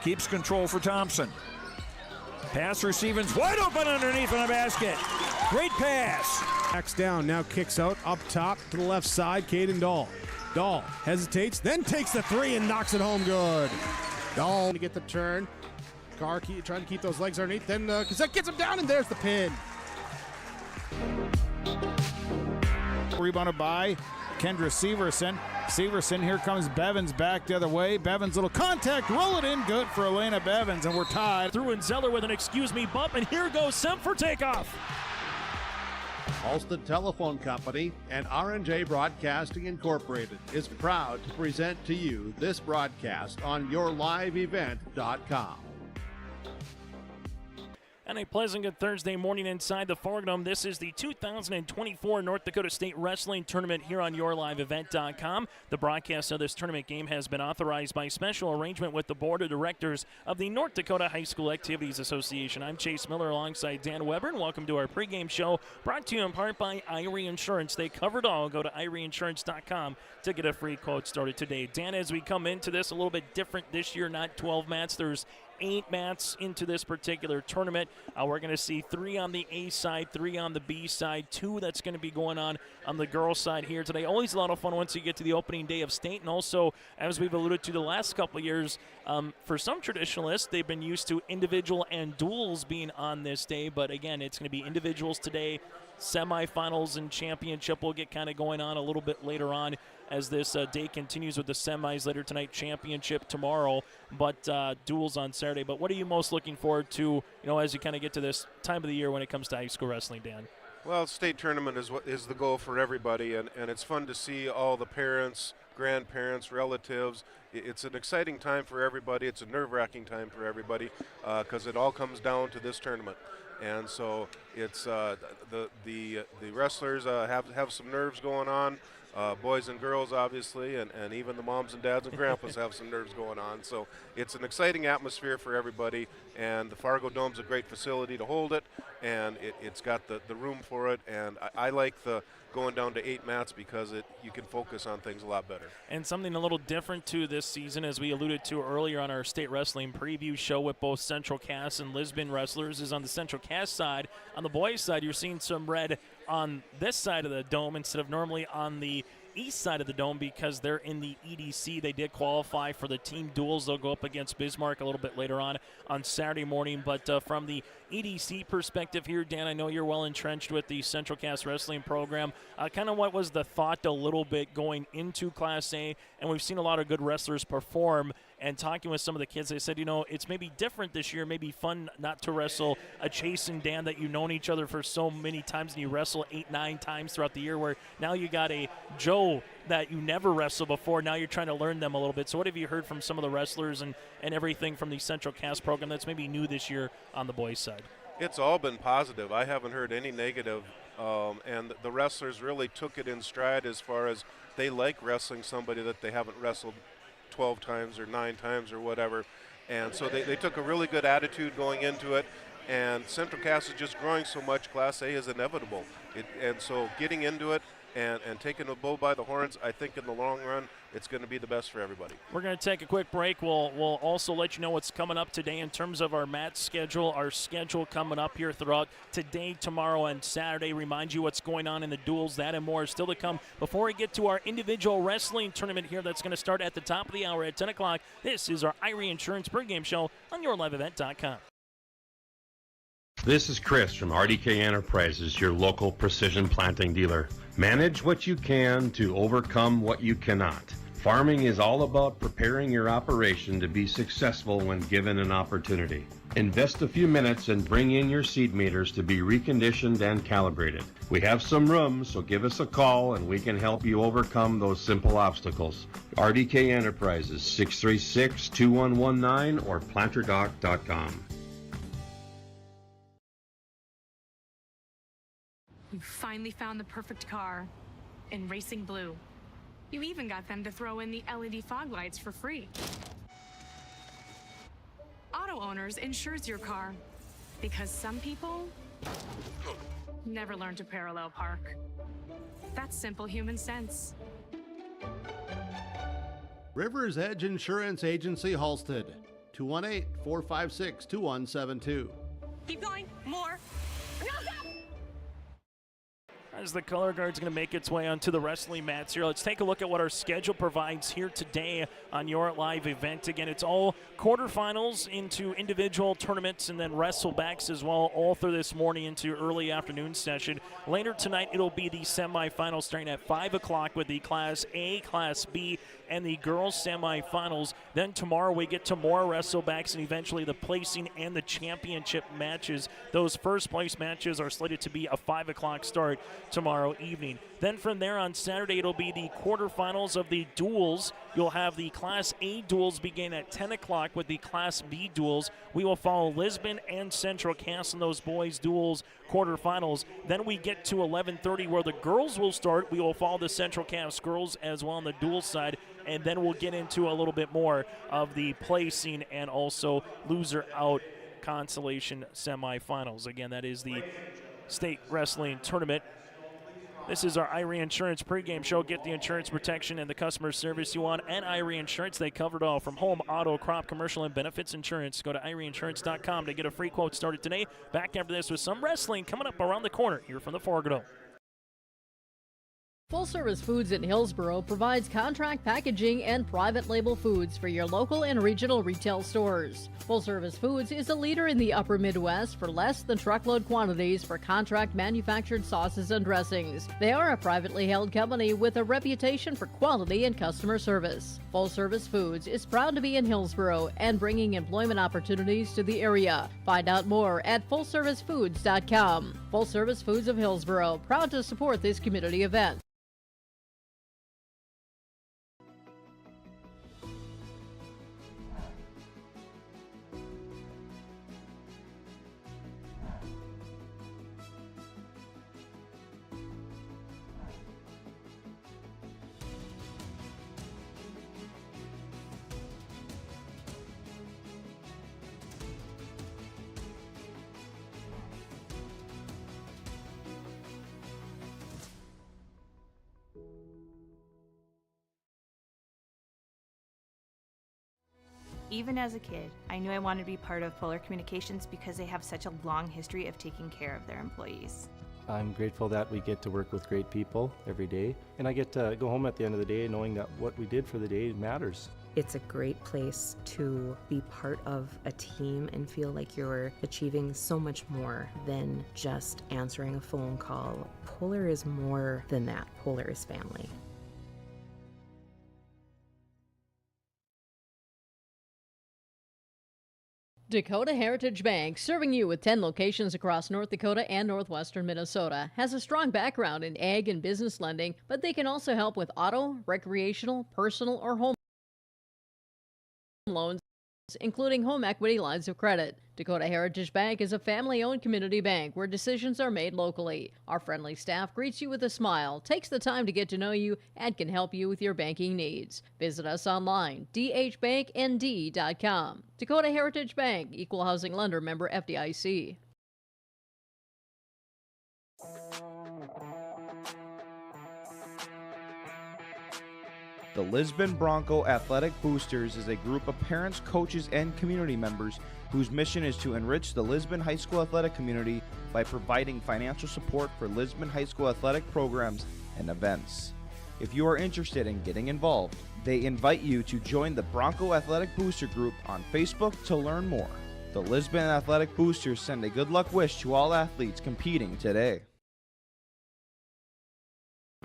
keeps control for Thompson. Pass for Stevens, wide open underneath in the basket. Great pass. Backs down, now kicks out, up top to the left side, Caden Dahl. Dahl hesitates, then takes the three and knocks it home good. Dahl to get the turn. Carr trying to keep those legs underneath, then Cassette gets him down, and there's the pin. Rebounded by Kendra Severson. Severson, here comes Bevins back the other way. Bevins, little contact, roll it in, good for Elena Bevins, and we're tied. Through and Zeller with an excuse me bump, and here goes Semp for takeoff. Halsted Telephone Company and R&J Broadcasting Incorporated is proud to present to you this broadcast on yourliveevent.com. And a pleasant good Thursday morning inside the Fargo. This is the 2024 North Dakota State Wrestling Tournament here on yourliveevent.com. The broadcast of this tournament game has been authorized by special arrangement with the Board of Directors of the North Dakota High School Activities Association. I'm Chase Miller alongside Dan Weber, and welcome to our pregame show brought to you in part by Irie Insurance. They cover it all. Go to IrieInsurance.com to get a free quote started today. Dan, as we come into this, a little bit different this year, not 12 mats. There's 8 mats into this particular tournament. We're going to see 3 on the A side, 3 on the B side, 2 that's going to be going on the girls' side here today. Always a lot of fun once you get to the opening day of state, and also, as we've alluded to the last couple of years, for some traditionalists, they've been used to individual and duels being on this day, but again, it's going to be individuals today. Semifinals and championship will get kind of going on a little bit later on as this day continues with the semis later tonight, championship tomorrow, but duels on Saturday. But what are you most looking forward to, as you kind of get to this time of the year when it comes to high school wrestling, Dan? Well, state tournament is the goal for everybody, and it's fun to see all the parents, grandparents, relatives. It's an exciting time for everybody. It's a nerve-wracking time for everybody because it all comes down to this tournament. And so it's the wrestlers have some nerves going on, boys and girls obviously, and even the moms and dads and grandpas have some nerves going on. So it's an exciting atmosphere for everybody, and the Fargo Dome's a great facility to hold it, and it's got the room for it. And I like the going down to 8 mats because you can focus on things a lot better. And something a little different too this season, as we alluded to earlier on our state wrestling preview show with both Central Cass and Lisbon wrestlers, is on the Central Cass side. On the boys side, you're seeing some red on this side of the dome instead of normally on the east side of the dome because they're in the EDC. They did qualify for the team duels. They'll go up against Bismarck a little bit later on Saturday morning. But from the EDC perspective here, Dan, I know you're well entrenched with the Central Cass Wrestling program. Kind of what was the thought a little bit going into Class A? And we've seen a lot of good wrestlers perform. And talking with some of the kids, they said, it's maybe different this year, maybe fun not to wrestle a Chase and Dan that you've known each other for so many times, and you wrestle 8-9 times throughout the year, where now you got a Joe that you never wrestled before. Now you're trying to learn them a little bit. So what have you heard from some of the wrestlers and everything from the Central Cass program that's maybe new this year on the boys' side? It's all been positive. I haven't heard any negative, and the wrestlers really took it in stride as far as they like wrestling somebody that they haven't wrestled 12 times or 9 times or whatever. And so they took a really good attitude going into it. And Central Cass is just growing so much, Class A is inevitable. And so getting into it and taking the bull by the horns, I think in the long run, it's going to be the best for everybody. We're going to take a quick break. We'll also let you know what's coming up today in terms of our mat schedule, our schedule coming up here throughout today, tomorrow, and Saturday. Remind you what's going on in the duels. That and more is still to come before we get to our individual wrestling tournament here that's going to start at the top of the hour at 10 o'clock. This is our Irie Insurance pregame show on yourliveevent.com. This is Chris from RDK Enterprises, your local precision planting dealer. Manage what you can to overcome what you cannot. Farming is all about preparing your operation to be successful when given an opportunity. Invest a few minutes and bring in your seed meters to be reconditioned and calibrated. We have some room, so give us a call and we can help you overcome those simple obstacles. RDK Enterprises, 636-2119 or planterdoc.com. You finally found the perfect car in racing blue. You even got them to throw in the LED fog lights for free. Auto Owners insures your car because some people never learn to parallel park. That's simple human sense. River's Edge Insurance Agency Halsted. 218 456 2172. Keep going. More. As the color guard's going to make its way onto the wrestling mats here, let's take a look at what our schedule provides here today on your live event. Again, it's all quarterfinals into individual tournaments and then wrestlebacks as well, all through this morning into early afternoon session. Later tonight, it'll be the semifinals starting at 5 o'clock with the Class A, Class B, and the girls semifinals. Then tomorrow we get to more wrestlebacks and eventually the placing and the championship matches. Those first place matches are slated to be a 5 o'clock start tomorrow evening. Then from there on Saturday, it'll be the quarterfinals of the duels. You'll have the Class A duels begin at 10 o'clock with the Class B duels. We will follow Lisbon and Central Cass in those boys duels quarterfinals. Then we get to 11:30 where the girls will start. We will follow the Central Cass girls as well on the dual side. And then we'll get into a little bit more of the placing and also loser out consolation semifinals. Again, that is the state wrestling tournament. This is our IRE Insurance pregame show. Get the insurance protection and the customer service you want at IRE Insurance. They cover it all from home, auto, crop, commercial, and benefits insurance. Go to IREinsurance.com to get a free quote started today. Back after this with some wrestling coming up around the corner here from the Forgado. Full Service Foods in Hillsboro provides contract packaging and private label foods for your local and regional retail stores. Full Service Foods is a leader in the upper Midwest for less than truckload quantities for contract manufactured sauces and dressings. They are a privately held company with a reputation for quality and customer service. Full Service Foods is proud to be in Hillsboro and bringing employment opportunities to the area. Find out more at FullServiceFoods.com. Full Service Foods of Hillsboro, proud to support this community event. Even as a kid, I knew I wanted to be part of Polar Communications because they have such a long history of taking care of their employees. I'm grateful that we get to work with great people every day, and I get to go home at the end of the day knowing that what we did for the day matters. It's a great place to be part of a team and feel like you're achieving so much more than just answering a phone call. Polar is more than that. Polar is family. Dakota Heritage Bank, serving you with 10 locations across North Dakota and northwestern Minnesota, has a strong background in ag and business lending, but they can also help with auto, recreational, personal, or home loans, including home equity lines of credit. Dakota Heritage Bank is a family-owned community bank where decisions are made locally. Our friendly staff greets you with a smile, takes the time to get to know you, and can help you with your banking needs. Visit us online, dhbanknd.com. Dakota Heritage Bank, Equal Housing Lender, member FDIC. The Lisbon Bronco Athletic Boosters is a group of parents, coaches, and community members whose mission is to enrich the Lisbon High School athletic community by providing financial support for Lisbon High School athletic programs and events. If you are interested in getting involved, they invite you to join the Bronco Athletic Booster Group on Facebook to learn more. The Lisbon Athletic Boosters send a good luck wish to all athletes competing today.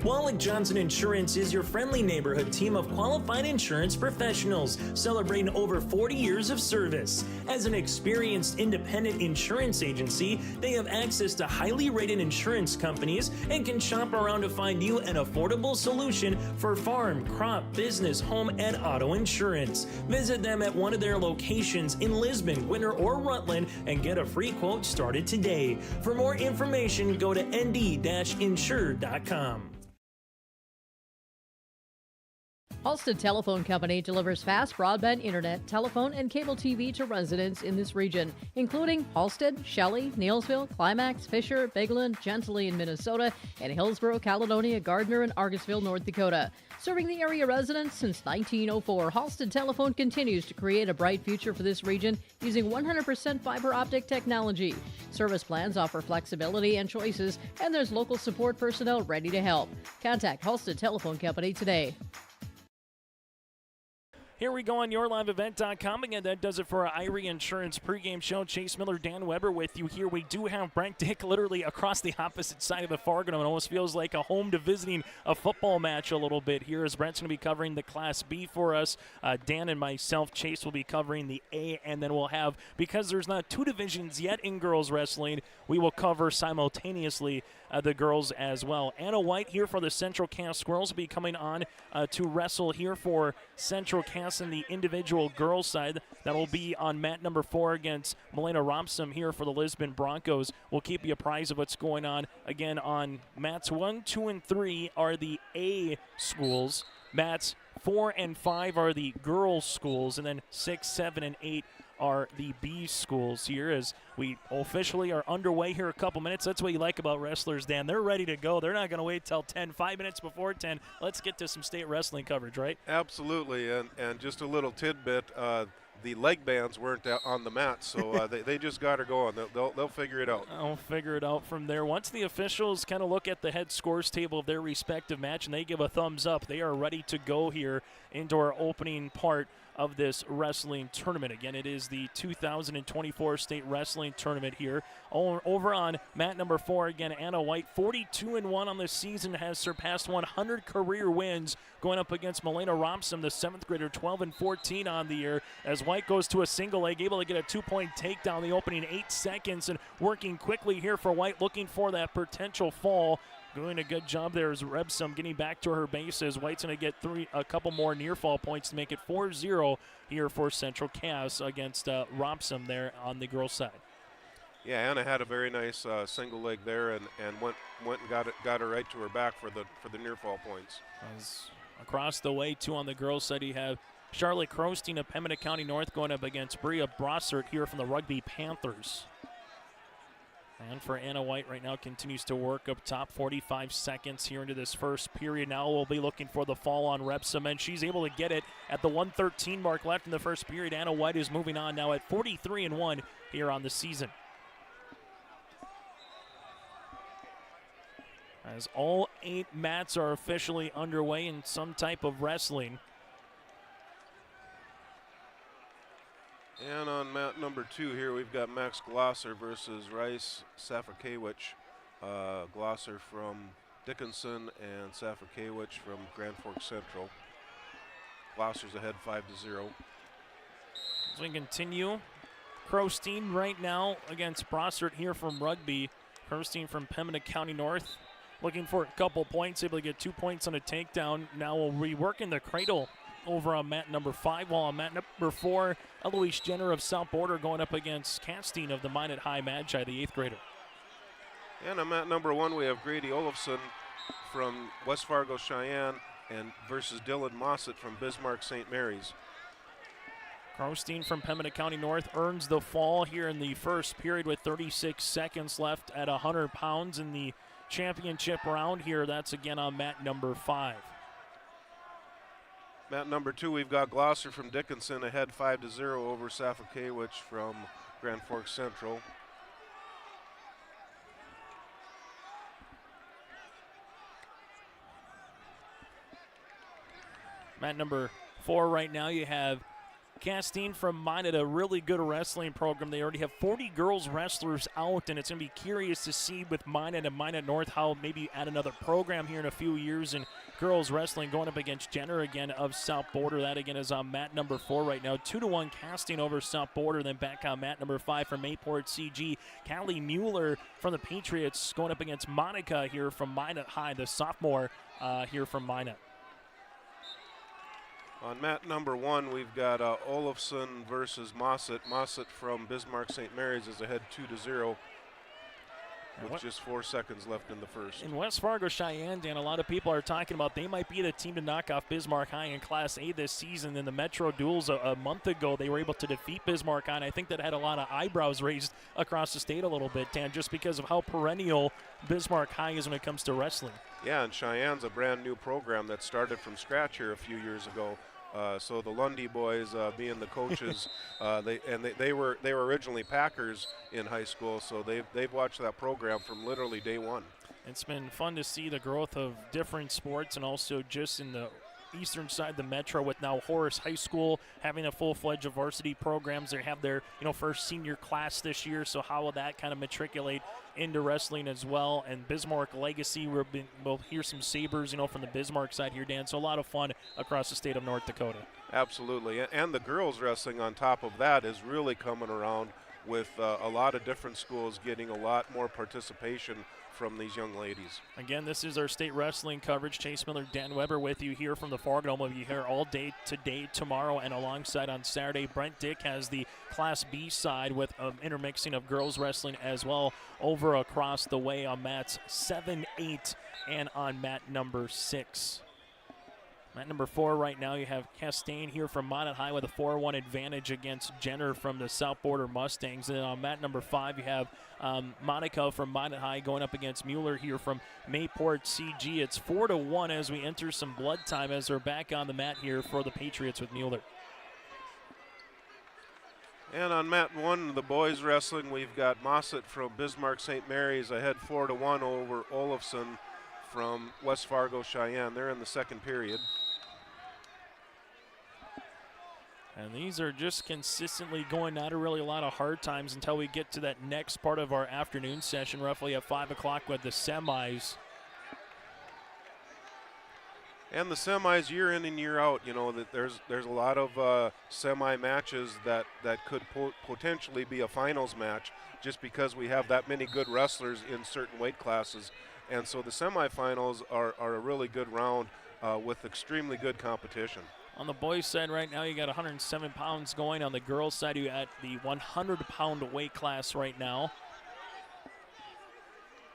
Wallach Johnson Insurance is your friendly neighborhood team of qualified insurance professionals celebrating over 40 years of service. As an experienced independent insurance agency, they have access to highly rated insurance companies and can shop around to find you an affordable solution for farm, crop, business, home, and auto insurance. Visit them at one of their locations in Lisbon, Winter, or Rutland and get a free quote started today. For more information, go to nd-insure.com. Halstead Telephone Company delivers fast broadband internet, telephone, and cable TV to residents in this region, including Halstead, Shelley, Neilsville, Climax, Fisher, Bigland, Gentilly in Minnesota, and Hillsborough, Caledonia, Gardner, and Argusville, North Dakota. Serving the area residents since 1904, Halstead Telephone continues to create a bright future for this region using 100% fiber optic technology. Service plans offer flexibility and choices, and there's local support personnel ready to help. Contact Halstead Telephone Company today. Here we go on YourLiveEvent.com. Again, that does it for our Irie Insurance pregame show. Chase Miller, Dan Weber with you here. We do have Brent Dick literally across the opposite side of the Fargo. It almost feels like a home to visiting a football match a little bit here, as Brent's going to be covering the Class B for us. Dan and myself, Chase, will be covering the A, and then we'll have, because there's not two divisions yet in girls wrestling, we will cover simultaneously the girls as well. Anna White here for the Central Cass Squirrels will be coming on to wrestle here for Central Cass in the individual girls side. That will be on mat number 4 against Milena Rompsum here for the Lisbon Broncos. We'll keep you apprised of what's going on. Again, on mats 1, 2, and 3 are the A schools. Mats 4 and 5 are the girls schools, and then 6, 7, and 8 are the B schools here, as we officially are underway here a couple minutes. That's what you like about wrestlers, Dan. They're ready to go. They're not going to wait till 10, 5 minutes before 10. Let's get to some state wrestling coverage, right? Absolutely, and just a little tidbit, the leg bands weren't on the mat, so they just got her going. They'll figure it out. I'll figure it out from there. Once the officials kind of look at the head scores table of their respective match and they give a thumbs up, they are ready to go here into our opening part of this wrestling tournament. Again, it is the 2024 state wrestling tournament here. Over on mat number 4, again, Anna White, 42-1 on the season, has surpassed 100 career wins, going up against Milena Rompsum, the 7th grader, 12-14 on the year, as White goes to a single leg, able to get a 2-point takedown the opening 8 seconds, and working quickly here for White, looking for that potential fall. Doing a good job there is Rebsum getting back to her bases. White's going to get a couple more near fall points to make it 4-0 here for Central Cass against Rompsum there on the girls' side. Yeah, Anna had a very nice single leg there, and went and got her right to her back for the near fall points. As across the way too on the girls' side, you have Charlotte Crosteen of Pembina County North going up against Bria Brossert here from the Rugby Panthers. And for Anna White right now, continues to work up top. 45 seconds here into this first period. Now we'll be looking for the fall on Rebsum, and she's able to get it at the 1:13 mark left in the first period. Anna White is moving on now at 43-1 here on the season. As all 8 mats are officially underway in some type of wrestling. And on mat number 2 here, we've got Max Glosser versus Rice Safakewicz. Glosser from Dickinson and Safakewicz from Grand Forks Central. Glosser's ahead 5-0. As we continue, Crosteen right now against Brossert here from Rugby. Crosteen from Pembina County North, looking for a couple points, able to get 2 points on a takedown. Now we'll be working the cradle over on mat number 5, while on mat number 4, Eloise Jenner of South Border going up against Castine of the Minot High Magi, the 8th grader. And on mat number 1, we have Grady Olofsson from West Fargo Cheyenne and versus Dylan Mossett from Bismarck St. Mary's. Crosteen from Pembina County North earns the fall here in the first period with 36 seconds left at 100 pounds in the championship round here. That's again on mat number 5. Mat number 2, we've got Glosser from Dickinson ahead 5-0 over Safakewicz from Grand Forks Central. Mat number 4 right now, you have Castine from Minot, a really good wrestling program. They already have 40 girls wrestlers out, and it's going to be curious to see with Minot and Minot North how maybe add another program here in a few years in girls wrestling, going up against Jenner again of South Border. That again is on mat number 4 right now. 2-1 Castine over South Border. Then back on mat number 5 from Mayport CG. Callie Mueller from the Patriots going up against Monica here from Minot High, the sophomore here from Minot. On mat number 1, we've got Olofsson versus Mossett. Mossett from Bismarck St. Mary's is ahead 2-0. with just 4 seconds left in the first. In West Fargo Cheyenne, Dan, a lot of people are talking about they might be the team to knock off Bismarck High in Class A this season. In the Metro Duels a month ago, they were able to defeat Bismarck High, and I think that had a lot of eyebrows raised across the state a little bit, Dan, just because of how perennial Bismarck High is when it comes to wrestling. Yeah, and Cheyenne's a brand new program that started from scratch here a few years ago. So the Lundy boys being the coaches, they were originally Packers in high school, so they've watched that program from literally day one. It's been fun to see the growth of different sports, and also just in the eastern side of the metro with now Horace High School having a full-fledged varsity programs. They have their first senior class this year, so how will that kind of matriculate into wrestling as well? And Bismarck Legacy, we'll hear some sabers from the Bismarck side here, Dan, so a lot of fun across the state of North Dakota. Absolutely, and the girls wrestling on top of that is really coming around with a lot of different schools getting a lot more participation from these young ladies. Again, this is our state wrestling coverage. Chase Miller, Dan Weber with you here from the Fargo Dome. We'll be here all day today, tomorrow, and alongside on Saturday. Brent Dick has the Class B side with intermixing of girls wrestling as well over across the way on mats 7, 8, and on mat number 6. Mat number 4 right now, you have Castaigne here from Monet High with a 4-1 advantage against Jenner from the South Border Mustangs. And then on mat number 5, you have Monica from Monet High going up against Mueller here from Mayport CG. It's 4-1 as we enter some blood time as they're back on the mat here for the Patriots with Mueller. And on mat 1, the boys wrestling, we've got Mossett from Bismarck St. Mary's ahead 4-1 over Olafson from West Fargo Cheyenne. They're in the second period. And these are just consistently going, not really a lot of hard times until we get to that next part of our afternoon session, roughly at 5 o'clock with the semis. And the semis year in and year out, that there's a lot of semi matches that could potentially be a finals match just because we have that many good wrestlers in certain weight classes. And so the semifinals are a really good round with extremely good competition. On the boys' side right now, you got 107 pounds going. On the girls' side, you at the 100-pound weight class right now.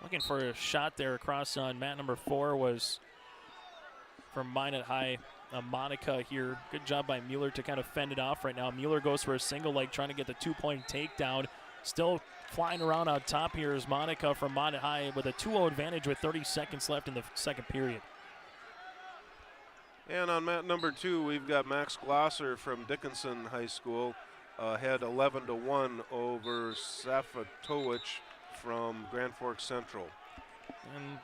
Looking for a shot there across on mat number 4 was from Minot High. Monica here. Good job by Mueller to kind of fend it off right now. Mueller goes for a single leg, trying to get the 2-point takedown. Still flying around on top here is Monica from Minot High with a 2-0 advantage with 30 seconds left in the second period. And on mat number 2, we've got Max Glosser from Dickinson High School ahead 11-1 over Safatowicz from Grand Forks Central. And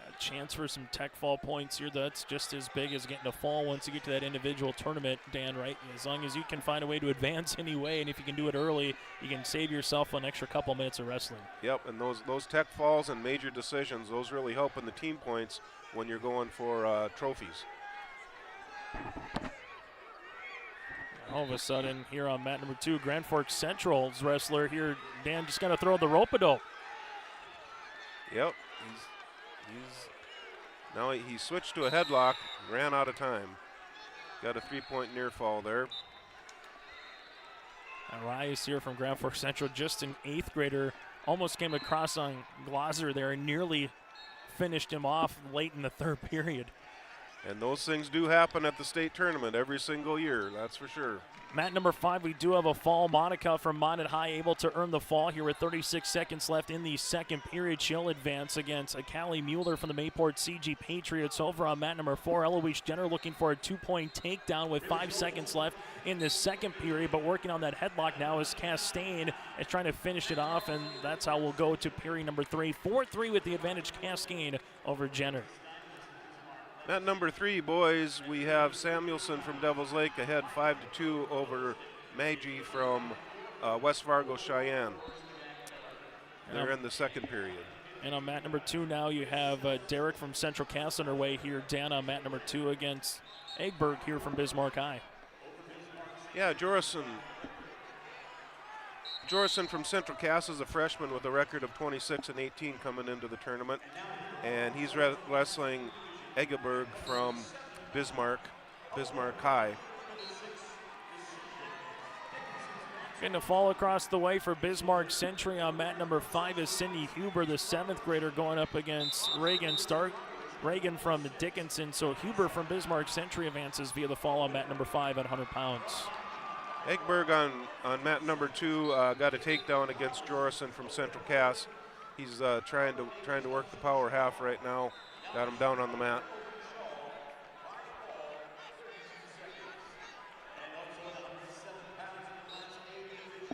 a chance for some tech fall points here. That's just as big as getting a fall once you get to that individual tournament, Dan, right? As long as you can find a way to advance anyway, and if you can do it early, you can save yourself an extra couple minutes of wrestling. Yep, and those tech falls and major decisions, those really help in the team points when you're going for trophies. All of a sudden, here on mat number 2, Grand Forks Central's wrestler here, Dan, just got to throw the rope-a-dope. Yep, now he switched to a headlock, ran out of time. Got a 3-point near fall there. Arias here from Grand Forks Central, just an 8th grader, almost came across on Glosser there and nearly finished him off late in the third period. And those things do happen at the state tournament every single year, that's for sure. Mat number 5, we do have a fall. Monica from Monet High able to earn the fall here with 36 seconds left in the second period. She'll advance against Callie Mueller from the Mayport CG Patriots. Over on mat number 4, Eloise Jenner looking for a 2-point takedown with 5 seconds left in the second period, but working on that headlock now is Castaigne is trying to finish it off, and that's how we'll go to period number 3. 4-3 with the advantage, Castaigne over Jenner. At number 3, boys, we have Samuelson from Devils Lake ahead 5-2 over Maggi from West Fargo Cheyenne. They're in the second period. And on mat number 2 now, you have Derek from Central Cass underway here. Dan on mat number 2 against Egberg here from Bismarck High. Yeah, Jorison from Central Cass is a freshman with a record of 26-18 coming into the tournament. And he's wrestling Eggeberg from Bismarck High. Getting a fall across the way for Bismarck Century on mat number 5 is Cindy Huber, the 7th grader, going up against Reagan Stark. Reagan from Dickinson, so Huber from Bismarck Century advances via the fall on mat number 5 at 100 pounds. Egberg on mat number 2 got a takedown against Jorison from Central Cass. He's trying to work the power half right now. Got him down on the mat.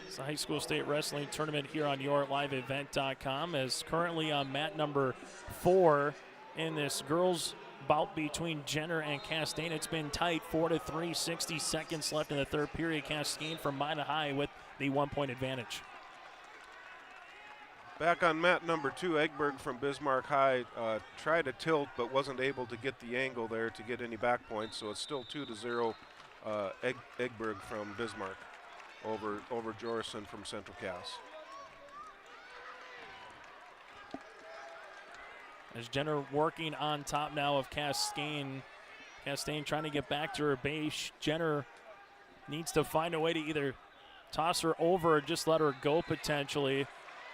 It's the high school state wrestling tournament here on yourliveevent.com, as currently on mat number 4 in this girls bout between Jenner and Castaigne. It's been tight, 4-3, 60 seconds left in the third period. Castaigne from Minot High with the 1-point advantage. Back on mat number 2, Egberg from Bismarck High tried to tilt but wasn't able to get the angle there to get any back points, so it's still 2-0 Egberg from Bismarck over Jorison from Central Cass. As Jenner working on top now of Castaigne. Castaigne trying to get back to her base. Jenner needs to find a way to either toss her over or just let her go potentially,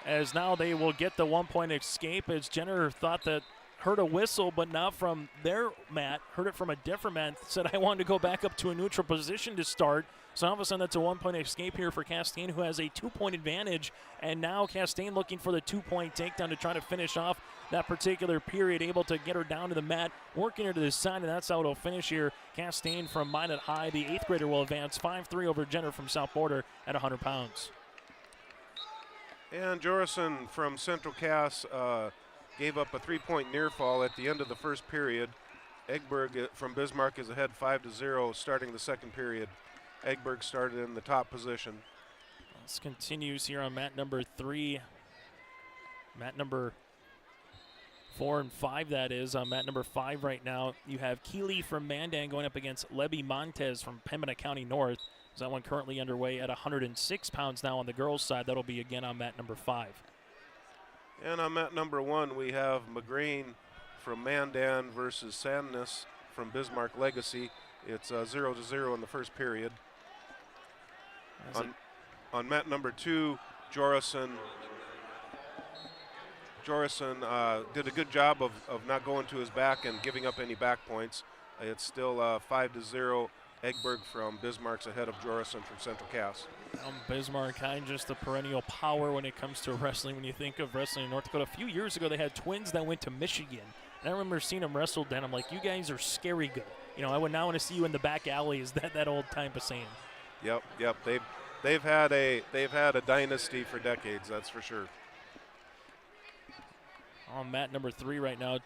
as now they will get the 1-point escape, as Jenner thought that heard a whistle, but not from their mat, heard it from a different mat, said I wanted to go back up to a neutral position to start. So all of a sudden that's a 1-point escape here for Castaigne, who has a 2-point advantage, and now Castaigne looking for the 2-point takedown to try to finish off that particular period, able to get her down to the mat, working her to the side, and that's how it'll finish here. Castaigne from Minot High, the 8th grader, will advance 5-3 over Jenner from South Border at 100 pounds. And Jorison from Central Cass gave up a 3-point near fall at the end of the first period. Egberg from Bismarck is ahead 5-0 starting the second period. Egberg started in the top position. This continues here on mat number 3. Mat number 4 and 5, that is. On mat number 5 right now, you have Keeley from Mandan going up against Levy Montez from Pembina County North. So that one currently underway at 106 pounds now on the girls' side. That'll be again on mat number 5. And on mat number 1, we have McGreen from Mandan versus Sandness from Bismarck Legacy. It's 0-0 in the first period. On mat number 2, Jorison did a good job of not going to his back and giving up any back points. It's still 5-0. Egberg from Bismarck's ahead of Jorison from Central Cass. Bismarck High, just a perennial power when it comes to wrestling. When you think of wrestling in North Dakota, a few years ago they had twins that went to Michigan. And I remember seeing them wrestle then. I'm like, you guys are scary good. You know, I would now want to see you in the back alley. Is that old type of saying? Yep. They've had a dynasty for decades, that's for sure. On mat number 3 right now,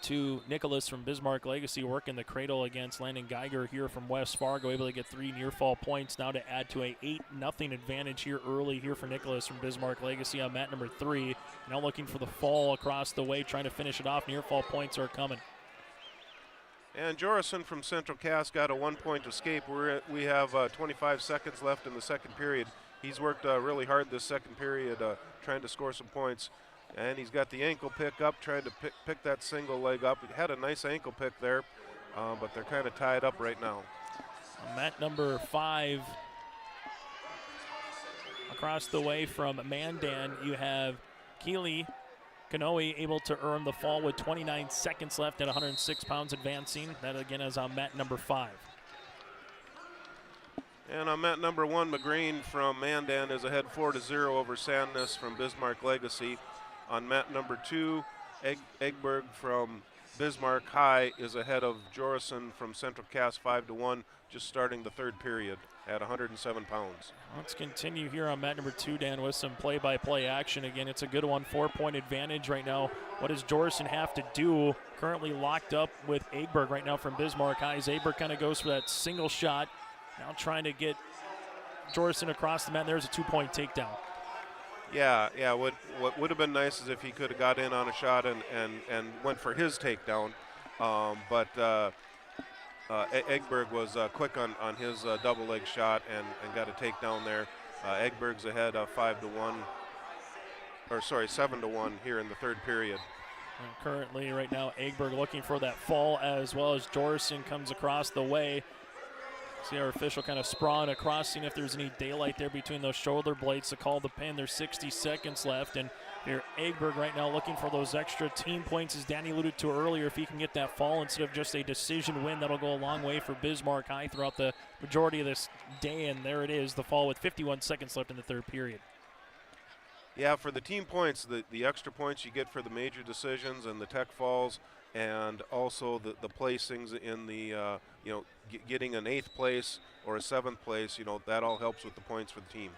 Nicholas from Bismarck Legacy working the cradle against Landon Geiger here from West Fargo, able to get 3 near fall points now to add to a 8-0 advantage here early here for Nicholas from Bismarck Legacy on mat number 3. Now looking for the fall across the way, trying to finish it off. Near fall points are coming. And Jorison from Central Cass got a 1-point escape. We have 25 seconds left in the second period. He's worked really hard this second period trying to score some points. And he's got the ankle pick up, trying to pick that single leg up. He had a nice ankle pick there, but they're kind of tied up right now. Mat number 5, across the way from Mandan, you have Keeley Kanoe able to earn the fall with 29 seconds left at 106 pounds advancing. That again is on mat number 5. And on mat number 1, McGreen from Mandan is ahead 4-0 over Sandness from Bismarck Legacy. On mat number 2, Egberg from Bismarck High is ahead of Jorison from Central Cass 5-1, just starting the third period at 107 pounds. Let's continue here on mat number 2, Dan, with some play-by-play action. Again, it's a good one, 4-point advantage right now. What does Jorison have to do? Currently locked up with Egberg right now from Bismarck High. Egberg kind of goes for that single shot. Now trying to get Jorison across the mat. There's a 2-point takedown. Yeah. What would have been nice is if he could have got in on a shot and went for his takedown. But Egberg was quick on his double leg shot and got a takedown there. Egberg's ahead 7-1 here in the third period. And currently, right now, Egberg looking for that fall as well as Jorison comes across the way. See our official kind of sprawling across, seeing if there's any daylight there between those shoulder blades to call the pin. There's 60 seconds left, and here Eggberg right now looking for those extra team points, as Danny alluded to earlier. If he can get that fall instead of just a decision win, that'll go a long way for Bismarck High throughout the majority of this day, and there it is, the fall with 51 seconds left in the third period. Yeah, for the team points, the extra points you get for the major decisions and the tech falls, and also the placings in the, getting an 8th place or a 7th place, that all helps with the points for the team.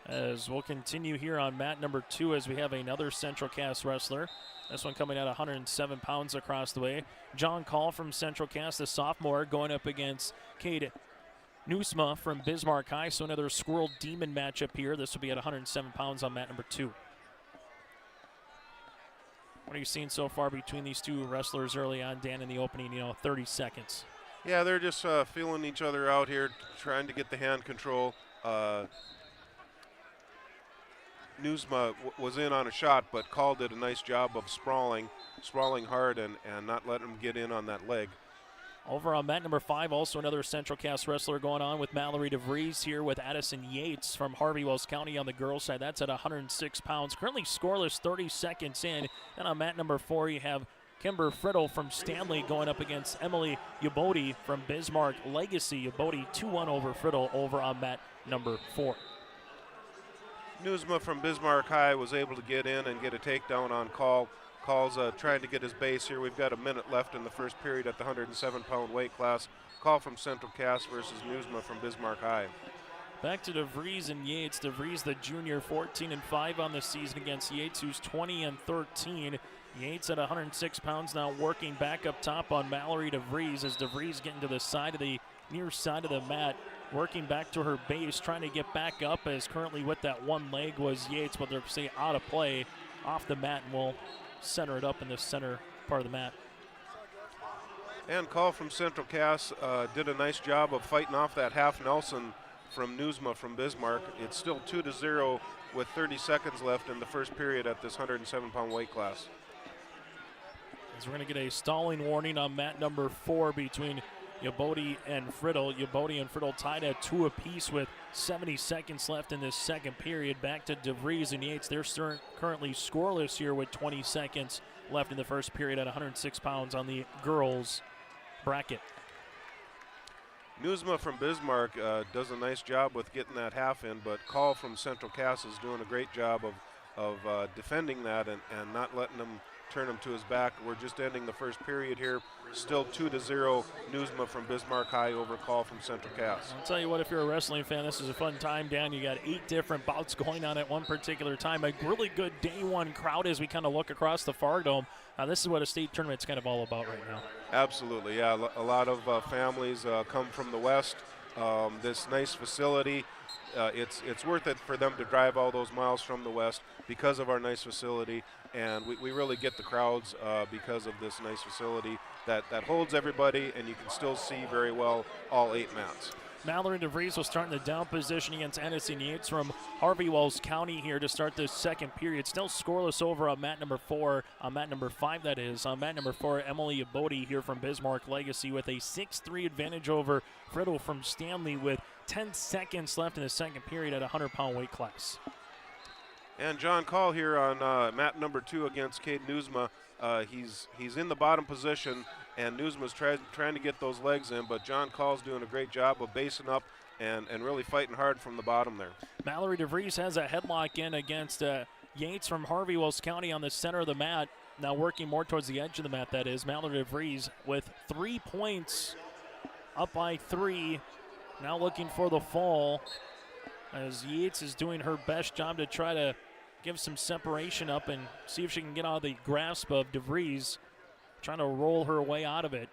As we'll continue here on mat number 2 as we have another Central Cass wrestler. This one coming at 107 pounds across the way. John Call from Central Cass, the sophomore, going up against Cade Nusma from Bismarck High. So another Squirrel Demon matchup here. This will be at 107 pounds on mat number 2. What are you seeing so far between these two wrestlers early on, Dan, in the opening, 30 seconds? Yeah, they're just feeling each other out here, trying to get the hand control. Nusma was in on a shot, but Call did a nice job of sprawling hard and not letting him get in on that leg. Over on mat number 5, also another Central Cass wrestler going on with Mallory DeVries here with Addison Yates from Harvey Wells County on the girls' side. That's at 106 pounds. Currently scoreless 30 seconds in. And on mat number 4, you have Kimber Friddle from Stanley going up against Emily Yabodi from Bismarck Legacy. Yabodi 2-1 over Friddle over on mat number 4. Nusma from Bismarck High was able to get in and get a takedown on Call. Call's trying to get his base here. We've got a minute left in the first period at the 107-pound weight class. Call from Central Cass versus Nusma from Bismarck High. Back to DeVries and Yates. DeVries, the junior, 14-5 on the season against Yates, who's 20-13. Yates at 106 pounds now, working back up top on Mallory DeVries as DeVries getting to the side of the near side of the mat, working back to her base, trying to get back up, as currently with that one leg was Yates, but they're say out of play off the mat, and we'll center it up in the center part of the mat. And Call from Central Cass did a nice job of fighting off that half Nelson from Nusma from Bismarck. It's still 2-0 with 30 seconds left in the first period at this 107-pound weight class. As we're going to get a stalling warning on mat number 4 between Yabodi and Friddle. Yabodi and Friddle tied at 2 apiece with 70 seconds left in this second period. Back to DeVries and Yates. They're currently scoreless here with 20 seconds left in the first period at 106 pounds on the girls' bracket. Nusma from Bismarck does a nice job with getting that half in, but Call from Central Cass is doing a great job of defending that and not letting him turn him to his back. We're just ending the first period here. Still 2-0 Nusma from Bismarck High over Call from Central Cass. I'll tell you what, if you're a wrestling fan, this is a fun time, Dan. You got 8 different bouts going on at one particular time. A really good day one crowd as we kind of look across the Far Dome. This is what a state tournament's kind of all about right now. Absolutely, yeah. A lot of families come from the west. This nice facility, it's worth it for them to drive all those miles from the west because of our nice facility, and we really get the crowds because of this nice facility that holds everybody, and you can still see very well all 8 mats. Mallory DeVries will start in the down position against Addison Yates from Harvey Wells County here to start this second period. Still scoreless over on mat number 4, on mat number 5 that is. On mat number 4, Emily Abodi here from Bismarck Legacy with a 6-3 advantage over Friddle from Stanley with 10 seconds left in the second period at a 100-pound weight class. And John Call here on mat number 2 against Cade Nusma. He's in the bottom position, and Nusma's trying to get those legs in, but John Call's doing a great job of basing up and really fighting hard from the bottom there. Mallory DeVries has a headlock in against Yates from Harvey Wells County on the center of the mat. Now working more towards the edge of the mat, that is. Mallory DeVries with 3 points, up by 3. Now looking for the fall as Yates is doing her best job to try to give some separation up and see if she can get out of the grasp of DeVries, trying to roll her way out of it.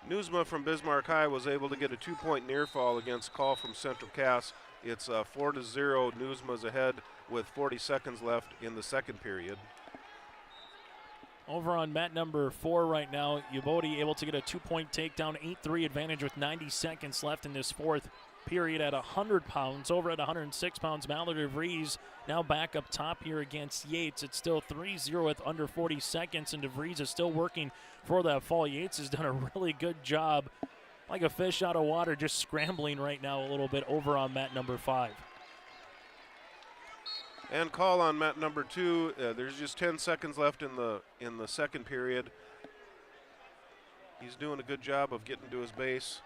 Nusma from Bismarck High was able to get a 2-point near fall against Call from Central Cass. It's 4-0. Nusma's ahead with 40 seconds left in the second period. Over on mat number 4 right now, Yabodi able to get a 2-point takedown, 8-3 advantage with 90 seconds left in this fourth period at 100 pounds. Over at 106 pounds, Mallory DeVries now back up top here against Yates. It's still 3-0 with under 40 seconds, and DeVries is still working for that fall. Yates has done a really good job like a fish out of water, just scrambling right now a little bit over on mat number 5. And call on mat number 2. There's just 10 seconds left in the second period. He's doing a good job of getting to his base.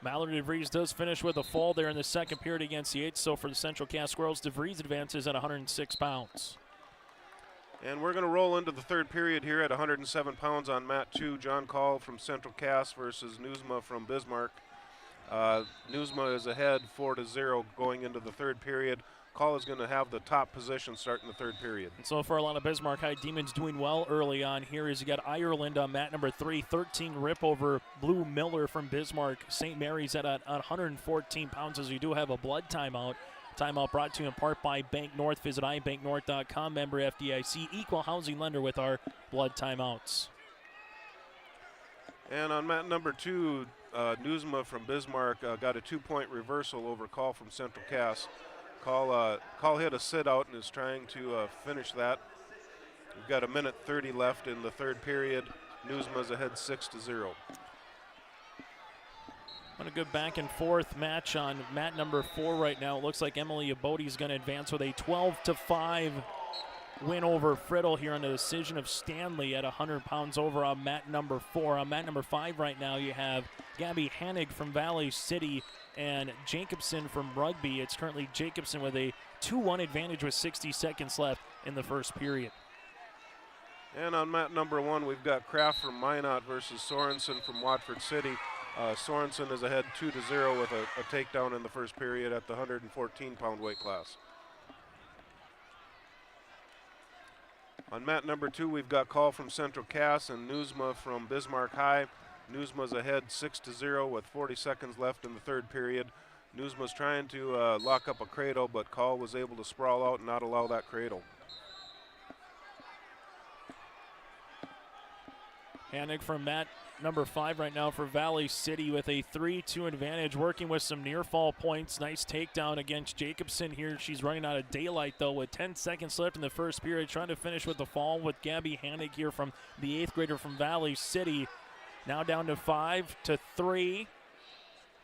Mallard DeVries does finish with a fall there in the second period against the 8th. So for the Central Cass Squirrels, DeVries advances at 106 pounds. And we're going to roll into the third period here at 107 pounds on mat 2. John Call from Central Cass versus Newsma from Bismarck. Newsma is ahead 4-0 going into the third period. Call is going to have the top position starting the third period. And so for a lot of Bismarck High Demons doing well early on here is you got Ireland on mat number 3, 13 rip over Blue Miller from Bismarck. St. Mary's at 114 pounds as we do have a blood timeout. Timeout brought to you in part by Bank North. Visit ibanknorth.com, member FDIC, equal housing lender with our blood timeouts. And on mat number 2, Newsma from Bismarck got a 2-point reversal over Call from Central Cass. Call hit a sit out and is trying to finish that. We've got 1:30 left in the third period. Newsma's ahead 6-0. What a good back and forth match on mat number 4 right now. It looks like Emily Abodi is going to advance with a 12-5 win over Friddle here on the decision of Stanley at 100 pounds over on mat number 4. On mat number 5 right now you have Gabby Hanig from Valley City and Jacobson from Rugby. It's currently Jacobson with a 2-1 advantage with 60 seconds left in the first period. And on mat number 1 we've got Kraft from Minot versus Sorensen from Watford City. Sorensen is ahead 2-0 with a takedown in the first period at the 114-pound weight class. On mat number 2, we've got Call from Central Cass and Newsma from Bismarck High. Newsma's ahead 6-0 with 40 seconds left in the third period. Newsma's trying to lock up a cradle, but Call was able to sprawl out and not allow that cradle. Hanig from mat number 5 right now for Valley City with a 3-2 advantage, working with some near fall points. Nice takedown against Jacobson here. She's running out of daylight though with 10 seconds left in the first period, trying to finish with the fall with Gabby Hanig here from the 8th grader from Valley City. Now down to 5-3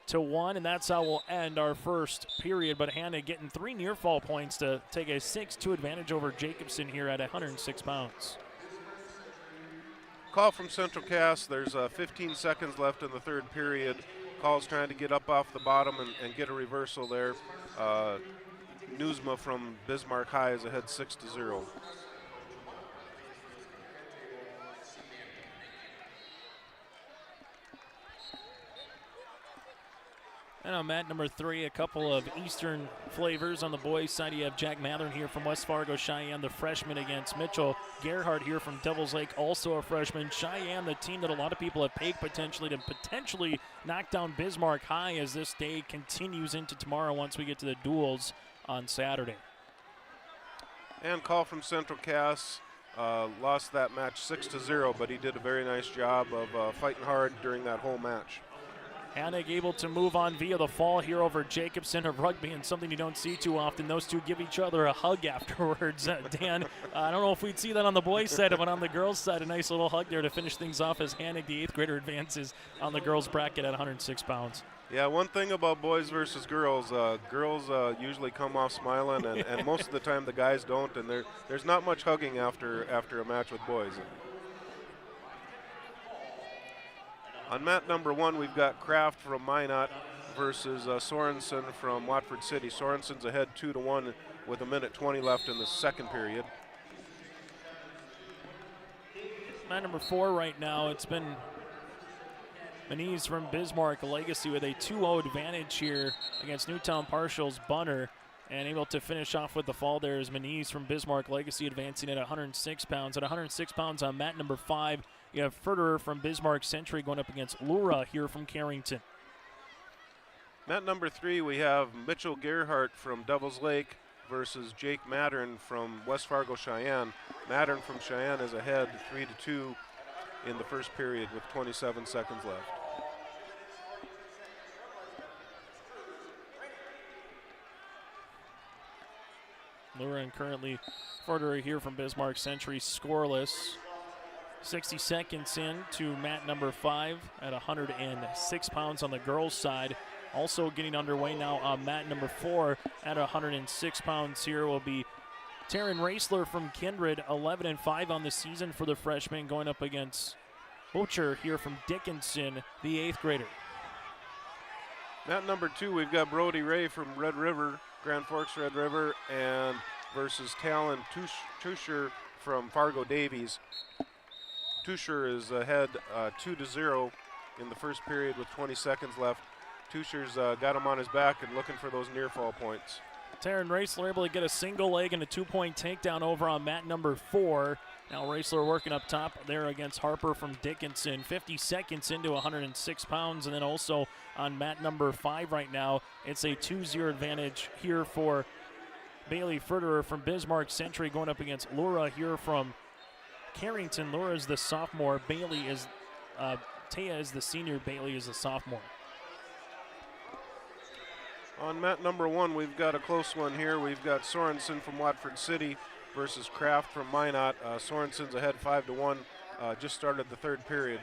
to 1, and that's how we'll end our first period. But Hanig getting 3 near fall points to take a 6-2 advantage over Jacobson here at 106 pounds. Call from Central Cass. There's 15 seconds left in the third period. Call's trying to get up off the bottom and get a reversal there. Newsma from Bismarck High is ahead 6-0. And on mat number 3, a couple of Eastern flavors. On the boys' side, you have Jack Mathern here from West Fargo Cheyenne, the freshman, against Mitchell Gerhardt here from Devils Lake, also a freshman. Cheyenne, the team that a lot of people have pegged potentially to knock down Bismarck High as this day continues into tomorrow once we get to the duels on Saturday. And Call from Central Cass lost that match 6-0, but he did a very nice job of fighting hard during that whole match. Hanig able to move on via the fall here over Jacobson of Rugby, and something you don't see too often. Those two give each other a hug afterwards. Dan, I don't know if we'd see that on the boys' side, but on the girls' side, a nice little hug there to finish things off as Hanig, the 8th grader, advances on the girls' bracket at 106 pounds. Yeah, one thing about boys versus girls, girls usually come off smiling, and most of the time the guys don't, and there's not much hugging after a match with boys. On mat number 1, we've got Kraft from Minot versus Sorensen from Watford City. Sorensen's ahead 2-1 with 1:20 left in the second period. Mat number 4 right now, it's been Manise from Bismarck Legacy with a 2-0 advantage here against Newtown Partials Bunner. And able to finish off with the fall there is Manise from Bismarck Legacy, advancing at 106 pounds. At 106 pounds on mat number 5, you have Ferderer from Bismarck Century going up against Lura here from Carrington. Mat number 3, we have Mitchell Gerhardt from Devils Lake versus Jake Mattern from West Fargo Cheyenne. Mattern from Cheyenne is ahead 3-2 in the first period with 27 seconds left. Lura and currently Ferderer here from Bismarck Century scoreless. 60 seconds in to mat number 5 at 106 pounds on the girls' side. Also getting underway now on mat number 4 at 106 pounds. Here will be Taryn Raisler from Kindred, 11-5 on the season for the freshman, going up against Bocher here from Dickinson, the 8th grader. Mat number 2, we've got Brody Ray from Red River, Grand Forks Red River, and versus Talon Tusher from Fargo Davies. Tusher is ahead 2-0 in the first period with 20 seconds left. Tusher's got him on his back and looking for those near fall points. Taryn Raisler able to get a single leg and a 2-point takedown over on mat number 4. Now Raisler working up top there against Harper from Dickinson. 50 seconds into 106 pounds. And then also on mat number 5 right now, it's a 2-0 advantage here for Bailey Furterer from Bismarck Century going up against Laura here from Carrington. Laura is the sophomore. Bailey is, Taya is the senior. Bailey is the sophomore. On mat number 1, we've got a close one here. We've got Sorensen from Watford City versus Kraft from Minot. Sorensen's ahead 5-1. Just started the third period.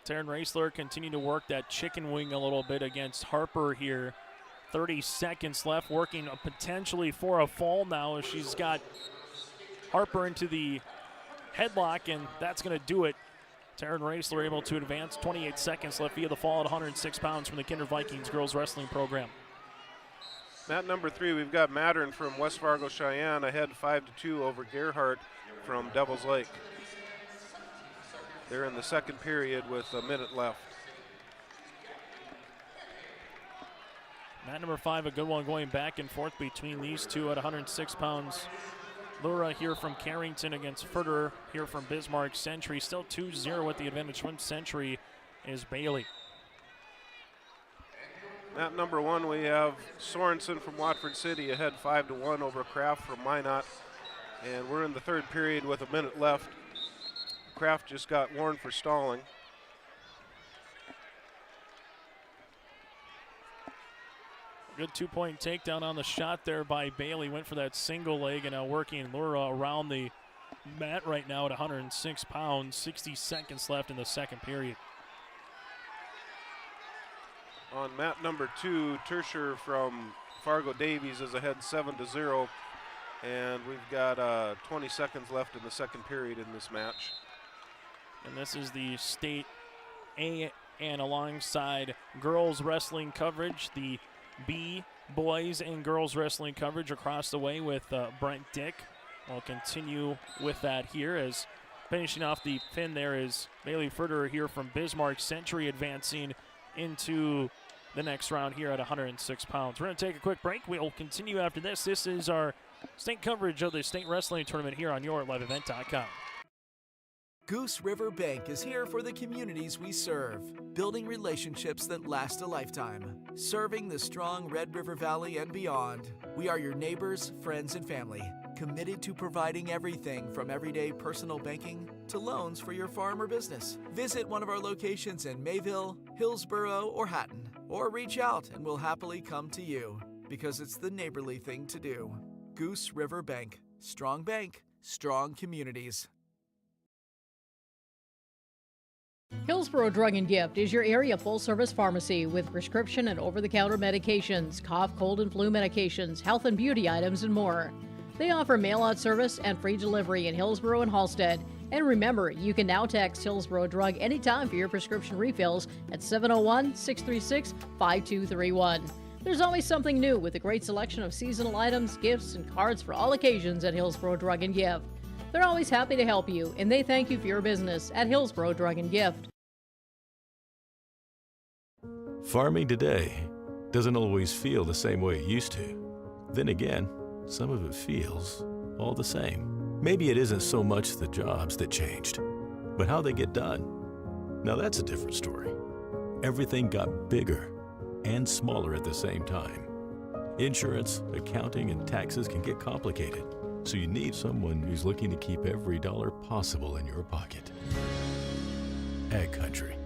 Taryn Raisler continuing to work that chicken wing a little bit against Harper here. 30 seconds left, working potentially for a fall now as she's got Harper into the headlock, and that's going to do it. Taryn Raisler able to advance. 28 seconds left via the fall at 106 pounds from the Kinder Vikings girls wrestling program. Mat number 3, we've got Mattern from West Fargo Cheyenne ahead 5-2 over Gerhardt from Devil's Lake. They're in the second period with a minute left. Mat number 5, a good one going back and forth between these two at 106 pounds. Laura here from Carrington against Furterer here from Bismarck Century. Still 2-0 with the advantage from Century is Bailey. Mat number 1, we have Sorensen from Watford City ahead 5-1 over Kraft from Minot. And we're in the third period with a minute left. Kraft just got warned for stalling. Good 2-point takedown on the shot there by Bailey. Went for that single leg and now working Laura around the mat right now at 106 pounds. 60 seconds left in the second period. On mat number 2, Tersher from Fargo Davies is ahead 7-0. And we've got 20 seconds left in the second period in this match. And this is the state A, and alongside girls wrestling coverage, the B boys and girls wrestling coverage across the way with Brent Dick. We'll continue with that here as finishing off the pin there is Bailey Furterer here from Bismarck Century advancing into the next round here at 106 pounds. We're going to take a quick break. We'll continue after this. This is our state coverage of the state wrestling tournament here on YourLiveEvent.com. Goose River Bank is here for the communities we serve, building relationships that last a lifetime. Serving the strong Red River Valley and beyond, we are your neighbors, friends, and family, committed to providing everything from everyday personal banking to loans for your farm or business. Visit one of our locations in Mayville, Hillsboro, or Hatton, or reach out and we'll happily come to you, because it's the neighborly thing to do. Goose River Bank. Strong bank, strong communities. Hillsboro Drug and Gift is your area full-service pharmacy with prescription and over-the-counter medications, cough, cold, and flu medications, health and beauty items, and more. They offer mail-out service and free delivery in Hillsboro and Halstead. And remember, you can now text Hillsboro Drug anytime for your prescription refills at 701-636-5231. There's always something new with a great selection of seasonal items, gifts, and cards for all occasions at Hillsboro Drug and Gift. They're always happy to help you, and they thank you for your business at Hillsboro Drug and Gift. Farming today doesn't always feel the same way it used to. Then again, some of it feels all the same. Maybe it isn't so much the jobs that changed, but how they get done. Now that's a different story. Everything got bigger and smaller at the same time. Insurance, accounting, and taxes can get complicated. So you need someone who's looking to keep every dollar possible in your pocket. Ag Country.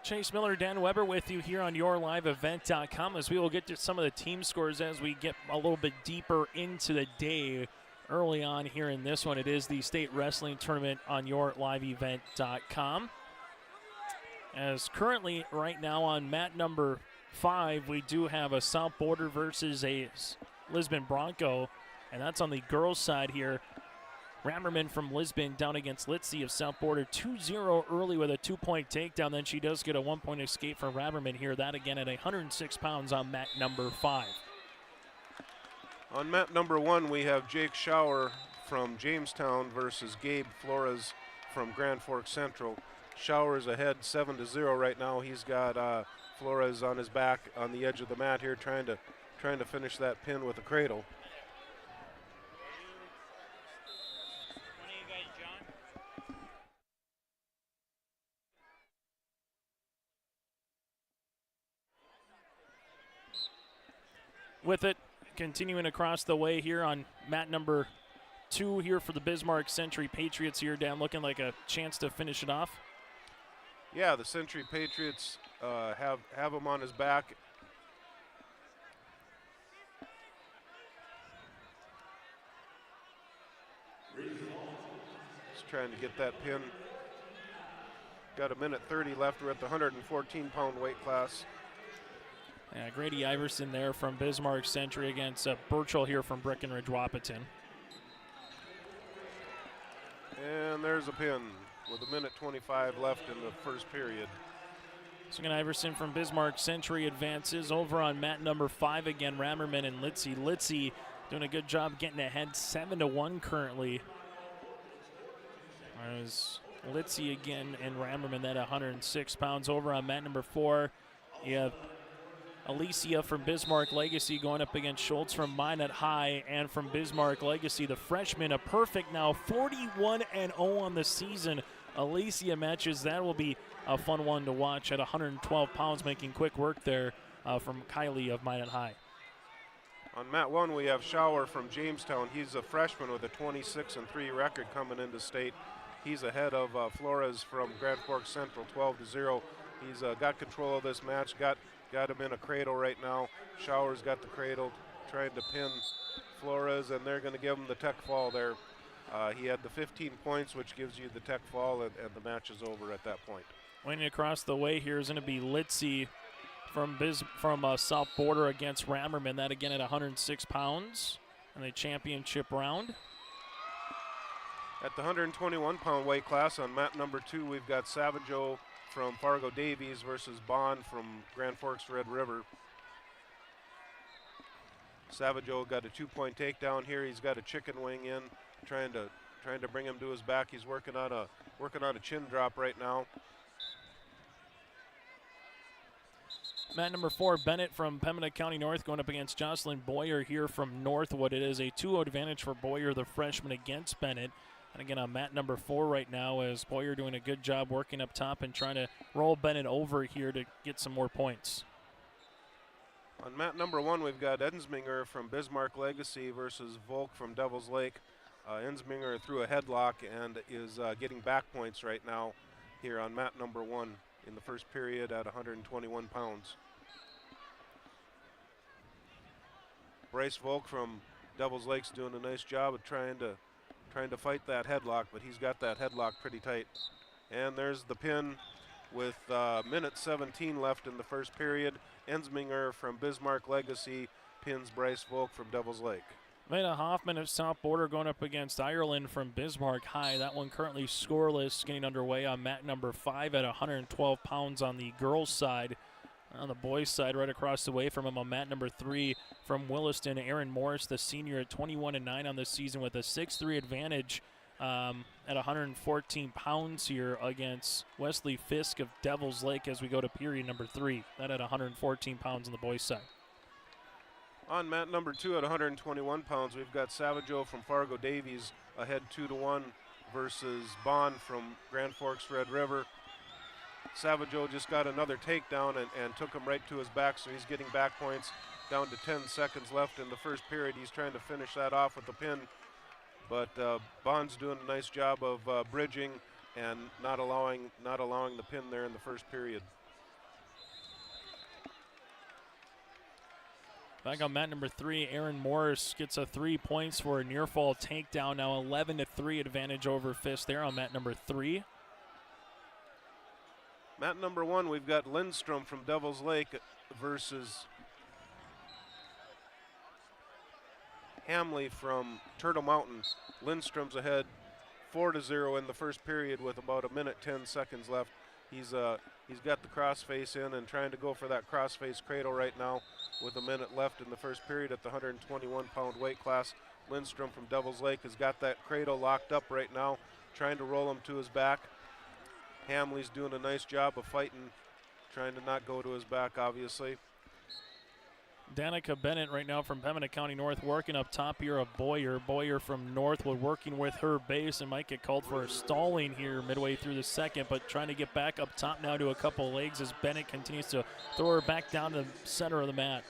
Chase Miller, Dan Weber with you here on YourLiveEvent.com as we will get to some of the team scores as we get a little bit deeper into the day. early on here in this one. It is the state wrestling tournament on yourliveevent.com. As currently right now on mat number 5, we do have a South Border versus a Lisbon Bronco, and that's on the girls' side here. Rammerman from Lisbon down against Litzy of South Border 2-0 early with a 2-point takedown. Then she does get a 1-point escape from Rammerman here. That again at 106 pounds on mat number 5. On mat number 1, we have Jake Schauer from Jamestown versus Gabe Flores from Grand Forks Central. Schauer's ahead 7-0 right now. He's got Flores on his back on the edge of the mat here, trying to finish that pin with a cradle. With it, continuing across the way here on mat number 2 here for the Bismarck Century Patriots here, Dan, looking like a chance to finish it off. Yeah, the Century Patriots have him on his back. Just trying to get that pin. Got a minute 30 left. We're at the 114-pound weight class. Yeah, Grady Iverson there from Bismarck Century against Burchell here from Breckenridge Wahpeton. And there's a pin with a minute 25 left in the first period. So again, Iverson from Bismarck Century advances over on mat number 5 again. Rammerman and Litzy. Litzy doing a good job getting ahead 7-1 currently. There's Litzy again and Rammerman at 106 pounds. Over on mat number 4, you have Alicia from Bismarck Legacy going up against Schultz from Minot High, and from Bismarck Legacy, the freshman, a perfect now 41-0 on the season. Alicia matches, that will be a fun one to watch at 112 pounds, making quick work there from Kylie of Minot High. On mat 1, we have Schauer from Jamestown. He's a freshman with a 26-3 record coming into state. He's ahead of Flores from Grand Forks Central, 12-0. He's got control of this match, got him in a cradle right now. Schauer's got the cradle, trying to pin Flores, and they're going to give him the tech fall there. He had the 15 points, which gives you the tech fall, and the match is over at that point. Winning across the way here is going to be Litzy from South Border against Rammerman. That again at 106 pounds in the championship round. At the 121-pound weight class on mat number 2, we've got Savageau from Fargo Davies versus Bond from Grand Forks Red River. Savageau got a 2-point takedown here. He's got a chicken wing in, trying to bring him to his back. He's working on a chin drop right now. Mat number 4, Bennett from Pembina County North going up against Jocelyn Boyer here from Northwood. It is a 2-0 advantage for Boyer, the freshman, against Bennett. And again, on mat number 4 right now, as Boyer doing a good job working up top and trying to roll Bennett over here to get some more points. On mat number 1, we've got Ensminger from Bismarck Legacy versus Volk from Devil's Lake. Ensminger threw a headlock and is getting back points right now here on mat number 1 in the first period at 121 pounds. Bryce Volk from Devil's Lake's doing a nice job of trying to fight that headlock, but he's got that headlock pretty tight. And there's the pin with minute 17 left in the first period. Ensminger from Bismarck Legacy pins Bryce Volk from Devil's Lake. Veda Hoffman of South Border going up against Ireland from Bismarck High. That one currently scoreless, getting underway on mat number 5 at 112 pounds on the girls' side. On the boys' side, right across the way from him on mat number 3 from Williston, Aaron Morris, the senior, at 21-9 on this season with a 6-3 advantage at 114 pounds here against Wesley Fisk of Devil's Lake as we go to period number 3. That at 114 pounds on the boys' side. On mat number 2 at 121 pounds, we've got Savageau from Fargo Davies ahead 2-1 versus Bond from Grand Forks Red River. Savageau just got another takedown and took him right to his back, so he's getting back points. Down to 10 seconds left in the first period. He's trying to finish that off with the pin, but Bond's doing a nice job of bridging and not allowing the pin there in the first period. Back on mat number 3, Aaron Morris gets a 3 points for a near fall takedown. Now 11-3 advantage over Fisk there on mat number 3. Mat number 1, we've got Lindstrom from Devil's Lake versus Hamley from Turtle Mountain. Lindstrom's ahead 4-0 in the first period with about 1:10 left. He's got the crossface in and trying to go for that crossface cradle right now with a minute left in the first period at the 121-pound weight class. Lindstrom from Devil's Lake has got that cradle locked up right now, trying to roll him to his back. Hamley's doing a nice job of fighting, trying to not go to his back, obviously. Danica Bennett right now from Pembina County North working up top here of Boyer. Boyer from Northwood working with her base and might get called for a stalling here midway through the second, but trying to get back up top now to a couple legs as Bennett continues to throw her back down to the center of the mat.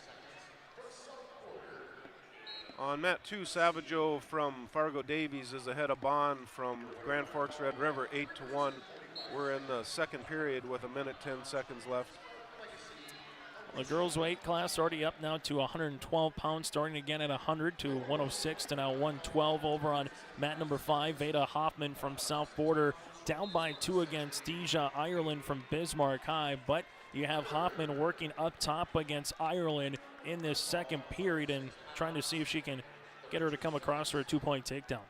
On mat 2, Savageau from Fargo Davies is ahead of Bond from Grand Forks Red River 8-1. We're in the second period with 1:10 left. The girls' weight class already up now to 112 pounds, starting again at 100 to 106 to now 112 over on mat number 5. Veda Hoffman from South Border down by 2 against Deja Ireland from Bismarck High, but you have Hoffman working up top against Ireland in this second period and trying to see if she can get her to come across for a 2-point takedown.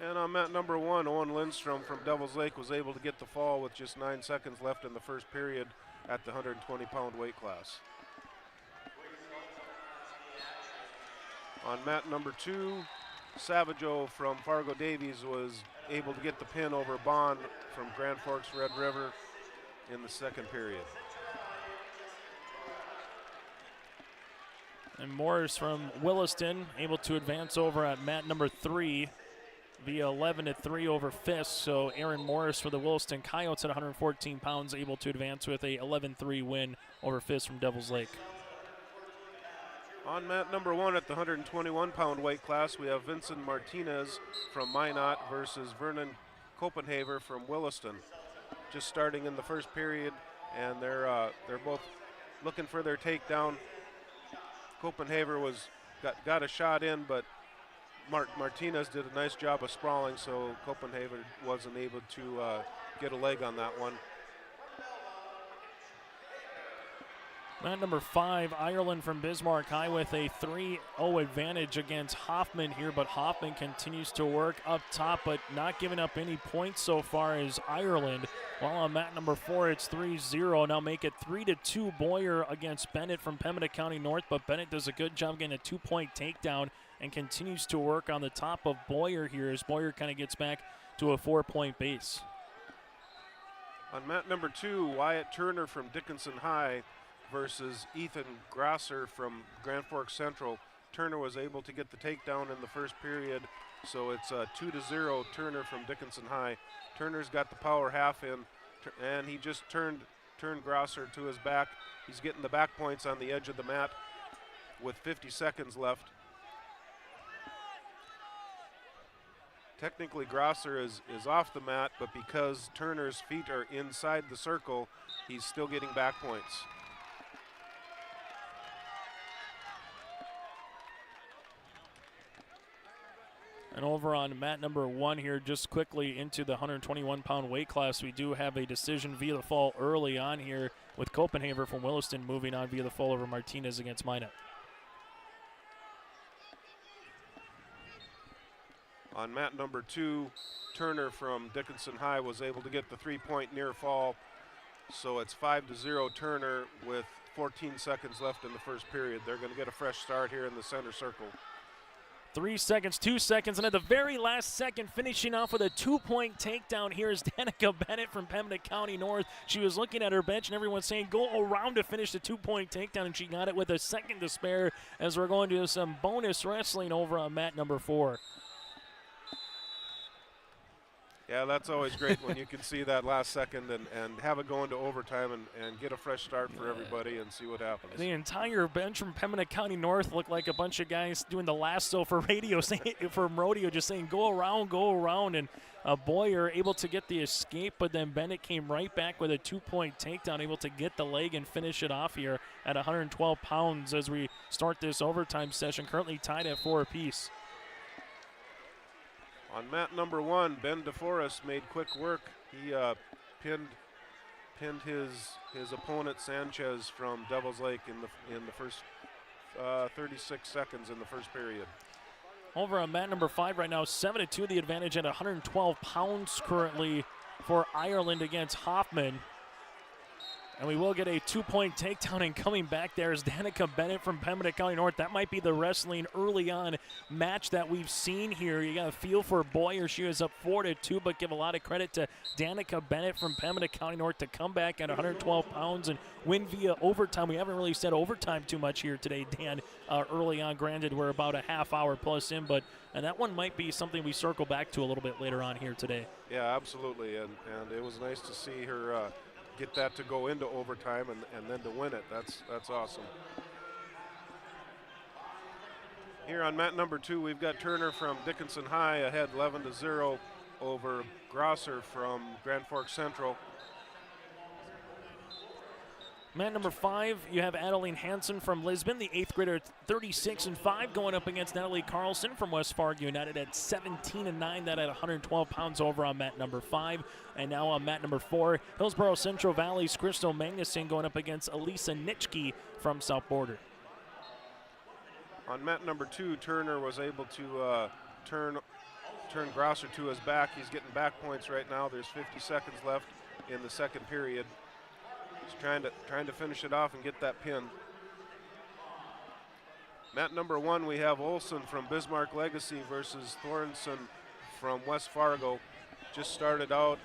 And on mat number 1, Owen Lindstrom from Devil's Lake was able to get the fall with just 9 seconds left in the first period at the 120-pound weight class. On mat number 2, Savageau from Fargo Davies was able to get the pin over Bond from Grand Forks Red River in the second period. And Morris from Williston able to advance over at mat number 3 via 11-3 over Fisk. So Aaron Morris for the Williston Coyotes at 114 pounds able to advance with a 11-3 win over Fisk from Devil's Lake. On mat number 1 at the 121-pound weight class, we have Vincent Martinez from Minot versus Vernon Copenhaver from Williston. Just starting in the first period, and they're both looking for their takedown. Copenhaver got a shot in, but Martinez did a nice job of sprawling, so Copenhaver wasn't able to get a leg on that one. Mat number 5, Ireland from Bismarck High with a 3-0 advantage against Hoffman here, but Hoffman continues to work up top, but not giving up any points so far as Ireland. While on mat number 4, it's 3-0. Now make it 3-2 Boyer against Bennett from Pembina County North, but Bennett does a good job getting a 2-point takedown and continues to work on the top of Boyer here as Boyer kind of gets back to a 4-point base. On mat number 2, Wyatt Turner from Dickinson High versus Ethan Grosser from Grand Forks Central. Turner was able to get the takedown in the first period, so it's 2-0 Turner from Dickinson High. Turner's got the power half in, and he just turned Grosser to his back. He's getting the back points on the edge of the mat with 50 seconds left. Technically, Grosser is off the mat, but because Turner's feet are inside the circle, he's still getting back points. And over on mat number 1 here, just quickly into the 121-pound weight class, we do have a decision via the fall early on here with Copenhaver from Williston moving on via the fall over Martinez against Minot. On mat number 2, Turner from Dickinson High was able to get the 3-point near fall, so it's 5-0 Turner with 14 seconds left in the first period. They're going to get a fresh start here in the center circle. 3 seconds, 2 seconds, and at the very last second, finishing off with a 2-point takedown here is Danica Bennett from Pembina County North. She was looking at her bench, and everyone's saying go around to finish the 2-point takedown, and she got it with a second to spare as we're going to some bonus wrestling over on mat number 4. Yeah, that's always great when you can see that last second and have it go into overtime and get a fresh start for everybody and see what happens. The entire bench from Pembina County North looked like a bunch of guys doing the lasso for radio, from rodeo, just saying go around, and Boyer able to get the escape, but then Bennett came right back with a 2-point takedown, able to get the leg and finish it off here at 112 pounds as we start this overtime session, currently tied at 4 apiece. On mat number 1, Ben DeForest made quick work. He pinned his opponent Sanchez from Devil's Lake in the first 36 seconds in the first period. Over on mat number 5 right now, 7-2 the advantage at 112 pounds currently for Ireland against Hoffman. And we will get a 2-point takedown, and coming back there is Danica Bennett from Pembina County North. That might be the wrestling early on match that we've seen here. You got a feel for Boyer. She was up 4-2, but give a lot of credit to Danica Bennett from Pembina County North to come back at 112 pounds and win via overtime. We haven't really said overtime too much here today, Dan, early on. Granted, we're about a half hour plus in, but and that one might be something we circle back to a little bit later on here today. Yeah, absolutely, and it was nice to see her get that to go into overtime and then to win it. That's awesome. Here on mat number 2, we've got Turner from Dickinson High ahead 11-0 over Grosser from Grand Forks Central. Mat number 5, you have Adeline Hansen from Lisbon, the 8th grader, 36-5, going up against Natalie Carlson from West Fargo United at 17-9. That at 112 pounds over on mat number 5. And now on mat number 4, Hillsborough Central Valley's Crystal Magnuson going up against Elisa Nitschke from South Border. On mat number 2, Turner was able to turn Grosser to his back. He's getting back points right now. There's 50 seconds left in the second period. He's trying to finish it off and get that pin. Mat number 1, we have Olson from Bismarck Legacy versus Thorenson from West Fargo. Just started out.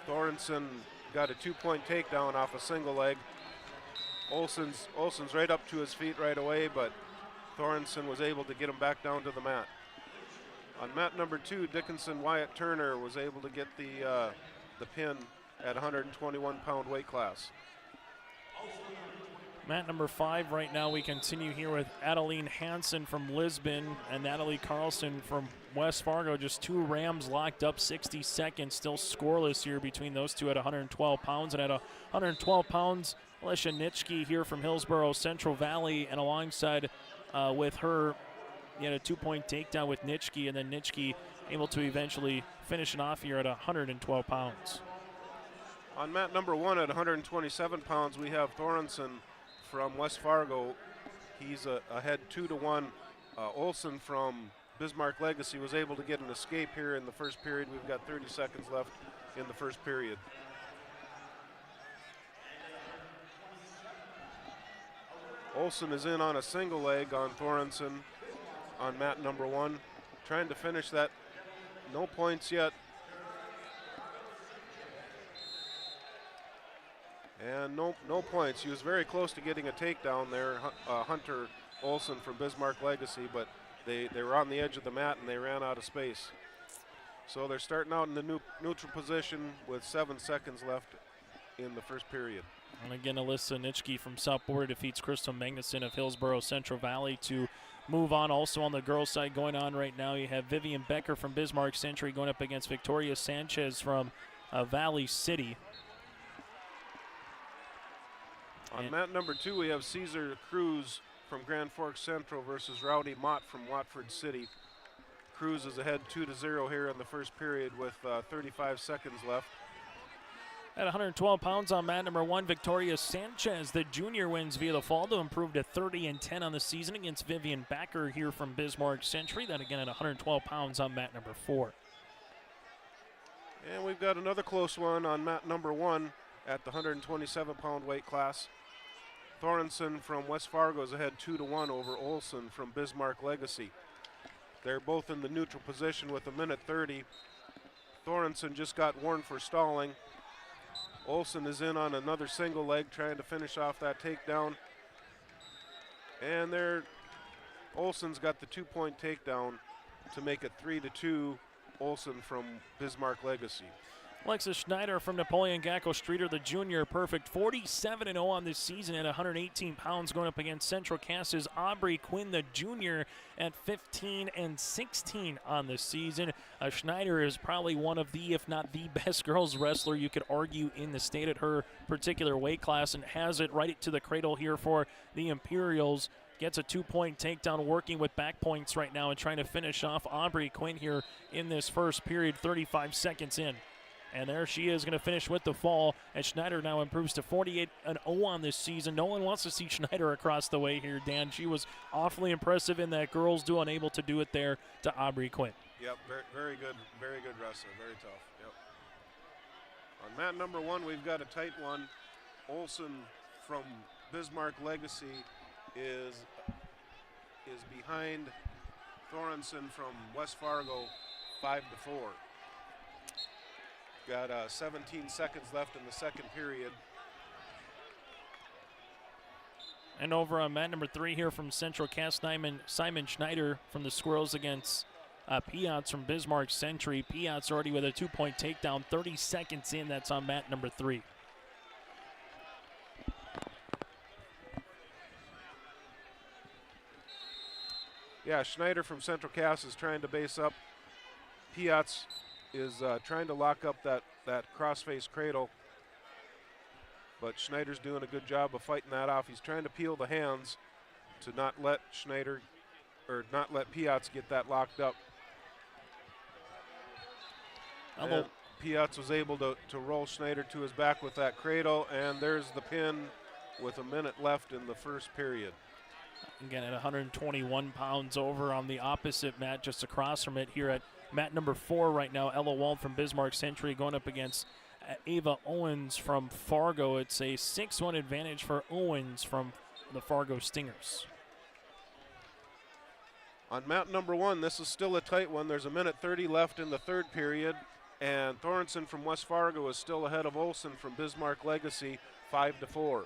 Thorenson got a 2-point takedown off a single leg. Olson's right up to his feet right away, but Thorenson was able to get him back down to the mat. On mat number 2, Dickinson Wyatt Turner was able to get the pin at 121-pound weight class. Mat number 5 right now, we continue here with Adeline Hansen from Lisbon and Natalie Carlson from West Fargo. Just 2 Rams locked up, 60 seconds, still scoreless here between those two at 112 pounds. And at 112 pounds, Alicia Nitschke here from Hillsborough Central Valley, and alongside with her, he had a 2-point takedown with Nitschke, and then Nitschke able to eventually finish it off here at 112 pounds. On mat number 1 at 127 pounds, we have Thorenson from West Fargo. He's ahead 2-1. Olson from Bismarck Legacy was able to get an escape here in the first period. We've got 30 seconds left in the first period. Olson is in on a single leg on Thorenson on mat number 1. Trying to finish that. No points yet. And no points. He was very close to getting a takedown there, Hunter Olson from Bismarck Legacy, but they were on the edge of the mat and they ran out of space. So they're starting out in the neutral position with 7 seconds left in the first period. And again, Alyssa Nitschke from South Border defeats Crystal Magnuson of Hillsborough Central Valley to move on. Also on the girls' side going on right now, you have Vivian Becker from Bismarck Century going up against Victoria Sanchez from Valley City. On mat number 2, we have Caesar Cruz from Grand Forks Central versus Rowdy Mott from Watford City. Cruz is ahead 2-0 here in the first period with 35 seconds left. At 112 pounds on mat number 1, Victoria Sanchez, the junior, wins via the fall to improve to 30-10 on the season against Vivian Becker here from Bismarck Century. That again at 112 pounds on mat number 4. And we've got another close one on mat number 1 at the 127-pound weight class. Thorenson from West Fargo is ahead 2-1 over Olson from Bismarck Legacy. They're both in the neutral position with 1:30. Thorenson just got warned for stalling. Olson is in on another single leg trying to finish off that takedown. And Olson's got the 2-point takedown to make it 3-2 Olson from Bismarck Legacy. Alexis Schneider from Napoleon Gacko Streeter, the junior, perfect 47-0 on this season at 118 pounds, going up against Central Cass's Aubrey Quinn, the junior, at 15-16 on this season. Schneider is probably one of the, if not the best girls wrestler you could argue in the state at her particular weight class, and has it right to the cradle here for the Imperials. Gets a 2-point takedown, working with back points right now and trying to finish off Aubrey Quinn here in this first period, 35 seconds in. And there she is, going to finish with the fall, and Schneider now improves to 48-0 on this season. No one wants to see Schneider across the way here, Dan. She was awfully impressive in that girls do, unable to do it there to Aubrey Quinn. Yep, very good wrestler, very tough. Yep. On mat number 1, we've got a tight one. Olson from Bismarck Legacy is behind Thorensen from West Fargo, 5-4. Got 17 seconds left in the second period. And over on mat number 3 here from Central Cass, Simon Schneider from the Squirrels against Piatz from Bismarck Century. Piatz already with a 2-point takedown, 30 seconds in. That's on mat number 3. Yeah, Schneider from Central Cass is trying to base up. Piatz is trying to lock up that crossface cradle, but Schneider's doing a good job of fighting that off. He's trying to peel the hands to not let Piatz get that locked up. And Piatz was able to roll Schneider to his back with that cradle, and there's the pin with a minute left in the first period. Again, at 121 pounds over on the opposite mat, just across from it here at mat number 4 right now. Ella Wald from Bismarck Century going up against Ava Owens from Fargo. It's a 6-1 advantage for Owens from the Fargo Stingers. On mat number 1, this is still a tight one. There's a minute 30 left in the third period, and Thorensen from West Fargo is still ahead of Olson from Bismarck Legacy, 5-4.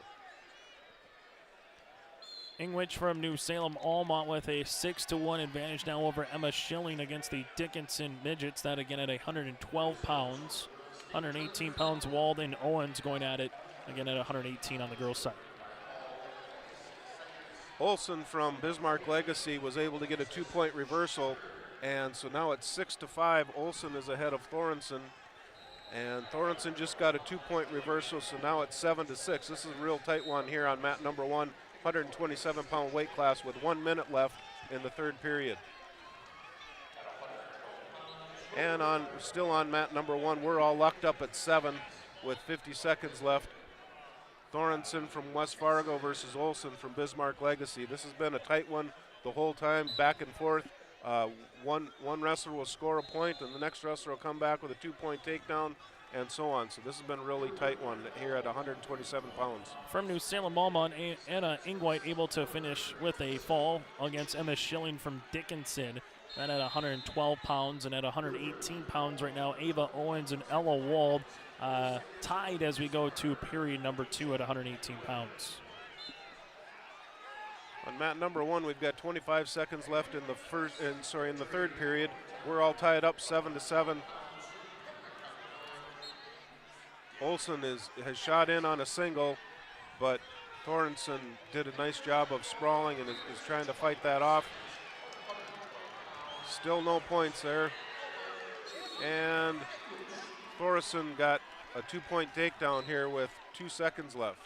Ingwich from New Salem Almont with a 6-1 advantage now over Emma Schilling against the Dickinson Midgets. That again at 112 pounds. 118 pounds Walden Owens going at it again at 118 on the girls' side. Olson from Bismarck Legacy was able to get a 2-point reversal, and so now it's 6-5. Olson is ahead of Thorensen, and Thorensen just got a 2-point reversal, so now it's 7-6. This is a real tight one here on mat number 1. 127-pound weight class with 1 minute left in the third period. And still on mat number 1, we're all locked up at 7 with 50 seconds left. Thorensen from West Fargo versus Olson from Bismarck Legacy. This has been a tight one the whole time, back and forth. One wrestler will score a point, and the next wrestler will come back with a 2-point takedown, and so on. So this has been a really tight one here at 127 pounds. From New Salem Almont, Anna Ingwhite able to finish with a fall against Emma Schilling from Dickinson. Then at 112 pounds, and at 118 pounds right now, Ava Owens and Ella Wald tied as we go to period number 2 at 118 pounds. On mat number 1, we've got 25 seconds left in the third period. We're all tied up 7-7. Olson has shot in on a single, but Thorensen did a nice job of sprawling and is trying to fight that off. Still no points there. And Thorensen got a 2-point takedown here with 2 seconds left.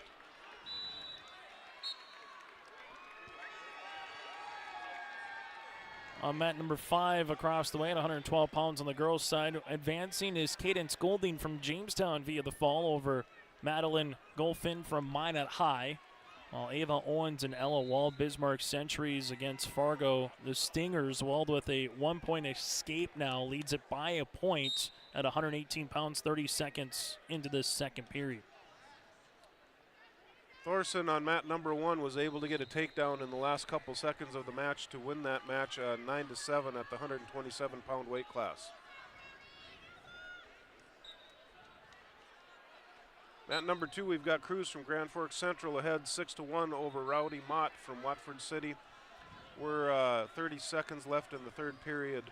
On mat number 5 across the way at 112 pounds on the girls' side. Advancing is Cadence Golding from Jamestown via the fall over Madeline Golfin from Minot High. While Ava Owens and Ella Wald, Bismarck Centuries against Fargo. The Stingers, Wald with a 1-point escape now, leads it by a point at 118 pounds, 30 seconds into this second period. Thorson on mat number 1 was able to get a takedown in the last couple seconds of the match to win that match 9-7 at the 127-pound weight class. Mat number 2, we've got Cruz from Grand Forks Central ahead 6-1 over Rowdy Mott from Watford City. We're 30 seconds left in the third period.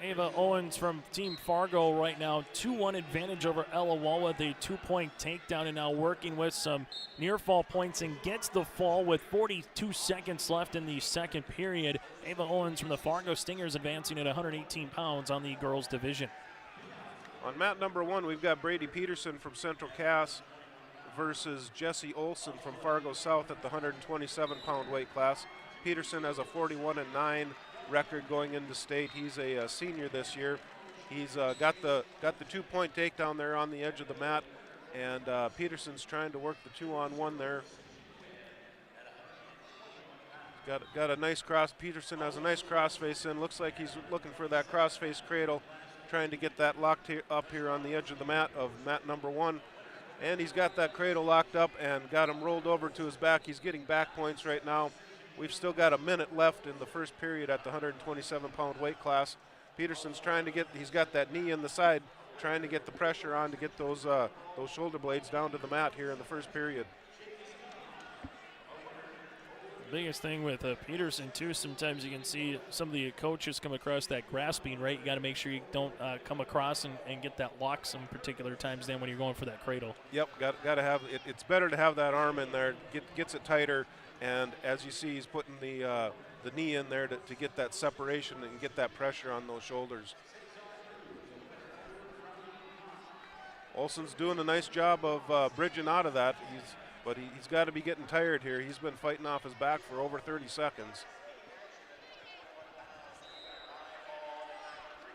Ava Owens from Team Fargo right now, 2-1 advantage over Ella Wall with a 2-point takedown, and now working with some near fall points and gets the fall with 42 seconds left in the second period. Ava Owens from the Fargo Stingers advancing at 118 pounds on the girls division. On mat number 1, we've got Brady Peterson from Central Cass versus Jesse Olson from Fargo South at the 127-pound weight class. Peterson has a 41-9 record going into state. He's a senior this year. He's got the 2-point takedown there on the edge of the mat, and Peterson's trying to work the 2-on-1 there. Got a nice cross. Peterson has a nice crossface in. Looks like he's looking for that crossface cradle, trying to get that locked up here on the edge of the mat of mat number 1. And he's got that cradle locked up and got him rolled over to his back. He's getting back points right now. We've still got a minute left in the first period at the 127-pound weight class. Peterson's trying to he's got that knee in the side, trying to get the pressure on to get those shoulder blades down to the mat here in the first period. The biggest thing with Peterson, too, sometimes you can see some of the coaches come across that grasping, right? You got to make sure you don't come across and get that lock some particular times then when you're going for that cradle. Yep, got to have it. It's better to have that arm in there, gets it tighter. And as you see, he's putting the knee in there to get that separation and get that pressure on those shoulders. Olson's doing a nice job of bridging out of that, but he's got to be getting tired here. He's been fighting off his back for over 30 seconds.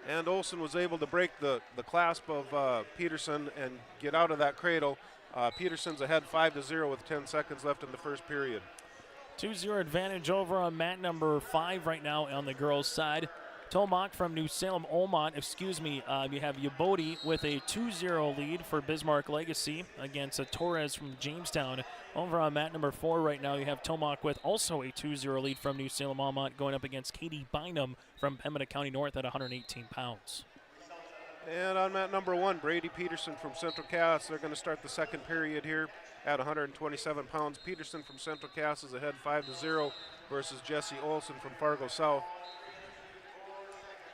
And Olson was able to break the clasp of Peterson and get out of that cradle. Peterson's ahead 5-0 with 10 seconds left in the first period. 2-0 advantage over on mat number 5 right now on the girls' side. Tomac from New Salem Olmont, you have Yabodi with a 2-0 lead for Bismarck Legacy against Torres from Jamestown. Over on mat number 4 right now, you have Tomac with also a 2-0 lead from New Salem Olmont going up against Katie Bynum from Pembina County North at 118 pounds. And on mat number 1, Brady Peterson from Central Cass. They're going to start the second period here at 127 pounds. Peterson from Central Cass is ahead 5-0 versus Jesse Olson from Fargo South.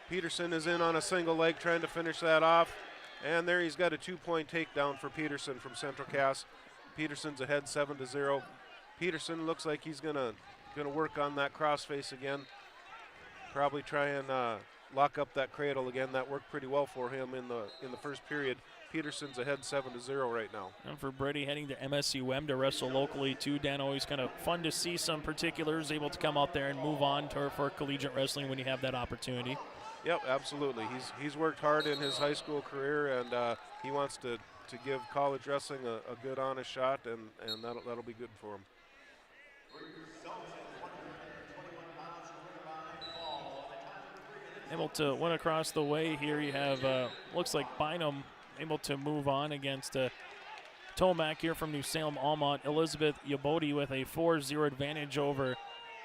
Peterson is in on a single leg trying to finish that off. And there he's got a 2-point takedown for Peterson from Central Cass. Peterson's ahead 7-0. Peterson looks like he's gonna work on that crossface again. Probably try and lock up that cradle again. That worked pretty well for him in the first period. Peterson's ahead 7-0 right now. And for Brady heading to MSUM to wrestle locally too, Dan, always kind of fun to see some particulars able to come out there and move on for collegiate wrestling when you have that opportunity. Yep, absolutely. He's worked hard in his high school career, and he wants to give college wrestling a good, honest shot, and that'll be good for him. Able to win across the way here. You have, looks like Bynum able to move on against Tomac here from New Salem Almont. Elizabeth Yabodi with a 4-0 advantage over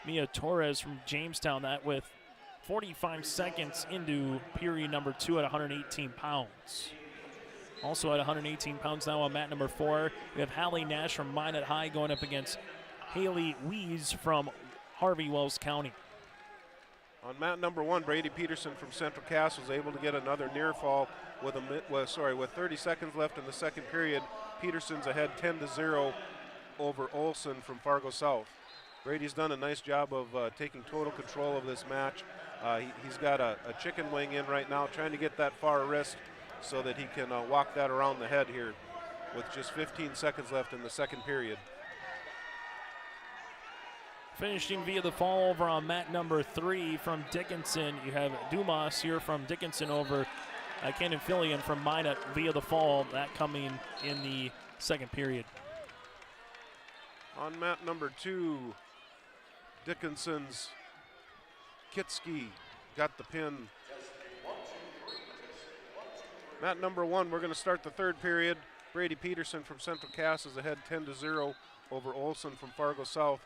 Mia Torres from Jamestown. That with 45 seconds into period number 2 at 118 pounds. Also at 118 pounds now on mat number 4, we have Hallie Nash from Minot High going up against Haley Wees from Harvey Wells County. On mat number 1, Brady Peterson from Central Cass was able to get another near fall with 30 seconds left in the second period. Peterson's ahead 10-0 over Olson from Fargo South. Brady's done a nice job of taking total control of this match. He's got a chicken wing in right now, trying to get that far wrist so that he can walk that around the head here with just 15 seconds left in the second period. Finishing via the fall over on mat number 3 from Dickinson. You have Dumas here from Dickinson over Cannon Fillion from Minot via the fall. That coming in the second period. On mat number 2, Dickinson's Kitski got the pin. Mat number 1, we're going to start the third period. Brady Peterson from Central Cass is ahead 10-0 over Olson from Fargo South.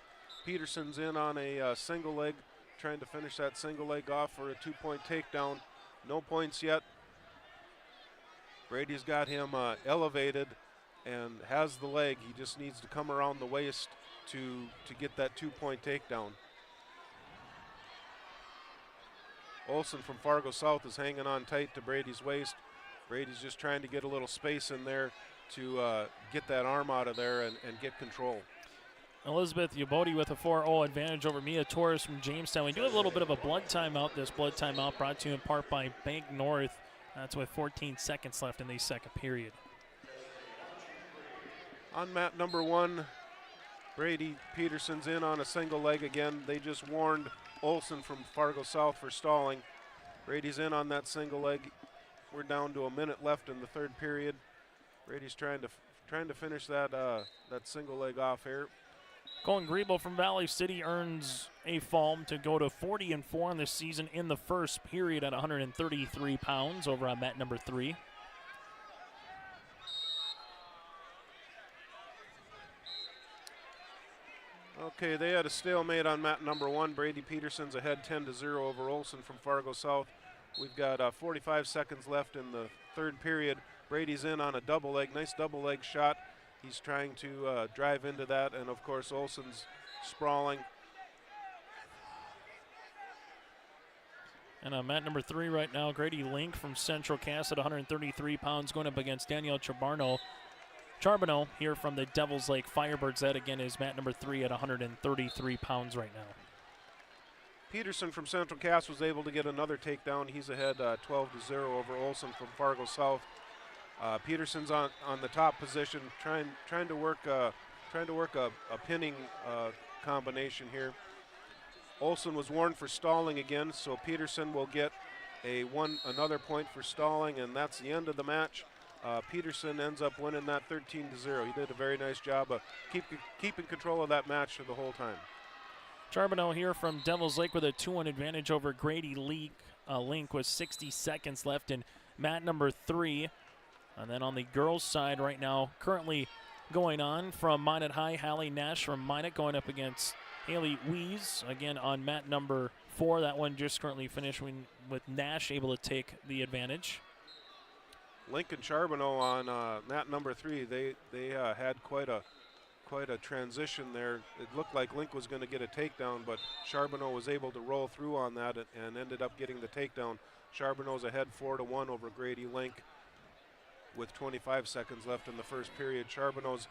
Peterson's in on a single leg, trying to finish that single leg off for a 2-point takedown. No points yet. Brady's got him elevated and has the leg. He just needs to come around the waist to get that 2-point takedown. Olson from Fargo South is hanging on tight to Brady's waist. Brady's just trying to get a little space in there to get that arm out of there and get control. Elizabeth Yabodi with a 4-0 advantage over Mia Torres from Jamestown. We do have a little bit of a blood timeout. This blood timeout brought to you in part by Bank North. That's with 14 seconds left in the second period. On mat number 1, Brady Peterson's in on a single leg again. They just warned Olson from Fargo South for stalling. Brady's in on that single leg. We're down to a minute left in the third period. Brady's trying to finish that that single leg off here. Colin Griebel from Valley City earns a fall to go to 40-4 in this season in the first period at 133 pounds over on mat number 3. Okay, they had a stalemate on mat number 1. Brady Peterson's ahead 10-0 over Olson from Fargo South. We've got 45 seconds left in the third period. Brady's in on a double leg, nice double leg shot. He's trying to drive into that, and of course Olson's sprawling. And on mat number 3 right now, Grady Link from Central Cass at 133 pounds going up against Danielle Charbonneau here from the Devils Lake Firebirds. That again is mat number 3 at 133 pounds right now. Peterson from Central Cass was able to get another takedown. He's ahead 12-0 over Olson from Fargo South. Peterson's on the top position, trying to work a pinning combination here. Olson was warned for stalling again, so Peterson will get another point for stalling, and that's the end of the match. Peterson ends up winning that 13-0. He did a very nice job of keeping control of that match for the whole time. Charbonneau here from Devils Lake with a 2-1 advantage over Grady Link with 60 seconds left in mat number 3. And then on the girls' side right now, currently going on from Minot High, Hallie Nash from Minot going up against Haley Wees, again on mat number 4. That one just currently finished with Nash able to take the advantage. Lincoln Charbonneau on mat number 3, they had quite a transition there. It looked like Link was going to get a takedown, but Charbonneau was able to roll through on that and ended up getting the takedown. Charbonneau's ahead 4-1 over Grady Link with 25 seconds left in the first period. Charbonneau's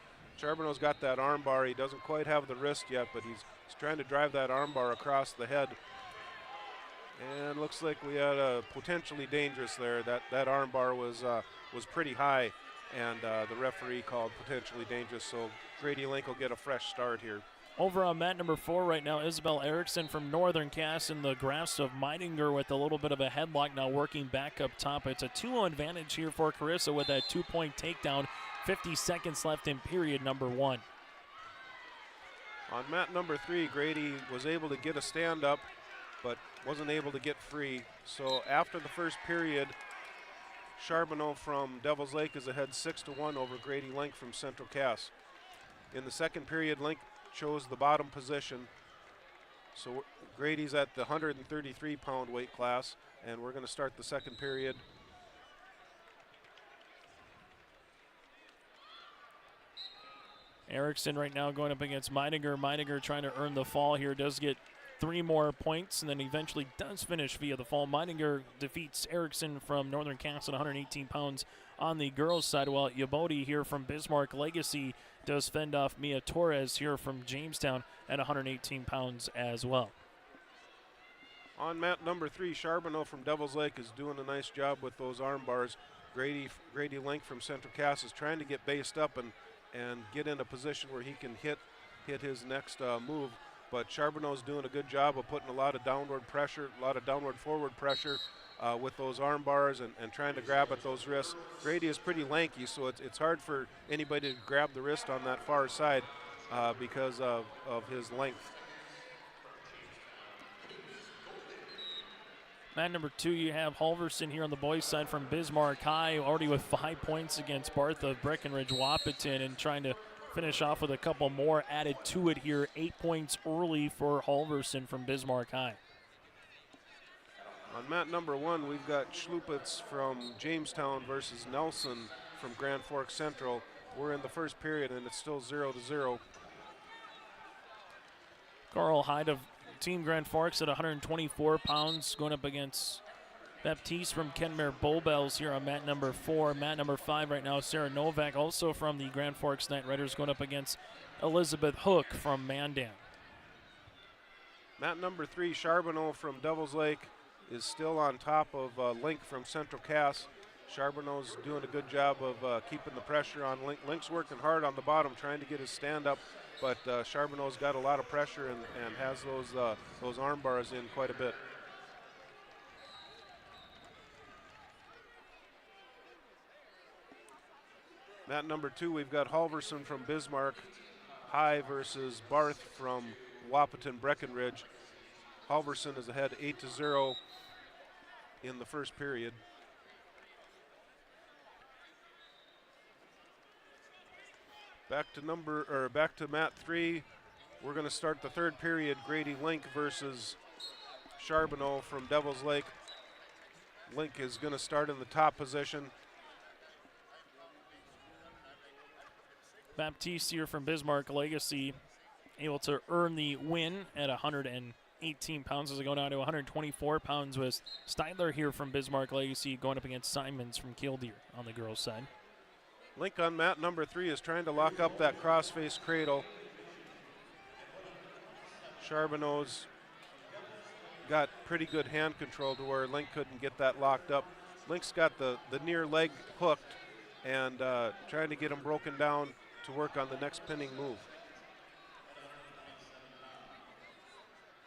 got that arm bar. He doesn't quite have the wrist yet, but he's trying to drive that arm bar across the head. And looks like we had a potentially dangerous there. That arm bar was pretty high, and the referee called potentially dangerous, so Grady Link will get a fresh start here. Over on mat number 4 right now, Isabel Erickson from Northern Cass in the grasp of Meidinger with a little bit of a headlock now working back up top. It's a 2-0 advantage here for Carissa with that 2-point takedown. 50 seconds left in period number 1. On mat number 3, Grady was able to get a stand up, but wasn't able to get free. So after the first period, Charbonneau from Devils Lake is ahead 6-1 over Grady Link from Central Cass. In the second period, Link chose the bottom position. So Grady's at the 133-pound weight class, and we're going to start the second period. Erickson right now going up against Meidinger. Meidinger trying to earn the fall here. Does get 3 more points and then eventually does finish via the fall. Meidinger defeats Erickson from Northern Cass at 118 pounds on the girls' side, while Yabodi here from Bismarck Legacy does fend off Mia Torres here from Jamestown at 118 pounds as well. On mat number 3, Charbonneau from Devils Lake is doing a nice job with those arm bars. Grady Link from Central Cass is trying to get based up and get in a position where he can hit his next move. But Charbonneau's doing a good job of putting a lot of downward pressure, a lot of downward forward pressure with those arm bars and trying to grab at those wrists. Grady is pretty lanky, so it's hard for anybody to grab the wrist on that far side because of his length. Mat number 2, you have Halverson here on the boys' side from Bismarck High, already with 5 points against Barth of Breckenridge Wahpeton, and trying to finish off with a couple more added to it here. 8 points early for Halverson from Bismarck High. On mat number 1, we've got Schlupitz from Jamestown versus Nelson from Grand Forks Central. We're in the first period, and it's still 0-0. Carl Team Grand Forks at 124 pounds, going up against Baptiste from Kenmare Bullbells here on mat number 4. Mat number 5 right now, Sarah Novak, also from the Grand Forks Knight Riders, going up against Elizabeth Hook from Mandan. Mat number 3, Charbonneau from Devil's Lake, is still on top of Link from Central Cass. Charbonneau's doing a good job of keeping the pressure on Link. Link's working hard on the bottom, trying to get his stand up, but Charbonneau's got a lot of pressure and has those arm bars in quite a bit. Mat number 2, we've got Halverson from Bismarck High versus Barth from Wahpeton Breckenridge. Halverson is ahead 8-0 in the first period. Back to mat 3. We're going to start the third period. Grady Link versus Charbonneau from Devil's Lake. Link is going to start in the top position. Baptiste here from Bismarck Legacy able to earn the win at 118 pounds as they go down to 124 pounds with Steidler here from Bismarck Legacy going up against Simons from Killdeer on the girls' side. Link on mat number 3 is trying to lock up that cross-face cradle. Charbonneau's got pretty good hand control to where Link couldn't get that locked up. Link's got the near leg hooked and trying to get him broken down to work on the next pinning move.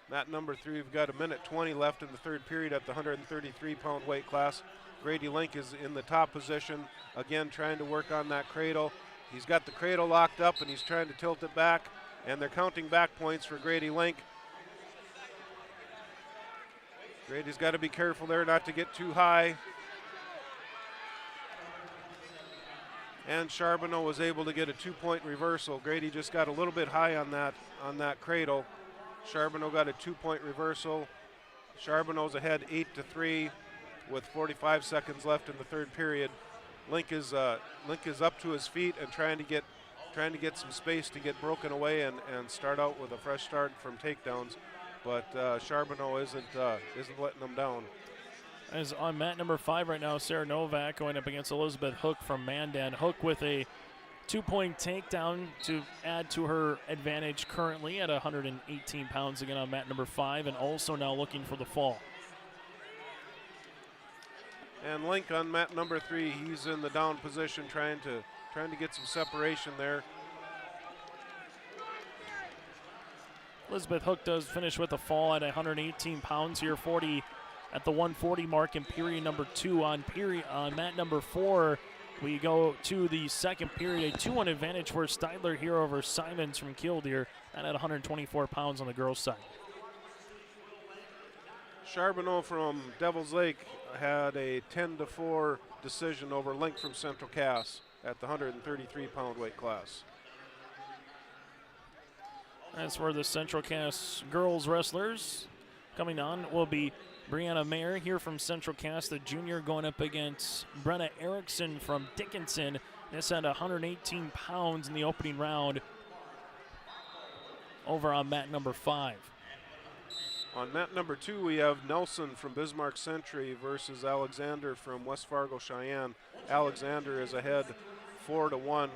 Mat number 3, we've got 1:20 left in the third period at the 133-pound weight class. Grady Link is in the top position, again trying to work on that cradle. He's got the cradle locked up and he's trying to tilt it back, and they're counting back points for Grady Link. Grady's got to be careful there not to get too high. And Charbonneau was able to get a 2-point reversal. Grady just got a little bit high on that cradle. Charbonneau got a 2-point reversal. Charbonneau's ahead 8-3 with 45 seconds left in the third period. Link is up to his feet and trying to get some space to get broken away and start out with a fresh start from takedowns. But Charbonneau isn't letting them down. As on mat number 5 right now, Sarah Novak going up against Elizabeth Hook from Mandan. Hook with a 2-point takedown to add to her advantage currently at 118 pounds again on mat number 5, and also now looking for the fall. And Link on mat number 3, he's in the down position trying to get some separation there. Elizabeth Hook does finish with a fall at 118 pounds here, 40 at the 140 mark in period number 2. On mat number 4, we go to the second period, a 2-1 advantage for Steidler here over Simons from Killdeer, and at 124 pounds on the girls' side. Charbonneau from Devil's Lake had a 10-4 decision over Link from Central Cass at the 133-pound weight class. As for the Central Cass girls wrestlers, coming on will be Brianna Mayer here from Central Cass, the junior, going up against Brenna Erickson from Dickinson. This at 118 pounds in the opening round over on mat number 5. On mat number 2, we have Nelson from Bismarck Century versus Alexander from West Fargo Cheyenne. Alexander is ahead 4-1,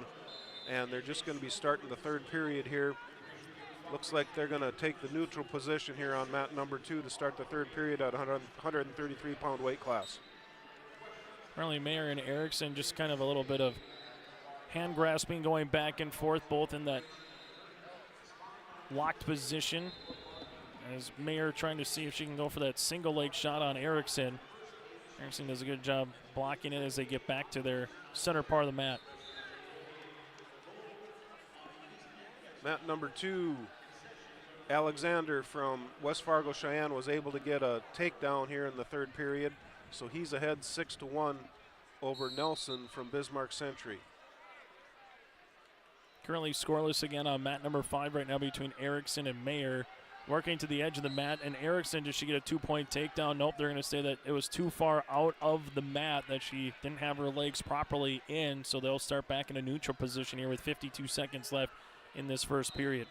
and they're just going to be starting the third period here. Looks like they're going to take the neutral position here on mat number 2 to start the third period at 133-pound weight class. Currently, Mayer and Erickson just kind of a little bit of hand grasping going back and forth, both in that locked position. As Mayer trying to see if she can go for that single leg shot on Erickson. Erickson does a good job blocking it as they get back to their center part of the mat. Mat number 2, Alexander from West Fargo Cheyenne was able to get a takedown here in the third period, so he's ahead 6-1 over Nelson from Bismarck Century. Currently scoreless again on mat number 5 right now between Erickson and Mayer. Working to the edge of the mat, and Erickson, does she get a 2-point takedown? Nope, they're going to say that it was too far out of the mat, that she didn't have her legs properly in, so they'll start back in a neutral position here with 52 seconds left in this first period.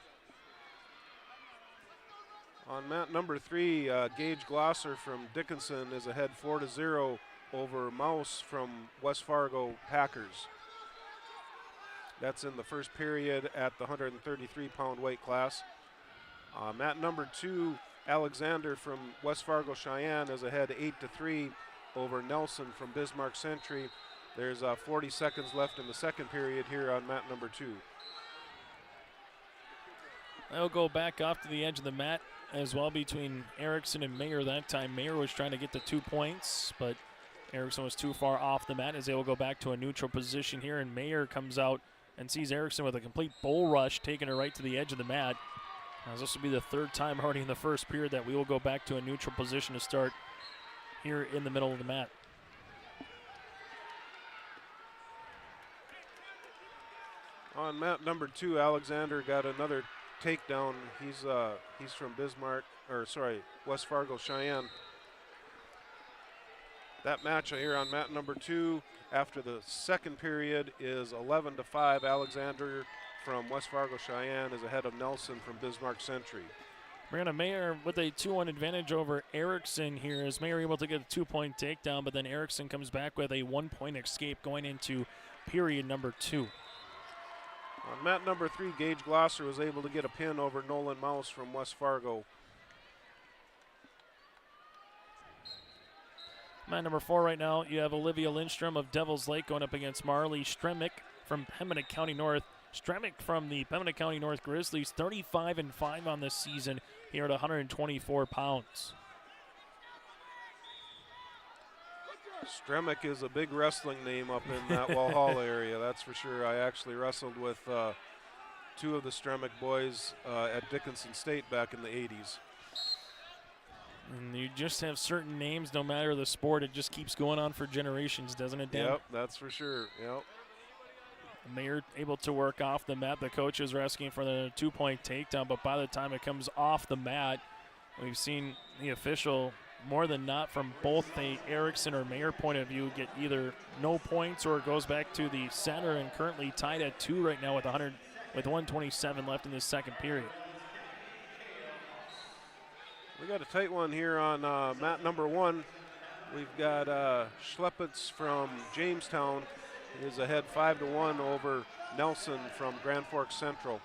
On mat number 3, Gage Glosser from Dickinson is ahead 4-0 over Mouse from West Fargo Packers. That's in the first period at the 133-pound weight class. Mat number 2, Alexander from West Fargo Cheyenne is ahead 8-3 over Nelson from Bismarck Century. There's 40 seconds left in the second period here on mat number 2. They'll go back off to the edge of the mat as well between Erickson and Mayer that time. Mayer was trying to get the 2 points, but Erickson was too far off the mat as they will go back to a neutral position here, and Mayer comes out and sees Erickson with a complete bull rush, taking her right to the edge of the mat. As this will be the third time already in the first period that we will go back to a neutral position to start here in the middle of the mat. On mat number 2, Alexander got another takedown. He's from West Fargo Cheyenne. That match here on mat number 2 after the second period is 11-5. Alexander from West Fargo Cheyenne is ahead of Nelson from Bismarck Century. Brianna Mayer with a 2-1 advantage over Erickson here, as Mayer able to get a 2-point takedown, but then Erickson comes back with a 1-point escape going into period number 2. On mat number 3, Gage Glosser was able to get a pin over Nolan Mouse from West Fargo. Mat number 4 right now, you have Olivia Lindstrom of Devil's Lake going up against Marley Stremick from Pembina County North. Stremick from the Pembina County North Grizzlies, 35-5 on this season here at 124 pounds. Stremick is a big wrestling name up in that Walhalla area, that's for sure. I actually wrestled with 2 of the Stremick boys at Dickinson State back in the 80s. And you just have certain names, no matter the sport, it just keeps going on for generations, doesn't it, Dan? Yep, that's for sure, yep. Mayer able to work off the mat. The coaches are asking for the 2-point takedown, but by the time it comes off the mat, we've seen the official more than not from both the Erickson or Mayer point of view get either no points or it goes back to the center, and currently tied at 2 right now with 127 left in this second period. We got a tight one here on mat number 1. We've got Schleppitz from Jamestown is ahead 5-1 over Nelson from Grand Forks Central.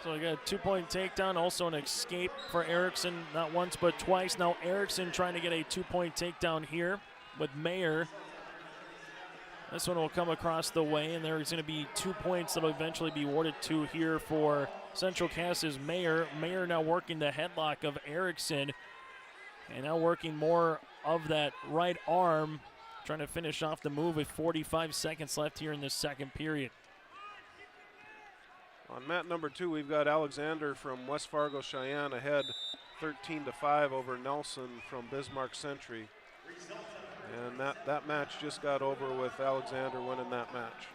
So we got a 2-point takedown, also an escape for Erickson, not once but twice. Now Erickson trying to get a 2-point takedown here with Mayer. This one will come across the way, and there's going to be 2 points that will eventually be awarded to here for Central Cass's Mayer. Mayer now working the headlock of Erickson, and now working more of that right arm, trying to finish off the move with 45 seconds left here in this second period. On mat number 2, we've got Alexander from West Fargo Cheyenne ahead 13-5 over Nelson from Bismarck Century. And that match just got over with Alexander winning that match.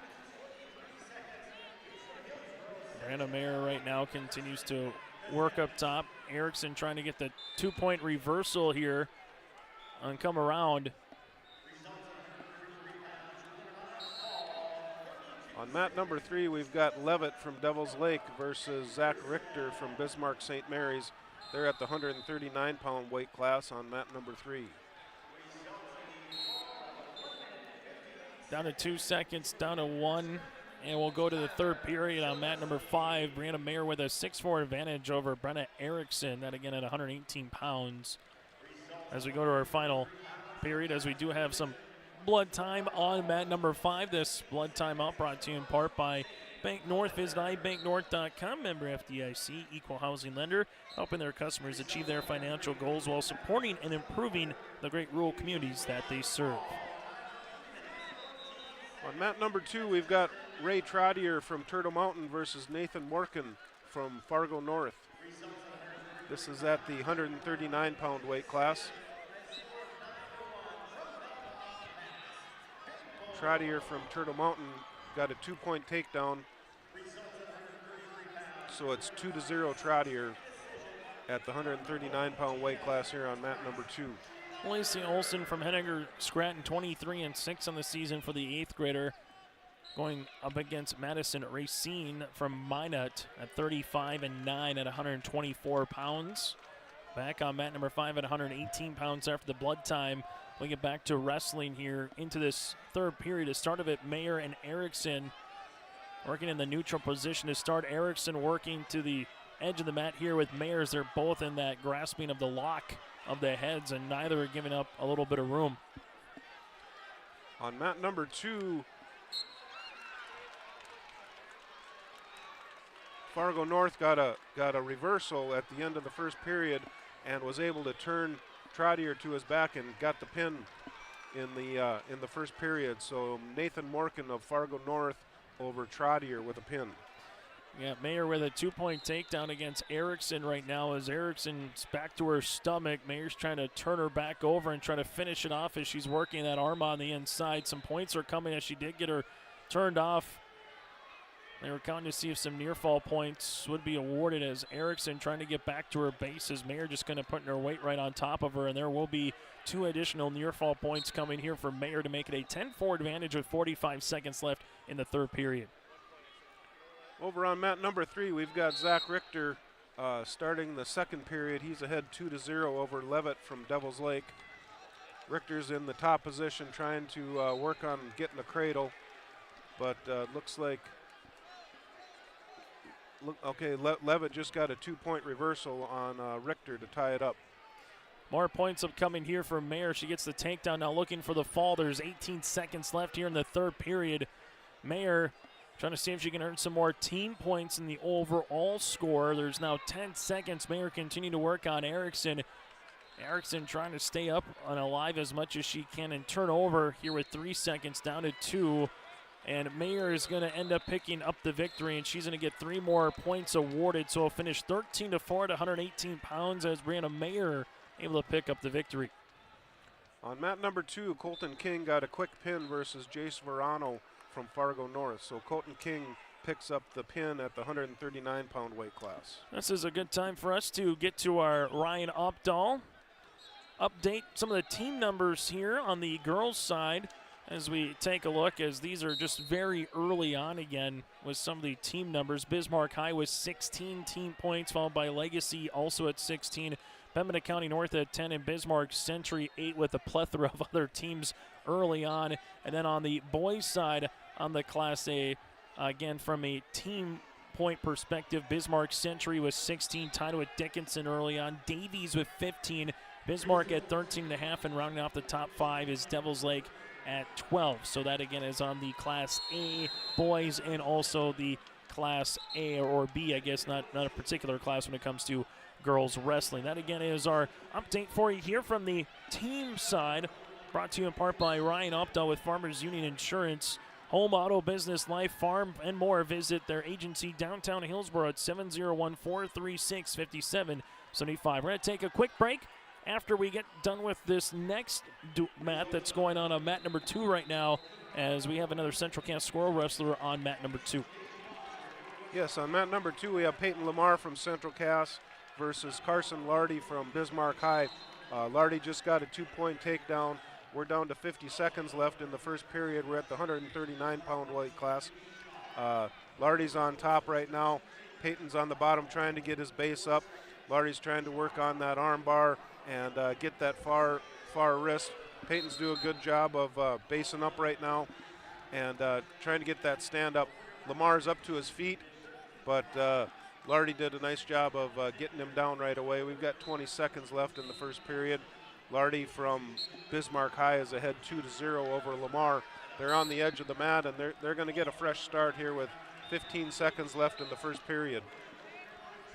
Brianna Mayer right now continues to work up top. Erickson trying to get the 2-point reversal here and come around. On mat number 3, we've got Levitt from Devil's Lake versus Zach Richter from Bismarck St. Mary's. They're at the 139-pound weight class on mat number 3. Down to 2 seconds, down to 1, and we'll go to the third period on mat number 5. Brianna Mayer with a 6-4 advantage over Brenna Erickson, that again at 118 pounds. As we go to our final period, as we do have some blood time on mat number 5. This blood timeout brought to you in part by Bank North. Visit ibanknorth.com, member FDIC, equal housing lender, helping their customers achieve their financial goals while supporting and improving the great rural communities that they serve. On mat number 2, we've got Ray Trottier from Turtle Mountain versus Nathan Morkin from Fargo North. This is at the 139-pound weight class. Trottier from Turtle Mountain got a 2-point takedown. So it's 2-0 Trottier at the 139-pound weight class here on mat number 2. Lacey Olson from Henniger Scranton, 23-6 on the season for the 8th grader. going up against Madison Racine from Minot at 35-9 at 124 pounds. Back on mat number 5 at 118 pounds after the blood time. We get back to wrestling here into this third period. The start of it, Mayer and Erickson working in the neutral position to start. Erickson working to the edge of the mat here with Mayers. They're both in that grasping of the lock of the heads, and neither are giving up a little bit of room. On mat number 2, Fargo North got a reversal at the end of the first period and was able to turn Trottier to his back and got the pin in the first period. So Nathan Morgan of Fargo North over Trottier with a pin. Yeah, Mayer with a 2-point takedown against Erickson right now as Erickson's back to her stomach. Mayer's trying to turn her back over and try to finish it off as she's working that arm on the inside. Some points are coming as she did get her turned off. They were counting to see if some near fall points would be awarded as Erickson trying to get back to her base, as Mayer just going to put her weight right on top of her, and there will be 2 additional near fall points coming here for Mayer to make it a 10-4 advantage with 45 seconds left in the third period. Over on mat number 3, we've got Zach Richter starting the second period. He's ahead 2-0 over Levitt from Devil's Lake. Richter's in the top position trying to work on getting a cradle, but looks like Levitt just got a 2-point reversal on Richter to tie it up. More points up coming here for Mayer. She gets the takedown now looking for the fall. There's 18 seconds left here in the third period. Mayer trying to see if she can earn some more team points in the overall score. There's now 10 seconds. Mayer continue to work on Erickson. Erickson trying to stay up and alive as much as she can and turn over here with 3 seconds down to 2. And Mayer is going to end up picking up the victory, and she's going to get 3 more points awarded. So it'll finish 13-4 at 118 pounds as Brianna Mayer able to pick up the victory. On mat number 2, Colton King got a quick pin versus Jace Verano from Fargo North. So Colton King picks up the pin at the 139-pound weight class. This is a good time for us to get to our Ryan Opdahl. Update some of the team numbers here on the girls' side as we take a look, as these are just very early on again with some of the team numbers. Bismarck High with 16 team points, followed by Legacy also at 16. Pembina County North at 10, and Bismarck Century 8 with a plethora of other teams early on. And then on the boys' side, on the Class A, again from a team point perspective, Bismarck Century with 16, tied with Dickinson early on. Davies with 15, Bismarck at 13.5, and rounding off the top 5 is Devil's Lake at 12. So that again is on the Class A boys and also the Class A or B, I guess, not a particular class when it comes to girls wrestling. That again is our update for you here from the team side, brought to you in part by Ryan Opdahl with Farmers Union Insurance. Home, auto, business, life, farm, and more. Visit their agency downtown Hillsborough at 701-436-5775. We're going to take a quick break after we get done with this next mat that's going on mat number 2 right now, as we have another Central Cass Squirrel Wrestler on mat number 2. Yes, on mat number 2 we have Peyton Lamar from Central Cass versus Carson Lardy from Bismarck High. Lardy just got a 2-point takedown. We're down to 50 seconds left in the first period. We're at the 139-pound weight class. Lardy's on top right now. Peyton's on the bottom trying to get his base up. Lardy's trying to work on that arm bar and get that far wrist. Peyton's doing a good job of basing up right now and trying to get that stand up. Lamar's up to his feet, but Lardy did a nice job of getting him down right away. We've got 20 seconds left in the first period. Lardy from Bismarck High is ahead 2-0 over Lamar. They're on the edge of the mat, and they're going to get a fresh start here with 15 seconds left in the first period.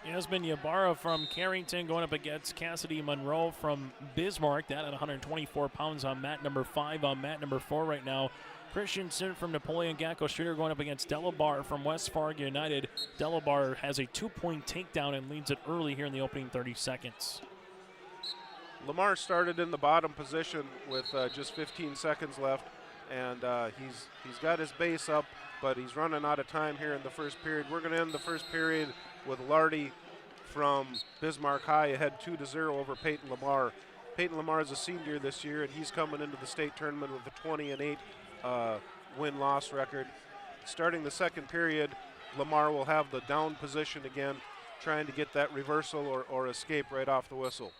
Yasmin Ybarra from Carrington going up against Cassidy Monroe from Bismarck. That at 124 pounds on mat number 5. On mat number 4 right now, Christensen from Napoleon Gacko Streeter going up against Delabar from West Fargo United. Delabar has a 2-point takedown and leads it early here in the opening 30 seconds. Lamar started in the bottom position with just 15 seconds left, and he's got his base up, but he's running out of time here in the first period. We're going to end the first period with Lardy from Bismarck High ahead 2-0 over Peyton Lamar. Peyton Lamar is a senior this year, and he's coming into the state tournament with a 20-8 win-loss record. starting the second period, Lamar will have the down position again, trying to get that reversal or escape right off the whistle.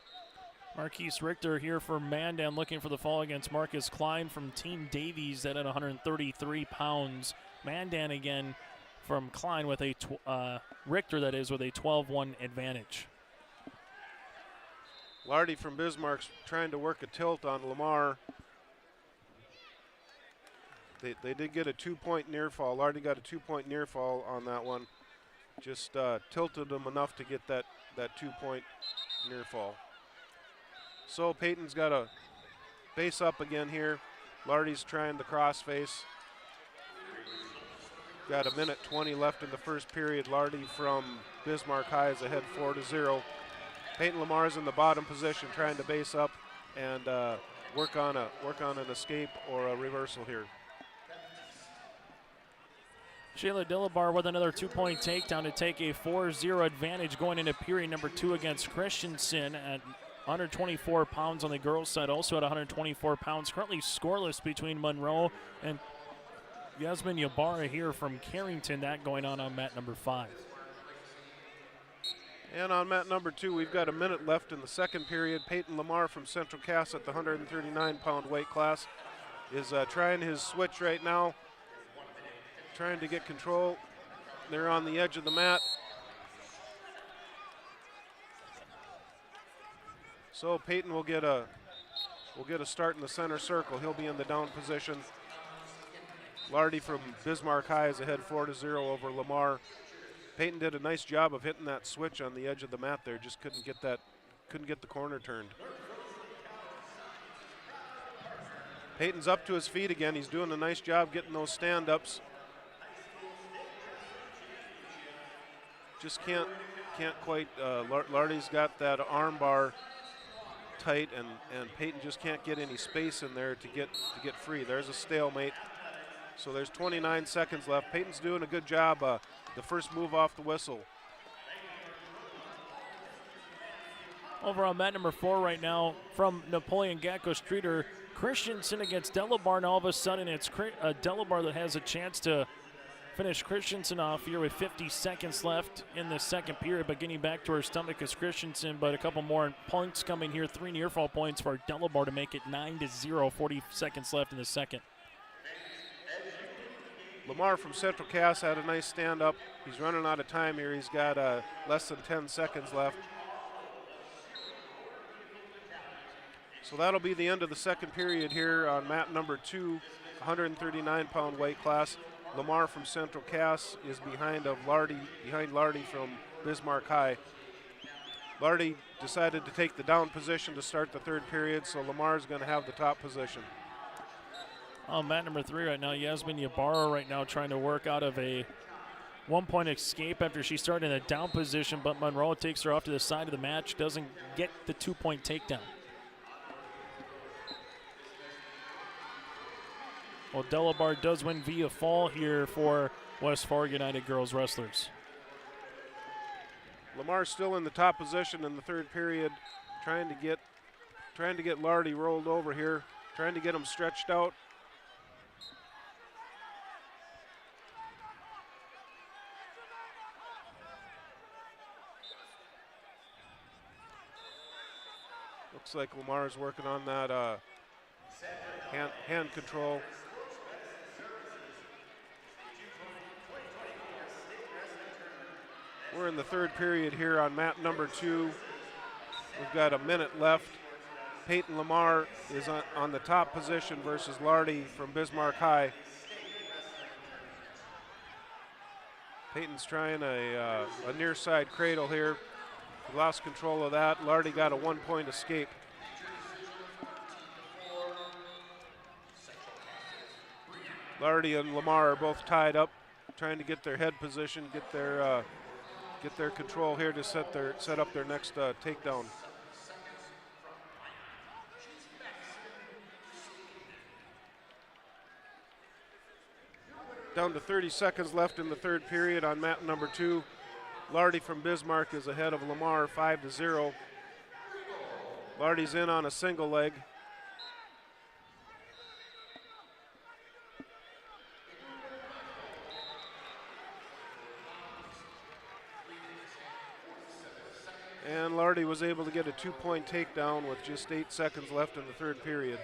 Marquise Richter here for Mandan looking for the fall against Marcus Klein from Team Davies at 133 pounds. Mandan again from Klein with a Richter, that is, with a 12-1 advantage. Lardy from Bismarck's trying to work a tilt on Lamar. They did get a 2-point near fall. Lardy got a 2-point near fall on that one. Just tilted him enough to get that 2-point near fall. So Peyton's got a base up again here. Lardy's trying the cross face. Got a minute 20 left in the first period. Lardy from Bismarck High is ahead 4-0. Peyton Lamar's in the bottom position trying to base up and work on an escape or a reversal here. Shayla Dillabar with another 2-point takedown to take a 4-0 advantage going into period number 2 against Christensen at 124 pounds on the girls' side, also at 124 pounds. Currently scoreless between Monroe and Yasmin Ybarra here from Carrington. That going on mat number 5. And on mat number 2, we've got a minute left in the second period. Peyton Lamar from Central Cass at the 139-pound weight class is trying his switch right now, trying to get control. They're on the edge of the mat. So Peyton will get a start in the center circle. He'll be in the down position. Lardy from Bismarck High is ahead 4-0 over Lamar. Peyton did a nice job of hitting that switch on the edge of the mat there. Just couldn't get the corner turned. Peyton's up to his feet again. He's doing a nice job getting those stand-ups. Just can't quite. Lardy's got that arm bar tight, and Peyton just can't get any space in there to get free. There's a stalemate. So there's 29 seconds left. Peyton's doing a good job. The first move off the whistle. Over on mat number 4 right now from Napoleon Gacko Streeter, Christensen against Delabar, and all of a sudden it's Delabar that has a chance to finish Christensen off here with 50 seconds left in the second period, but getting back to her stomach is Christensen, but a couple more points coming here. 3 near fall points for Delabar to make it 9-0, 40 seconds left in the second. Lamar from Central Cass had a nice stand up. He's running out of time here. He's got less than 10 seconds left. So that'll be the end of the second period here on mat number 2, 139-pound weight class. Lamar from Central Cass is behind Lardy from Bismarck High. Lardy decided to take the down position to start the third period, so Lamar's going to have the top position. On mat number 3 right now, Yasmin Ybarra right now trying to work out of a 1-point escape after she started in a down position, but Monroe takes her off to the side of the match, doesn't get the 2-point takedown. Well, Delabar does win via fall here for West Fargo United girls wrestlers. Lamar's still in the top position in the third period, trying to get Lardy rolled over here, trying to get him stretched out. Looks like Lamar's working on that hand control. We're in the third period here on mat number 2. We've got a minute left. Peyton Lamar is on the top position versus Lardy from Bismarck High. Peyton's trying a near side cradle here. He lost control of that. Lardy got a 1-point escape. Lardy and Lamar are both tied up, trying to get their head position, get their control here to set up their next takedown. Down to 30 seconds left in the third period on mat number 2. Lardy from Bismarck is ahead of Lamar 5-0. Lardy's in on a single leg. Lardy was able to get a 2-point takedown with just 8 seconds left in the third period.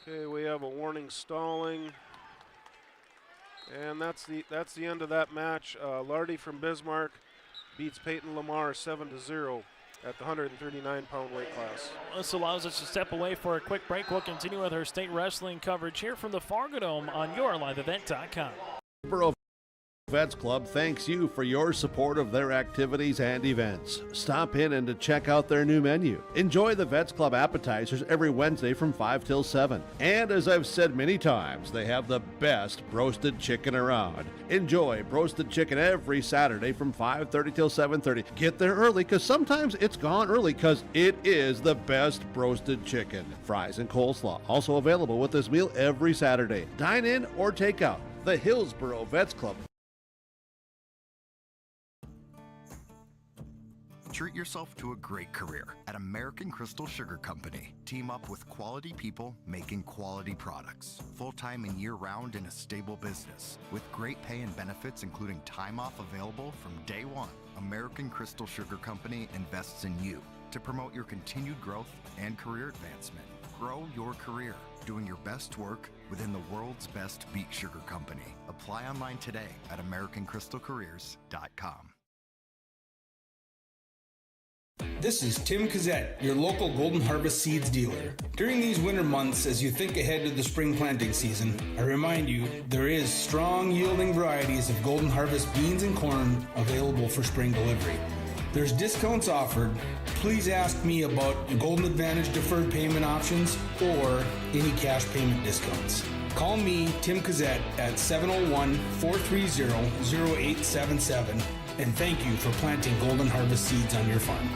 Okay, we have a warning stalling. And that's the end of that match. Lardy from Bismarck beats Peyton Lamar 7-0 at the 139-pound weight class. This allows us to step away for a quick break. We'll continue with our state wrestling coverage here from the Fargo Dome on YourLiveEvent.com. Vets Club thanks you for your support of their activities and events. Stop in and to check out their new menu. Enjoy the Vets Club appetizers every Wednesday from 5 till 7. And as I've said many times, they have the best roasted chicken around. Enjoy roasted chicken every Saturday from 5:30 till 7:30. Get there early because sometimes it's gone early because it is the best roasted chicken. Fries and coleslaw also available with this meal every Saturday. Dine in or take out. The Hillsboro Vets Club. Treat yourself to a great career at American Crystal Sugar Company. Team up with quality people making quality products. Full-time and year-round in a stable business. With great pay and benefits including time off available from day one. American Crystal Sugar Company invests in you to promote your continued growth and career advancement. Grow your career doing your best work within the world's best beet sugar company. Apply online today at AmericanCrystalCareers.com. This is Tim Cazzette, your local Golden Harvest Seeds dealer. During these winter months, as you think ahead to the spring planting season, I remind you there is strong yielding varieties of Golden Harvest beans and corn available for spring delivery. There's discounts offered. Please ask me about Golden Advantage deferred payment options or any cash payment discounts. Call me, Tim Cazzette, at 701-430-0877, and thank you for planting Golden Harvest seeds on your farm.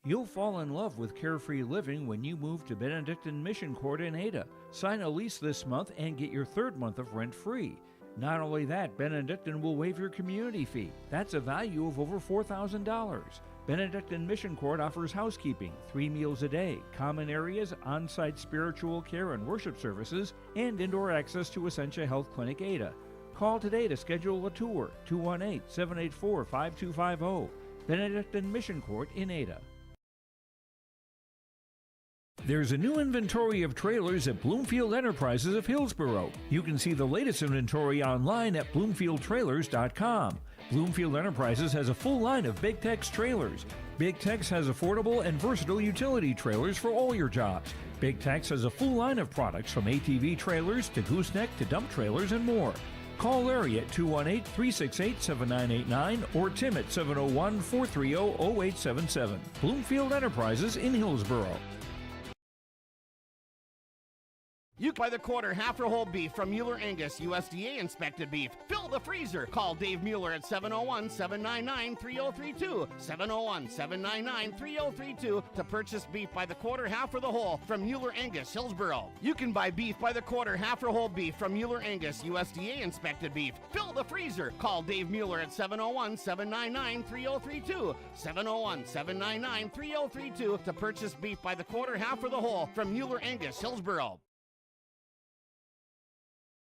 You'll fall in love with carefree living when you move to Benedictine Mission Court in Ada. Sign a lease this month and get your third month of rent free. Not only that, Benedictine will waive your community fee. That's a value of over $4,000. Benedictine Mission Court offers housekeeping, 3 meals a day, common areas, on-site spiritual care and worship services, and indoor access to Essentia Health Clinic Ada. Call today to schedule a tour, 218-784-5250. Benedictine Mission Court in Ada. There's a new inventory of trailers at Bloomfield Enterprises of Hillsboro. You can see the latest inventory online at BloomfieldTrailers.com. Bloomfield Enterprises has a full line of Big Tex trailers. Big Tex has affordable and versatile utility trailers for all your jobs. Big Tex has a full line of products from ATV trailers to gooseneck to dump trailers and more. Call Larry at 218-368-7989 or Tim at 701-430-0877. Bloomfield Enterprises in Hillsboro. You can buy the quarter, half or whole beef from Mueller Angus, USDA inspected beef. Fill the freezer. Call Dave Mueller at 701-799-3032. 701-799-3032 to purchase beef by the quarter, half or the whole from Mueller Angus, Hillsboro. You can buy beef by the quarter, half or whole beef from Mueller Angus, USDA inspected beef. Fill the freezer. Call Dave Mueller at 701-799-3032. 701-799-3032 to purchase beef by the quarter, half or the whole from Mueller Angus, Hillsboro.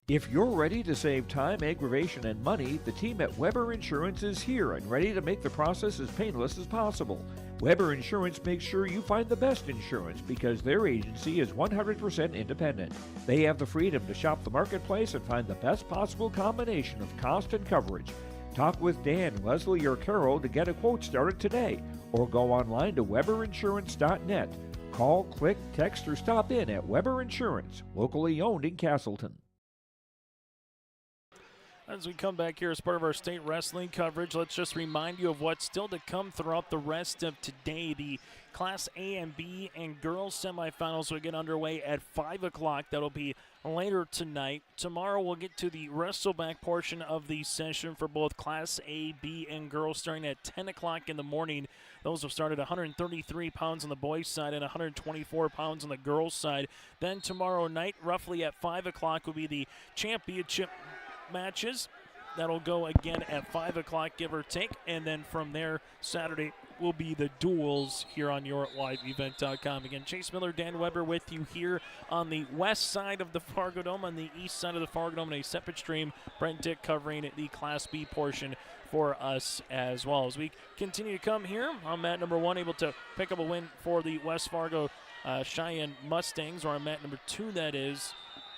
If you're ready to save time, aggravation, and money, the team at Weber Insurance is here and ready to make the process as painless as possible. Weber Insurance makes sure you find the best insurance because their agency is 100% independent. They have the freedom to shop the marketplace and find the best possible combination of cost and coverage. Talk with Dan, Leslie, or Carol to get a quote started today, or go online to weberinsurance.net. Call, click, text, or stop in at Weber Insurance, locally owned in Castleton. As we come back here as part of our state wrestling coverage, let's just remind you of what's still to come throughout the rest of today. The Class A and B and girls semifinals will get underway at 5 o'clock. That'll be later tonight. Tomorrow we'll get to the wrestleback portion of the session for both Class A, B, and girls starting at 10 o'clock in the morning. Those will start at 133 pounds on the boys' side and 124 pounds on the girls' side. Then tomorrow night, roughly at 5 o'clock, will be the championship matches. That'll go again at 5 o'clock, give or take. And then from there, Saturday will be the duels here on YourLiveEvent.com. Again, Chase Miller, Dan Weber with you here on the west side of the Fargo Dome. On the east side of the Fargo Dome in a separate stream, Brent Dick covering the Class B portion for us as well. As we continue to come here on mat number 1, able to pick up a win for the West Fargo Cheyenne Mustangs, or on mat number 2, that is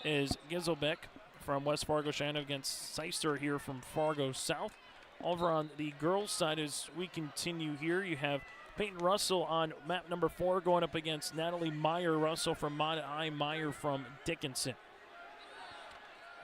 Gizelbeck from West Fargo Cheyenne against Seister here from Fargo South. Over on the girls' side, as we continue here, you have Peyton Russell on map number 4 going up against Natalie Meyer. Russell from Mod I, Meyer from Dickinson.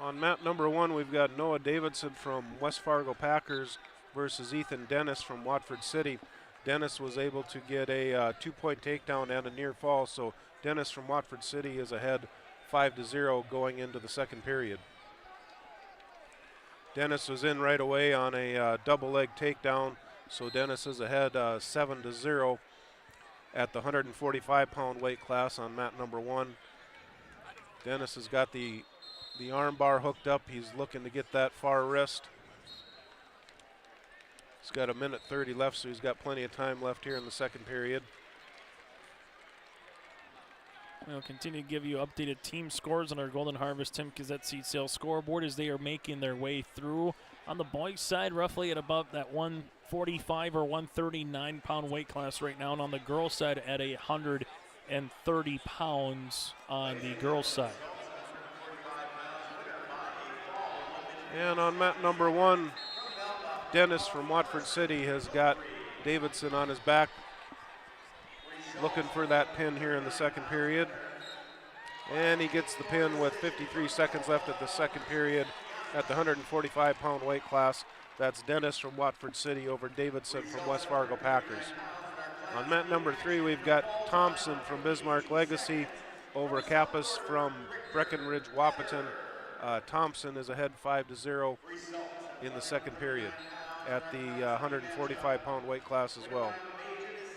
On map number 1, we've got Noah Davidson from West Fargo Packers versus Ethan Dennis from Watford City. Dennis was able to get a 2-point takedown and a near fall, so Dennis from Watford City is ahead 5-0 going into the second period. Dennis was in right away on a double leg takedown, so Dennis is ahead 7-0 at the 145-pound weight class on mat number 1. Dennis has got the arm bar hooked up. He's looking to get that far wrist. He's got 1:30 left, so he's got plenty of time left here in the second period. We'll continue to give you updated team scores on our Golden Harvest Tim Gazette seed sales scoreboard as they are making their way through. On the boys' side, roughly at about that 145 or 139-pound weight class right now, and on the girls' side at 130 pounds on the girls' side. And on mat number 1, Dennis from Watford City has got Davidson on his back, looking for that pin here in the second period. And he gets the pin with 53 seconds left at the second period at the 145-pound weight class. That's Dennis from Watford City over Davidson from West Fargo Packers. On mat number 3, we've got Thompson from Bismarck Legacy over Kappas from Breckenridge Wahpeton. Thompson is ahead 5-0 in the second period at the 145-pound weight class as well.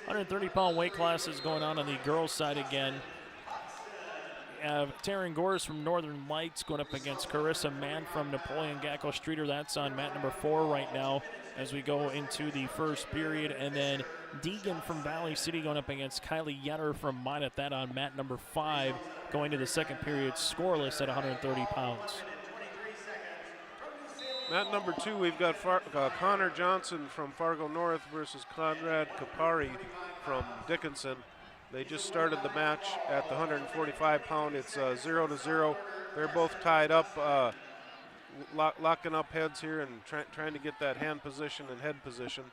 130-pound weight class is going on the girls' side again. We have Taryn Gores from Northern Lights going up against Carissa Mann from Napoleon Gacko Streeter. That's on mat number 4 right now as we go into the first period. And then Deegan from Valley City going up against Kylie Yetter from Minot. That on mat number 5 going to the second period scoreless at 130 pounds. Mat number 2, we've got Connor Johnson from Fargo North versus Conrad Kapari from Dickinson. They just started the match at the 145-pound. It's 0-0. They're both tied up, locking up heads here and trying to get that hand position and head position.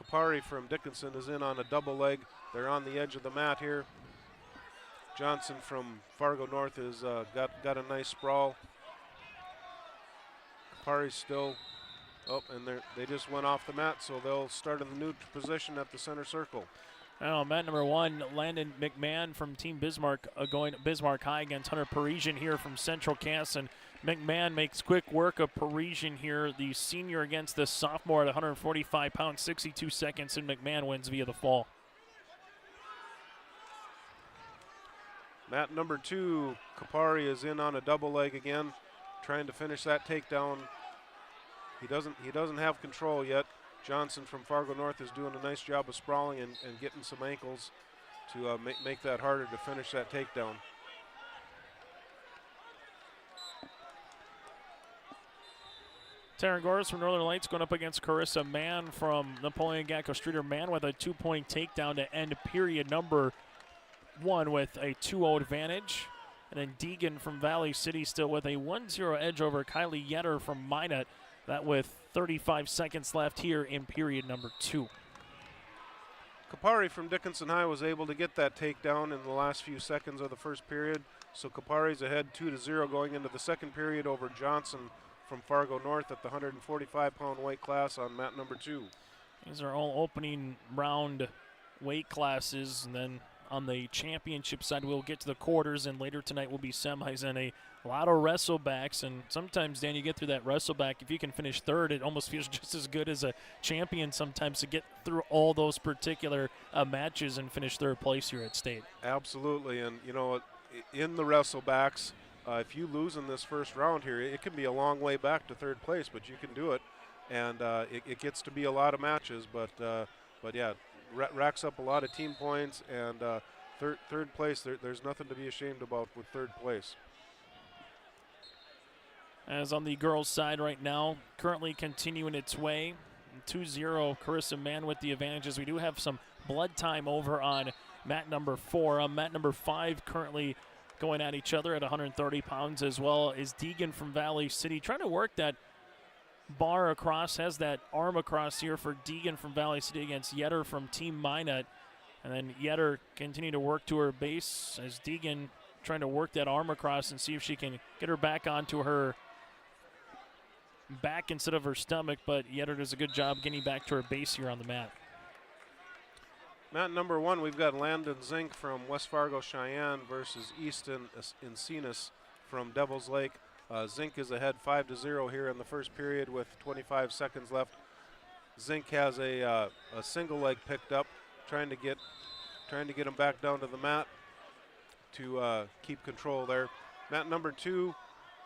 Kapari from Dickinson is in on a double leg. They're on the edge of the mat here. Johnson from Fargo North has got a nice sprawl. Kapari's still, and they just went off the mat, so they'll start in the neutral position at the center circle. Now, mat number 1, Landon McMahon from Team Bismarck going Bismarck High against Hunter Parisian here from Central Cass, and McMahon makes quick work of Parisian here, the senior against the sophomore at 145 pounds, 62 seconds, and McMahon wins via the fall. Mat number 2, Kapari is in on a double leg again, trying to finish that takedown. He doesn't have control yet. Johnson from Fargo North is doing a nice job of sprawling and getting some ankles to make that harder to finish that takedown. Taryn Gores from Northern Lights going up against Carissa Mann from Napoleon Gacko Streeter. Mann with a 2-point takedown to end period number 1 with a 2-0 advantage. And then Deegan from Valley City still with a 1-0 edge over Kylie Yetter from Minot. That with 35 seconds left here in period number 2. Kapari from Dickinson High was able to get that takedown in the last few seconds of the first period. So Kapari's ahead 2-0 going into the second period over Johnson from Fargo North at the 145-pound weight class on mat number 2. These are all opening round weight classes, and then on the championship side, we'll get to the quarters, and later tonight will be semis and a lot of wrestlebacks. And sometimes, Dan, you get through that wrestleback. If you can finish third, it almost feels just as good as a champion sometimes to get through all those particular matches and finish third place here at state. Absolutely, and you know, in the wrestlebacks, if you lose in this first round here, it can be a long way back to third place, but you can do it. And it gets to be a lot of matches, but yeah, racks up a lot of team points, and third place, there's nothing to be ashamed about with third place. As on the girls' side right now, currently continuing its way, 2-0, Carissa Mann with the advantages. We do have some blood time over on mat number 4. Mat number 5 currently going at each other at 130 pounds, as well as Deegan from Valley City, trying to work that bar across, has that arm across here for Deegan from Valley City against Yetter from Team Minot. And then Yetter continue to work to her base as Deegan trying to work that arm across and see if she can get her back onto her back instead of her stomach, but Yetter does a good job getting back to her base here on the mat. Mat number 1, we've got Landon Zink from West Fargo Cheyenne versus Easton Encinas from Devils Lake. Zink is ahead 5-0 here in the first period with 25 seconds left. Zink has a single leg picked up, trying to get him back down to the mat to keep control there. Mat number 2,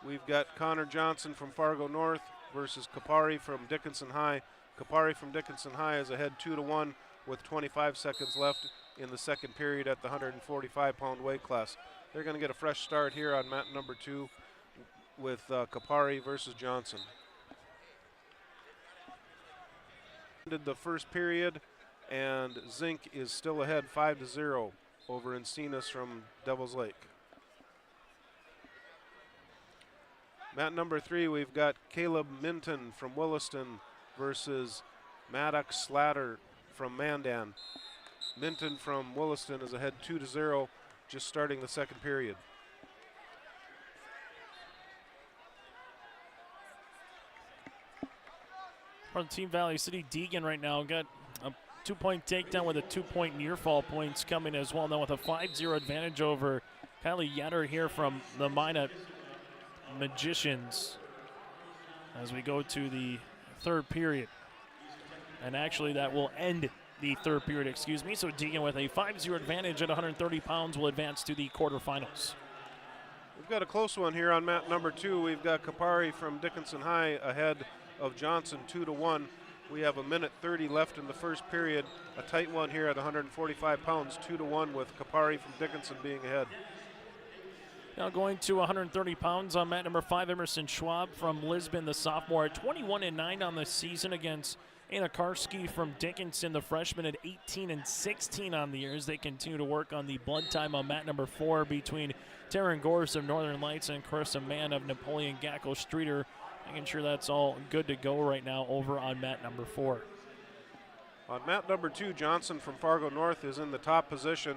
we've got Connor Johnson from Fargo North versus Kapari from Dickinson High. Kapari from Dickinson High is ahead 2-1 with 25 seconds left in the second period at the 145-pound weight class. They're going to get a fresh start here on mat number 2 with Kapari versus Johnson. Ended the first period, and Zink is still ahead 5-0 over Encinas from Devils Lake. Mat number 3, we've got Caleb Minton from Williston versus Maddox Slatter from Mandan. Minton from Williston is ahead 2-0, just starting the second period. From Team Valley City, Deegan right now got a 2-point takedown with a 2-point near fall points coming as well. Now with a 5-0 advantage over Kylie Yetter here from the Minot Magicians as we go to the third period. And actually that will end the third period, excuse me. So Deegan with a 5-0 advantage at 130 pounds will advance to the quarterfinals. We've got a close one here on mat number 2. We've got Kapari from Dickinson High ahead of Johnson 2-1. We have 1:30 left in the first period. A tight one here at 145 pounds, 2-1 with Kapari from Dickinson being ahead. Now going to 130 pounds on mat number 5, Emerson Schwab from Lisbon, the sophomore, at 21-9 on the season against Anna Karski from Dickinson, the freshman, at 18-16 on the year as they continue to work on the blood time on mat number 4 between Taryn Gorse of Northern Lights and Carissa Mann of Napoleon Gackel Streeter. Making sure that's all good to go right now over on mat number 4. On mat number 2, Johnson from Fargo North is in the top position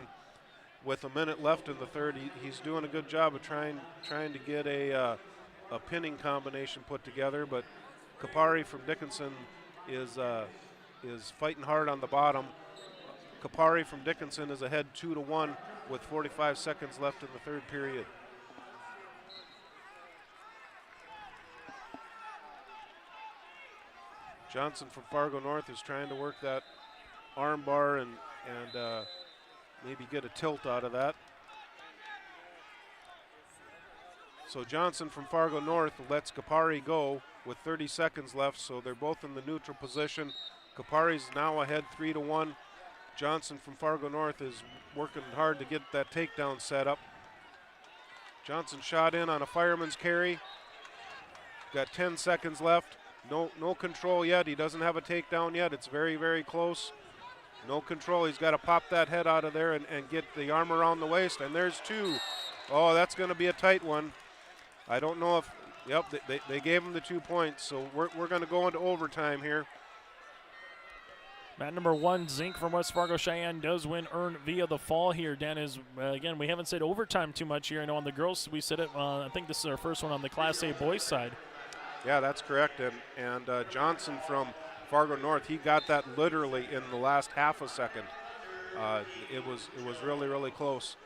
with a minute left in the third. He's doing a good job of trying to get a pinning combination put together, but Kapari from Dickinson is fighting hard on the bottom. Kapari from Dickinson is ahead 2-1 with 45 seconds left in the third period. Johnson from Fargo North is trying to work that arm bar and maybe get a tilt out of that. So Johnson from Fargo North lets Kapari go with 30 seconds left, so they're both in the neutral position. Kapari's now ahead 3-1. Johnson from Fargo North is working hard to get that takedown set up. Johnson shot in on a fireman's carry. Got 10 seconds left. No control yet. He doesn't have a takedown yet. It's very, very close. No control. He's got to pop that head out of there and get the arm around the waist. And there's 2. Oh, that's going to be a tight one. I don't know if, yep, they gave him the 2 points. So we're going to go into overtime here. Mat number 1, Zink from West Fargo Cheyenne does win earn via the fall here. Dan is, again, we haven't said overtime too much here. I know on the girls we said it, I think this is our first one on the Class A boys side. Yeah, that's correct. And Johnson from Fargo North, he got that literally in the last half a second. It was really, really close.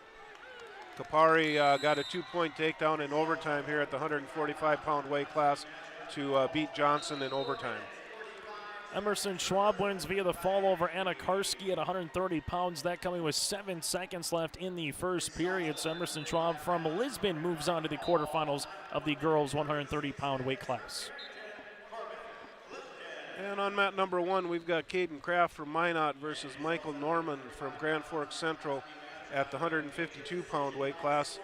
Kapari got a 2-point takedown in overtime here at the 145-pound weight class to beat Johnson in overtime. Emerson Schwab wins via the fall over Anna Karski at 130 pounds. That coming with 7 seconds left in the first period. So Emerson Schwab from Lisbon moves on to the quarterfinals of the girls' 130-pound weight class. And on mat number 1, we've got Caden Kraft from Minot versus Michael Norman from Grand Forks Central at the 152-pound weight class.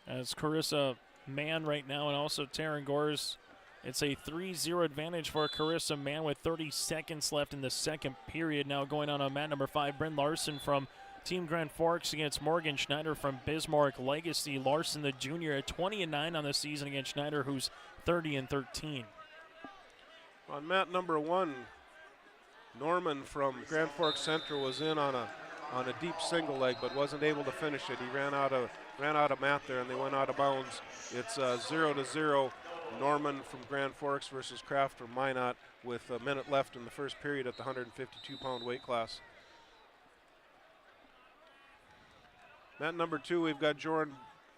As Carissa Mann right now and also Taryn Gores, it's a 3-0 advantage for Carissa Mann with 30 seconds left in the second period. Now going on mat number 5, Bryn Larson from Team Grand Forks against Morgan Schneider from Bismarck Legacy. Larson, the junior, at 20-9 on the season against Schneider, who's 30-13. On mat number 1, Norman from Grand Forks Central was in on a deep single leg, but wasn't able to finish it. He ran out of mat there, and they went out of bounds. It's 0-0. Norman from Grand Forks versus Kraft from Minot with a minute left in the first period at the 152-pound weight class. Mat number 2, we've got Jordan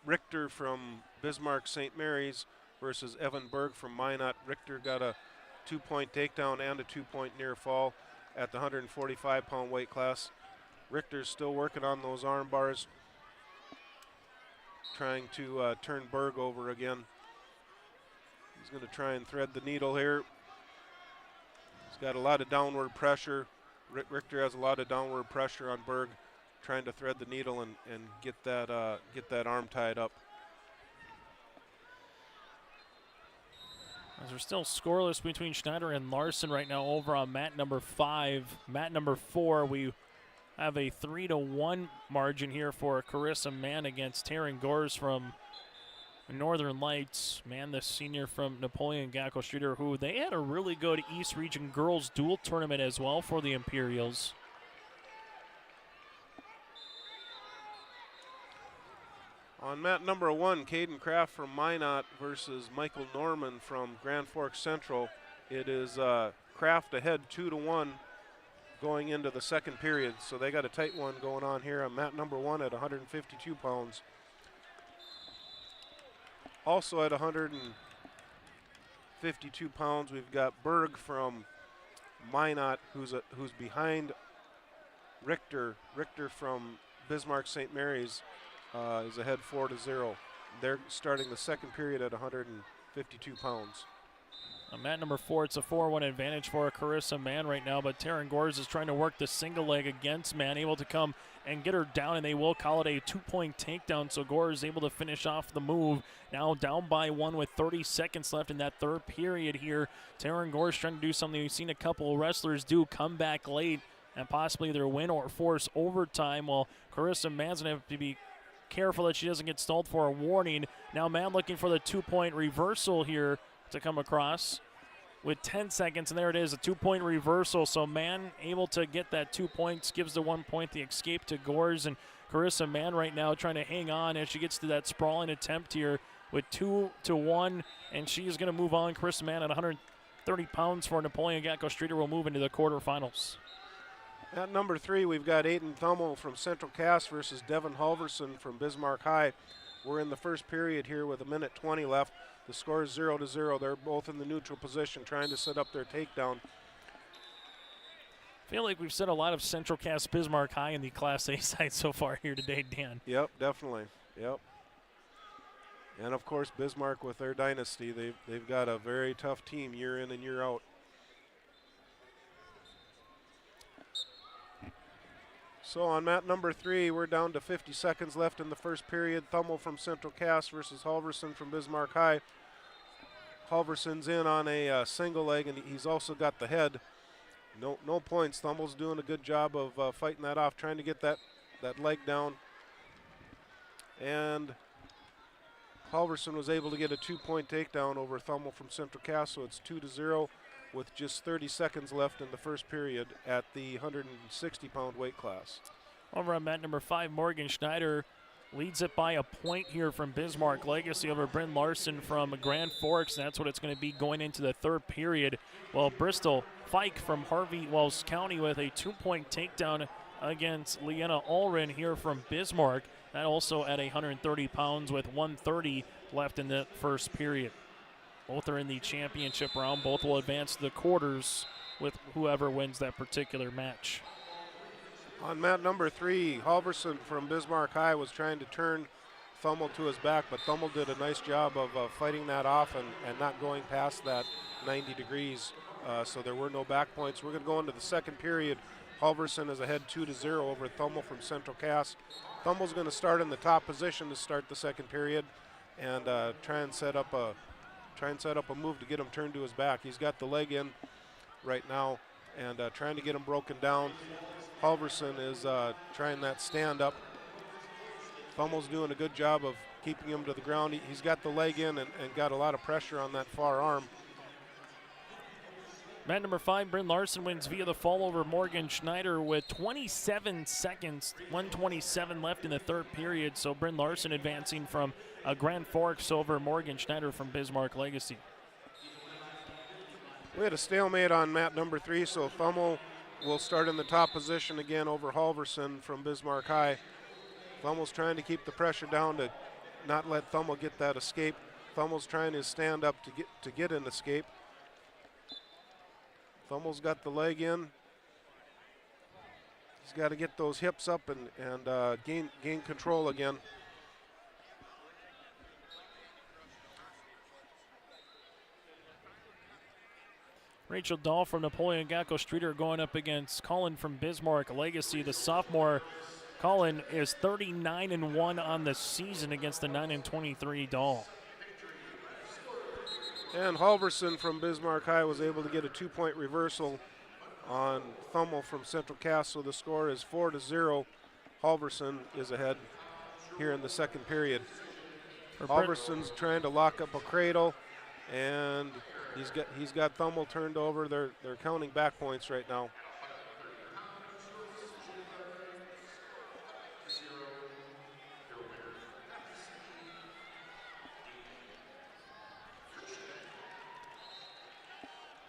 Richter from Bismarck St. Mary's versus Evan Berg from Minot. Richter got a 2-point takedown and a 2-point near fall at the 145-pound weight class. Richter's still working on those arm bars, trying to turn Berg over again. He's going to try and thread the needle here. He's got a lot of downward pressure. Richter has a lot of downward pressure on Berg, trying to thread the needle and get that arm tied up. As we're still scoreless between Schneider and Larson right now over on mat number 5. Mat number 4, we have a 3-1 margin here for Carissa Mann against Taryn Gores from Northern Lights. Mann, the senior from Napoleon Gackel Streeter, who they had a really good East Region girls dual tournament as well for the Imperials. On mat number 1, Caden Kraft from Minot versus Michael Norman from Grand Forks Central. It is Kraft ahead 2-1 going into the second period. So they got a tight one going on here on mat number 1 at 152 pounds. Also at 152 pounds, we've got Berg from Minot, who's behind Richter. Richter from Bismarck St. Mary's is ahead 4-0. They're starting the second period at 152 pounds. On mat number 4, it's a 4-1 advantage for Carissa Mann right now, but Taryn Gores is trying to work the single leg against Mann, able to come and get her down, and they will call it a 2-point takedown, so Gores is able to finish off the move. Now down by 1 with 30 seconds left in that third period here. Taryn Gores trying to do something we've seen a couple of wrestlers do, come back late and possibly either win or force overtime, while Carissa Mann's going to have to be careful that she doesn't get stalled for a warning. Now Mann looking for the 2-point reversal here to come across with 10 seconds, and there it is, a 2-point reversal. So Mann able to get that 2 points, gives the 1 point, the escape to Gores, and Carissa Mann right now trying to hang on as she gets to that sprawling attempt here with 2-1, and she's going to move on. Carissa Mann at 130 pounds for Napoleon Gackel Streeter will move into the quarterfinals. At number 3, we've got Aiden Thummel from Central Cass versus Devin Halverson from Bismarck High. We're in the first period here with 1:20 left. The score is 0-0. They're both in the neutral position trying to set up their takedown. I feel like we've said a lot of Central Cass Bismarck High in the Class A side so far here today, Dan. Yep, definitely. Yep. And of course Bismarck with their dynasty, they've got a very tough team year in and year out. So on mat number 3, we're down to 50 seconds left in the first period. Thummel from Central Cass versus Halverson from Bismarck High. Halverson's in on a single leg, and he's also got the head. No points. Thummel's doing a good job of fighting that off, trying to get that leg down. And Halverson was able to get a 2-point takedown over Thummel from Central Cass, so it's 2-0 with just 30 seconds left in the first period at the 160-pound weight class. Over on mat number 5, Morgan Schneider leads it by a point here from Bismarck Legacy over Bryn Larson from Grand Forks. That's what it's going to be going into the third period. Well, Bristol Fike from Harvey Wells County with a 2-point takedown against Leanna Allred here from Bismarck. That also at 130 pounds with 1:30 left in the first period. Both are in the championship round. Both will advance to the quarters with whoever wins that particular match. On mat number 3, Halverson from Bismarck High was trying to turn Thummel to his back, but Thummel did a nice job of fighting that off and not going past that 90 degrees, so there were no back points. We're going to go into the second period. Halverson is ahead 2-0 over Thummel from Central Cass. Thummel's going to start in the top position to start the second period and try and set up a move to get him turned to his back. He's got the leg in right now and trying to get him broken down. Halverson is trying that stand up. Thummel's doing a good job of keeping him to the ground. He's got the leg in and got a lot of pressure on that far arm. Mat number 5, Bryn Larson wins via the fall over Morgan Schneider with 27 seconds, 1:27 left in the third period. So Bryn Larson advancing from Grand Forks over Morgan Schneider from Bismarck Legacy. We had a stalemate on mat number 3, so Thummel will start in the top position again over Halverson from Bismarck High. Thummel's trying to keep the pressure down to not let Thummel get that escape. Thummel's trying to stand up to get an escape. Thummel's got the leg in. He's got to get those hips up and gain control again. Rachel Dahl from Napoleon Gacko Streeter going up against Colin from Bismarck Legacy. The sophomore Colin is 39-1 on the season against the 9-23 Dahl. And Halverson from Bismarck High was able to get a 2-point reversal on Thummel from Central Cass, so the score is 4-0. Halverson is ahead here in the second period. Halverson's trying to lock up a cradle, and he's got Thummel turned over. They're counting back points right now.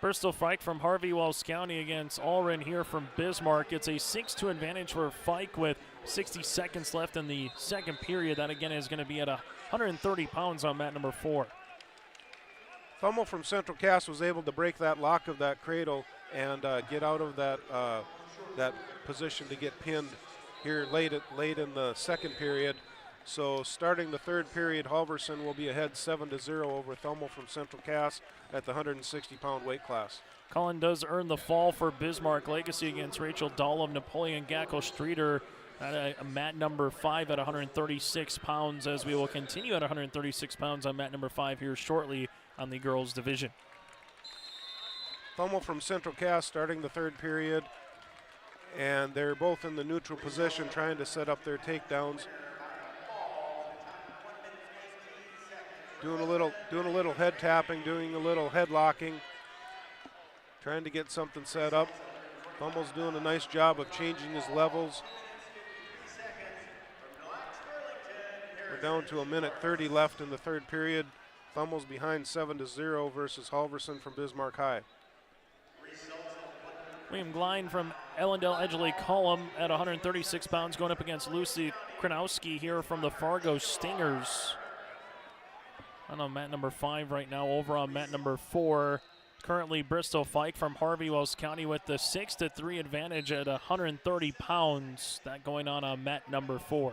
Bristol Fike from Harvey Wells County against Allred here from Bismarck. It's a 6-2 advantage for Fike with 60 seconds left in the second period. That again is going to be at 130 pounds on mat number 4. Thummel from Central Cass was able to break that lock of that cradle and get out of that position to get pinned here late in the second period. So starting the third period, Halverson will be ahead 7-0 over Thummel from Central Cass at the 160-pound weight class. Colin does earn the fall for Bismarck Legacy against Rachel Dahl of Napoleon Gacko Streeter at a mat number 5 at 136 pounds, as we will continue at 136 pounds on mat number 5 here shortly on the girls division. Thummel from Central Cass starting the third period, and they're both in the neutral position trying to set up their takedowns. Doing a little head tapping, doing a little head locking, trying to get something set up. Thummel's doing a nice job of changing his levels. We're down to 1:30 left in the third period. Thummel's behind 7-0 versus Halverson from Bismarck High. William Glein from Ellendale Edgeley Column at 136 pounds going up against Lucy Kranowski here from the Fargo Stingers. On mat number 5 right now, over on mat number 4. Currently Bristol Fike from Harvey Wells County with the 6-3 advantage at 130 pounds. That going on mat number 4.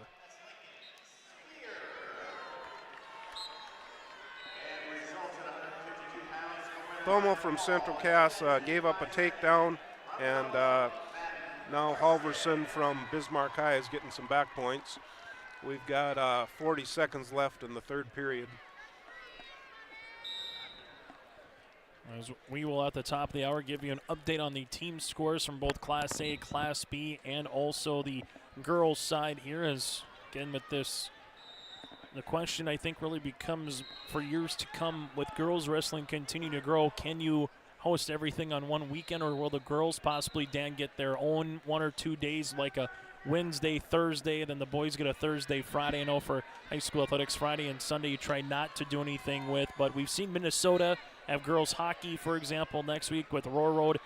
Thummel from Central Cass gave up a takedown, and now Halverson from Bismarck High is getting some back points. We've got 40 seconds left in the third period. As we will at the top of the hour give you an update on the team scores from both Class A, Class B, and also the girls side here. As again with this, the question I think really becomes for years to come with girls wrestling continue to grow. Can you host everything on one weekend, or will the girls possibly, Dan, get their own 1 or 2 days like a Wednesday, Thursday, then the boys get a Thursday, Friday? I know for high school athletics, Friday and Sunday you try not to do anything with, but we've seen Minnesota have girls hockey, for example, next week with Roar Road,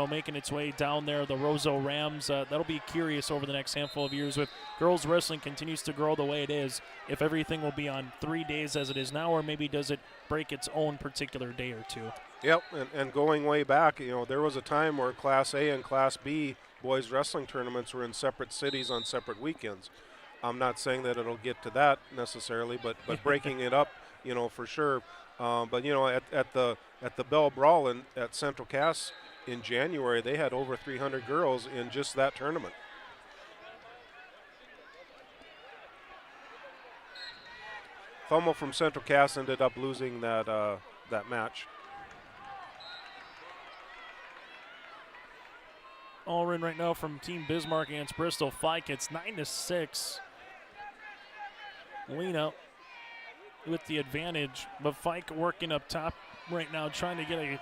making its way down there, the Roseau Rams. That'll be curious over the next handful of years. If girls wrestling continues to grow the way it is, if everything will be on 3 days as it is now, or maybe does it break its own particular day or two? Yep, and going way back, there was a time where Class A and Class B boys wrestling tournaments were in separate cities on separate weekends. I'm not saying that it'll get to that necessarily, but breaking it up, for sure. But at the Bell Brawl at Central Cass in January, they had over 300 girls in just that tournament. Thomo from Central Cass ended up losing that match. All in right now from Team Bismarck against Bristol Fike. It's 9-6. Lena with the advantage, but Fike working up top right now, trying to get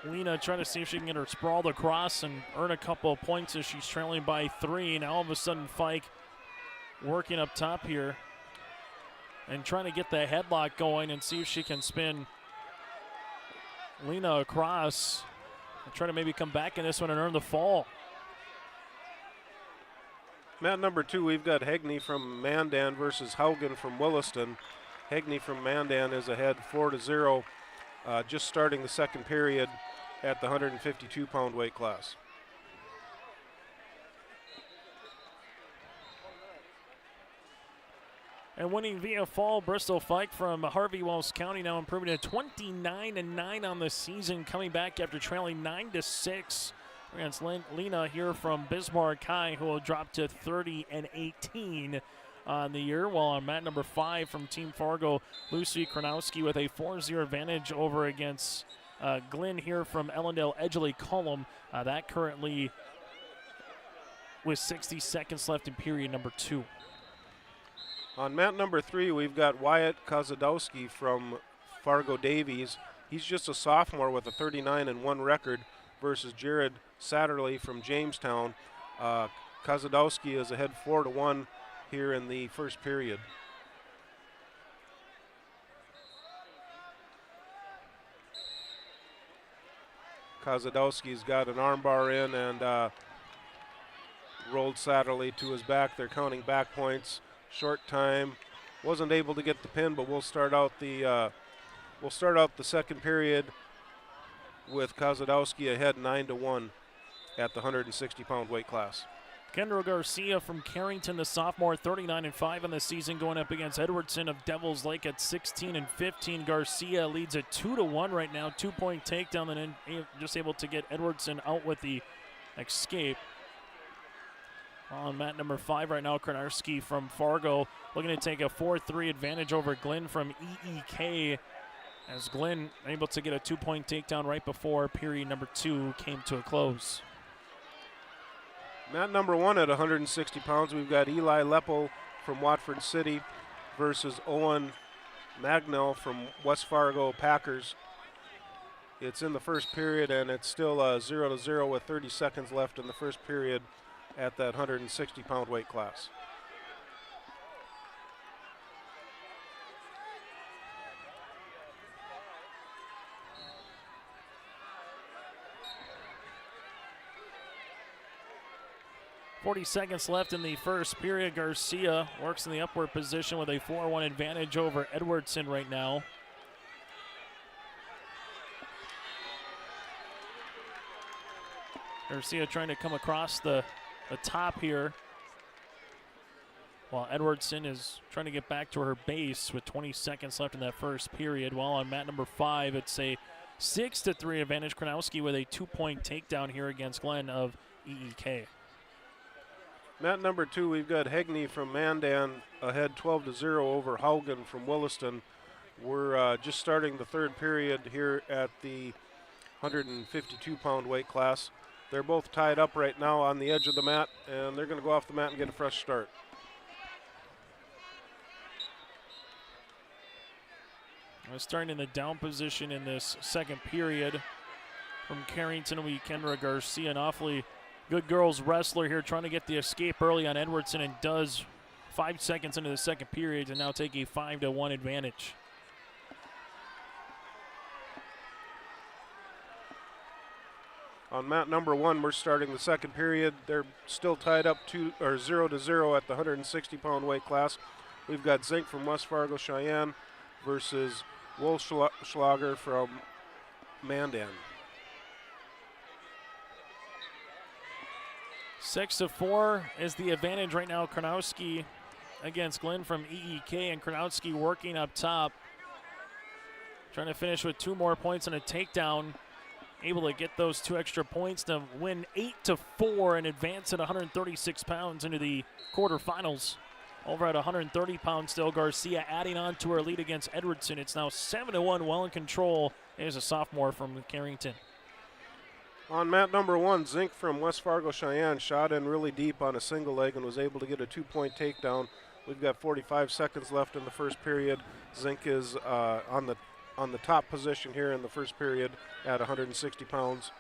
Lena trying to see if she can get her sprawled across and earn a couple of points as she's trailing by 3. Now all of a sudden Fike working up top here and trying to get the headlock going and see if she can spin Lena across. Trying to maybe come back in this one and earn the fall. Mat number 2, we've got Hegney from Mandan versus Haugen from Williston. Hegney from Mandan is ahead 4-0, just starting the second period at the 152-pound weight class. And winning via fall, Bristol Fike from Harvey Wells County now improving to 29-9 on the season, coming back after trailing 9-6 against Lena here from Bismarck High, who will drop to 30-18 on the year. While on mat number 5 from Team Fargo, Lucy Kronowski with a 4-0 advantage over against Glenn here from Ellendale Edgeley Cullum. That currently with 60 seconds left in period number 2. On mat number 3, we've got Wyatt Kozadowski from Fargo Davies. He's just a sophomore with a 39-1 record versus Jared Satterley from Jamestown. Kozadowski is ahead 4-1 here in the first period. Kozadowski's got an armbar in and rolled Satterley to his back. They're counting back points. Short time, wasn't able to get the pin, but we'll start out the second period with Kozadowski ahead 9-1 at the 160-pound weight class. Kendra Garcia from Carrington, the sophomore, 39-5 on the season, going up against Edwardson of Devils Lake at 16-15. Garcia leads at 2-1 right now, 2-point takedown, and then just able to get Edwardson out with the escape. On mat number 5 right now, Kronarski from Fargo looking to take a 4-3 advantage over Glenn from EEK, as Glenn able to get a 2-point takedown right before period number 2 came to a close. Mat number 1 at 160 pounds, we've got Eli Leppo from Watford City versus Owen Magnell from West Fargo Packers. It's in the first period, and it's still 0-0 with 30 seconds left in the first period at that 160-pound weight class. .40 seconds left in the first period. Garcia works in the upward position with a 4-1 advantage over Edwardson right now. Garcia trying to come across the top here, while Edwardson is trying to get back to her base with 20 seconds left in that first period. While on mat number 5, it's a 6-3 advantage. Kronowski with a 2-point takedown here against Glenn of EEK. Mat number 2, we've got Hegney from Mandan ahead 12-0 over Haugen from Williston. We're just starting the third period here at the 152-pound weight class. They're both tied up right now on the edge of the mat, and they're going to go off the mat and get a fresh start. We're starting in the down position in this second period from Carrington. We Kendra Garcia, an awfully good girls wrestler here, trying to get the escape early on Edwardson, and does 5 seconds into the second period to now take a 5-1 advantage. On mat number 1, we're starting the second period. They're still tied up 0-0 at the 160-pound weight class. We've got Zink from West Fargo Cheyenne versus Wolfschlager from Mandan. 6-4 is the advantage right now. Kronowski against Glenn from EEK, and Kronowski working up top, trying to finish with 2 more points and a takedown. Able to get those 2 extra points to win 8-4 and advance at 136 pounds into the quarterfinals. Over at 130 pounds still, Garcia adding on to her lead against Edwardson. It's now 7-1, well in control. There's a sophomore from Carrington. On mat number 1, Zink from West Fargo Cheyenne shot in really deep on a single leg and was able to get a 2-point takedown. We've got 45 seconds left in the first period. Zink is on the top position here in the first period at 160 pounds.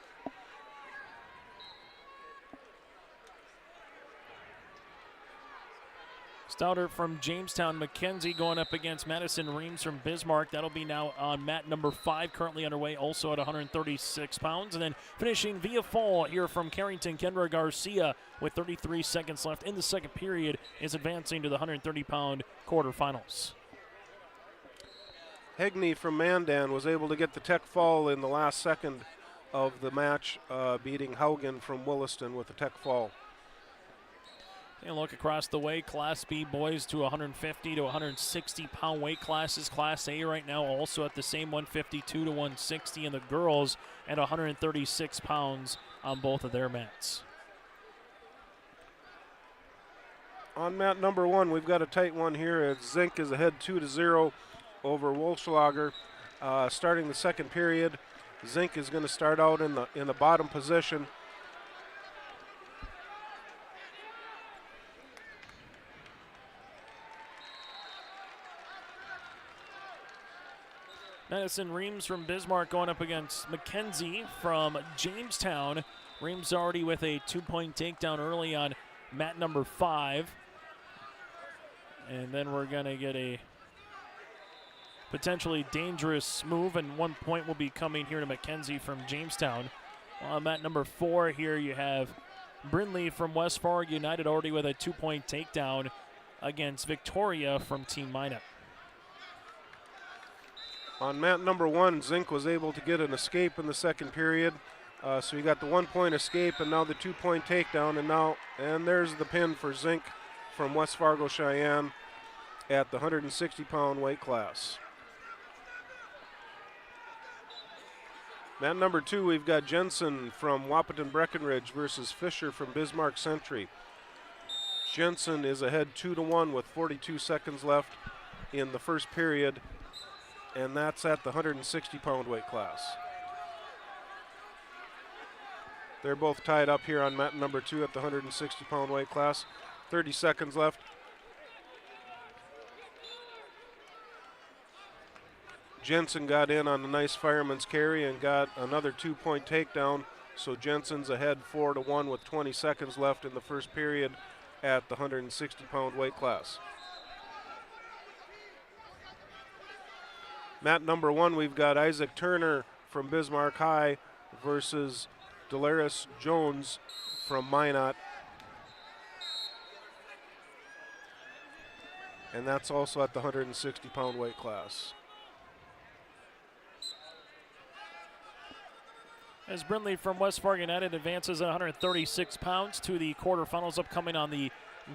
Stouter from Jamestown, McKenzie going up against Madison Reams from Bismarck. That'll be now on mat number 5, currently underway, also at 136 pounds. And then finishing via fall here from Carrington, Kendra Garcia, with 33 seconds left in the second period, is advancing to the 130-pound quarterfinals. Hegney from Mandan was able to get the tech fall in the last second of the match, beating Haugen from Williston with the tech fall. And look across the way, Class B boys to 150 to 160 pound weight classes. Class A right now also at the same 152 to 160, and the girls at 136 pounds on both of their mats. On mat number 1, we've got a tight one here as Zink is ahead 2-0 over Wolfschlager. Starting the second period, Zink is going to start out in the bottom position. Madison Reams from Bismarck going up against McKenzie from Jamestown. Reams already with a 2-point takedown early on mat number 5. And then we're going to get a potentially dangerous move, and 1 point will be coming here to McKenzie from Jamestown. On mat number 4 here you have Brindley from West Fargo United already with a 2-point takedown against Victoria from Team Minot. On mat number 1, Zink was able to get an escape in the second period. So he got the 1-point escape and now the 2-point takedown. And there's the pin for Zink from West Fargo Cheyenne at the 160-pound weight class. Mat number 2, we've got Jensen from Wahpeton Breckenridge versus Fisher from Bismarck Century. Jensen is ahead 2-1 with 42 seconds left in the first period, and that's at the 160-pound weight class. They're both tied up here on mat number 2 at the 160-pound weight class. 30 seconds left. Jensen got in on a nice fireman's carry and got another 2-point takedown, so Jensen's ahead 4-1 with 20 seconds left in the first period at the 160-pound weight class. Mat number 1, we've got Isaac Turner from Bismarck High versus Delaris Jones from Minot. And that's also at the 160-pound weight class. As Brindley from West Fargo United advances at 136 pounds to the quarterfinals upcoming on the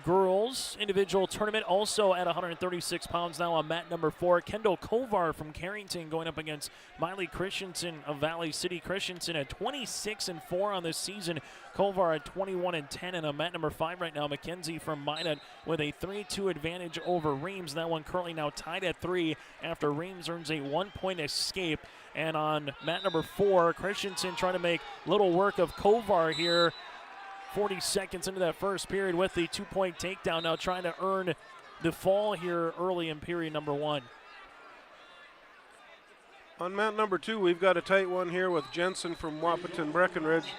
girls individual tournament, also at 136 pounds now on mat number 4. Kendall Kovar from Carrington going up against Miley Christensen of Valley City. Christensen at 26-4 on this season. Kovar at 21-10, and on mat number 5 right now, McKenzie from Minot with a 3-2 advantage over Reams. That one currently now tied at 3 after Reams earns a 1-point escape. And on mat number 4, Christensen trying to make little work of Kovar here. 40 seconds into that first period with the 2-point takedown, now trying to earn the fall here early in period number 1. On mat number 2, we've got a tight one here with Jensen from Wahpeton Breckenridge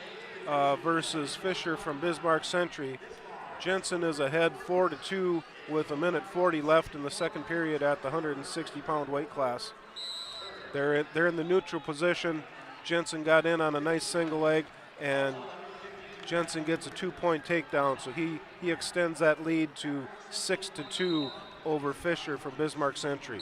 versus Fisher from Bismarck Century. Jensen is ahead 4-2 with 1:40 left in the second period at the 160-pound weight class. They're in the neutral position. Jensen got in on a nice single leg and Jensen gets a 2-point takedown, so he extends that lead to 6-2 over Fisher from Bismarck Century.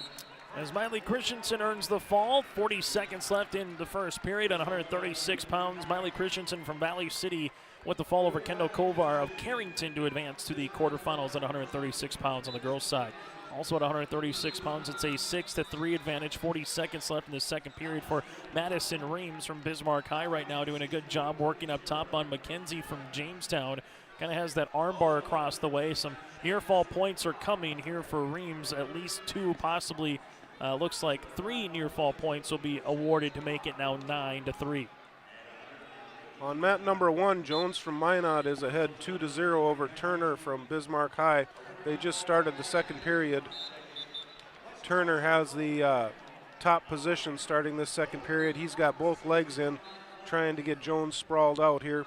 As Miley Christensen earns the fall, 40 seconds left in the first period on 136 pounds. Miley Christensen from Valley City with the fall over Kendall Kovar of Carrington to advance to the quarterfinals at 136 pounds on the girls' side. Also at 136 pounds, it's a 6-3 advantage. 40 seconds left in the second period for Madison Reams from Bismarck High right now, doing a good job working up top on McKenzie from Jamestown. Kind of has that arm bar across the way. Some near fall points are coming here for Reams. At least 2, possibly looks like 3 near fall points will be awarded to make it now 9-3. On mat number 1, Jones from Minot is ahead 2-0 over Turner from Bismarck High. They just started the second period. Turner has the top position starting this second period. He's got both legs in, trying to get Jones sprawled out here.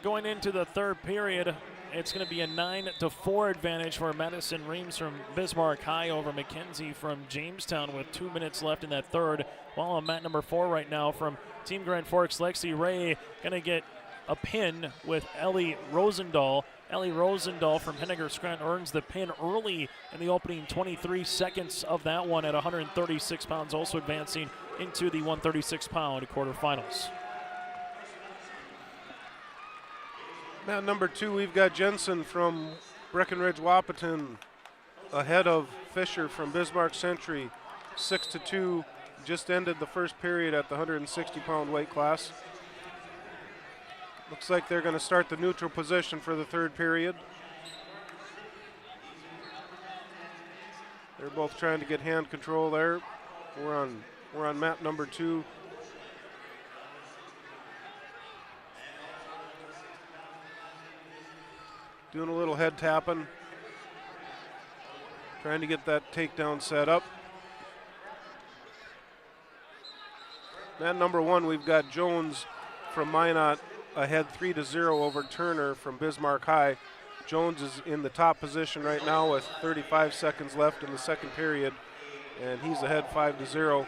Going into the third period, it's going to be a 9-4 advantage for Madison Reams from Bismarck High over McKenzie from Jamestown with 2 minutes left in that third. While on mat number 4 right now from Team Grand Forks, Lexi Ray going to get a pin with Ellie Rosendahl. Ellie Rosendahl from Henniger Scranton earns the pin early in the opening 23 seconds of that one at 136 pounds, also advancing into the 136-pound quarterfinals. Mat number 2, we've got Jensen from Breckenridge Wahpeton ahead of Fisher from Bismarck Century, 6-2. Just ended the first period at the 160-pound weight class. Looks like they're going to start the neutral position for the third period. They're both trying to get hand control there. We're on mat number 2. Doing a little head tapping. Trying to get that takedown set up. Mat number 1, we've got Jones from Minot ahead 3-0 over Turner from Bismarck High. Jones is in the top position right now with 35 seconds left in the second period, and he's ahead 5-0.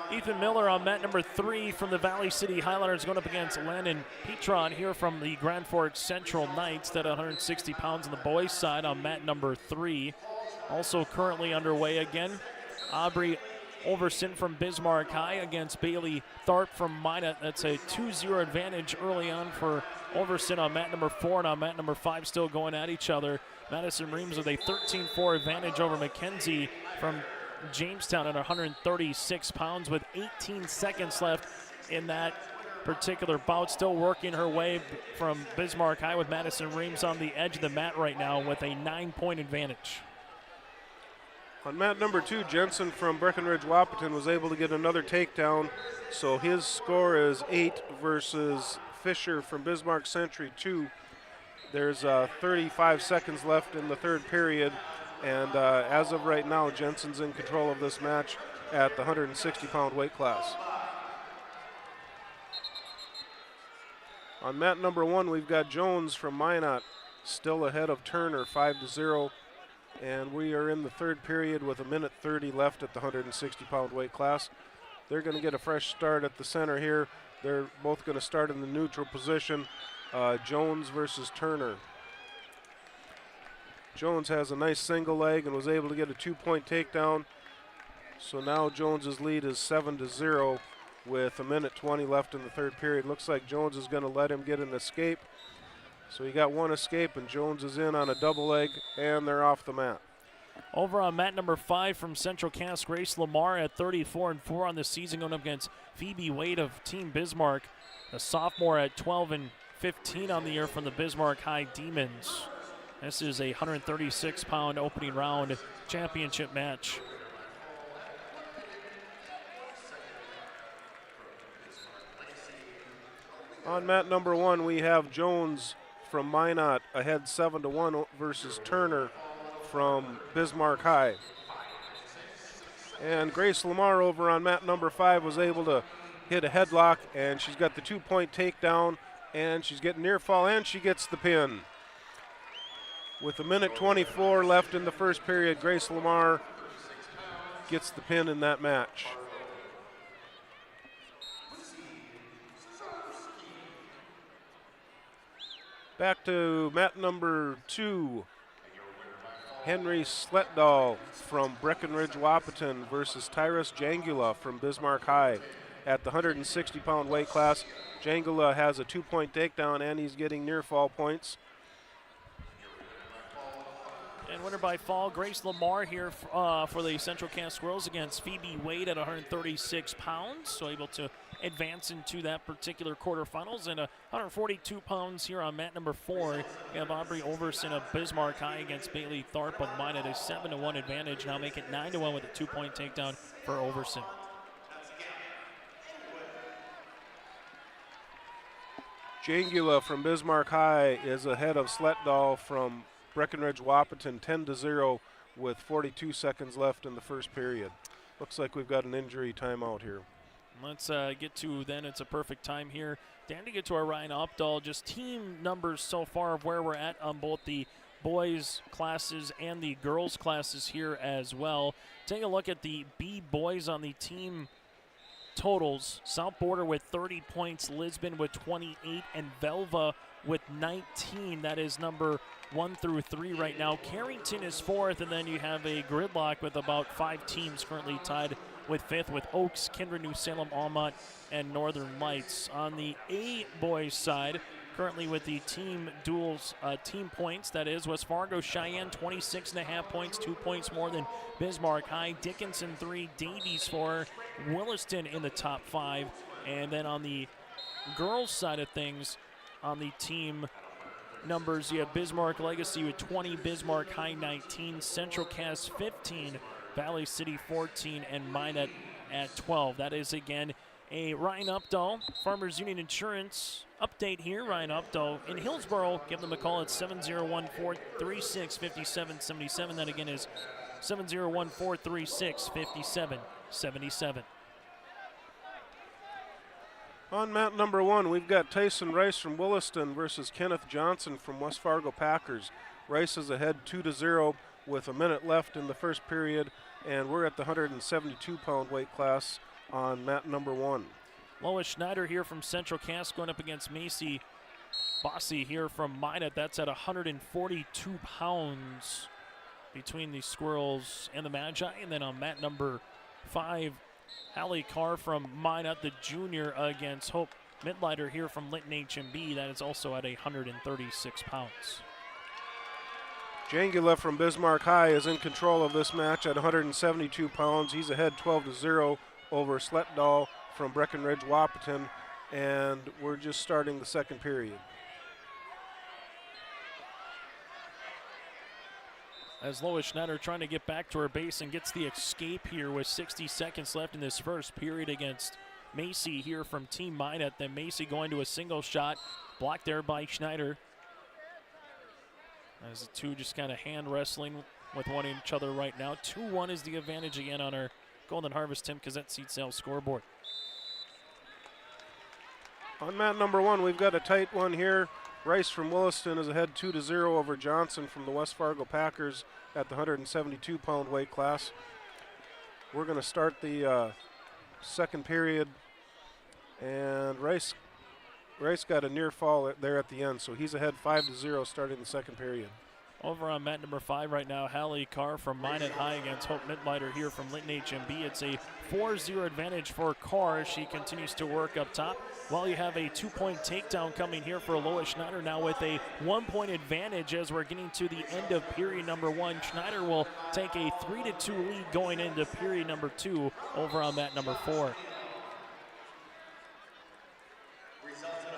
Ethan Miller on mat number 3 from the Valley City Highlanders going up against Landon Petron here from the Grand Forks Central Knights at 160 pounds on the boys' side on mat number 3. Also currently underway again, Aubrey Overson from Bismarck High against Bailey Tharp from Minot. That's a 2-0 advantage early on for Overson on mat number 4, and on mat number 5 still going at each other. Madison Reams with a 13-4 advantage over McKenzie from Jamestown at 136 pounds with 18 seconds left in that particular bout. Still working her way from Bismarck High with Madison Reams on the edge of the mat right now with a 9-point advantage. On mat number 2, Jensen from Breckenridge Wahpeton was able to get another takedown, so his score is 8 versus Fisher from Bismarck Century 2. There's 35 seconds left in the third period. And as of right now, Jensen's in control of this match at the 160-pound weight class. On mat number 1, we've got Jones from Minot still ahead of Turner, 5-0. And we are in the third period with 1:30 left at the 160-pound weight class. They're going to get a fresh start at the center here. They're both going to start in the neutral position. Jones versus Turner. Jones has a nice single leg and was able to get a 2-point takedown. So now Jones's lead is 7-0 with 1:20 left in the third period. Looks like Jones is going to let him get an escape. So he got one escape, and Jones is in on a double leg, and they're off the mat. Over on mat number 5 from Central Cass, Grace Lamar at 34-4 on the season, going up against Phoebe Wade of Team Bismarck, a sophomore at 12-15 on the year from the Bismarck High Demons. This is a 136-pound opening round championship match. On mat number 1, we have Jones from Minot ahead 7-1 versus Turner from Bismarck High. And Grace Lamar over on mat number 5 was able to hit a headlock, and she's got the 2-point takedown and she's getting near fall, and she gets the pin. With a minute 24 left in the first period, Grace Lamar gets the pin in that match. Back to mat number 2. Henry Sletdahl from Breckenridge Wahpeton versus Tyrus Jangula from Bismarck High. At the 160-pound weight class, Jangula has a 2-point takedown, and he's getting near fall points. And winner by fall, Grace Lamar here for the Central Cass Squirrels against Phoebe Wade at 136 pounds. So able to advance into that particular quarterfinals. And 142 pounds here on mat number 4. We have Aubrey Overson of Bismarck High against Bailey Tharp of mine at a 7-1 advantage. Now make it 9-1 with a 2-point takedown for Overson. Jangula from Bismarck High is ahead of Sletdahl from Breckenridge Wahpeton 10-0 with 42 seconds left in the first period. Looks like we've got an injury timeout here. Let's get to then. It's a perfect time here, Dan, to get to our Ryan Opdahl. Just team numbers so far of where we're at on both the boys classes and the girls classes here as well. Take a look at the B boys on the team totals. South Border with 30 points, Lisbon with 28, and Velva with 19. That is number 1 through 3 right now. Carrington is 4th, and then you have a gridlock with about 5 teams currently tied with 5th, with Oaks, Kindred, New Salem, Almont, and Northern Lights. On the A boys side, currently with the team duels, team points, that is West Fargo Cheyenne 26.5 points, 2 points more than Bismarck High. Dickinson 3, Davies 4, Williston in the top 5. And then on the girls side of things, on the team numbers, you have Bismarck Legacy with 20, Bismarck High 19, Central Cass 15, Valley City 14, and Minot at 12. That is, again, a Ryan Opdahl, Farmers Union Insurance update here. Ryan Opdahl in Hillsboro. Give them a call at 701-436-5777. That, again, is 701-436-5777. On mat number 1, we've got Tyson Rice from Williston versus Kenneth Johnson from West Fargo Packers. Rice is ahead 2-0 with a minute left in the first period, and we're at the 172-pound weight class on mat number 1. Lois Schneider here from Central Cass going up against Macy Bossy here from Minot. That's at 142 pounds between the Squirrels and the Magi. And then on mat number 5, Hallie Carr from Minot, the junior, against Hope Midlighter here from Linton HMB. That is also at 136 pounds. Jangula from Bismarck High is in control of this match at 172 pounds. He's ahead 12-0 over Sletdahl from Breckenridge Wahpeton, and we're just starting the second period. As Lois Schneider trying to get back to her base and gets the escape here with 60 seconds left in this first period against Macy here from Team Minot. Then Macy going to a single shot, blocked there by Schneider. As the two just kind of hand wrestling with one each other right now. 2-1 is the advantage again on our Golden Harvest Tim Cassette seat sales scoreboard. On mat number 1, we've got a tight one here. Rice from Williston is ahead 2-0 over Johnson from the West Fargo Packers at the 172-pound weight class. We're going to start the second period, and Rice got a near fall there at the end, so he's ahead 5-0 starting the second period. Over on mat number 5 right now, Hallie Carr from Minot High against Hope Midlighter here from Linton HMB. It's a 4-0 advantage for Carr as she continues to work up top. While you have a 2-point takedown coming here for Lois Schneider now with a 1-point advantage as we're getting to the end of period number 1. Schneider will take a 3-2 lead going into period number 2 over on mat number 4.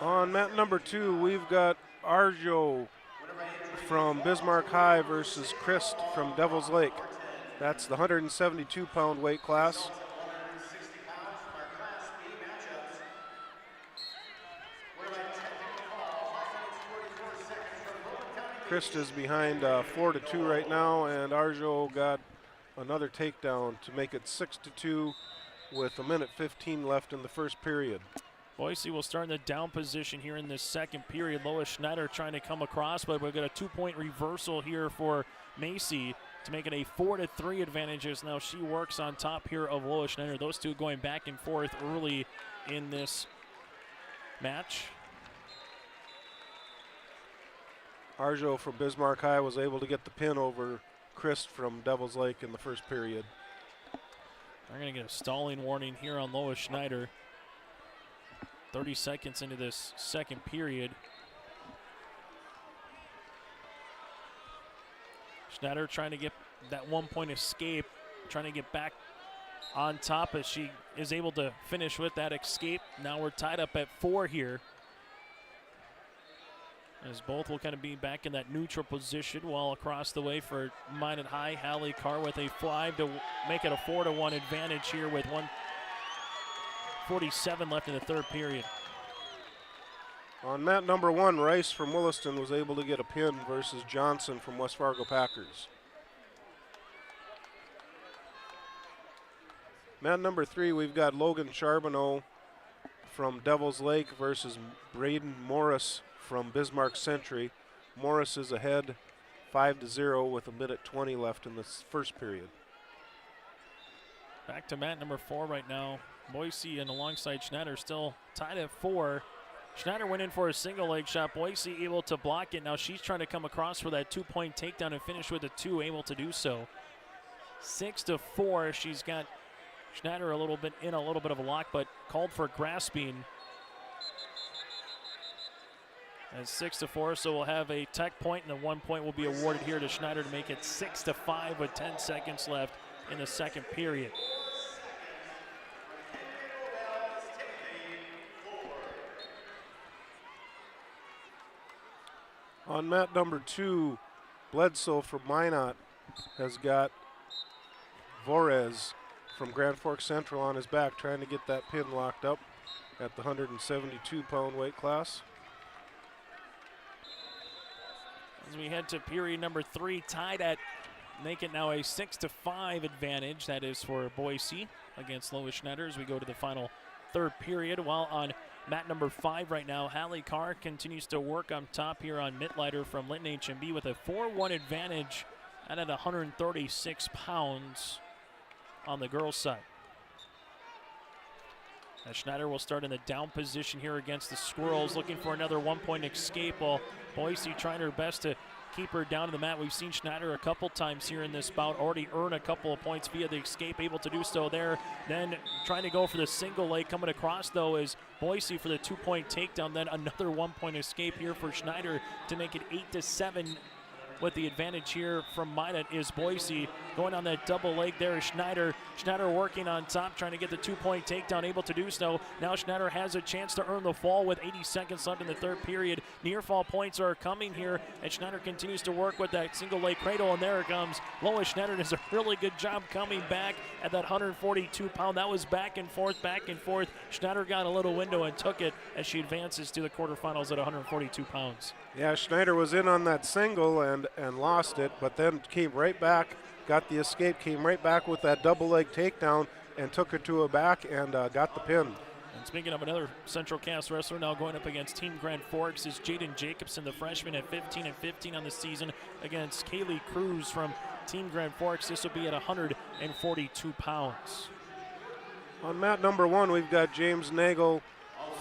On mat number 2, we've got Arjo from Bismarck High versus Christ from Devil's Lake. That's the 172-pound weight class. Christ is behind 4-2 right now, and Arjo got another takedown to make it 6-2 with a minute 15 left in the first period. Boise will start in the down position here in this second period. Lois Schneider trying to come across, but we've got a 2-point reversal here for Macy to make it a 4-3 advantage as now she works on top here of Lois Schneider. Those two going back and forth early in this match. Arjo from Bismarck High was able to get the pin over Chris from Devils Lake in the first period. They're going to get a stalling warning here on Lois Schneider. 30 seconds into this second period. Schneider trying to get that 1-point escape, trying to get back on top as she is able to finish with that escape. Now we're tied up at 4 here, as both will kind of be back in that neutral position, while across the way for Minot High, Hallie Carr with a 5 to make it a 4-1 advantage here with 1:47 left in the third period. On mat number 1, Rice from Williston was able to get a pin versus Johnson from West Fargo Packers. Mat number 3, we've got Logan Charbonneau from Devils Lake versus Braden Morris from Bismarck Century. Morris is ahead 5-0 with 1:20 left in the first period. Back to mat number 4 right now. Boise and alongside Schneider still tied at 4. Schneider went in for a single leg shot. Boise able to block it. Now she's trying to come across for that 2-point takedown and finish with a 2, able to do so. 6-4. She's got Schneider a little bit of a lock, but called for grasping. And 6-4, so we'll have a tech point, and the 1 point will be awarded here to Schneider to make it 6-5 with 10 seconds left in the second period. On mat number 2, Bledsoe from Minot has got Vorez from Grand Forks Central on his back, trying to get that pin locked up at the 172-pound weight class. As we head to period number 3, tied at, make it now a 6-5 advantage. That is for Boise against Lois Schneider as we go to the final third period. While on mat number 5 right now, Hallie Carr continues to work on top here on Mittleider from Linton HMB with a 4-1 advantage and at 136 pounds on the girls' side. As Schneider will start in the down position here against the Squirrels, looking for another 1-point escape, while Boise trying her best to keep her down to the mat. We've seen Schneider a couple times here in this bout already earn a couple of points via the escape, able to do so there. Then trying to go for the single leg. Coming across, though, is Boise for the 2-point takedown. Then another 1-point escape here for Schneider to make it 8-7. With the advantage here from Minot is Boise. Going on that double leg there is Schneider. Schneider working on top, trying to get the 2-point takedown, able to do so. Now Schneider has a chance to earn the fall with 80 seconds left in the third period. Near fall points are coming here, and Schneider continues to work with that single leg cradle, and there it comes. Lois Schneider does a really good job coming back at that 142-pound. That was back and forth, back and forth. Schneider got a little window and took it as she advances to the quarterfinals at 142 pounds. Yeah, Schneider was in on that single and lost it, but then came right back, got the escape, came right back with that double leg takedown and took her to a back and got the pin. And speaking of another Central Cass wrestler now going up against Team Grand Forks is Jaden Jacobson, the freshman at 15-15 on the season against Kaylee Cruz from Team Grand Forks. This will be at 142 pounds. On mat number 1, we've got James Nagel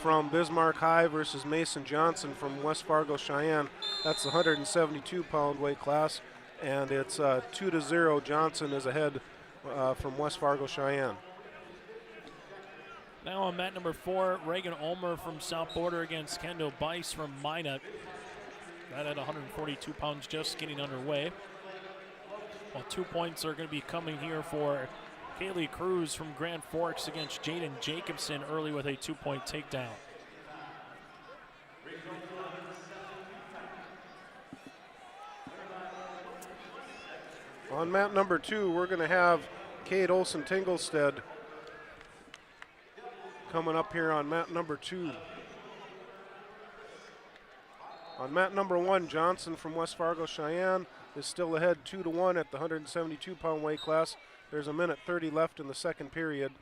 from Bismarck High versus Mason Johnson from West Fargo Cheyenne. That's the 172-pound weight class, and it's 2-0. Johnson is ahead from West Fargo Cheyenne. Now on mat number 4, Reagan Ulmer from South Border against Kendall Bice from Minot. That at 142 pounds, just getting underway. Well, 2 points are going to be coming here for Kaylee Cruz from Grand Forks against Jaden Jacobson early with a 2-point takedown. On mat number 2, we're going to have Kate Olsen-Tinglestead coming up here on mat number 2. On mat number 1, Johnson from West Fargo Cheyenne is still ahead 2-1 at the 172-pound weight class. There's 1:30 left in the second period.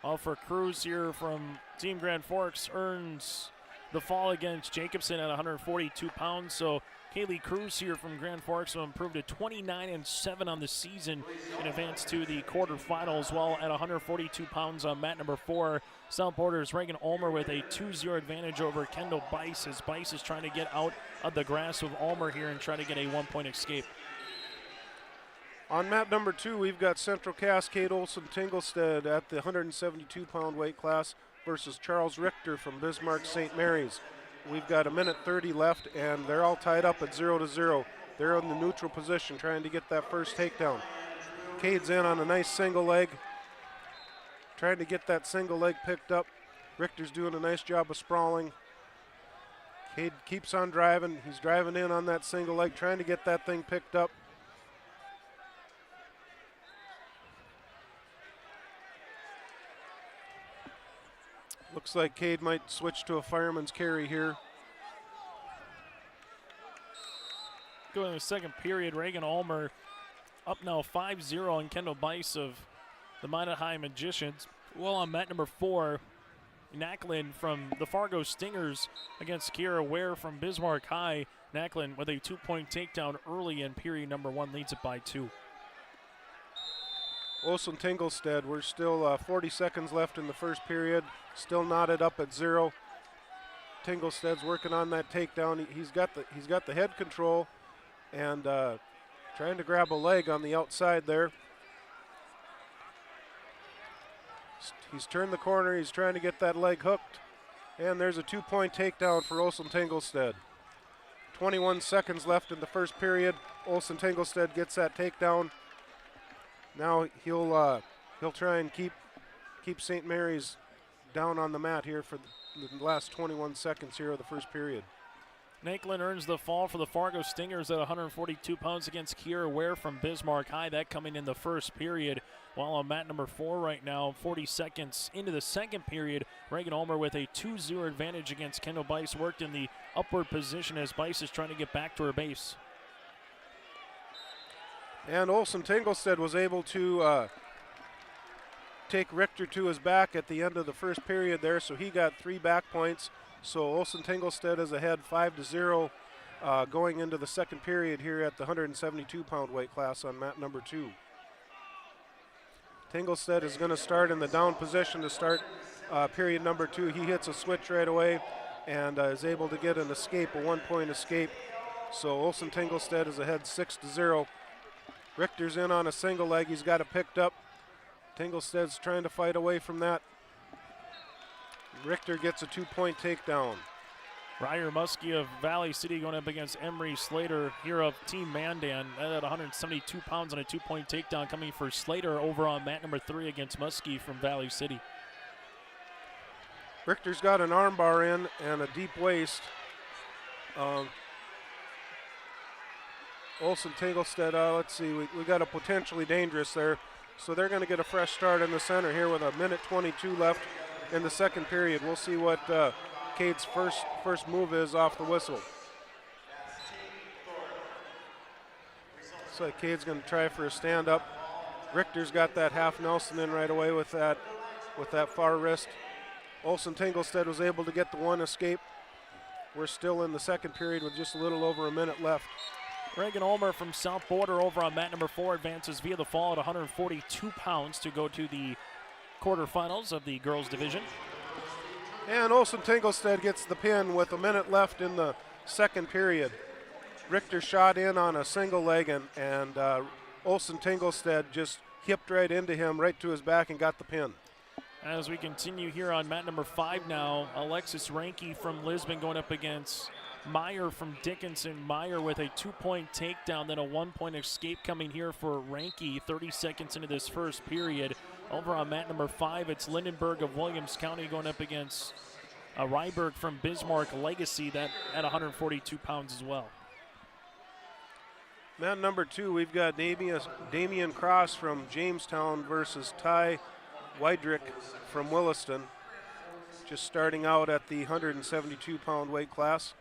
For Cruz here from Team Grand Forks earns the fall against Jacobson at 142 pounds. So Kaylee Cruz here from Grand Forks will improve to 29-7 on the season and advance to the quarterfinals. While at 142 pounds on mat number 4, South Border's Reagan Ulmer with a 2-0 advantage over Kendall Bice, as Bice is trying to get out of the grasp of Ulmer here and try to get a 1-point escape. On mat number 2, we've got Central Cascade Olson Tinglestead at the 172-pound weight class versus Charles Richter from Bismarck St. Mary's. We've got a minute 30 left, and they're all tied up at 0-0. They're in the neutral position trying to get that first takedown. Cade's in on a nice single leg, trying to get that single leg picked up. Richter's doing a nice job of sprawling. Cade keeps on driving. He's driving in on that single leg, trying to get that thing picked up. Looks like Cade might switch to a fireman's carry here. Going to the second period, Reagan Ulmer up now 5-0 on Kendall Bice of the Minot High Magicians. Well, on mat number 4, Nacklin from the Fargo Stingers against Kiera Ware from Bismarck High. Nacklin with a 2-point takedown early in period number 1, leads it by 2. Olson Tinglestead, we're still 40 seconds left in the first period, still knotted up at 0. Tinglestead's working on that takedown. He's got the head control and trying to grab a leg on the outside there. He's turned the corner. He's trying to get that leg hooked, and there's a 2-point takedown for Olson Tinglestead. 21 seconds left in the first period. Olson Tinglestead gets that takedown. Now he'll try and keep St. Mary's down on the mat here for the last 21 seconds here of the first period. Nacklin earns the fall for the Fargo Stingers at 142 pounds against Kiera Ware from Bismarck High. That coming in the first period. While on mat number 4 right now, 40 seconds into the second period, Reagan Ulmer with a 2-0 advantage against Kendall Bice, worked in the upward position as Bice is trying to get back to her base. And Olson Tinglestead was able to take Richter to his back at the end of the first period there, so he got 3 back points. So Olson Tinglestead is ahead 5-0 going into the second period here at the 172-pound weight class on mat number 2. Tinglestead is going to start in the down position to start period number 2. He hits a switch right away and is able to get an escape, a 1-point escape. So Olson Tinglestead is ahead 6-0. Richter's in on a single leg. He's got it picked up. Tinglestead's trying to fight away from that. Richter gets a 2-point takedown. Ryer Muskie of Valley City going up against Emery Slater here of Team Mandan at 172 pounds on a 2-point takedown coming for Slater over on mat number 3 against Muskie from Valley City. Richter's got an armbar in and a deep waist. Olson Tinglestead, let's see, we got a potentially dangerous there. So they're going to get a fresh start in the center here with a minute 22 left in the second period. We'll see what Cade's first move is off the whistle. So Cade's going to try for a stand-up. Richter's got that half Nelson in right away with that far wrist. Olson Tinglestead was able to get the 1 escape. We're still in the second period with just a little over a minute left. Reagan Ulmer from South Border over on mat number 4 advances via the fall at 142 pounds to go to the quarterfinals of the girls division. And Olson Tinglestead gets the pin with a minute left in the second period. Richter shot in on a single leg and Olson Tinglestead just hipped right into him, right to his back, and got the pin. As we continue here on mat number 5 now, Alexis Ranke from Lisbon going up against Meyer from Dickinson. Meyer with a 2-point takedown, then a 1-point escape coming here for Ranke 30 seconds into this first period. Over on mat number 5, it's Lindenberg of Williams County going up against Ryberg from Bismarck Legacy, that at 142 pounds as well. Mat number 2, we've got Damian Cross from Jamestown versus Ty Weidrich from Williston, just starting out at the 172-pound weight class.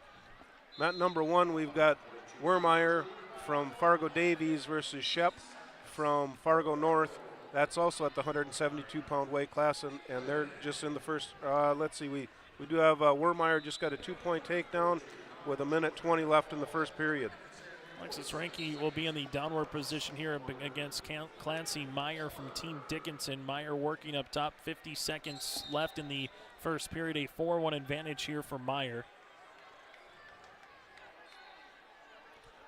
Mat number 1, we've got Wermeyer from Fargo Davies versus Shep from Fargo North. That's also at the 172-pound weight class, and they're just in the first. Let's see, we do have Wermeyer just got a 2-point takedown with 1:20 left in the first period. Alexis Ranke will be in the downward position here against Clancy Meyer from Team Dickinson. Meyer working up top, 50 seconds left in the first period, a 4-1 advantage here for Meyer.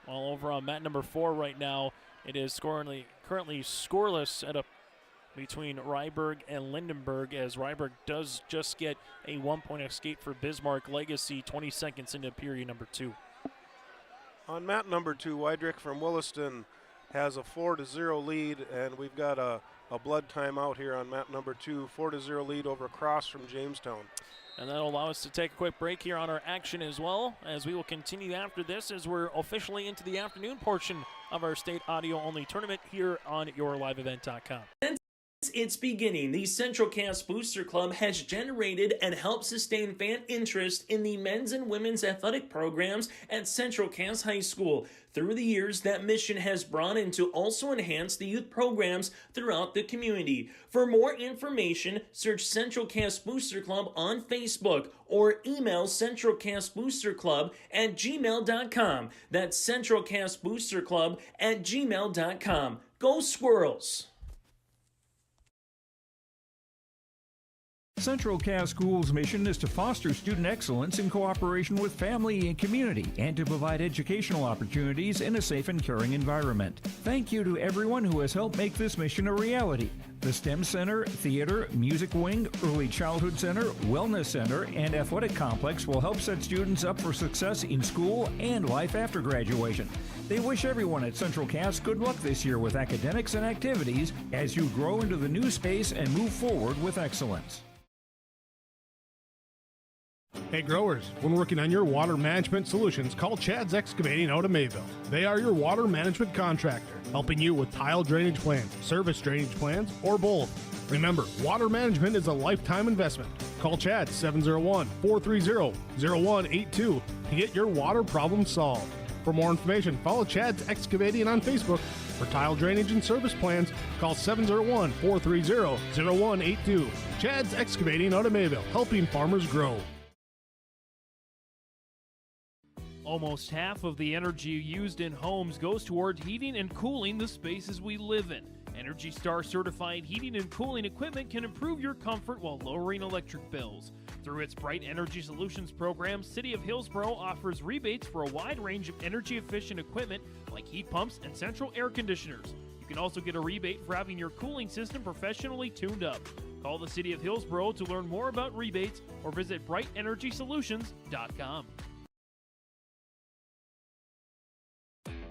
While over on mat number 4 right now, it is currently scoreless between Ryberg and Lindenberg, as Ryberg does just get a 1-point escape for Bismarck Legacy 20 seconds into period number 2. On mat number 2, Weidrich from Williston has a 4-0 lead, and we've got a blood timeout here on mat number 2, 4-0 lead over Cross from Jamestown. And that'll allow us to take a quick break here on our action as well, as we will continue after this as we're officially into the afternoon portion of our state audio-only tournament here on YourLiveEvent.com. Since its beginning, the Central Cass Booster Club has generated and helped sustain fan interest in the men's and women's athletic programs at Central Cass High School. Through the years, that mission has brought in to also enhance the youth programs throughout the community. For more information, search Central Cass Booster Club on Facebook or email centralcassboosterclub@gmail.com. That's centralcassboosterclub@gmail.com. Go Squirrels! Central Cass Schools' mission is to foster student excellence in cooperation with family and community and to provide educational opportunities in a safe and caring environment. Thank you to everyone who has helped make this mission a reality. The STEM Center, Theater, Music Wing, Early Childhood Center, Wellness Center, and Athletic Complex will help set students up for success in school and life after graduation. They wish everyone at Central Cass good luck this year with academics and activities as you grow into the new space and move forward with excellence. Hey growers, when working on your water management solutions, call Chad's Excavating out of Mayville. They are your water management contractor, helping you with tile drainage plans, service drainage plans, or both. Remember, water management is a lifetime investment. Call Chad 701-430-0182 to get your water problem solved. For more information, follow Chad's Excavating on Facebook. For tile drainage and service plans, call 701-430-0182. Chad's Excavating out of Mayville, helping farmers grow. Almost half of the energy used in homes goes toward heating and cooling the spaces we live in. Energy Star certified heating and cooling equipment can improve your comfort while lowering electric bills. Through its Bright Energy Solutions program, City of Hillsborough offers rebates for a wide range of energy-efficient equipment like heat pumps and central air conditioners. You can also get a rebate for having your cooling system professionally tuned up. Call the City of Hillsborough to learn more about rebates or visit BrightEnergySolutions.com.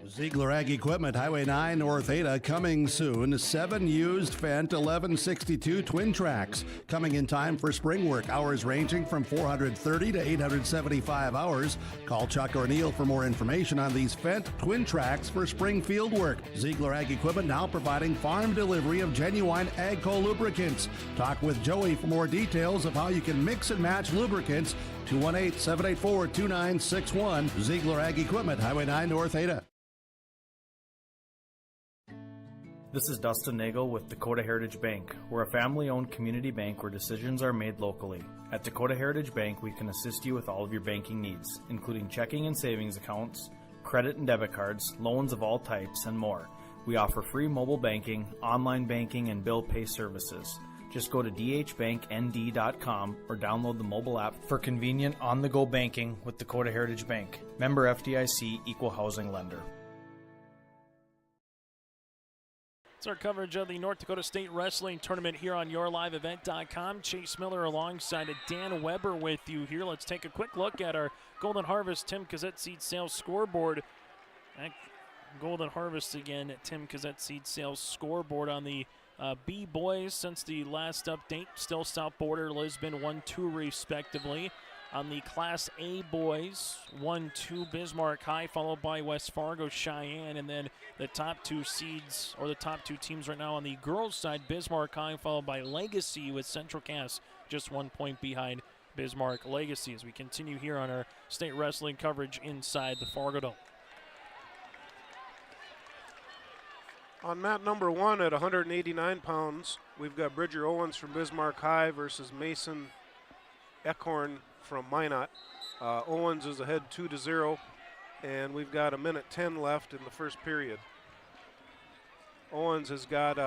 Ziegler Ag Equipment, Highway 9 North Ada, coming soon. 7 used Fendt 1162 twin tracks, coming in time for spring work. Hours ranging from 430 to 875 hours. Call Chuck or Neil for more information on these Fendt twin tracks for spring field work. Ziegler Ag Equipment now providing farm delivery of genuine AGCO lubricants. Talk with Joey for more details of how you can mix and match lubricants. 218-784-2961. Ziegler Ag Equipment, Highway 9 North Ada. This is Dustin Nagel with Dakota Heritage Bank. We're a family-owned community bank where decisions are made locally. At Dakota Heritage Bank, we can assist you with all of your banking needs, including checking and savings accounts, credit and debit cards, loans of all types, and more. We offer free mobile banking, online banking, and bill pay services. Just go to dhbanknd.com or download the mobile app for convenient on-the-go banking with Dakota Heritage Bank. Member FDIC, Equal Housing Lender. It's our coverage of the North Dakota State Wrestling Tournament here on YourLiveEvent.com. Chase Miller alongside Dan Weber with you here. Let's take a quick look at our Golden Harvest Tim Kazette Seed Sales scoreboard. Golden Harvest again, Tim Kazette Seed Sales scoreboard on the B boys since the last update. Still South Border, Lisbon 1-2 respectively. On the Class A boys, 1-2 Bismarck High, followed by West Fargo Cheyenne, and then the top 2 seeds, or the top 2 teams right now on the girls' side, Bismarck High, followed by Legacy with Central Cass just 1 point behind Bismarck Legacy as we continue here on our state wrestling coverage inside the Fargo Dome. On mat number 1 at 189 pounds, we've got Bridger Owens from Bismarck High versus Mason Eckhorn from Minot. Owens is ahead 2-0, and we've got 1:10 left in the first period. Owens has got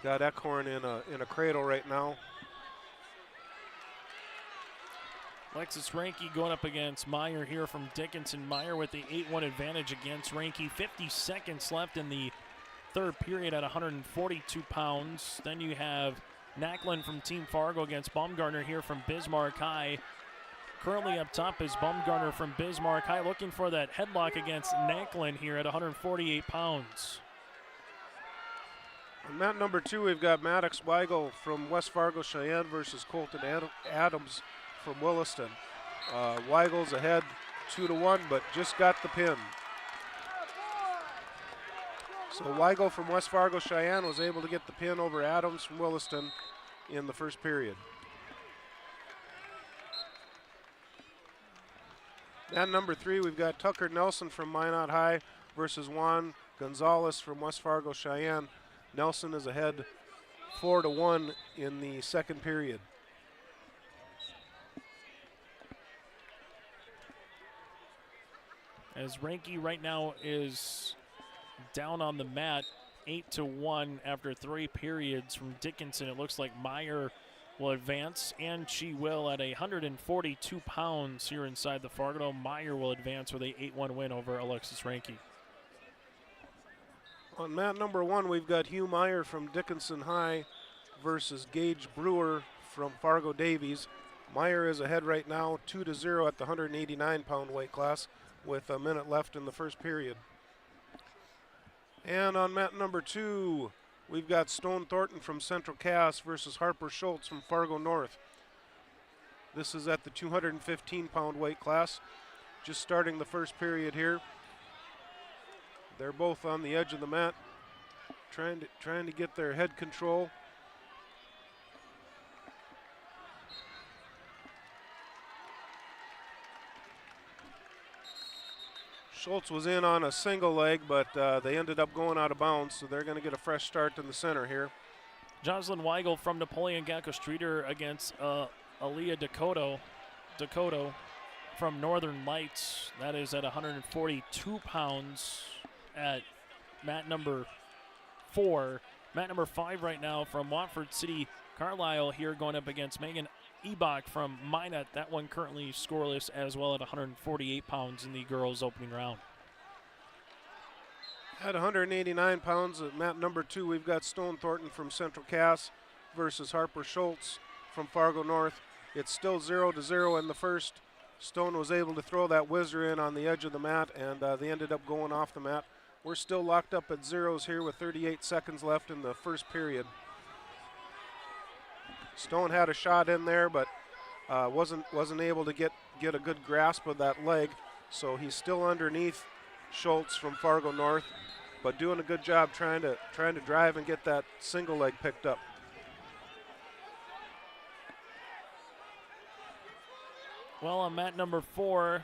Eckhorn in a cradle right now. Alexis Ranke going up against Meyer here from Dickinson. Meyer with the 8-1 advantage against Ranke. 50 seconds left in the third period at 142 pounds. Then you have Nacklin from Team Fargo against Baumgartner here from Bismarck High. Currently up top is Baumgartner from Bismarck High, looking for that headlock against Nacklin here at 148 pounds. On mat number 2, we've got Maddox Weigel from West Fargo Cheyenne versus Colton Adams from Williston. Weigel's ahead 2-1, but just got the pin. So Weigel from West Fargo Cheyenne was able to get the pin over Adams from Williston in the first period. At number 3, we've got Tucker Nelson from Minot High versus Juan Gonzalez from West Fargo Cheyenne. Nelson is ahead 4-1 in the second period. As Ranke right now is down on the mat, 8-1 after 3 periods from Dickinson. It looks like Meyer will advance, and she will at 142 pounds here inside the Fargo. Meyer will advance with a 8-1 win over Alexis Ranke. On mat number 1, we've got Hugh Meyer from Dickinson High versus Gage Brewer from Fargo Davies. Meyer is ahead right now 2-0 at the 189-pound weight class with a minute left in the first period. And on mat number 2, we've got Stone Thornton from Central Cass versus Harper Schultz from Fargo North. This is at the 215-pound weight class. Just starting the first period here. They're both on the edge of the mat, trying to get their head control. Schultz was in on a single leg, but they ended up going out of bounds, so they're going to get a fresh start in the center here. Jocelyn Weigel from Napoleon Gacko Streeter against Aaliyah Dakota from Northern Lights. That is at 142 pounds at mat number 4. Mat number 5 right now from Watford City Carlisle here going up against Megan Ebach from Minot. That one currently scoreless as well at 148 pounds in the girls' opening round. At 189 pounds at mat number 2, we've got Stone Thornton from Central Cass versus Harper Schultz from Fargo North. It's still 0-0 in the first. Stone was able to throw that whizzer in on the edge of the mat, and they ended up going off the mat. We're still locked up at zeros here with 38 seconds left in the first period. Stone had a shot in there, but wasn't able to get a good grasp of that leg, so he's still underneath Schultz from Fargo North, but doing a good job trying to drive and get that single leg picked up. Well, on mat number 4,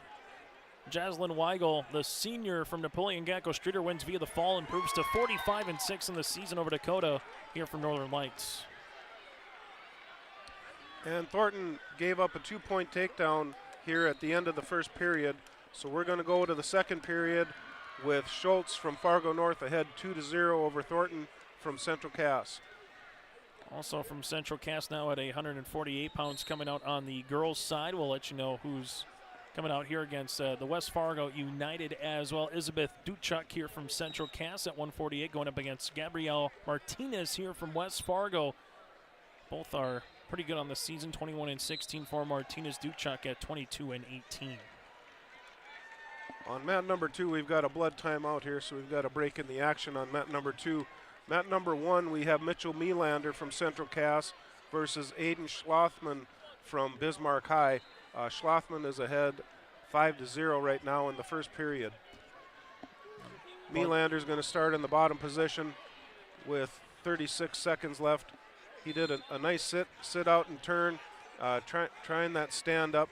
Jaslyn Weigel, the senior from Napoleon Gacko Streeter, wins via the fall, improves to 45-6 in the season over Dakota here from Northern Lights. And Thornton gave up a 2-point takedown here at the end of the first period. So we're going to go to the second period with Schultz from Fargo North ahead 2-0 over Thornton from Central Cass. Also from Central Cass now at 148 pounds coming out on the girls' side. We'll let you know who's coming out here against the West Fargo United as well. Elizabeth Duchuk here from Central Cass at 148 going up against Gabrielle Martinez here from West Fargo. Both are pretty good on the season, 21-16 for Martinez. Duchuk at 22-18. On mat number 2, we've got a blood timeout here, so we've got a break in the action on mat number 2. Mat number 1, we have Mitchell Melander from Central Cass versus Aiden Schlothman from Bismarck High. Schlothman is ahead 5-0 right now in the first period. Melander's going to start in the bottom position with 36 seconds left. He did a nice sit out and turn, trying that stand up.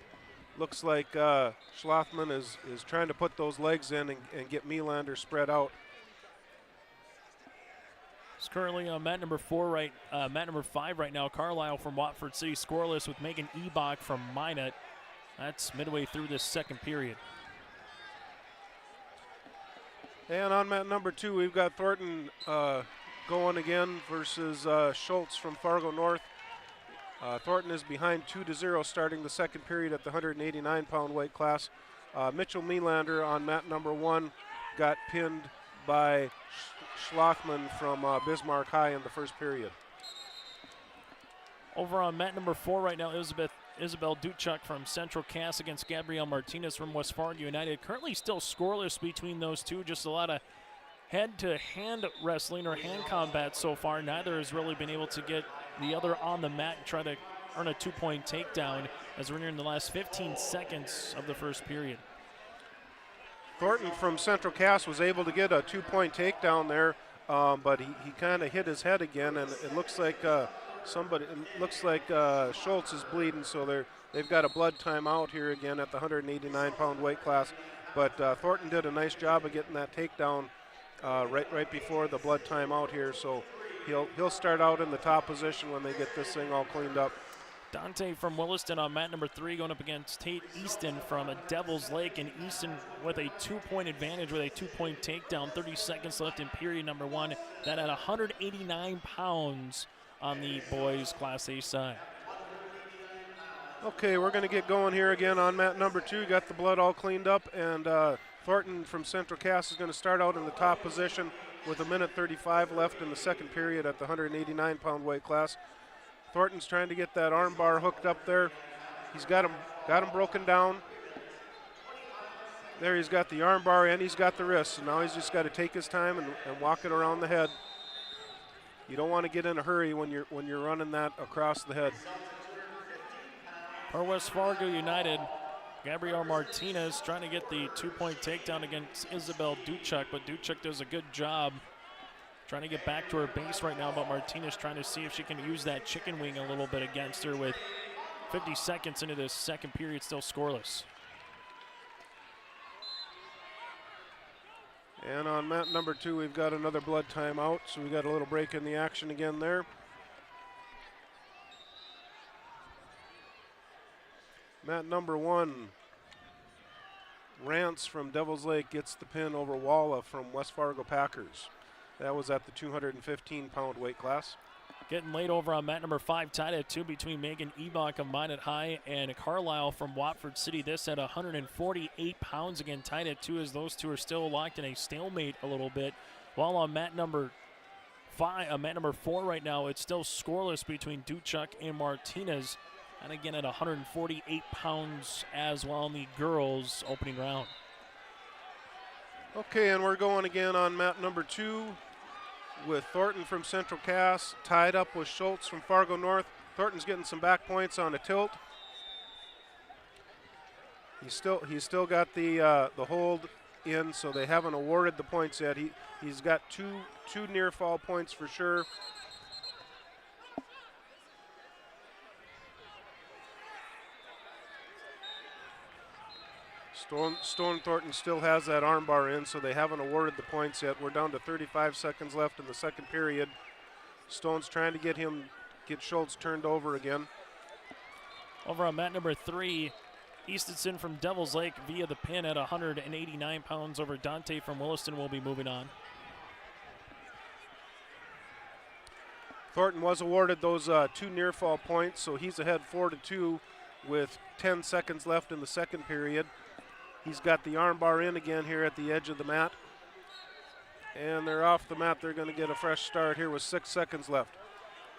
Looks like Schlothman is trying to put those legs in and get Melander spread out. It's currently on mat number 5 right now. Carlisle from Watford City scoreless with Megan Ebach from Minot. That's midway through this second period. And on mat number 2, we've got Thornton going again versus Schultz from Fargo North. Thornton is behind 2-0 starting the second period at the 189-pound weight class. Mitchell Mealander on mat number 1 got pinned by Schlothman from Bismarck High in the first period. Over on mat number 4 right now, Isabel Duchuk from Central Cass against Gabrielle Martinez from West Fargo United. Currently still scoreless between those two, just a lot of head-to-hand wrestling or hand combat so far. Neither has really been able to get the other on the mat and try to earn a 2-point takedown as we're nearing the last 15 seconds of the first period. Thornton from Central Cass was able to get a 2-point takedown there, but he kind of hit his head again, and it looks like Schultz is bleeding, so they've got a blood timeout here again at the 189-pound weight class. But Thornton did a nice job of getting that takedown right before the blood timeout here, so he'll start out in the top position when they get this thing all cleaned up. Dante from Williston on mat number 3 going up against Tate Easton from Devil's Lake, and Easton with a 2-point advantage with a 2-point takedown. 30 seconds left in period number 1. That at 189 pounds on the boys Class A side. Okay, we're going to get going here again on mat number 2. Got the blood all cleaned up, and Thornton from Central Cass is going to start out in the top position with 1:35 left in the second period at the 189-pound weight class. Thornton's trying to get that arm bar hooked up there. He's got him broken down. There he's got the arm bar and he's got the wrist. So now he's just got to take his time and walk it around the head. You don't want to get in a hurry when you're running that across the head. For West Fargo United, Gabrielle Martinez trying to get the 2-point takedown against Isabel Duchuk, but Duchuk does a good job trying to get back to her base right now, but Martinez trying to see if she can use that chicken wing a little bit against her with 50 seconds into this second period, still scoreless. And on mat number 2, we've got another blood timeout, so we got a little break in the action again there. Mat number 1, Rance from Devil's Lake gets the pin over Walla from West Fargo Packers. That was at the 215-pound weight class. Getting late over on mat number 5, tied at 2 between Megan Ebach of Minot High and Carlisle from Watford City. This at 148 pounds, again tied at 2, as those two are still locked in a stalemate a little bit. While on mat number 4 right now, it's still scoreless between Duchuk and Martinez. And again at 148 pounds as well in the girls' opening round. Okay, and we're going again on mat number 2 with Thornton from Central Cass tied up with Schultz from Fargo North. Thornton's getting some back points on a tilt. He's still got the hold in, so they haven't awarded the points yet. He's got two near fall points for sure. Stone Thornton still has that arm bar in, so they haven't awarded the points yet. We're down to 35 seconds left in the second period. Stone's trying to get Schultz turned over again. Over on mat number 3, Eastonson from Devil's Lake via the pin at 189 pounds over Dante from Williston will be moving on. Thornton was awarded those 2 near fall points, so he's ahead 4-2 with 10 seconds left in the second period. He's got the arm bar in again here at the edge of the mat. And they're off the mat. They're going to get a fresh start here with 6 seconds left.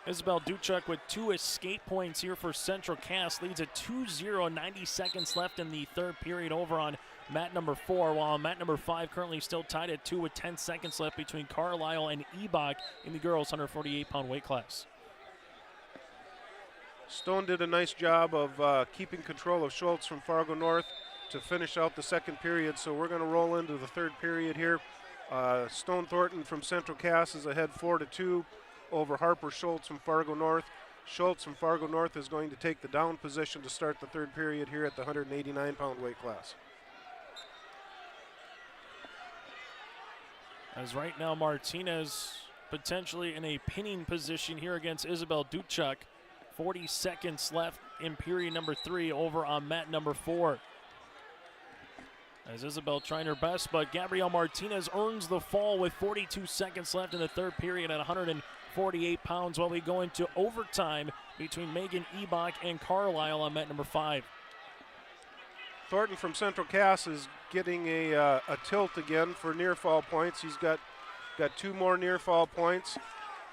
Isabel Duchuk with 2 escape points here for Central Cass. Leads at 2-0, 90 seconds left in the third period over on mat number 4. While mat number 5 currently still tied at 2 with 10 seconds left between Carlisle and Ebach in the girls' 148-pound weight class. Stone did a nice job of keeping control of Schultz from Fargo North to finish out the second period, so we're going to roll into the third period here. Stone Thornton from Central Cass is ahead 4-2 over Harper Schultz from Fargo North. Schultz from Fargo North is going to take the down position to start the third period here at the 189-pound weight class. As right now Martinez potentially in a pinning position here against Isabel Duchuk. 40 seconds left in period number 3 over on mat number 4. As Isabel trying her best, but Gabrielle Martinez earns the fall with 42 seconds left in the third period at 148 pounds while we go into overtime between Megan Ebach and Carlisle on mat number 5. Thornton from Central Cass is getting a tilt again for near fall points. He's got 2 more near fall points.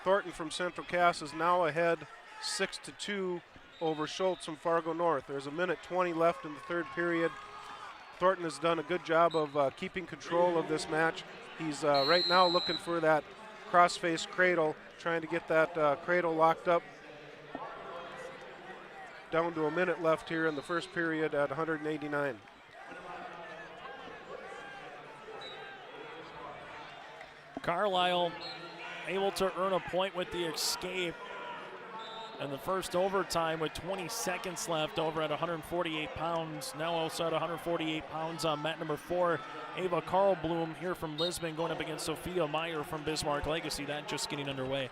Thornton from Central Cass is now ahead 6-2 over Schultz from Fargo North. There's a minute 20 left in the third period. Thornton has done a good job of keeping control of this match. He's right now looking for that cross-face cradle, trying to get that cradle locked up. Down to a minute left here in the first period at 189. Carlisle able to earn a point with the escape in the first overtime with 20 seconds left over at 148 pounds. Now also at 148 pounds on mat number 4. Ava Carlblum here from Lisbon going up against Sophia Meyer from Bismarck Legacy. That just getting underway.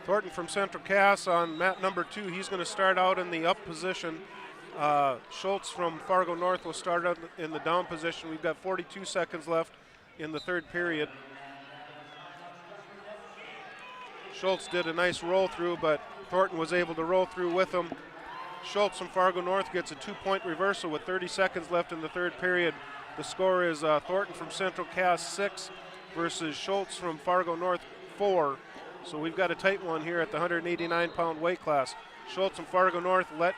Thornton from Central Cass on mat number 2. He's going to start out in the up position. Schultz from Fargo North will start out in the down position. We've got 42 seconds left in the third period. Schultz did a nice roll through, but Thornton was able to roll through with him. Schultz from Fargo North gets a 2-point reversal with 30 seconds left in the third period. The score is Thornton from Central Cass 6 versus Schultz from Fargo North 4. So we've got a tight one here at the 189-pound weight class. Schultz from Fargo North let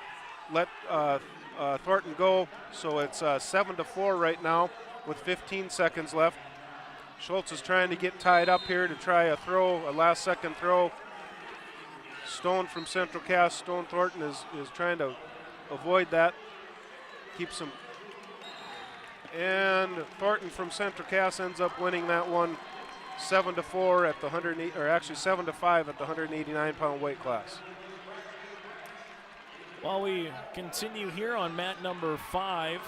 Thornton go, so it's 7-4 right now with 15 seconds left. Schultz is trying to get tied up here to try a throw, a last-second throw. Stone from Central Cass, Stone Thornton is trying to avoid that, keeps him. And Thornton from Central Cass ends up winning that one 7-4 at the 108, or actually 7-5 at the 189-pound weight class. While we continue here on mat number 5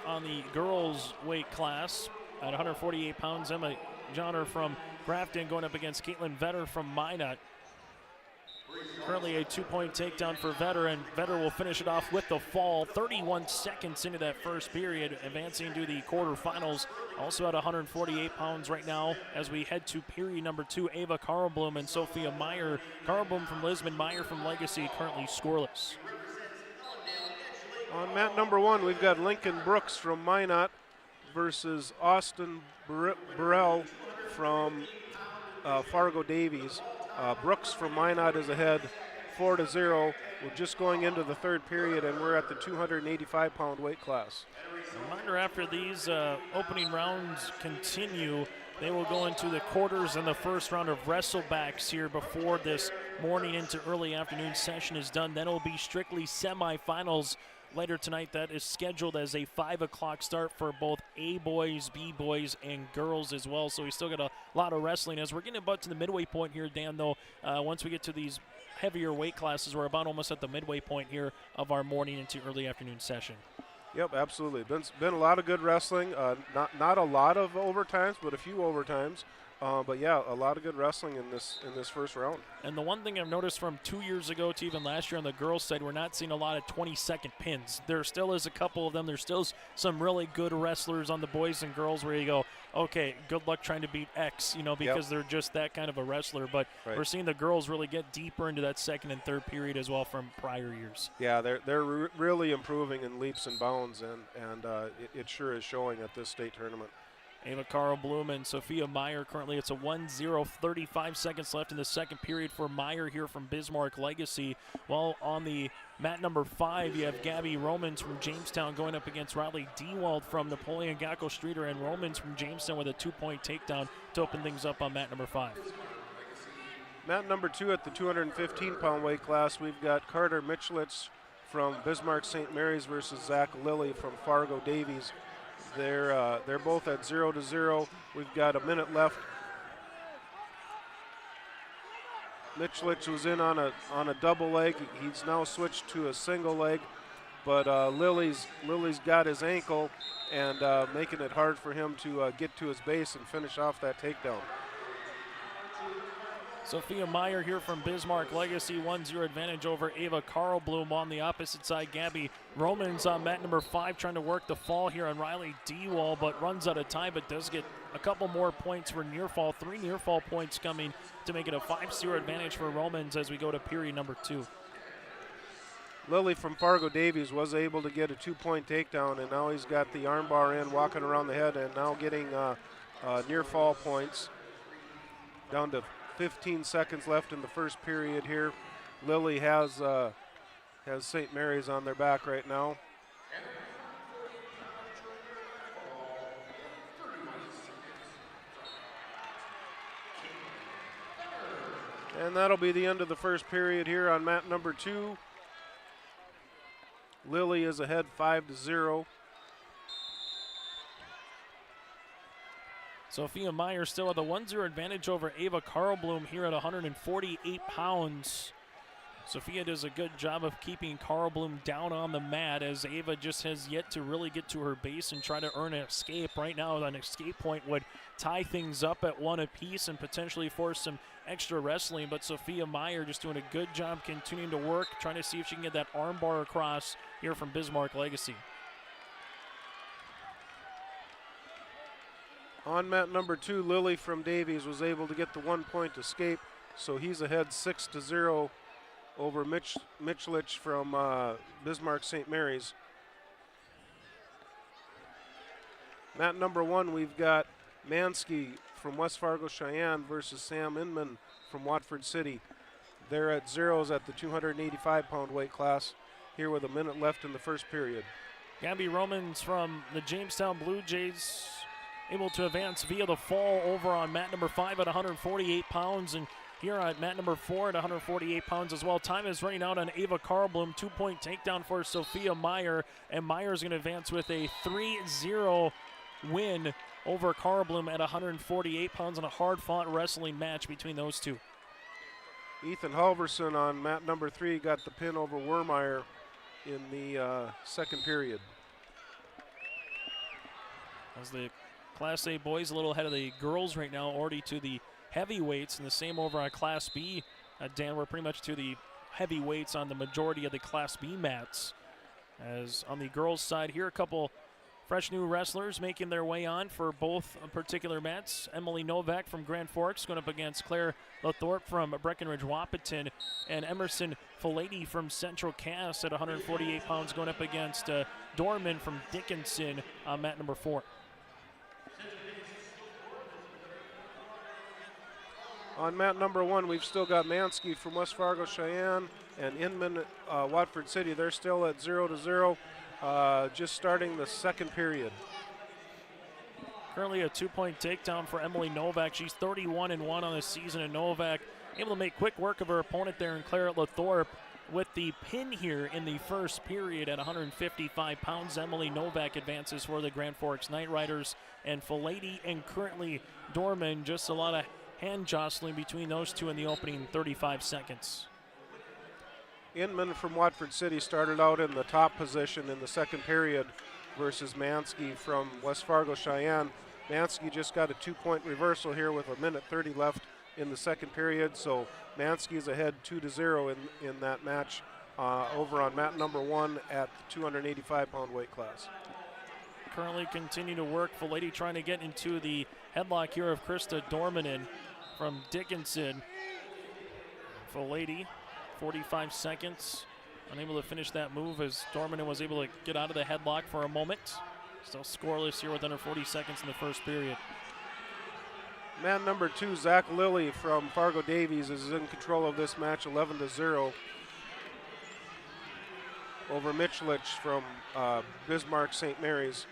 on the girls' weight class at 148 pounds, Emma Johnner from Grafton going up against Caitlin Vetter from Minot. Currently a 2-point takedown for Vetter, and Vetter will finish it off with the fall. 31 seconds into that first period, advancing to the quarterfinals. Also at 148 pounds right now as we head to period number 2. Ava Carlblum and Sophia Meyer. Carlblum from Lisbon, Meyer from Legacy, currently scoreless. On mat number 1, we've got Lincoln Brooks from Minot versus Austin Burrell from Fargo Davies. Brooks from Minot is ahead 4-0. We're just going into the third period, and we're at the 285-pound weight class. A reminder, after these opening rounds continue, they will go into the quarters and the first round of wrestlebacks here before this morning into early afternoon session is done. Then it will be strictly semifinals later tonight. That is scheduled as a 5 o'clock start for both A boys, B boys, and girls as well. So we still got a lot of wrestling as we're getting about to the midway point here, Dan, though. Once we get to these heavier weight classes, we're about almost at the midway point here of our morning into early afternoon session. Yep, absolutely. Been a lot of good wrestling. Not a lot of overtimes, but a few overtimes. But yeah, a lot of good wrestling in this first round. And the one thing I've noticed from 2 years ago to even last year on the girls' side, we're not seeing a lot of 20-second pins. There still is a couple of them. There's still some really good wrestlers on the boys and girls where you go, okay, good luck trying to beat X, because they're just that kind of a wrestler. But we're seeing the girls really get deeper into that second and third period as well from prior years. Yeah, they're really improving in leaps and bounds, and it sure is showing at this state tournament. Ava Carlblum and Sophia Meyer currently. It's a 1-0, 35 seconds left in the second period for Meyer here from Bismarck Legacy. While on the mat number 5, you have Gabby Romans from Jamestown going up against Riley Dewald from Napoleon Gackel Streeter, and Romans from Jamestown with a 2-point takedown to open things up on mat number 5. Mat number 2 at the 215-pound weight class, we've got Carter Michelich from Bismarck St. Mary's versus Zach Lilly from Fargo Davies. They're both at 0-0. We've got a minute left. Michelich was in on a double leg. He's now switched to a single leg. but Lily's got his ankle and making it hard for him to get to his base and finish off that takedown. Sophia Meyer here from Bismarck Legacy, 1-0 advantage over Ava Carlblum. On the opposite side, Gabby Romans on mat number 5 trying to work the fall here on Riley Dewall, but runs out of time, but does get a couple more points for near fall. 3 near fall points coming to make it a 5-0 advantage for Romans as we go to period number 2. Lily from Fargo Davies was able to get a 2-point takedown, and now he's got the armbar in, walking around the head, and now getting near fall points. Down to 15 seconds left in the first period here. Lily has St. Mary's on their back right now. And that'll be the end of the first period here on mat number 2. Lily is ahead 5-0. Sophia Meyer still with a 1-0 advantage over Ava Carlblum here at 148 pounds. Sophia does a good job of keeping Carlblum down on the mat, as Ava just has yet to really get to her base and try to earn an escape. Right now, an escape point would tie things up at 1 apiece and potentially force some extra wrestling, but Sophia Meyer just doing a good job continuing to work, trying to see if she can get that arm bar across here from Bismarck Legacy. On mat number 2, Lily from Davies was able to get the 1-point escape, so he's ahead 6-0 over Michlich from Bismarck St. Mary's. Mat number 1, we've got Mansky from West Fargo Cheyenne versus Sam Inman from Watford City. They're at zeros at the 285-pound weight class here with a minute left in the first period. Gabby Romans from the Jamestown Blue Jays able to advance via the fall over on mat number 5 at 148 pounds, and here on mat number 4 at 148 pounds as well. Time is running out on Ava Carlblum. 2-point takedown for Sophia Meyer, and Meyer's going to advance with a 3-0 win over Carlblum at 148 pounds in a hard-fought wrestling match between those two. Ethan Halverson on mat number 3 got the pin over Wermeyer in the second period. As the Class A boys a little ahead of the girls right now, already to the heavyweights, and the same over on Class B. Dan, we're pretty much to the heavyweights on the majority of the Class B mats. As on the girls' side here, a couple fresh new wrestlers making their way on for both particular mats. Emily Novak from Grand Forks going up against Claire Lathorpe from Breckenridge Wahpeton, and Emerson Filady from Central Cass at 148 pounds going up against Dorman from Dickinson on mat number 4. On mat number 1, we've still got Mansky from West Fargo Cheyenne and Inman Watford City. They're still at 0-0, just starting the second period. Currently a 2-point takedown for Emily Novak. She's 31-1 on the season, and Novak able to make quick work of her opponent there in Claire Lathorpe with the pin here in the first period at 155 pounds. Emily Novak advances for the Grand Forks Knight Riders, and Filady and currently Dorman, just a lot of hand jostling between those two in the opening 35 seconds. Inman from Watford City started out in the top position in the second period versus Mansky from West Fargo Cheyenne. Mansky just got a 2-point reversal here with a minute 30 left in the second period, so Mansky is ahead 2-0 in that match over on mat number 1 at the 285-pound weight class. Currently continue to work. Filady trying to get into the headlock here of Krista Dormanen from Dickinson. Filady, 45 seconds, unable to finish that move as Dormanen was able to get out of the headlock for a moment. Still scoreless here with under 40 seconds in the first period. Man number 2, Zach Lilly from Fargo Davies, is in control of this match, 11-0 over Michlich from Bismarck St. Mary's.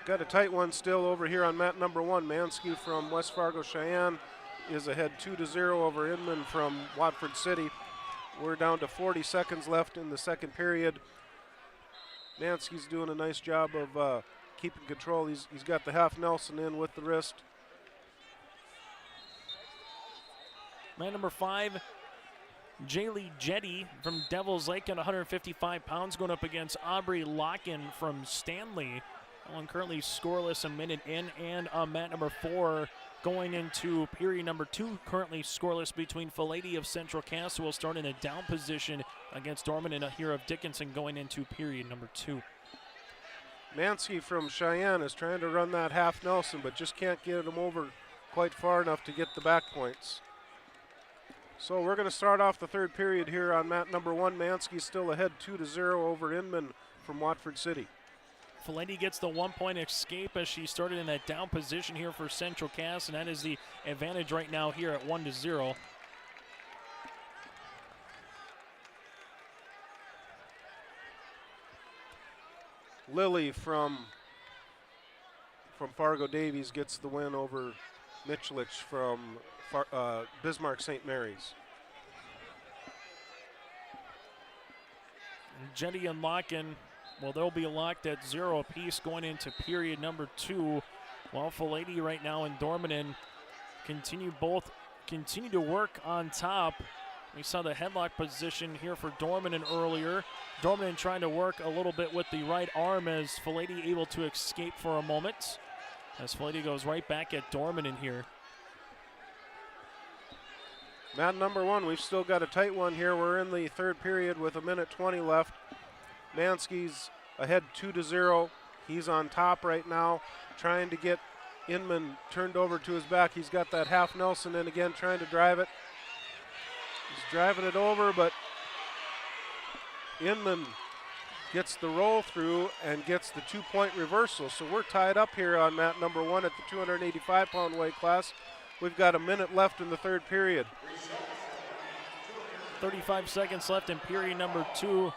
Got a tight one still over here on mat number 1. Mansky from West Fargo Cheyenne is ahead 2-0 over Inman from Watford City. We're down to 40 seconds left in the second period. Mansky's doing a nice job of keeping control. He's got the half Nelson in with the wrist. Man number 5 Jaylee Jetty from Devil's Lake at 155 pounds going up against Aubrey Locken from Stanley. One currently scoreless a minute in, and mat number 4 going into period number 2, currently scoreless between Filady of Central Cass, who will start in a down position against Dorman, and here of Dickinson going into period number 2. Mansky from Cheyenne is trying to run that half Nelson, but just can't get him over quite far enough to get the back points. So we're going to start off the third period here on mat number 1. Mansky still ahead 2-0 over Inman from Watford City. Filady gets the 1-point escape as she started in that down position here for Central Cass, and that is the advantage right now here at 1-0. Lily from Fargo Davies gets the win over Michelich from Bismarck St. Mary's. Jetty and Locken, well, they'll be locked at 0 apiece going into period number 2. While Filady right now and Dormanen continue to work on top. We saw the headlock position here for Dormanen earlier. Dormanen trying to work a little bit with the right arm as Filady able to escape for a moment. As Filady goes right back at Dormanen here. Mat number 1, we've still got a tight one here. We're in the third period with 1:20 left. Mansky's ahead 2-0. He's on top right now, trying to get Inman turned over to his back. He's got that half Nelson in again, trying to drive it. He's driving it over, but Inman gets the roll through and gets the 2-point reversal. So we're tied up here on mat number 1 at the 285-pound weight class. We've got a minute left in the third period. 35 seconds left in period number 2.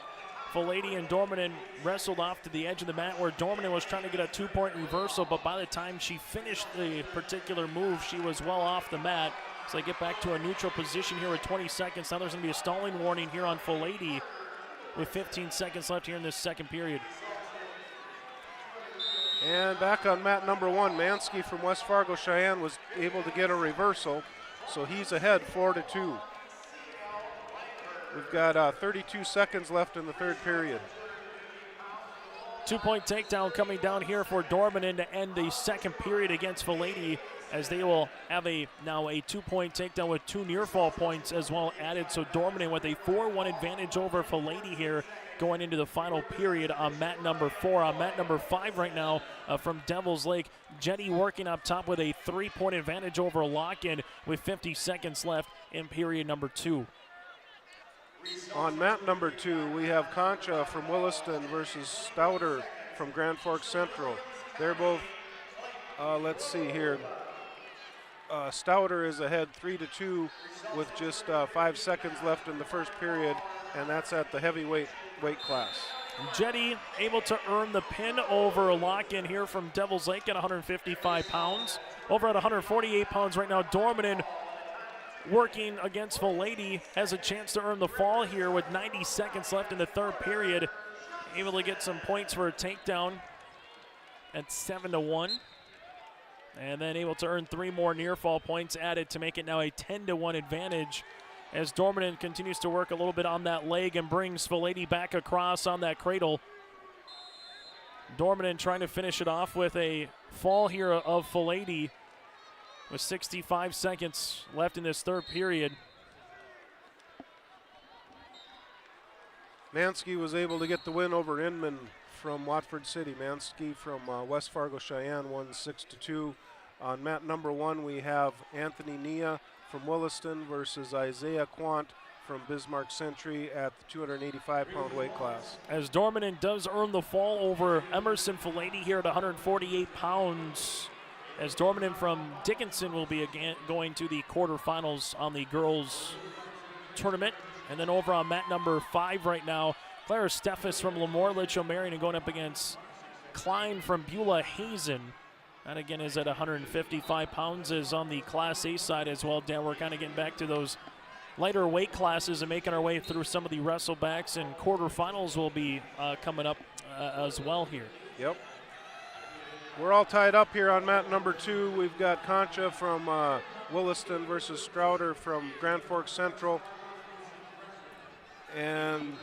Filady and Dormanen wrestled off to the edge of the mat where Dormanen was trying to get a 2-point reversal, but by the time she finished the particular move, she was well off the mat. So they get back to a neutral position here with 20 seconds. Now there's going to be a stalling warning here on Filady with 15 seconds left here in this second period. And back on mat number 1, Mansky from West Fargo Cheyenne was able to get a reversal, so he's ahead 4-2. We've got 32 seconds left in the third period. 2-point takedown coming down here for Dormanen to end the second period against Filady, as they will have now a 2-point takedown with 2 near fall points as well added. So Dormanen with a 4-1 advantage over Filady here going into the final period on mat number 4. On mat number 5 right now from Devil's Lake, Jetty working up top with a 3-point advantage over Locken with 50 seconds left in period number 2. On mat number 2, we have Concha from Williston versus Stouter from Grand Forks Central. They're both, let's see here. Stouter is ahead 3-2 with just 5 seconds left in the first period, and that's at the heavyweight weight class. Jetty able to earn the pin over Locken here from Devil's Lake at 155 pounds. Over at 148 pounds right now, Dormanen working against Filady has a chance to earn the fall here with 90 seconds left in the third period. Able to get some points for a takedown at 7-1. And then able to earn 3 more near fall points added to make it now a 10-1 advantage as Dormanen continues to work a little bit on that leg and brings Filady back across on that cradle. Dormanen trying to finish it off with a fall here of Filady with 65 seconds left in this third period. Mansky was able to get the win over Inman from Watford City. Mansky from West Fargo Cheyenne won 6-2. On mat number 1, we have Anthony Nia from Williston versus Isaiah Quant from Bismarck Century at the 285-pound weight class. As Dormanen does earn the fall over Emerson Filady here at 148 pounds. As Dormanen from Dickinson will be again going to the quarterfinals on the girls tournament. And then over on mat number 5 right now, Clara Steffes from Lemoore Litchfield Marion going up against Klein from Beulah Hazen. That again is at 155 pounds, is on the Class A side as well. Dan, we're kind of getting back to those lighter weight classes and making our way through some of the wrestlebacks, and quarterfinals will be coming up as well here. Yep. We're all tied up here on mat number 2. We've got Concha from Williston versus Strouder from Grand Forks Central. and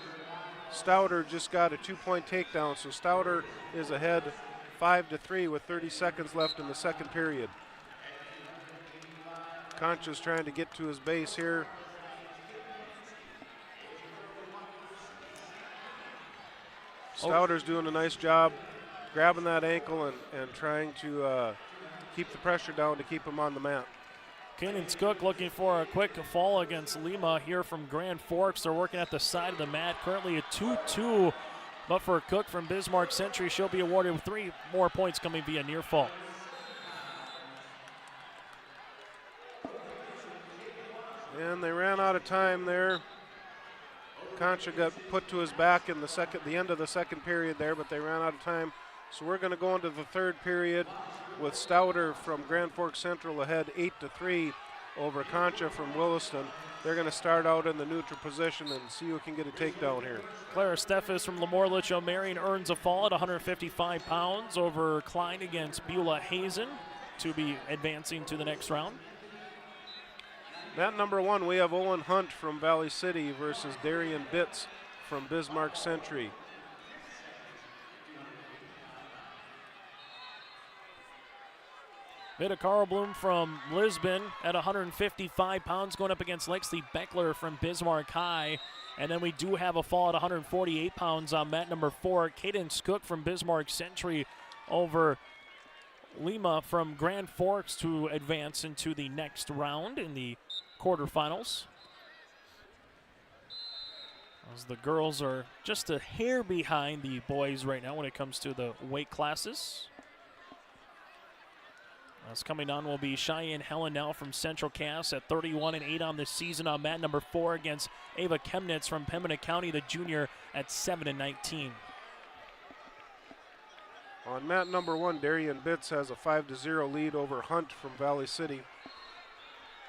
Stouter just got a 2-point takedown, so Stouter is ahead 5-3 with 30 seconds left in the second period. Concha's trying to get to his base here. Stouter's doing a nice job grabbing that ankle and trying to keep the pressure down to keep him on the mat. Kanan Cook looking for a quick fall against Lima here from Grand Forks. They're working at the side of the mat. Currently a 2-2, but for Cook from Bismarck Century, she'll be awarded with 3 more points coming via near fall. And they ran out of time there. Concha got put to his back in the end of the second period there, but they ran out of time. So we're going to go into the third period with Stouter from Grand Forks Central ahead 8-3 over Concha from Williston. They're going to start out in the neutral position and see who can get a takedown here. Clara Steffes from Lemoore Litchfield Marion earns a fall at 155 pounds over Klein against Beulah Hazen to be advancing to the next round. Mat number 1, we have Owen Hunt from Valley City versus Darian Bitts from Bismarck Century. Veda Carlblum from Lisbon at 155 pounds going up against Lexley Beckler from Bismarck High. And then we do have a fall at 148 pounds on mat number 4. Cadence Cook from Bismarck Century over Lima from Grand Forks to advance into the next round in the quarterfinals. As the girls are just a hair behind the boys right now when it comes to the weight classes. As coming on will be Cheyenne Helen now from Central Cass at 31-8 on the season on mat number 4 against Ava Chemnitz from Pembina County, the junior, at 7-19. On mat number 1, Darian Bitts has a 5-0 lead over Hunt from Valley City.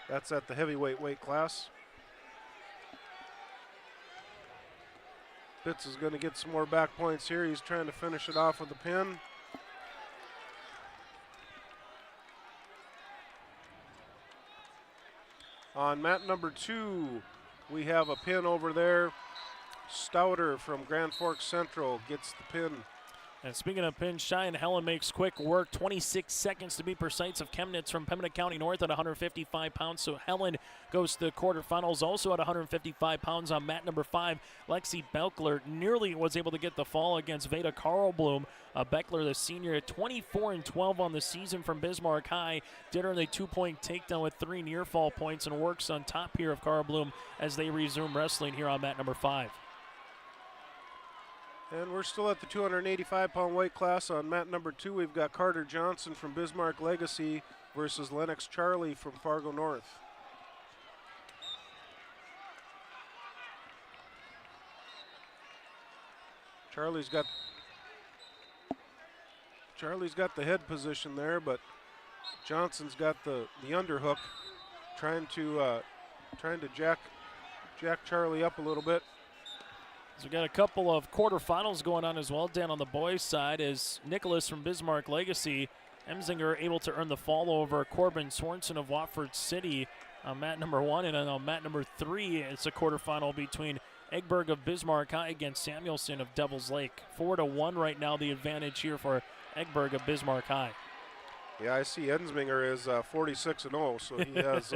That's at the heavyweight weight class. Bitts is going to get some more back points here. He's trying to finish it off with a pin. On mat number 2, we have a pin over there. Stouter from Grand Forks Central gets the pin. And speaking of pins, Cheyenne Helen makes quick work, 26 seconds to be precise, of Chemnitz from Pembina County North at 155 pounds. So Helen goes to the quarterfinals also at 155 pounds on mat number 5. Lexi Beckler nearly was able to get the fall against Veda Carlblum. Beckler, the senior, at 24-12 on the season from Bismarck High, did earn a 2-point takedown with 3 near fall points and works on top here of Carlblum as they resume wrestling here on mat number 5. And we're still at the 285-pound weight class. On mat number 2, we've got Carter Johnson from Bismarck Legacy versus Lennox Charlie from Fargo North. Charlie's got the head position there, but Johnson's got the underhook, trying to jack Charlie up a little bit. So we got a couple of quarterfinals going on as well down on the boys' side as Nicholas from Bismarck Legacy, Emsinger able to earn the fall over Corbin Swanson of Watford City on mat number 1, and then on mat number 3 it's a quarterfinal between Egberg of Bismarck High against Samuelson of Devils Lake. 4-1 right now, the advantage here for Egberg of Bismarck High. Yeah, I see Ensminger is 46-0, so he has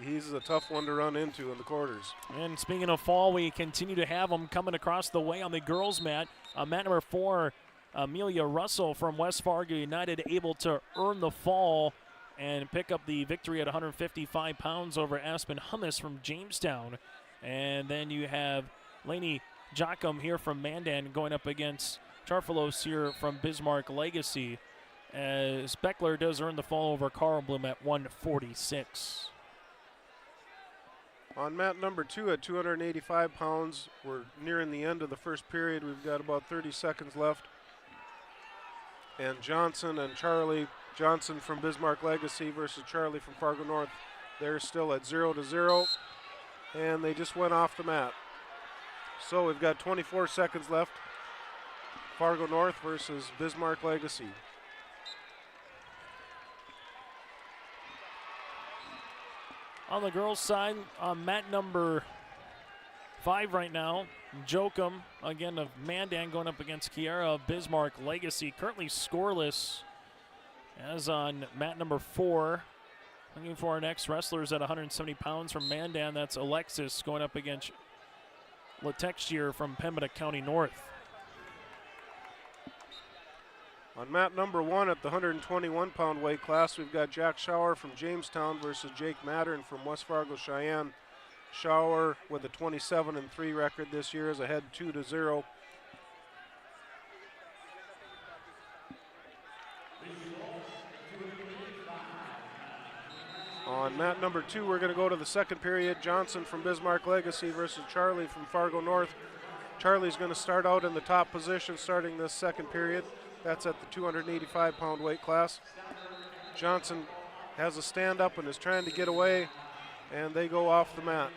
he's a tough one to run into in the quarters. And speaking of fall, we continue to have them coming across the way on the girls' mat. Mat number 4, Amelia Russell from West Fargo United able to earn the fall and pick up the victory at 155 pounds over Aspen Hummus from Jamestown. And then you have Lainey Jockum here from Mandan going up against Charfalos here from Bismarck Legacy, as Beckler does earn the fall over Carlblum at 146. On mat number 2 at 285 pounds, we're nearing the end of the first period. We've got about 30 seconds left. And Johnson and Charlie, Johnson from Bismarck Legacy versus Charlie from Fargo North, they're still at 0-0, and they just went off the mat. So we've got 24 seconds left. Fargo North versus Bismarck Legacy. On the girls' side, on mat number 5 right now. Jokum, again, of Mandan going up against Kiara of Bismarck Legacy. Currently scoreless as on mat number 4. Looking for our next wrestlers at 170 pounds from Mandan. That's Alexis going up against Latexier from Pembina County North. On mat number 1 at the 121-pound weight class, we've got Jack Schauer from Jamestown versus Jake Mattern from West Fargo Cheyenne. Schauer with a 27-3 record this year is ahead 2-0. On mat number 2, we're going to go to the second period. Johnson from Bismarck Legacy versus Charlie from Fargo North. Charlie's going to start out in the top position starting this second period. That's at the 285-pound weight class. Johnson has a stand-up and is trying to get away, and they go off the mat.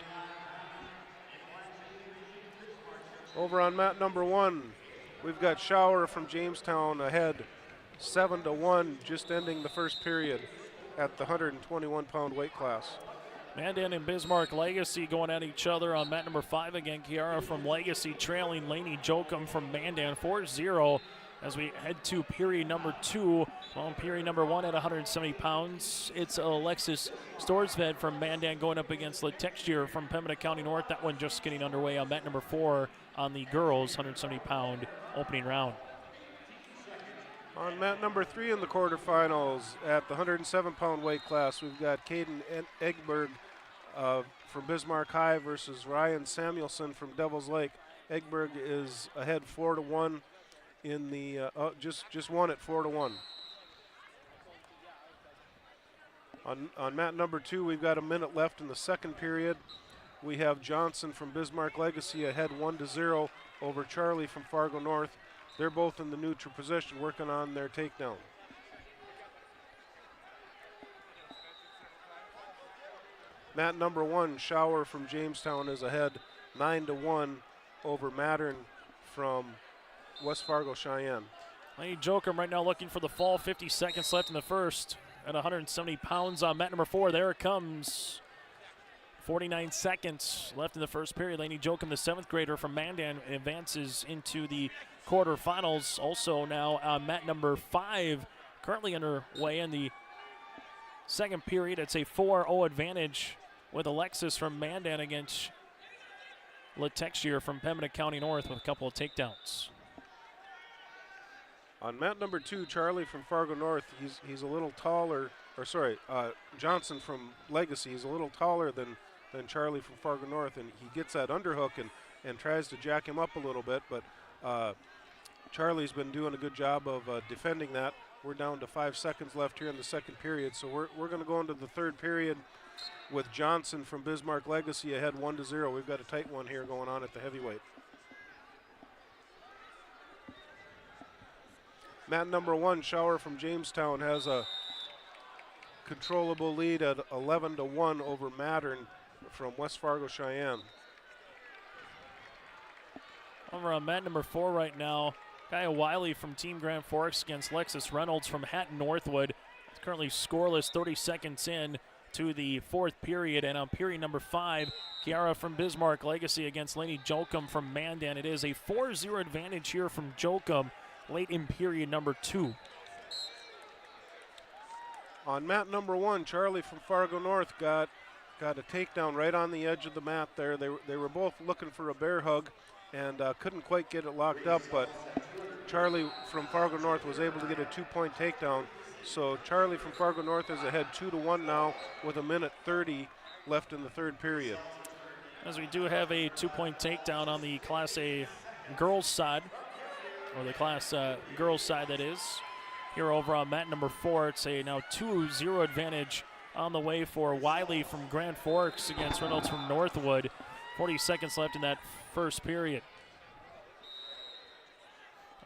Over on mat number 1, we've got Schauer from Jamestown ahead 7-1, just ending the first period at the 121-pound weight class. Mandan and Bismarck Legacy going at each other on mat number 5 again. Kiara from Legacy trailing Laney Jokum from Mandan 4-0 as we head to period number 2. Well, in period number 1 at 170 pounds, it's Alexis Storsved from Mandan going up against Latexier from Pembina County North. That one just getting underway on mat number 4 on the girls' 170-pound opening round. On mat number 3 in the quarterfinals at the 107-pound weight class, we've got Caden Egberg from Bismarck High versus Ryan Samuelson from Devils Lake. Egberg is ahead 4-1 in the just won at 4-1. On mat number 2, we've got a minute left in the second period. We have Johnson from Bismarck Legacy ahead 1-0 over Charlie from Fargo North. They're both in the neutral position working on their takedown. Mat number 1, Schauer from Jamestown is ahead 9-1 over Mattern from West Fargo Cheyenne. Laney Jokum right now looking for the fall. 50 seconds left in the first at 170 pounds on mat number 4. There it comes. 49 seconds left in the first period. Laney Jokum, the 7th grader from Mandan, advances into the quarterfinals. Also now on mat number 5, currently underway in the second period. It's a 4-0 advantage with Alexis from Mandan against Latexier from Pembina County North with a couple of takedowns. On mat number 2, Charlie from Fargo North, he's a little taller, Johnson from Legacy, he's a little taller than Charlie from Fargo North, and he gets that underhook and tries to jack him up a little bit, but Charlie's been doing a good job of defending that. We're down to 5 seconds left here in the second period, so we're going to go into the third period with Johnson from Bismarck Legacy ahead 1-0. We've got a tight one here going on at the heavyweight. Mat number 1, Schauer from Jamestown has a controllable lead at 11-1 over Mattern from West Fargo Cheyenne. Over on mat number 4 right now, Kaya Wiley from Team Grand Forks against Lexus Reynolds from Hatton Northwood. It's currently scoreless, 30 seconds in to the fourth period. And on period number 5, Kiara from Bismarck Legacy against Laney Jokum from Mandan. It is a 4-0 advantage here from Jokum late in period number 2. On mat number 1, Charlie from Fargo North got a takedown right on the edge of the mat there. They were both looking for a bear hug and couldn't quite get it locked up, but Charlie from Fargo North was able to get a 2-point takedown. So Charlie from Fargo North is ahead 2-1 now with 1:30 left in the third period. As we do have a 2-point takedown on the Class A girls side, or the Class girls side that is. Here over on mat number 4, it's a now 2-0 advantage on the way for Wiley from Grand Forks against Reynolds from Northwood. 40 seconds left in that first period.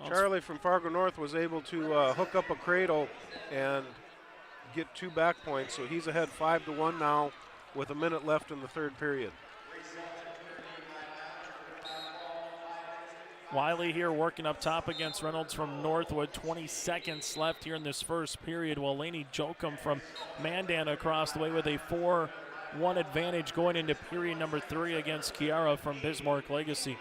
Charlie from Fargo North was able to hook up a cradle and get 2 back points, so he's ahead 5-1 now with a minute left in the third period. Wiley here working up top against Reynolds from Northwood. 20 seconds left here in this first period, while Laney Jokum from Mandan across the way with a 4-1 advantage going into period number 3 against Kiara from Bismarck Legacy.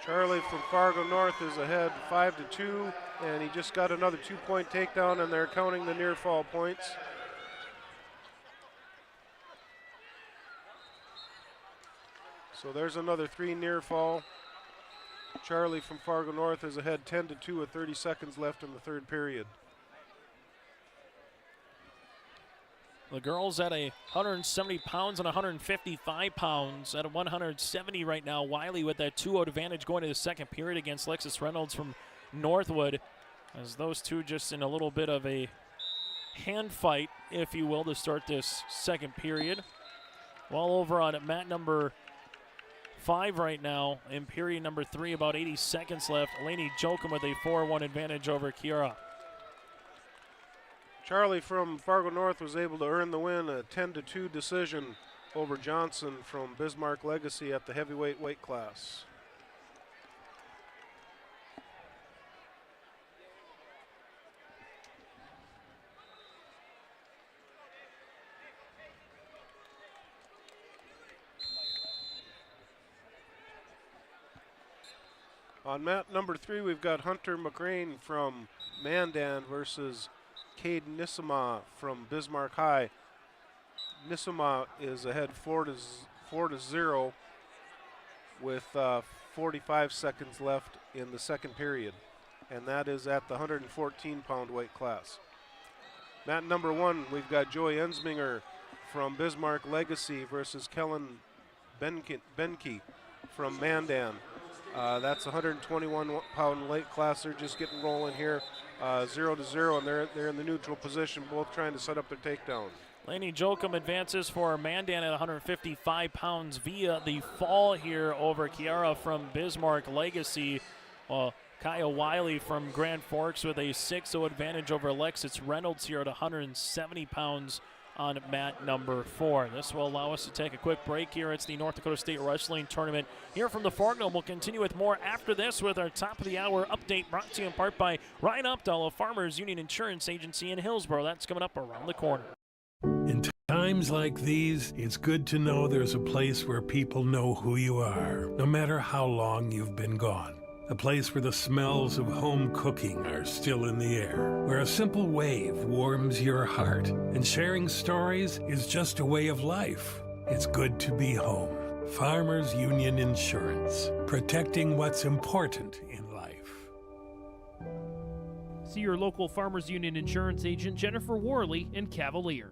Charlie from Fargo North is ahead 5-2, and he just got another 2-point takedown, and they're counting the near fall points. So there's another 3 near fall. Charlie from Fargo North is ahead 10-2 with 30 seconds left in the third period. The girls at 170 pounds and 155 pounds at 170 right now. Wiley with that 2-0 advantage going to the second period against Lexus Reynolds from Northwood, as those two just in a little bit of a hand fight, if you will, to start this second period. Well over on mat number 5 right now in period number 3, about 80 seconds left. Lainey Jokum with a 4-1 advantage over Kiara. Charlie from Fargo North was able to earn the win, a 10-2 decision over Johnson from Bismarck Legacy at the heavyweight weight class. On mat number 3, we've got Hunter McRain from Mandan versus Cade Nisima from Bismarck High. Nisima is ahead 4-0 with 45 seconds left in the second period, and that is at the 114-pound weight class. Mat number 1, we've got Joy Ensminger from Bismarck Legacy versus Kellen Benke from Mandan. That's 121-pound weight class. They're just getting rolling here, 0-0, and they're in the neutral position, both trying to set up their takedown. Lainey Jokum advances for Mandan at 155 pounds via the fall here over Kiara from Bismarck Legacy. Kaya Wiley from Grand Forks with a 6-0 advantage over Alexis Reynolds here at 170 pounds on mat number 4. This will allow us to take a quick break here. It's the North Dakota State Wrestling Tournament here from the Fargo. We'll continue with more after this with our top of the hour update brought to you in part by Ryan Updahl of Farmers Union Insurance Agency in Hillsboro. That's coming up around the corner. In times like these, it's good to know there's a place where people know who you are, no matter how long you've been gone. A place where the smells of home cooking are still in the air, where a simple wave warms your heart, and sharing stories is just a way of life. It's good to be home. Farmers Union Insurance, protecting what's important in life. See your local Farmers Union Insurance agent, Jennifer Worley in Cavalier.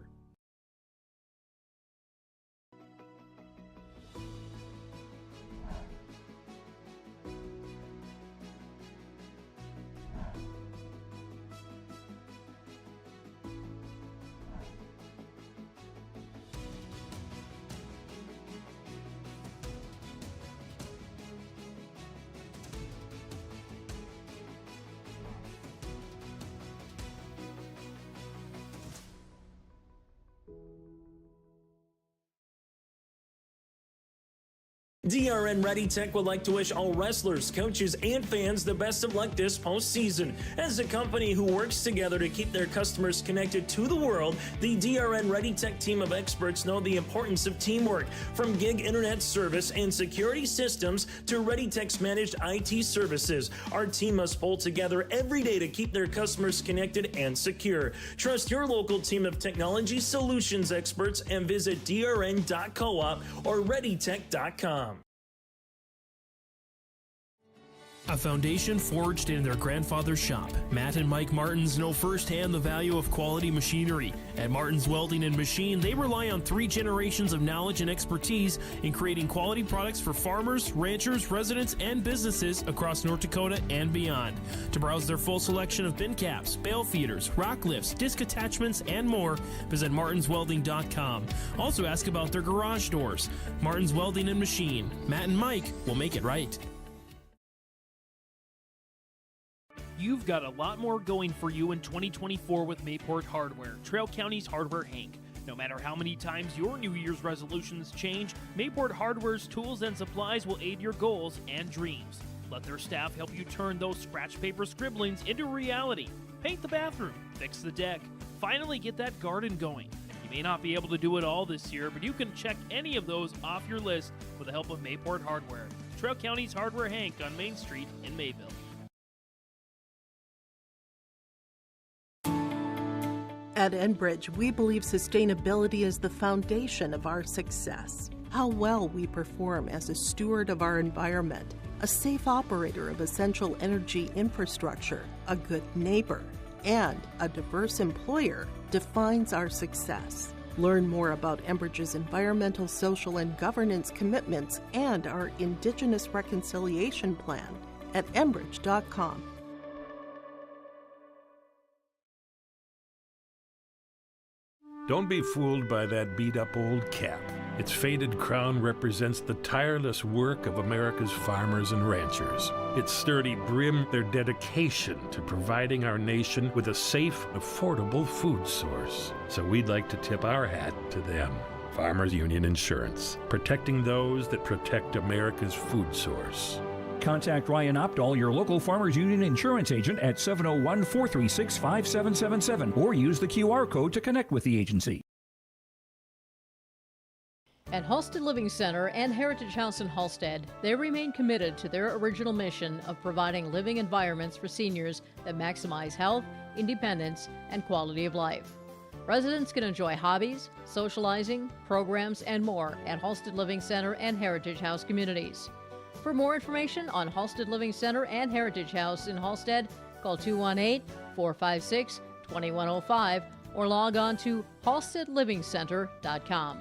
DRN Ready Tech would like to wish all wrestlers, coaches, and fans the best of luck this postseason. As a company who works together to keep their customers connected to the world, the DRN Ready Tech team of experts know the importance of teamwork. From gig internet service and security systems to Ready Tech's managed IT services, our team must pull together every day to keep their customers connected and secure. Trust your local team of technology solutions experts and visit drn.coop or readytech.com. A foundation forged in their grandfather's shop. Matt and Mike Martins know firsthand the value of quality machinery. At Martins Welding and Machine, they rely on 3 generations of knowledge and expertise in creating quality products for farmers, ranchers, residents, and businesses across North Dakota and beyond. To browse their full selection of bin caps, bale feeders, rock lifts, disc attachments, and more, visit martinswelding.com. Also ask about their garage doors. Martins Welding and Machine. Matt and Mike will make it right. You've got a lot more going for you in 2024 with Mayport Hardware, Trail County's Hardware Hank. No matter how many times your New Year's resolutions change, Mayport Hardware's tools and supplies will aid your goals and dreams. Let their staff help you turn those scratch paper scribblings into reality. Paint the bathroom, fix the deck, finally get that garden going. You may not be able to do it all this year, but you can check any of those off your list with the help of Mayport Hardware. Trail County's Hardware Hank on Main Street in Mayville. At Enbridge, we believe sustainability is the foundation of our success. How well we perform as a steward of our environment, a safe operator of essential energy infrastructure, a good neighbor, and a diverse employer defines our success. Learn more about Enbridge's environmental, social, and governance commitments and our Indigenous Reconciliation Plan at enbridge.com. Don't be fooled by that beat-up old cap. Its faded crown represents the tireless work of America's farmers and ranchers. Its sturdy brim, their dedication to providing our nation with a safe, affordable food source. So we'd like to tip our hat to them. Farmers Union Insurance, protecting those that protect America's food source. Contact Ryan Opdahl, your local Farmers Union insurance agent, at 701-436-5777 or use the QR code to connect with the agency. At Halstead Living Center and Heritage House in Halstead, they remain committed to their original mission of providing living environments for seniors that maximize health, independence, and quality of life. Residents can enjoy hobbies, socializing, programs, and more at Halstead Living Center and Heritage House communities. For more information on Halstead Living Center and Heritage House in Halstead, call 218-456-2105 or log on to halsteadlivingcenter.com.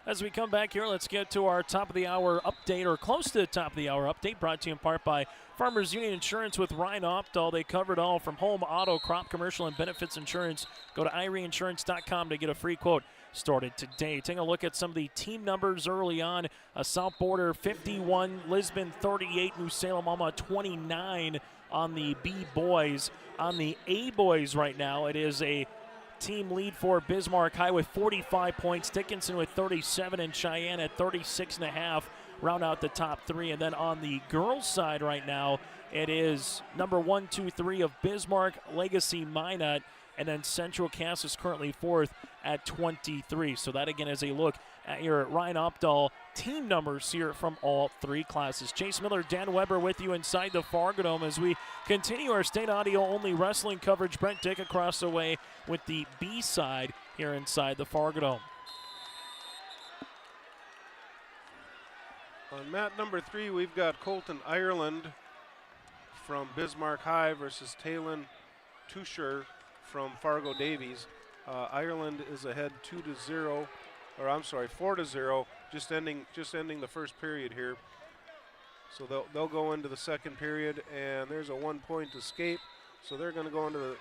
As we come back here, let's get to our top of the hour update, or close to the top of the hour update, brought to you in part by Farmers Union Insurance with Ryan Opdahl. They covered all from home, auto, crop, commercial, and benefits insurance. Go to ireinsurance.com to get a free quote started today. Taking a look at some of the team numbers early on. South Border 51, Lisbon 38, New Salem Alma 29 on the B boys. On the A boys right now, it is a team lead for Bismarck High with 45 points, Dickinson with 37, and Cheyenne at 36.5 round out the top three. And then on the girls side right now, it is number 1, 2, 3 of Bismarck, Legacy, Minot, and then Central Cass is currently fourth at 23. So that again is a look at your Ryan Opdahl team numbers here from all three classes. Chase Miller, Dan Weber with you inside the Fargo Dome as we continue our state audio only wrestling coverage. Brent Dick across the way with the B side here inside the Fargo Dome. On mat number 3, we've got Colton Ireland from Bismarck High versus Talon Tusher from Fargo Davies. Ireland is ahead 4-0, just ending the first period here. So they'll go into the second period, and there's a 1-point escape. So they're going to go into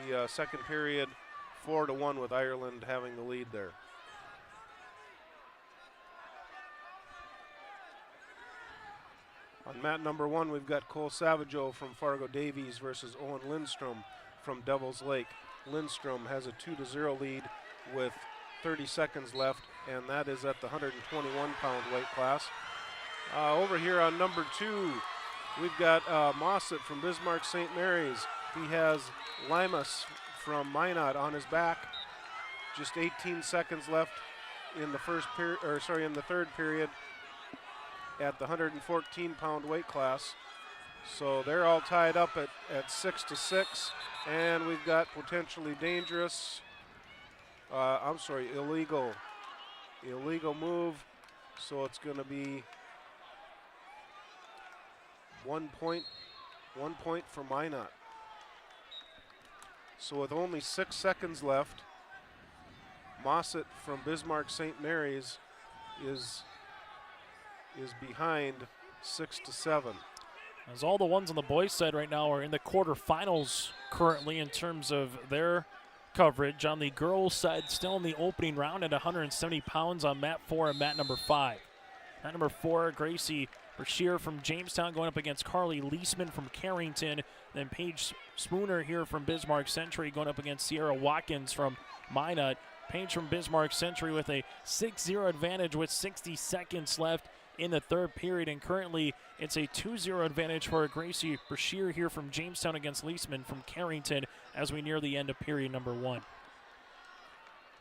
the second period 4-1 with Ireland having the lead there. On mat number 1, we've got Cole Savageau from Fargo Davies versus Owen Lindstrom from Devils Lake. Lindstrom has a 2-0 lead with 30 seconds left, and that is at the 121-pound weight class. Over here on number 2, we've got Mossett from Bismarck St. Mary's. He has Limas from Minot on his back. Just 18 seconds left in the third period at the 114-pound weight class. So they're all tied up at 6-6, and we've got potentially dangerous, illegal move. So it's going to be 1 point for Minot. So with only 6 seconds left, Mossett from Bismarck St. Mary's is behind 6-7. As all the ones on the boys' side right now are in the quarterfinals currently in terms of their coverage. On the girls' side, still in the opening round at 170 pounds on mat 4 and mat number 5. Mat number 4, Gracie Brashear from Jamestown going up against Carly Leisman from Carrington. Then Paige Spooner here from Bismarck Century going up against Sierra Watkins from Minot. Paige from Bismarck Century with a 6-0 advantage with 60 seconds left in the third period, and currently it's a 2-0 advantage for Gracie Brashear here from Jamestown against Leisman from Carrington as we near the end of period number 1.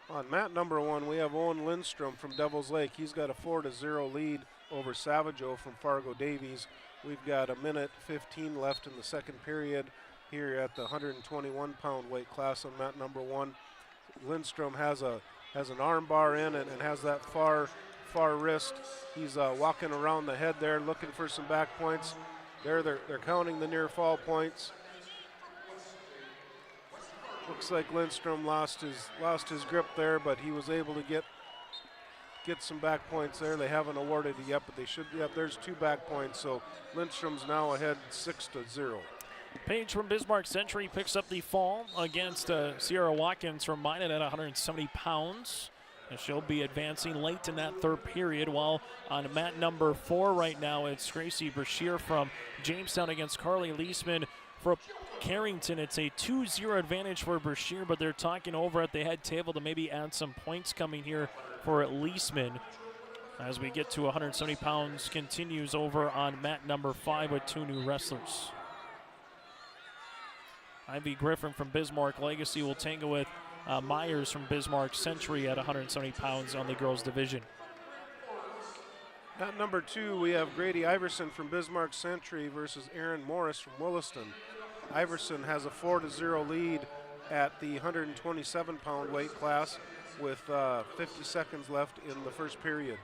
On mat number 1, we have Owen Lindstrom from Devils Lake. He's got a 4-0 lead over Savageau from Fargo Davies. We've got a minute 15 left in the second period here at the 121-pound weight class on mat number 1. Lindstrom has an arm bar in and has that far wrist. He's walking around the head there looking for some back points. They're counting the near fall points. Looks like Lindstrom lost his grip there, but he was able to get some back points there. They haven't awarded it yet, but they should. Yep, there's 2 back points, so Lindstrom's now ahead 6-0. Page from Bismarck Century picks up the fall against Sierra Watkins from Minot at 170 pounds. And she'll be advancing late in that third period, while on mat number 4 right now, it's Gracie Brashear from Jamestown against Carly Leisman for Carrington. It's a 2-0 advantage for Brashear, but they're talking over at the head table to maybe add some points coming here for Leisman. As we get to 170 pounds, continues over on mat number 5 with 2 new wrestlers. Ivy Griffin from Bismarck Legacy will tango with Myers from Bismarck Century at 170 pounds on the girls division. At number 2, we have Grady Iverson from Bismarck Century versus Aaron Morris from Williston. Iverson has a 4-0 lead at the 127-pound weight class with 50 seconds left in the first period.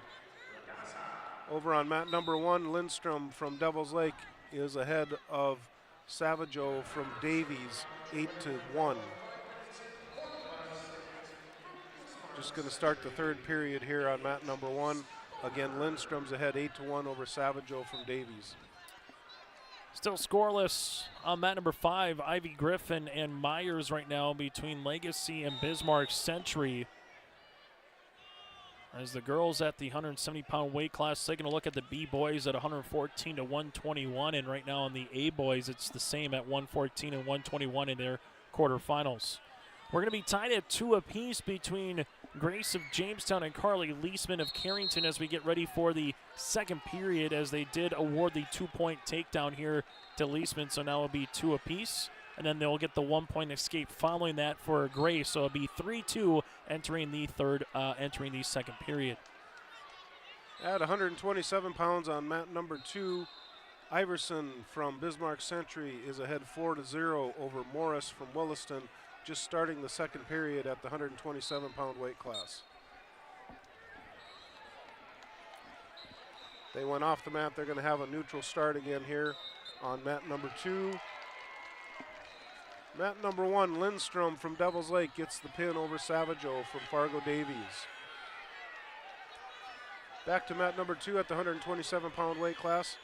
Over on mat number 1, Lindstrom from Devils Lake is ahead of Savageau from Davies, 8-1. Just going to start the third period here on mat number 1. Again, Lindstrom's ahead 8-1 over Savageau from Davies. Still scoreless on mat number 5. Ivy Griffin and Myers right now between Legacy and Bismarck Century. As the girls at the 170-pound weight class taking a look at the B boys at 114-121, and right now on the A boys it's the same at 114 and 121 in their quarterfinals. We're going to be tied at 2 apiece between Grace of Jamestown and Carly Leisman of Carrington as we get ready for the second period, as they did award the 2-point takedown here to Leisman, so now it'll be 2 apiece. And then they'll get the 1-point escape following that for Grace. So it'll be 3-2 entering the second period. At 127 pounds on mat number 2, Iverson from Bismarck Century is ahead 4-0 over Morris from Williston, just starting the second period at the 127-pound weight class. They went off the mat. They're going to have a neutral start again here on mat number 2. Mat number 1, Lindstrom from Devils Lake gets the pin over Savageau from Fargo Davies. Back to mat number 2 at the 127-pound weight class.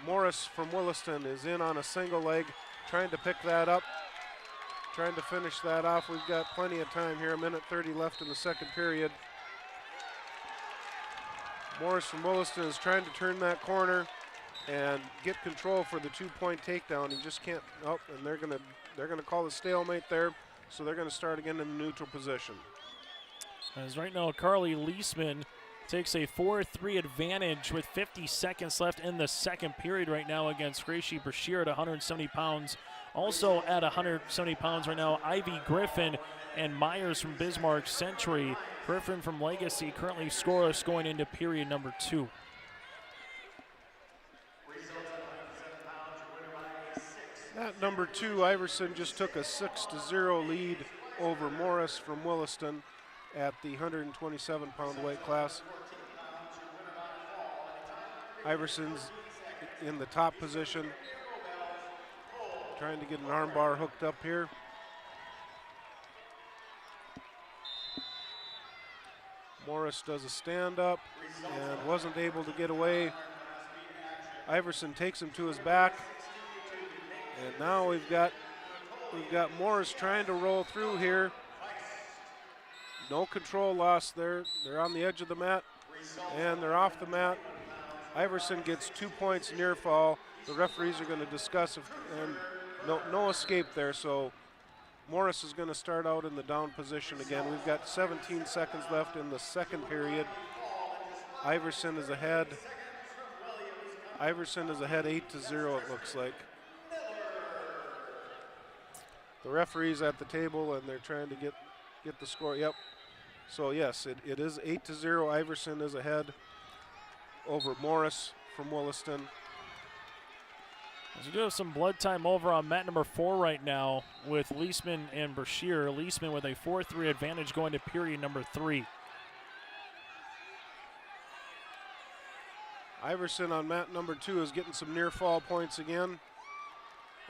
Morris from Williston is in on a single leg, trying to pick that up, trying to finish that off. We've got plenty of time here, a minute 30 left in the second period. Morris from Williston is trying to turn that corner and get control for the 2-point takedown. He just can't. Oh, and they're gonna call the stalemate there, so they're gonna start again in the neutral position. As right now, Carly Leisman takes a 4-3 advantage with 50 seconds left in the second period right now against Gracie Brashear at 170 pounds. Also at 170 pounds right now, Ivy Griffin and Myers from Bismarck Century. Griffin from Legacy currently scoreless going into period number 2. At number 2, Iverson just took a 6-0 lead over Morris from Williston at the 127-pound weight class. Iverson's in the top position, trying to get an armbar hooked up here. Morris does a stand-up and wasn't able to get away. Iverson takes him to his back. And now we've got Morris trying to roll through here. No control loss there. They're on the edge of the mat, and they're off the mat. Iverson gets 2 points near fall. The referees are going to discuss and no escape there. So Morris is going to start out in the down position again. We've got 17 seconds left in the second period. Iverson is ahead. Iverson is ahead 8-0, it looks like. The referee's at the table and they're trying to get the score. Yep. So yes, it is 8-0. Iverson is ahead over Morris from Williston. As we do have some blood time over on mat number 4 right now with Leisman and Brashear. Leisman with a 4-3 advantage going to period number 3. Iverson on mat number 2 is getting some near fall points again.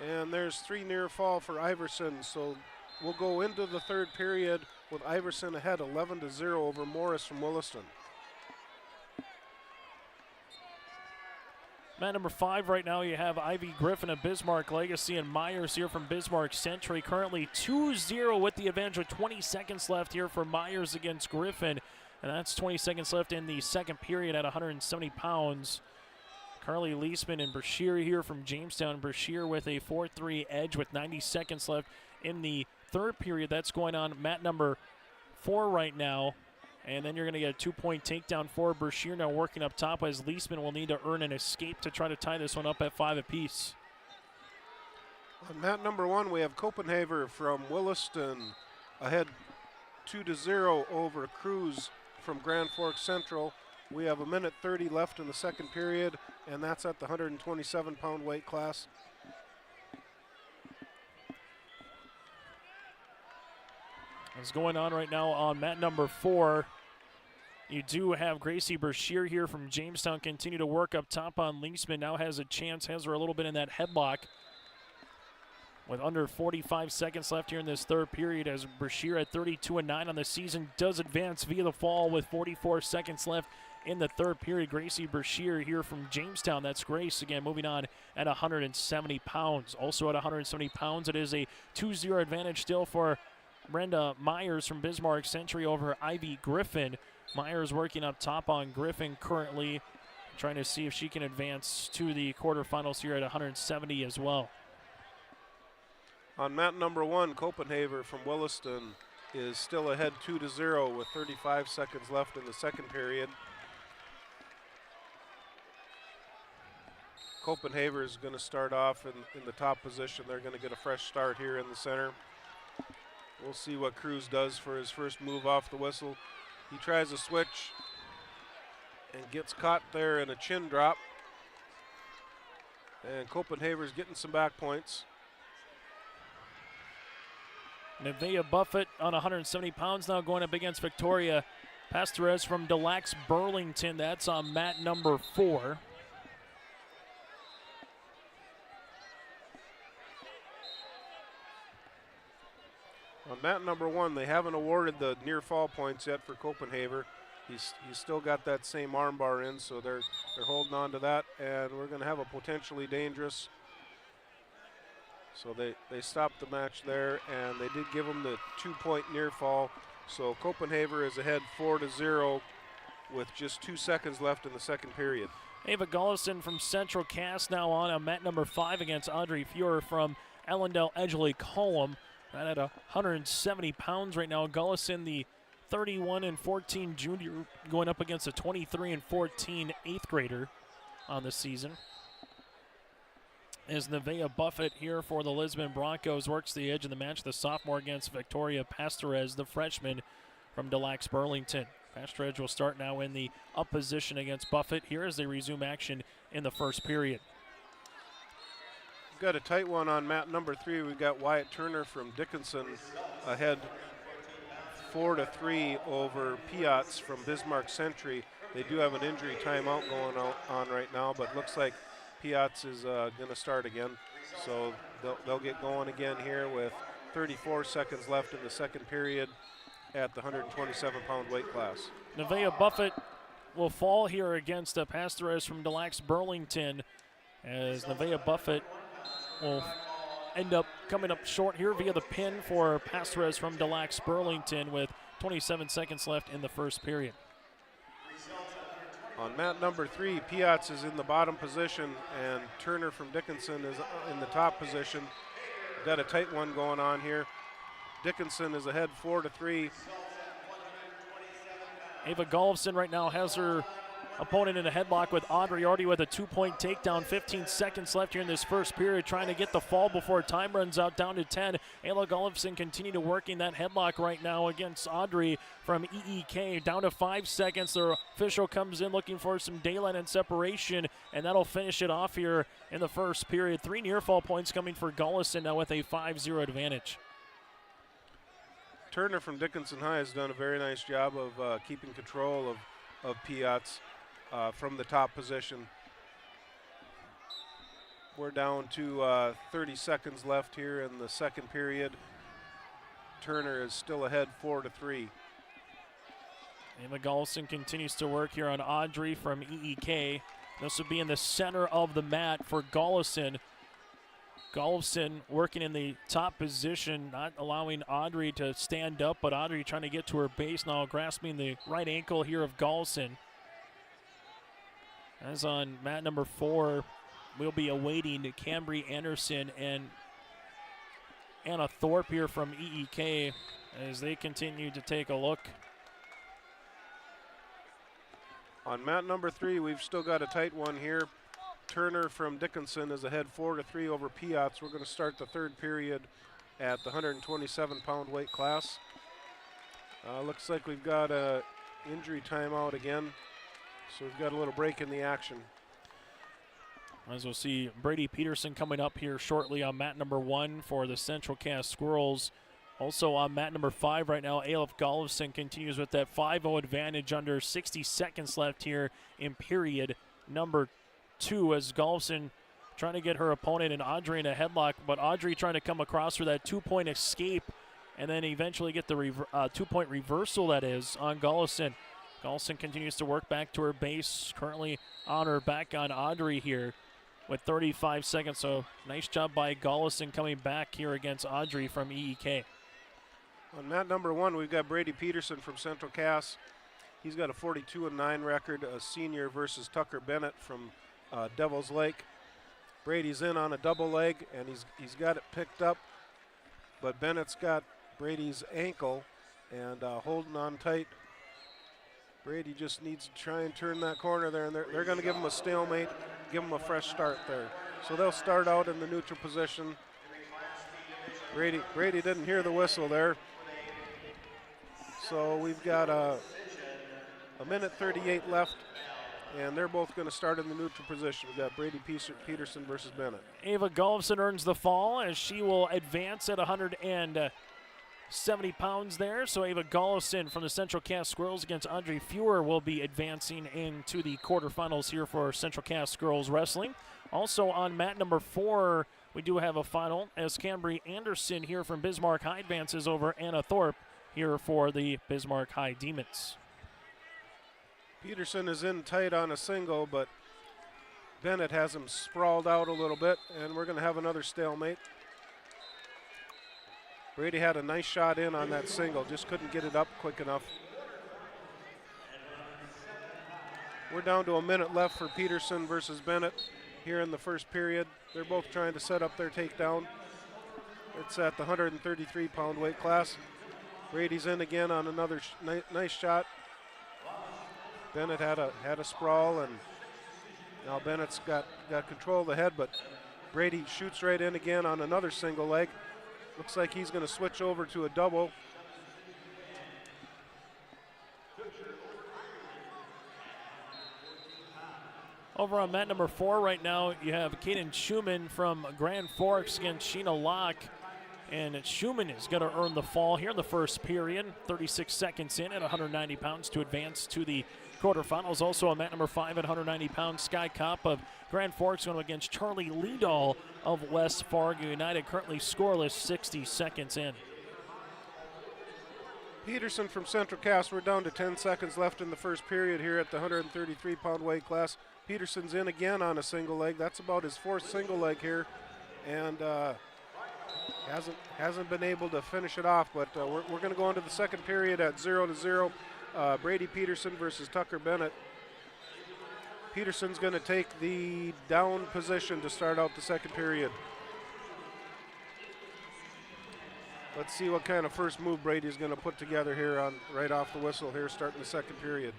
And there's 3 near fall for Iverson. So we'll go into the third period with Iverson ahead 11-0 over Morris from Williston. Mat number 5 right now, you have Ivy Griffin of Bismarck Legacy and Myers here from Bismarck Century. Currently 2-0 with the advantage with 20 seconds left here for Myers against Griffin. And that's 20 seconds left in the second period at 170 pounds. Currently Leisman and Brashear here from Jamestown. Brashear with a 4-3 edge with 90 seconds left in the third period. That's going on mat number 4 right now. And then you're going to get a 2-point takedown for Brashear now working up top as Leisman will need to earn an escape to try to tie this one up at 5 apiece. On mat number 1, we have Copenhagen from Williston ahead 2-0 over Cruz from Grand Forks Central. We have 1:30 left in the second period, and that's at the 127-pound weight class. What's going on right now on mat number 4, you do have Gracie Brashear here from Jamestown continue to work up top on Leisman. Now has a chance, has her a little bit in that headlock. With under 45 seconds left here in this third period as Brashear at 32-9 on the season does advance via the fall with 44 seconds left in the third period. Gracie Brashear here from Jamestown. That's Grace again moving on at 170 pounds. Also at 170 pounds, it is a 2-0 advantage still for Brenda Myers from Bismarck Century over Ivy Griffin. Myers working up top on Griffin currently, trying to see if she can advance to the quarterfinals here at 170 as well. On mat number 1, Copenhagen from Williston is still ahead 2-0 with 35 seconds left in the second period. Copenhagen is going to start off in the top position. They're going to get a fresh start here in the center. We'll see what Cruz does for his first move off the whistle. He tries a switch and gets caught there in a chin drop. And Copenhagen's getting some back points. Nevaeh Buffett on 170 pounds now going up against Victoria Pastorez from Des Lacs Burlington. That's on mat number 4. On mat number 1, they haven't awarded the near fall points yet for Copenhagen. He's still got that same arm bar in, so they're holding on to that, and we're going to have a potentially dangerous. So they stopped the match there, and they did give him the 2-point near fall. So Copenhagen is ahead 4-0 with just 2 seconds left in the second period. Ava Gullison from Central Cass now on mat number 5 against Audrey Fuhrer from Ellendale Edgeley Column. Right at 170 pounds right now. Gullison, the 31-14 junior, going up against a 23-14 8th grader on the season. As Nevaeh Buffett here for the Lisbon Broncos works the edge of the match, the sophomore against Victoria Pastorez, the freshman from Des Lacs Burlington. Pastorez will start now in the up position against Buffett here as they resume action in the first period. Got a tight one on mat number 3. We've got Wyatt Turner from Dickinson ahead 4-3 over Piatz from Bismarck Century. They do have an injury timeout going on right now, but looks like Piatz is going to start again. So they'll get going again here with 34 seconds left in the second period at the 127-pound weight class. Nevaeh Buffett will fall here against Pastorez from Des Lacs Burlington as Nevaeh Buffett will end up coming up short here via the pin for Pastorez from Des Lacs Burlington with 27 seconds left in the first period. On mat number 3, Piatz is in the bottom position and Turner from Dickinson is in the top position. Got a tight one going on here. Dickinson is ahead 4-3. Ava Gullison right now has her opponent in a headlock with Audrey already with a 2-point takedown. 15 seconds left here in this first period, trying to get the fall before time runs out, down to 10. Ayla Gollefson continue to working that headlock right now against Audrey from EEK. Down to 5 seconds. The official comes in looking for some daylight and separation, and that'll finish it off here in the first period. 3 near fall points coming for Gollefson now with a 5-0 advantage. Turner from Dickinson High has done a very nice job of keeping control of Piatz from the top position. We're down to 30 seconds left here in the second period. Turner is still ahead 4-3. Emma Gollefson continues to work here on Audrey from EEK. This will be in the center of the mat for Gollefson. Gollefson working in the top position, not allowing Audrey to stand up, but Audrey trying to get to her base now, grasping the right ankle here of Gollefson. As on mat number 4, we'll be awaiting Cambry Anderson and Anna Thorpe here from EEK as they continue to take a look. On mat number 3, we've still got a tight one here. Turner from Dickinson is ahead 4-3 over Piatz. We're going to start the third period at the 127-pound weight class. Looks like we've got a injury timeout again, so we've got a little break in the action. As we'll see, Brady Peterson coming up here shortly on mat number 1 for the Central Cass Squirrels. Also on mat number 5 right now, Aleph Gollefson continues with that 5-0 advantage under 60 seconds left here in period number 2 as Gollefson trying to get her opponent and Audrey in a headlock, but Audrey trying to come across for that 2-point escape and then eventually get the 2-point reversal, that is, on Gollefson. Gollefson continues to work back to her base, currently on her back on Audrey here with 35 seconds, so nice job by Gollefson coming back here against Audrey from EEK. On mat number 1, we've got Brady Peterson from Central Cass. He's got a 42-9 record, a senior versus Tucker Bennett from Devil's Lake. Brady's in on a double leg, and he's got it picked up, but Bennett's got Brady's ankle and holding on tight. Brady just needs to try and turn that corner there, and they're going to give him a stalemate, give him a fresh start there. So they'll start out in the neutral position. Brady didn't hear the whistle there. So we've got a minute 38 left, and they're both going to start in the neutral position. We've got Brady Peterson versus Bennett. Ava Gollefson earns the fall as she will advance at 170 pounds there. So Ava Gollefson from the Central Cass Squirrels against Audrey Fewer will be advancing into the quarterfinals here for Central Cass Girls Wrestling. Also on mat number 4, we do have a final as Cambry Anderson here from Bismarck High advances over Anna Thorpe here for the Bismarck High Demons. Peterson is in tight on a single, but Bennett has him sprawled out a little bit, and we're going to have another stalemate. Brady had a nice shot in on that single, just couldn't get it up quick enough. We're down to a minute left for Peterson versus Bennett here in the first period. They're both trying to set up their takedown. It's at the 133-pound weight class. Brady's in again on another nice shot. Bennett had a sprawl, and now Bennett's got control of the head, but Brady shoots right in again on another single leg. Looks like he's going to switch over to a double. Over on mat number 4 right now, you have Kaden Schumann from Grand Forks against Sheena Locke. And Schumann is going to earn the fall here in the first period. 36 seconds in at 190 pounds to advance to the quarterfinals. Also on mat number 5 at 190 pounds, Sky Kopp of Grand Forks going against Charlie Leedahl of West Fargo United, currently scoreless 60 seconds in. Peterson from Central Cass, we're down to 10 seconds left in the first period here at the 133-pound weight class. Peterson's in again on a single leg. That's about his 4th single leg here, and hasn't been able to finish it off, but we're going to go into the second period at 0-0. Brady Peterson versus Tucker Bennett. Peterson's going to take the down position to start out the second period. Let's see what kind of first move Brady's going to put together here right off the whistle here starting the second period.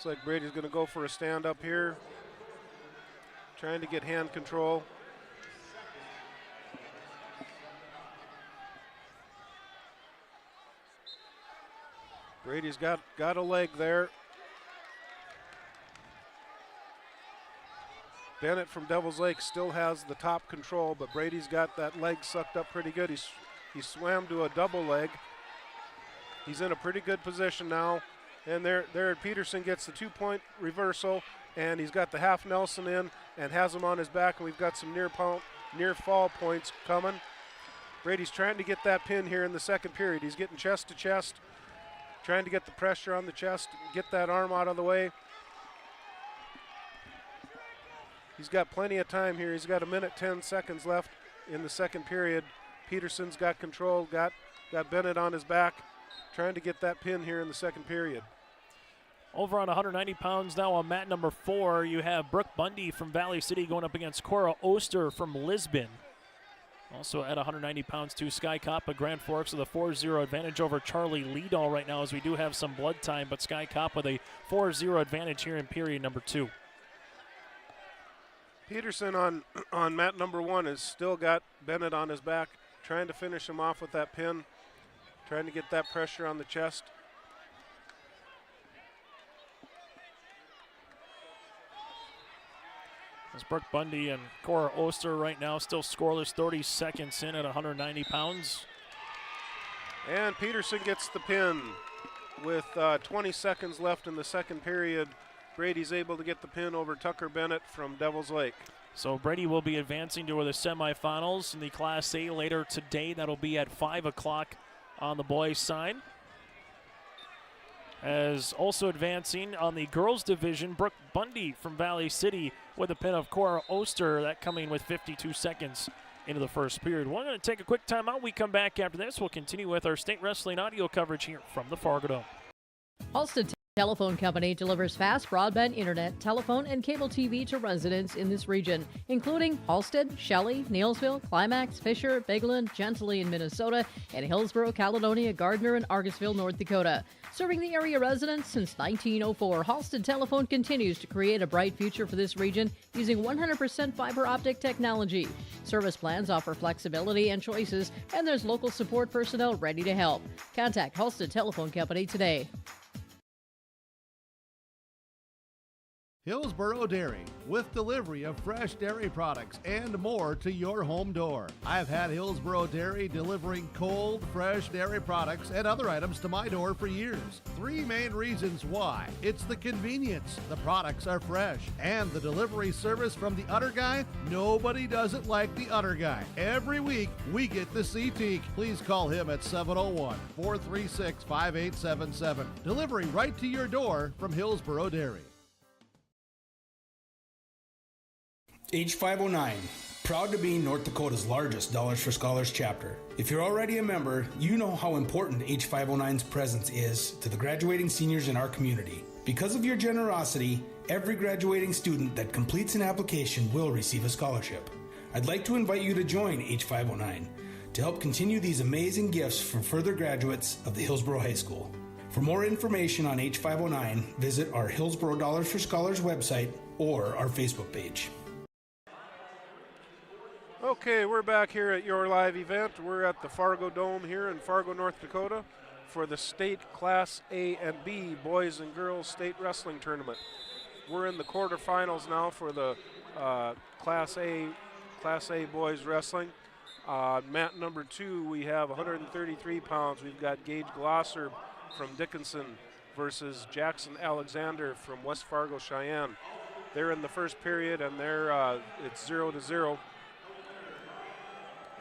Looks like Brady's going to go for a stand up here, trying to get hand control. Brady's got a leg there. Bennett from Devils Lake still has the top control, but Brady's got that leg sucked up pretty good. He swam to a double leg. He's in a pretty good position now. And there Peterson gets the 2-point reversal, and he's got the half Nelson in and has him on his back, and we've got some near fall points coming. Brady's trying to get that pin here in the second period. He's getting chest to chest, trying to get the pressure on the chest, get that arm out of the way. He's got plenty of time here. He's got 1:10 left in the second period. Peterson's got control, got Bennett on his back, trying to get that pin here in the second period. Over on 190 pounds now on mat number 4, you have Brooke Bundy from Valley City going up against Cora Oster from Lisbon. Also at 190 pounds too, Sky Koppa, Grand Forks with a 4-0 advantage over Charlie Liedall right now as we do have some blood time, but Sky Koppa with a 4-0 advantage here in period number 2. Peterson on mat number 1 has still got Bennett on his back, trying to finish him off with that pin, trying to get that pressure on the chest. As Brooke Bundy and Cora Oster right now still scoreless, 30 seconds in at 190 pounds. And Peterson gets the pin with 20 seconds left in the second period. Brady's able to get the pin over Tucker Bennett from Devils Lake. So Brady will be advancing to the semifinals in the Class A later today. That'll be at 5 o'clock on the boys' side. As also advancing on the girls' division, Brooke Bundy from Valley City with a pin of Cora Oster, that coming with 52 seconds into the first period. We're going to take a quick timeout. We come back after this. We'll continue with our state wrestling audio coverage here from the Fargo Dome. Halsted Telephone Company delivers fast broadband internet, telephone, and cable TV to residents in this region, including Halsted, Shelley, Neilsville, Climax, Fisher, Bigland, Gentilly in Minnesota, and Hillsborough, Caledonia, Gardner, and Argosville, North Dakota. Serving the area residents since 1904, Halsted Telephone continues to create a bright future for this region using 100% fiber optic technology. Service plans offer flexibility and choices, and there's local support personnel ready to help. Contact Halsted Telephone Company today. Hillsborough Dairy, with delivery of fresh dairy products and more to your home door. I've had Hillsborough Dairy delivering cold, fresh dairy products and other items to my door for years. 3 main reasons why. It's the convenience, the products are fresh, and the delivery service from the Udder Guy. Nobody does it like the Udder Guy. Every week, we get the CT. Please call him at 701-436-5877. Delivery right to your door from Hillsborough Dairy. H509, proud to be North Dakota's largest Dollars for Scholars chapter. If you're already a member, you know how important H509's presence is to the graduating seniors in our community. Because of your generosity, every graduating student that completes an application will receive a scholarship. I'd like to invite you to join H509 to help continue these amazing gifts for further graduates of the Hillsborough High School. For more information on H509, visit our Hillsborough Dollars for Scholars website or our Facebook page. Okay, we're back here at your live event. We're at the Fargo Dome here in Fargo, North Dakota for the state Class A and B boys and girls state wrestling tournament. We're in the quarterfinals now for the Class A boys wrestling. Mat number 2, we have 133 pounds. We've got Gage Glosser from Dickinson versus Jackson Alexander from West Fargo, Cheyenne. They're in the first period, and it's 0-0.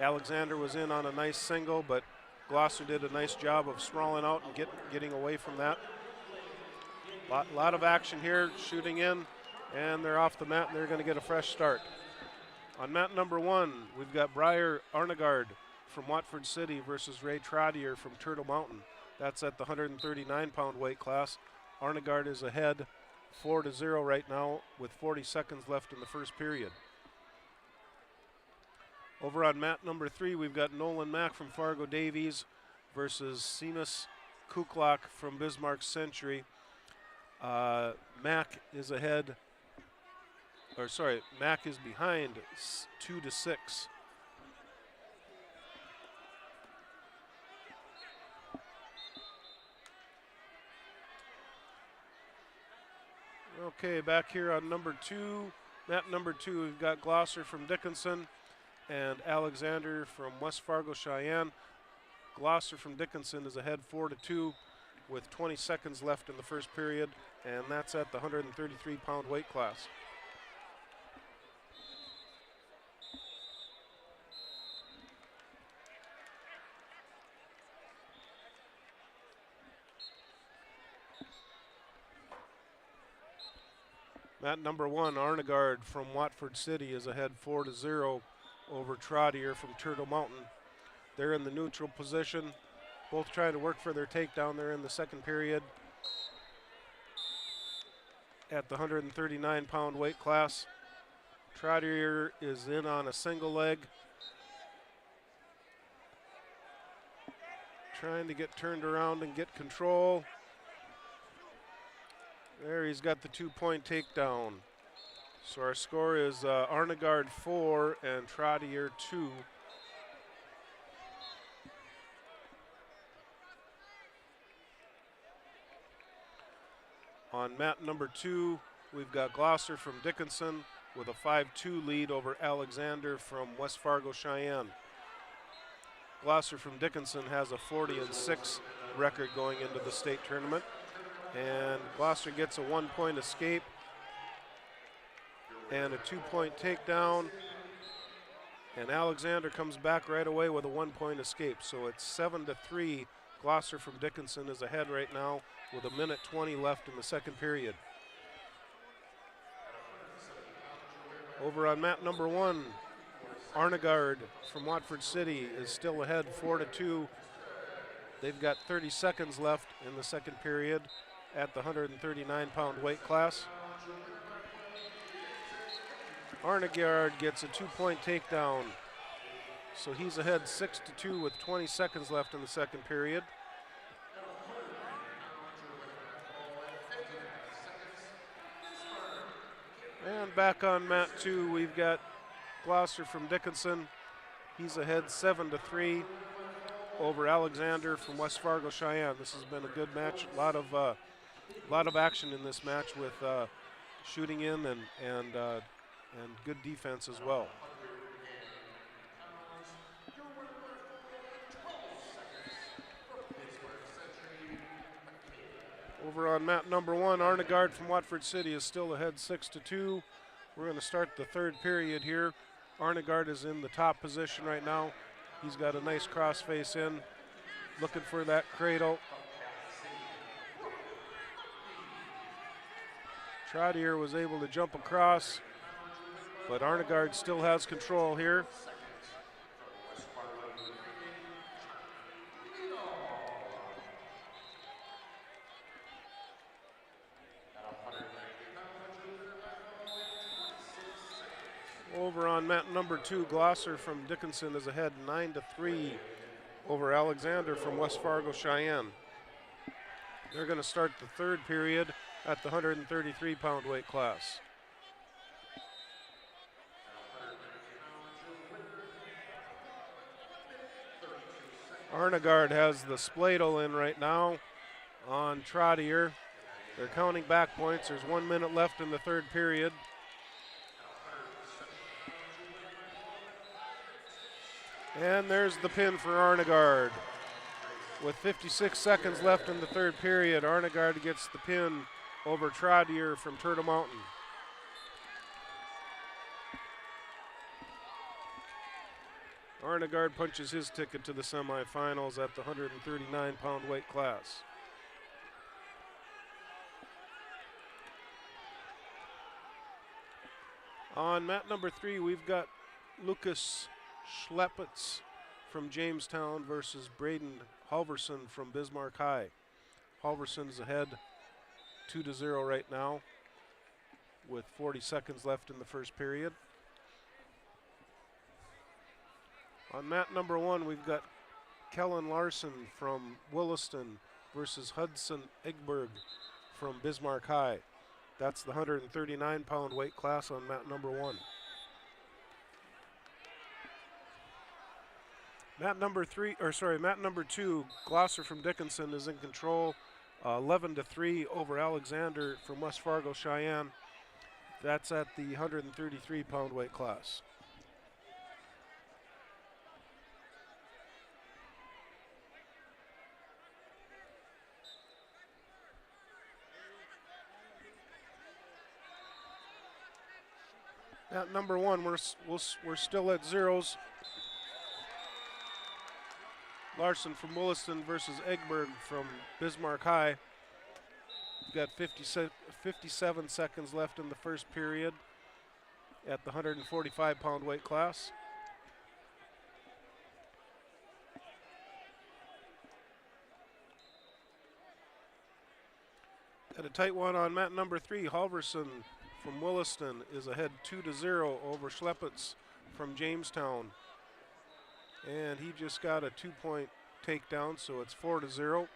Alexander was in on a nice single, but Glosser did a nice job of sprawling out and getting away from that. Lot of action here, shooting in, and they're off the mat, and they're going to get a fresh start. On mat number 1, we've got Briar Arnegard from Watford City versus Ray Trottier from Turtle Mountain. That's at the 139-pound weight class. Arnegard is ahead 4-0 right now with 40 seconds left in the first period. Over on mat number 3, we've got Nolan Mack from Fargo Davies versus Seamus Kuklak from Bismarck Century. Mac is ahead, or sorry, Mac is behind 2-6. Okay, back here on number 2, map number 2, we've got Glosser from Dickinson and Alexander from West Fargo Cheyenne. Glosser from Dickinson is ahead 4-2 with 20 seconds left in the first period, and that's at the 133-pound weight class. Mat number 1, Arnegard from Watford City is ahead 4-0 over Trottier from Turtle Mountain. They're in the neutral position, both trying to work for their takedown there in the second period at the 139-pound weight class. Trottier is in on a single leg, trying to get turned around and get control. There, he's got the 2-point takedown. So our score is Arnegard 4 and Trottier 2. On mat number 2, we've got Glosser from Dickinson with a 5-2 lead over Alexander from West Fargo Cheyenne. Glosser from Dickinson has a 40-6 record going into the state tournament. And Glosser gets a 1-point escape and a 2-point takedown. And Alexander comes back right away with a 1-point escape. So it's 7-3. Glosser from Dickinson is ahead right now with 1:20 left in the second period. Over on mat number 1, Arnegard from Watford City is still ahead 4-2. They've got 30 seconds left in the second period at the 139-pound weight class. Arnegard gets a 2-point takedown, so he's ahead 6-2 with 20 seconds left in the second period. And back on mat 2, we've got Glosser from Dickinson. He's ahead 7-3 over Alexander from West Fargo Cheyenne. This has been a good match. A lot of action in this match with shooting in and good defense as well. Over on mat number 1, Arnegard from Watford City is still ahead 6-2. We're going to start the third period here. Arnegard is in the top position right now. He's got a nice crossface in, looking for that cradle. Trottier was able to jump across, but Arnegard still has control here. Over on mat number 2, Glosser from Dickinson is ahead 9-3 over Alexander from West Fargo Cheyenne. They're going to start the third period at the 133-pound weight class. Arnegard has the spladle in right now on Trottier. They're counting back points. There's 1 minute left in the third period. And there's the pin for Arnegard. With 56 seconds left in the third period, Arnegard gets the pin over Trottier from Turtle Mountain. Arnegard punches his ticket to the semifinals at the 139-pound weight class. On mat number 3, we've got Lucas Schlepitz from Jamestown versus Braden Halverson from Bismarck High. Halverson is ahead 2-0 right now with 40 seconds left in the first period. On mat number 1, we've got Kellen Larson from Williston versus Hudson Egberg from Bismarck High. That's the 139-pound weight class on mat number 1. Mat number 2, Glosser from Dickinson is in control, 11-3 over Alexander from West Fargo Cheyenne. That's at the 133-pound weight class. At number 1, we're still at zeros. Larson from Williston versus Eggberg from Bismarck High. We've got 57 seconds left in the first period at the 145-pound weight class. Got a tight one on mat number 3. Halverson from Williston is ahead 2-0 over Schlepitz from Jamestown. And he just got a 2-point takedown, so it's 4-0.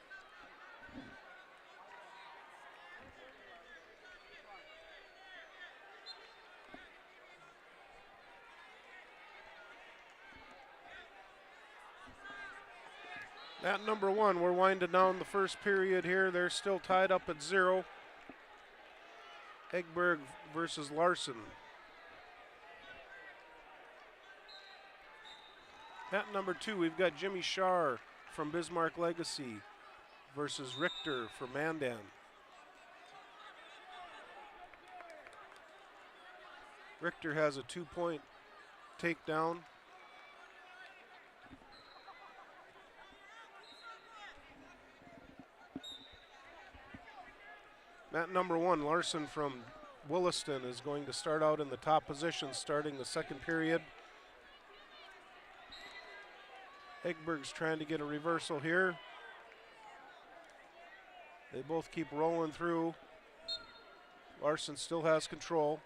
At number 1, we're winding down the first period here. They're still tied up at 0. Eggberg versus Larson. At number 2, we've got Jimmy Shar from Bismarck Legacy versus Richter from Mandan. Richter has a 2-point takedown. Mat number 1, Larson from Williston is going to start out in the top position starting the second period. Eggberg's trying to get a reversal here. They both keep rolling through. Larson still has control.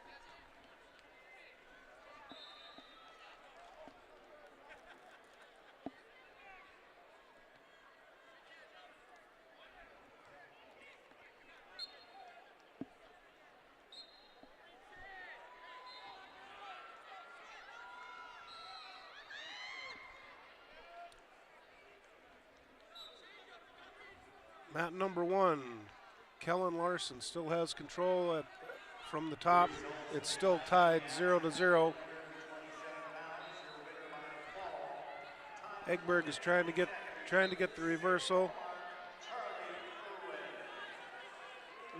Mat number 1, Kellen Larson still has control from the top. It's still tied 0-0. Eggberg is trying to get the reversal.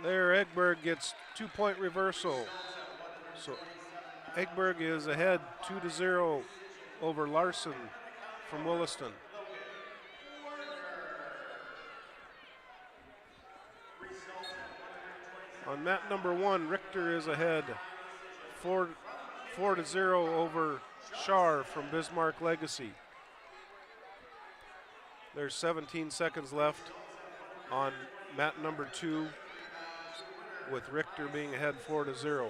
There, Eggberg gets 2-point reversal. So Eggberg is ahead 2-0 over Larson from Williston. On mat number 1, Richter is ahead 4-0 over Shar from Bismarck Legacy. There's 17 seconds left on mat number 2 with Richter being ahead 4-0.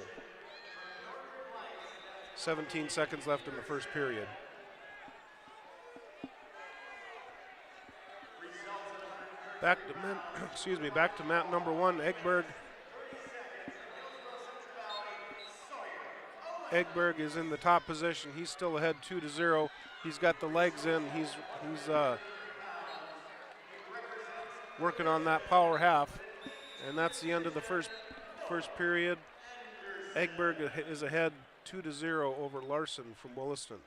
17 seconds left in the first period. Back to mat number 1, Eggberg is in the top position. He's still ahead 2-0. He's got the legs in. He's working on that power half. And that's the end of the first period. Eggberg is ahead 2-0 over Larson from Williston.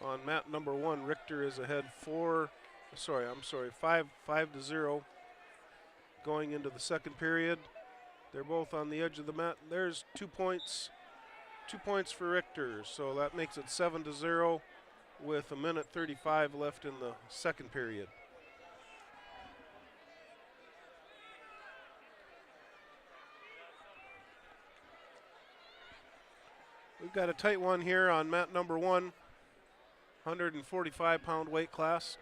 On mat number 1, Richter is ahead 5-0 going into the second period. They're both on the edge of the mat. There's 2 points for Richter, so that makes it 7-0 with 1:35 left in the second period. We've got a tight one here on mat number 1. 145-pound weight class.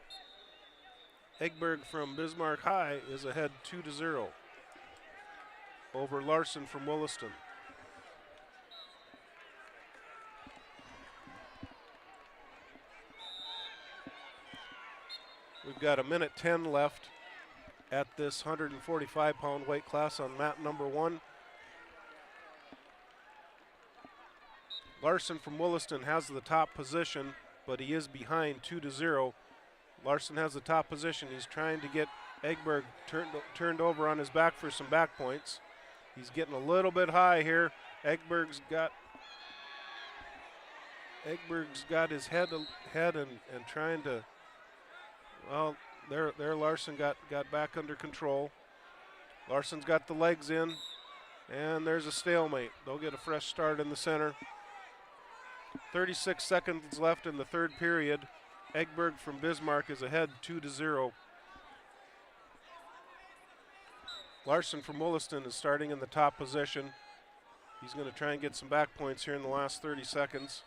Eggberg from Bismarck High is ahead 2-0 over Larson from Williston. We've got 1:10 left at this 145-pound weight class on mat number 1. Larson from Williston has the top position, but he is behind 2-0. Larson has the top position. He's trying to get Egberg turned over on his back for some back points. He's getting a little bit high here. Egberg's got his head and trying to, well, there Larson got back under control. Larson's got the legs in, and there's a stalemate. They'll get a fresh start in the center. 36 seconds left in the third period. Egberg from Bismarck is ahead 2-0. Larson from Williston is starting in the top position. He's going to try and get some back points here in the last 30 seconds.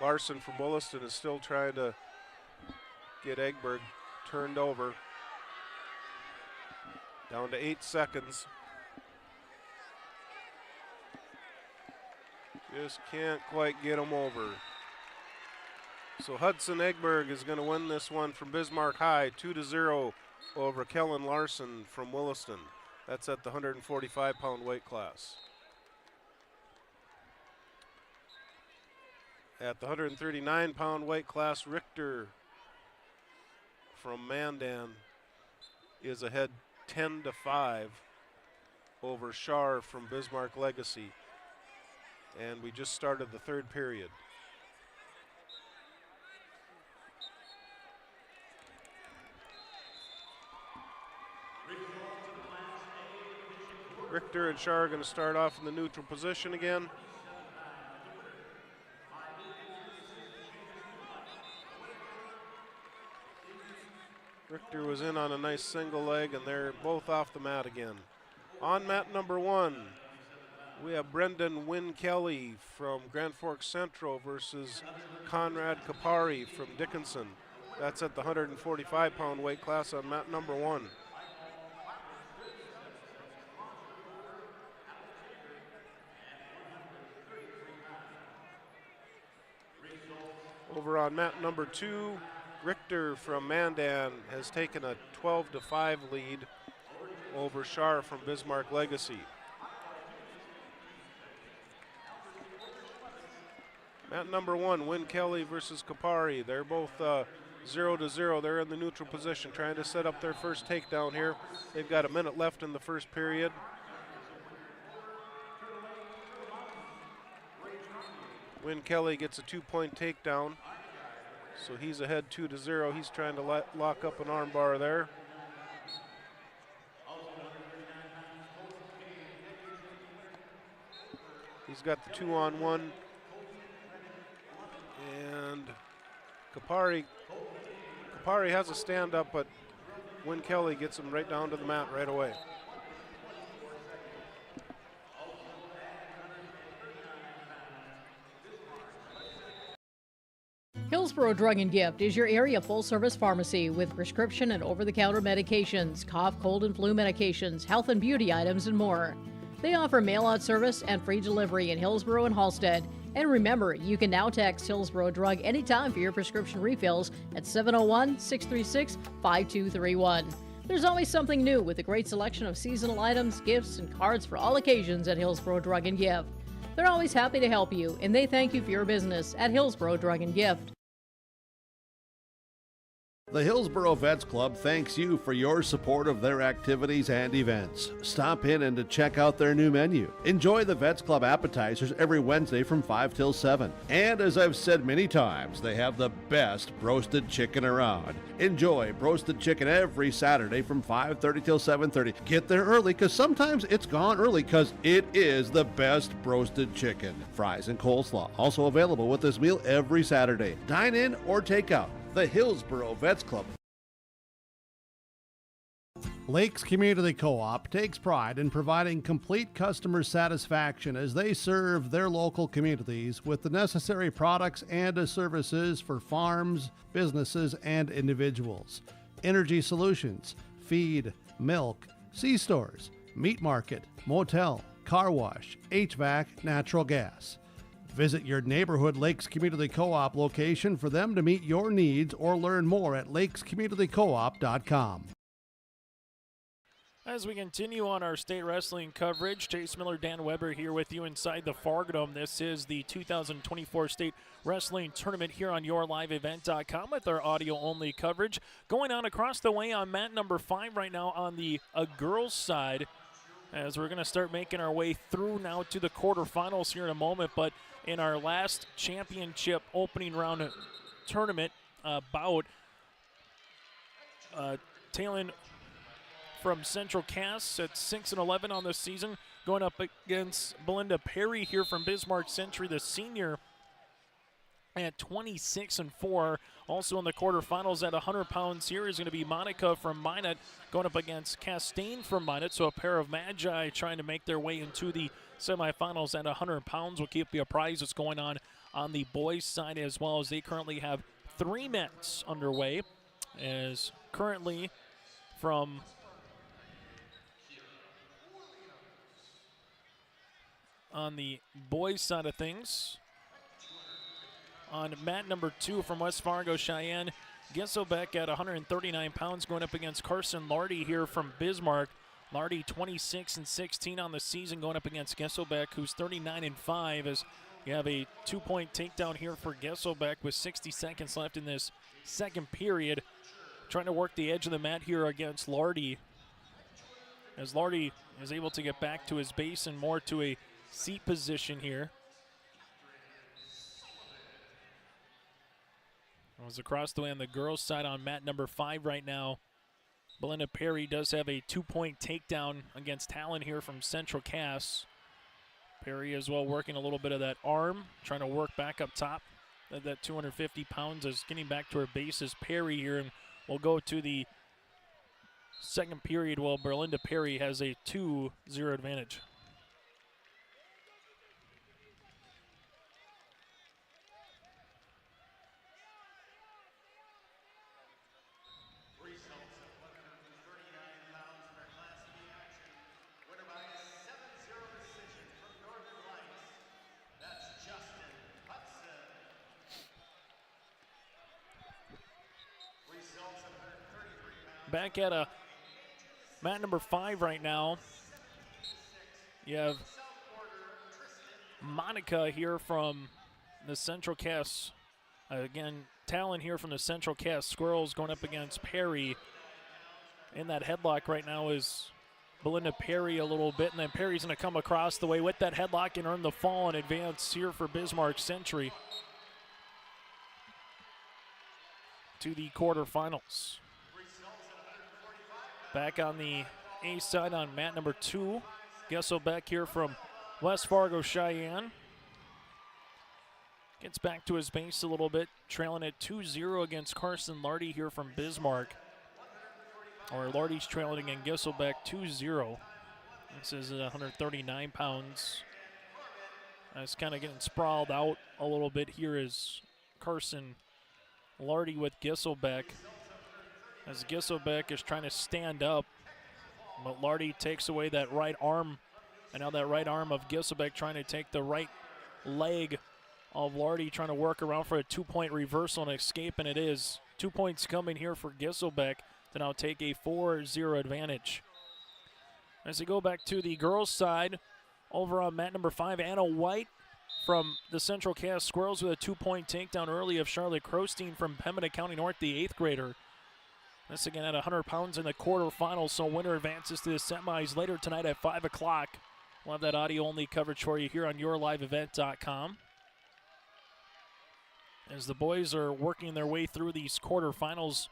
Larson from Williston is still trying to get Egberg turned over. Down to 8 seconds. Just can't quite get him over. So Hudson Egberg is going to win this one from Bismarck High, 2-0 over Kellen Larson from Williston. That's at the 145-pound weight class. At the 139-pound weight class, Richter from Mandan is ahead 10-5 over Shar from Bismarck Legacy. And we just started the third period. Richter and Shar are going to start off in the neutral position again. Richter was in on a nice single leg, and they're both off the mat again. On mat number 1, we have Brendan Wynn Kelly from Grand Forks Central versus Conrad Kapari from Dickinson. That's at the 145-pound weight class on mat number 1. Over on mat number 2, Richter from Mandan has taken a 12-5 lead over Shar from Bismarck Legacy. Mat number 1, Wynn Kelly versus Kapari. They're both 0-0. They're in the neutral position, trying to set up their first takedown here. They've got a minute left in the first period. Wynn Kelly gets a 2-point takedown. So he's ahead 2-0. He's trying to lock up an arm bar there. He's got the 2-on-1. And Kapari has a stand-up, but Wynn Kelly gets him right down to the mat right away. Hillsborough Drug and Gift is your area full-service pharmacy with prescription and over-the-counter medications, cough, cold, and flu medications, health and beauty items, and more. They offer mail-out service and free delivery in Hillsborough and Halstead. And remember, you can now text Hillsborough Drug anytime for your prescription refills at 701-636-5231. There's always something new with a great selection of seasonal items, gifts, and cards for all occasions at Hillsborough Drug and Gift. They're always happy to help you, and they thank you for your business at Hillsborough Drug and Gift. The Hillsborough Vets Club thanks you for your support of their activities and events. Stop in and to check out their new menu. Enjoy the Vets Club appetizers every Wednesday from 5 till 7. And as I've said many times, they have the best roasted chicken around. Enjoy roasted chicken every Saturday from 5:30 till 7:30. Get there early because sometimes it's gone early because it is the best roasted chicken. Fries and coleslaw also available with this meal every Saturday. Dine in or take out. The Hillsborough Vets Club. Lakes Community Co-op takes pride in providing complete customer satisfaction as they serve their local communities with the necessary products and services for farms, businesses, and individuals. Energy Solutions, Feed, Milk, C-Stores, Meat Market, Motel, Car Wash, HVAC, Natural Gas. Visit your neighborhood Lakes Community Co-op location for them to meet your needs or learn more at lakescommunitycoop.com. As we continue on our state wrestling coverage, Chase Miller, Dan Weber here with you inside the Fargodome. This is the 2024 State Wrestling Tournament here on YourLiveEvent.com with our audio-only coverage. Going on across the way on mat number 5 right now on the girls' side, as we're going to start making our way through now to the quarterfinals here in a moment. But in our last championship opening round tournament bout, Talon from Central Cass at 6-11 on this season, going up against Belinda Perry here from Bismarck Century, the senior, at 26-4. Also in the quarterfinals at 100 pounds here is going to be Monica from Minot going up against Castaigne from Minot. So a pair of Magi trying to make their way into the semifinals at 100 pounds. We'll keep you apprised what's going on the boys' side as well, as they currently have 3 mats underway. As currently from on the boys' side of things, on mat number 2 from West Fargo, Cheyenne Gisselbeck at 139 pounds going up against Carson Lardy here from Bismarck. Lardy 26-16 on the season going up against Gisselbeck, who's 39-5, as you have a 2-point takedown here for Gisselbeck with 60 seconds left in this second period. Trying to work the edge of the mat here against Lardy, as Lardy is able to get back to his base and more to a seat position here. Was across the way on the girls' side on mat number 5 right now. Belinda Perry does have a 2-point takedown against Talon here from Central Cass. Perry as well working a little bit of that arm, trying to work back up top. That 250 pounds is getting back to her base is Perry here, and we'll go to the second period while Belinda Perry has a 2-0 advantage. Back at mat number 5 right now. You have Monica here from the Central Cass. Again, Talon here from the Central Cass Squirrels going up against Perry. In that headlock right now is Belinda Perry a little bit, and then Perry's going to come across the way with that headlock and earn the fall and advance here for Bismarck Century to the quarterfinals. Back on the A side on mat number 2, Gisselbeck here from West Fargo, Cheyenne. Gets back to his base a little bit, trailing at 2-0 against Carson Lardy here from Bismarck. Or Lardy's trailing against Gisselbeck 2-0. This is at 139 pounds. It's kind of getting sprawled out a little bit here is Carson Lardy with Gisselbeck, as Gisselbeck is trying to stand up, but Lardy takes away that right arm, and now that right arm of Gisselbeck trying to take the right leg of Lardy, trying to work around for a 2-point reversal and escape, and it is. 2 points coming here for Gisselbeck to now take a 4-0 advantage. As we go back to the girls' side, over on mat number 5, Anna White from the Central Cass Squirrels with a 2-point takedown early of Charlotte Crosteen from Pembina County North, the 8th grader. This again at 100 pounds in the quarterfinals, so winner advances to the semis later tonight at 5 o'clock. We'll have that audio-only coverage for you here on YourLiveEvent.com. As the boys are working their way through these quarterfinals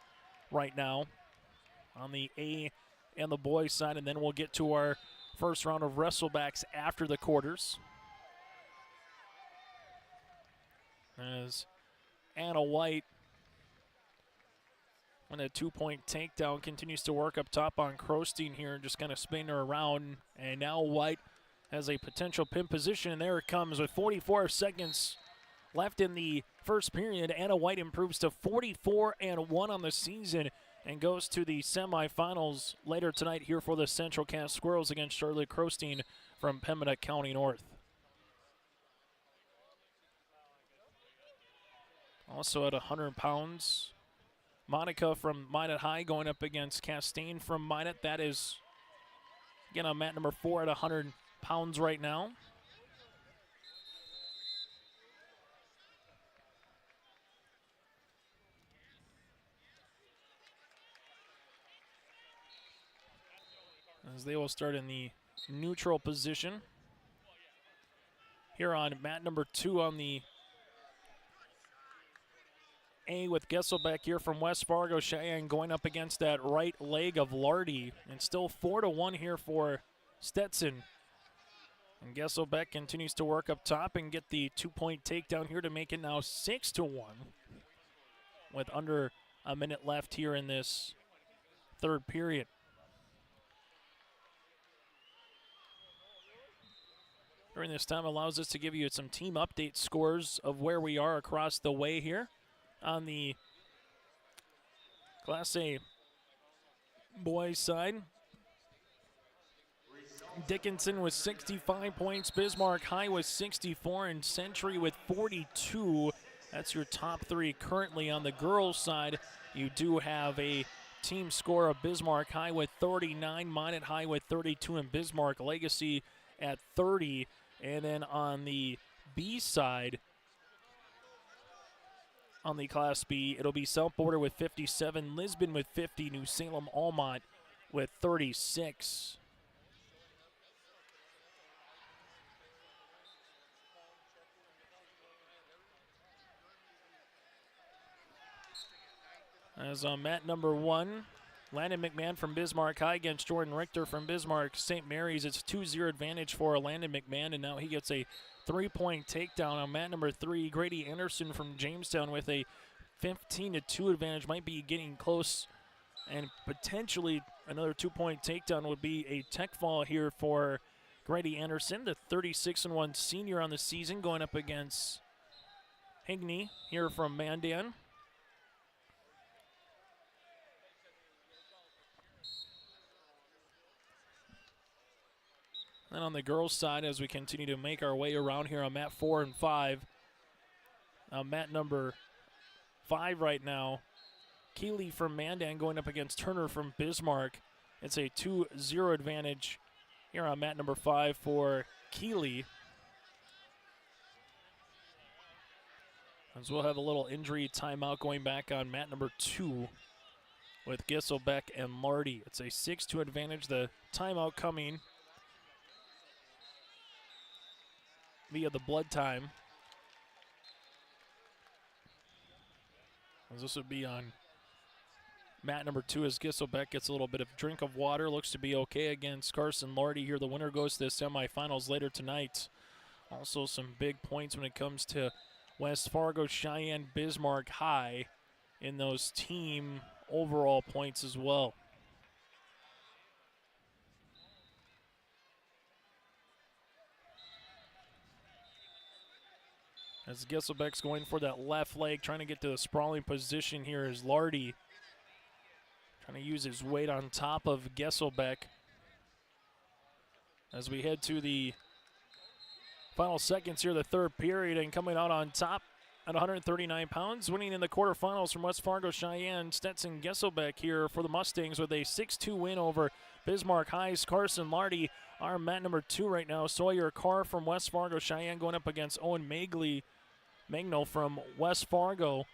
right now on the A and the boys side, and then we'll get to our first round of wrestlebacks after the quarters. As Anna White, when a 2-point takedown, continues to work up top on Crosteen here and just kind of spin her around. And now White has a potential pin position, and there it comes with 44 seconds left in the first period. Anna White improves to 44-1 on the season and goes to the semifinals later tonight here for the Central Cass Squirrels against Charlotte Crosteen from Pembina County North. Also at 100 pounds, Monica from Minot High going up against Castaigne from Minot. That is, again, on mat number 4 at 100 pounds right now. As they will start in the neutral position. Here on mat number 2 on the A with Gesselbeck here from West Fargo. Cheyenne going up against that right leg of Lardy. And still 4-1 here for Stetson. And Gesselbeck continues to work up top and get the 2-point takedown here to make it now 6-1. With under a minute left here in this third period. During this time allows us to give you some team update scores of where we are across the way here. On the Class A boys side, Dickinson with 65 points, Bismarck High with 64, and Century with 42. That's your top 3 currently. On the girls side, you do have a team score of Bismarck High with 39, Minot High with 32, and Bismarck Legacy at 30. And then on the B side, on the Class B, it'll be South Border with 57, Lisbon with 50, New Salem Almont with 36. As on mat number 1, Landon McMahon from Bismarck High against Jordan Richter from Bismarck St. Mary's. It's 2-0 advantage for Landon McMahon, and now he gets a 3-point takedown. On mat number 3, Grady Anderson from Jamestown with a 15-2 advantage. Might be getting close, and potentially another 2-point takedown would be a tech fall here for Grady Anderson, the 36-1 senior on the season, going up against Higney here from Mandan. Then on the girls' side, as we continue to make our way around here on mat 4 and 5, mat number 5 right now, Keeley from Mandan going up against Turner from Bismarck. It's a 2-0 advantage here on mat number 5 for Keeley. As we'll have a little injury timeout going back on mat number 2 with Gisselbeck and Lardy. It's a 6-2 advantage. The timeout coming via the blood time. As this would be on mat number 2 as Gisselbeck gets a little bit of drink of water. Looks to be okay against Carson Lardy here. The winner goes to the semifinals later tonight. Also some big points when it comes to West Fargo, Cheyenne, Bismarck High in those team overall points as well. As Gisselbeck's going for that left leg, trying to get to the sprawling position here is Lardy. Trying to use his weight on top of Gisselbeck. As we head to the final seconds here, the third period, and coming out on top at 139 pounds, winning in the quarterfinals from West Fargo, Cheyenne, Stetson Gisselbeck here for the Mustangs with a 6-2 win over Bismarck High's Carson Lardy. Our mat number 2 right now, Sawyer Carr from West Fargo, Cheyenne going up against Owen Magno from West Fargo.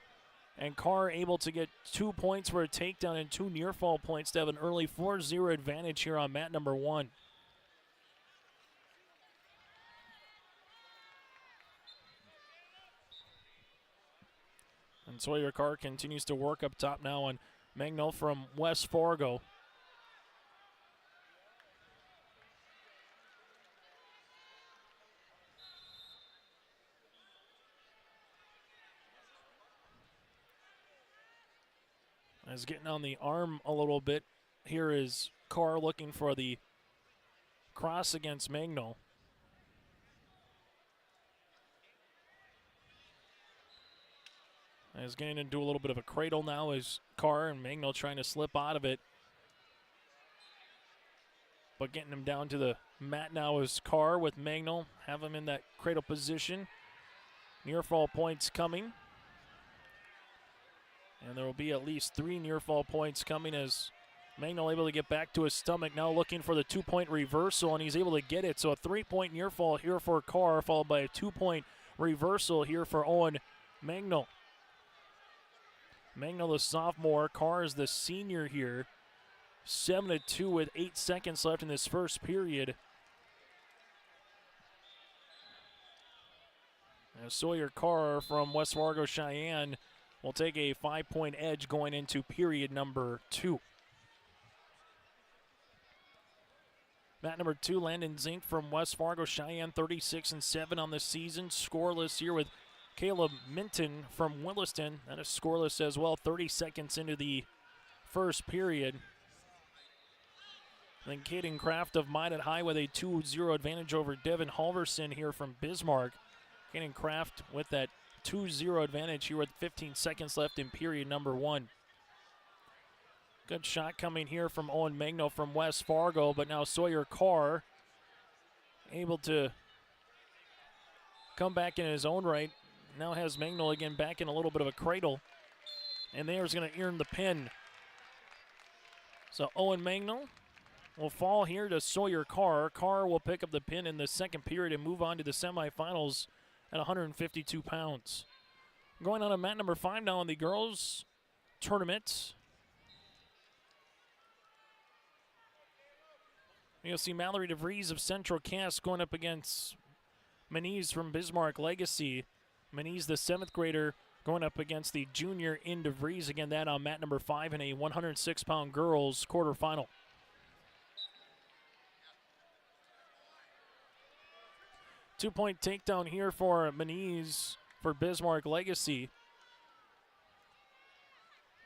And Carr able to get 2 points for a takedown and 2 near fall points to have an early 4-0 advantage here on mat number 1. And Sawyer Carr continues to work up top now on Magno from West Fargo. As getting on the arm a little bit. Here is Carr looking for the cross against Magno. Is getting into a little bit of a cradle now as Carr and Magno trying to slip out of it. But getting him down to the mat now is Carr with Magno. Have him in that cradle position. Near fall points coming. And there will be at least 3 near fall points coming as Magno able to get back to his stomach. Now looking for the 2-point reversal, and he's able to get it. So a 3-point near fall here for Carr, followed by a 2-point reversal here for Owen Magno. Magno, the sophomore. Carr is the senior here. 7-2 with 8 seconds left in this first period. And Sawyer Carr from West Fargo Cheyenne will take a 5-point edge going into period number 2. Mat number 2, Landon Zink from West Fargo Cheyenne, 36-7 on the season. Scoreless here with Caleb Minton from Williston. That is scoreless as well, 30 seconds into the first period. Then Caden Kraft of Minot High with a 2-0 advantage over Devin Halverson here from Bismarck. Caden Kraft with that 2-0 advantage here with 15 seconds left in period number 1. Good shot coming here from Owen Magno from West Fargo, but now Sawyer Carr able to come back in his own right. Now has Magno again back in a little bit of a cradle. And there's going to earn the pin. So Owen Magno will fall here to Sawyer Carr. Carr will pick up the pin in the second period and move on to the semifinals at 152 pounds. Going on to mat number 5 now in the girls tournament. You'll see Mallory DeVries of Central Cass going up against Manise from Bismarck Legacy. Manise, the 7th grader, going up against the junior in DeVries. Again, that on mat number 5 in a 106-pound girls quarterfinal. Two-point takedown here for Manise for Bismarck Legacy.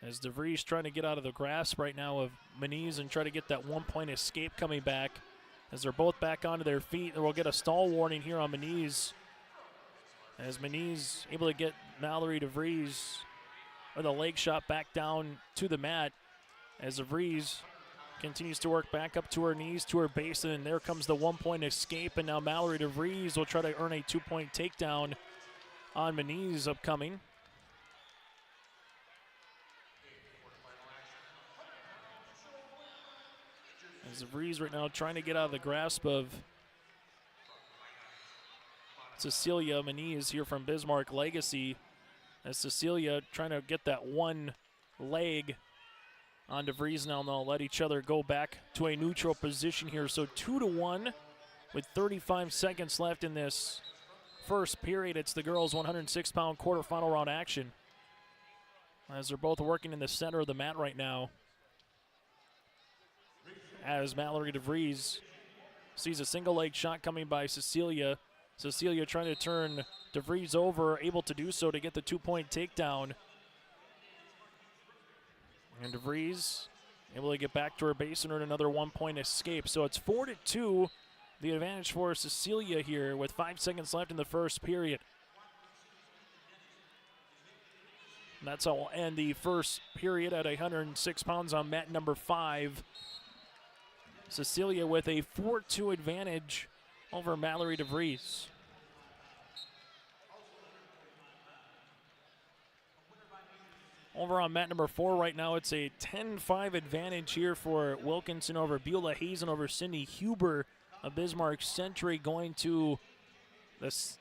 As DeVries trying to get out of the grasp right now of Manise and try to get that 1-point escape coming back. As they're both back onto their feet, we'll get a stall warning here on Manise. As Manise able to get Mallory DeVries with a leg shot back down to the mat. As DeVries continues to work back up to her knees, to her base, and there comes the 1-point escape. And now Mallory DeVries will try to earn a 2-point takedown on Manise upcoming. As DeVries right now trying to get out of the grasp of Cecilia Manise here from Bismarck Legacy. As Cecilia trying to get that one leg on DeVries now, and they'll let each other go back to a neutral position here. So 2-1 with 35 seconds left in this first period. It's the girls' 106-pound quarterfinal round action. As they're both working in the center of the mat right now. As Mallory DeVries sees a single leg shot coming by Cecilia. Cecilia trying to turn DeVries over, able to do so to get the 2-point takedown. And DeVries able to get back to her base and earn another 1-point escape. So it's 4-2, the advantage for Cecilia here with 5 seconds left in the first period. And that's how we'll end the first period at 106 pounds on mat number 5. Cecilia with a 4-2 advantage over Mallory DeVries. Over on mat number 4 right now, it's a 10-5 advantage here for Wilkinson over Beulah Hazen over Cindy Huber of Bismarck Century going to this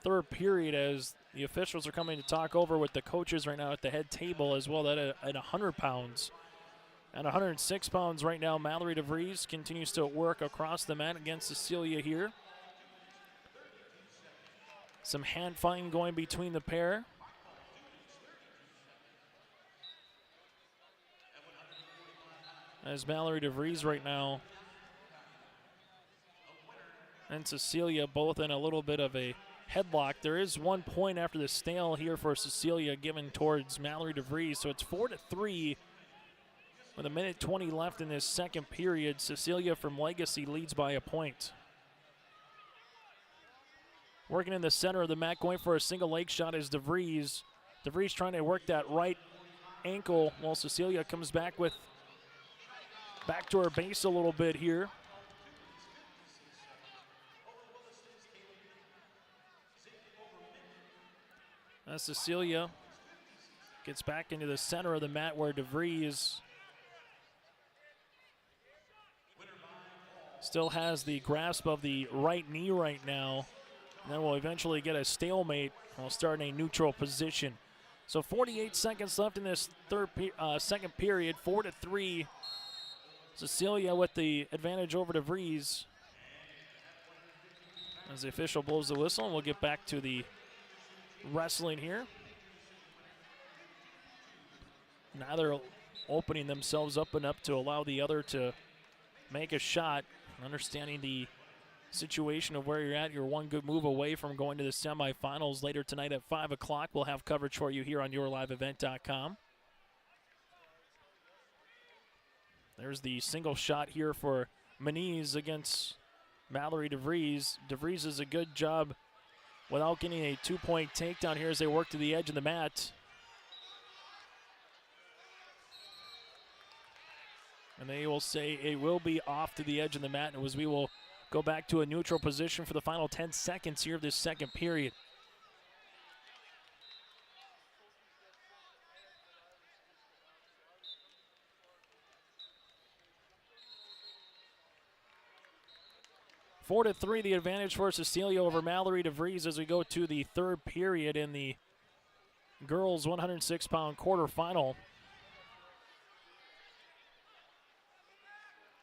third period as the officials are coming to talk over with the coaches right now at the head table as well at 100 pounds. At 106 pounds right now, Mallory DeVries continues to work across the mat against Cecilia here. Some hand fighting going between the pair. As Mallory DeVries right now and Cecilia both in a little bit of a headlock. There is 1 point after the stale here for Cecilia given towards Mallory DeVries, so it's 4-3. With 1:20 left in this second period, Cecilia from Legacy leads by a point. Working in the center of the mat, going for a single leg shot is DeVries. DeVries trying to work that right ankle while Cecilia comes back to her base a little bit here. As Cecilia gets back into the center of the mat where DeVries still has the grasp of the right knee right now. And then we'll eventually get a stalemate. We'll start in a neutral position. So 48 seconds left in this second period. 4-3. Cecilia with the advantage over DeVries. As the official blows the whistle, and we'll get back to the wrestling here. Neither opening themselves up enough to allow the other to make a shot. Understanding the situation of where you're at, you're one good move away from going to the semifinals later tonight at 5 o'clock. We'll have coverage for you here on yourliveevent.com. There's the single shot here for Moniz against Mallory DeVries. DeVries does a good job without getting a 2-point takedown here as they work to the edge of the mat. And they will say it will be off to the edge of the mat, and as we will go back to a neutral position for the final 10 seconds here of this second period. Four to 3, the advantage for Cecilia over Mallory DeVries as we go to the third period in the girls' 106-pound quarterfinal.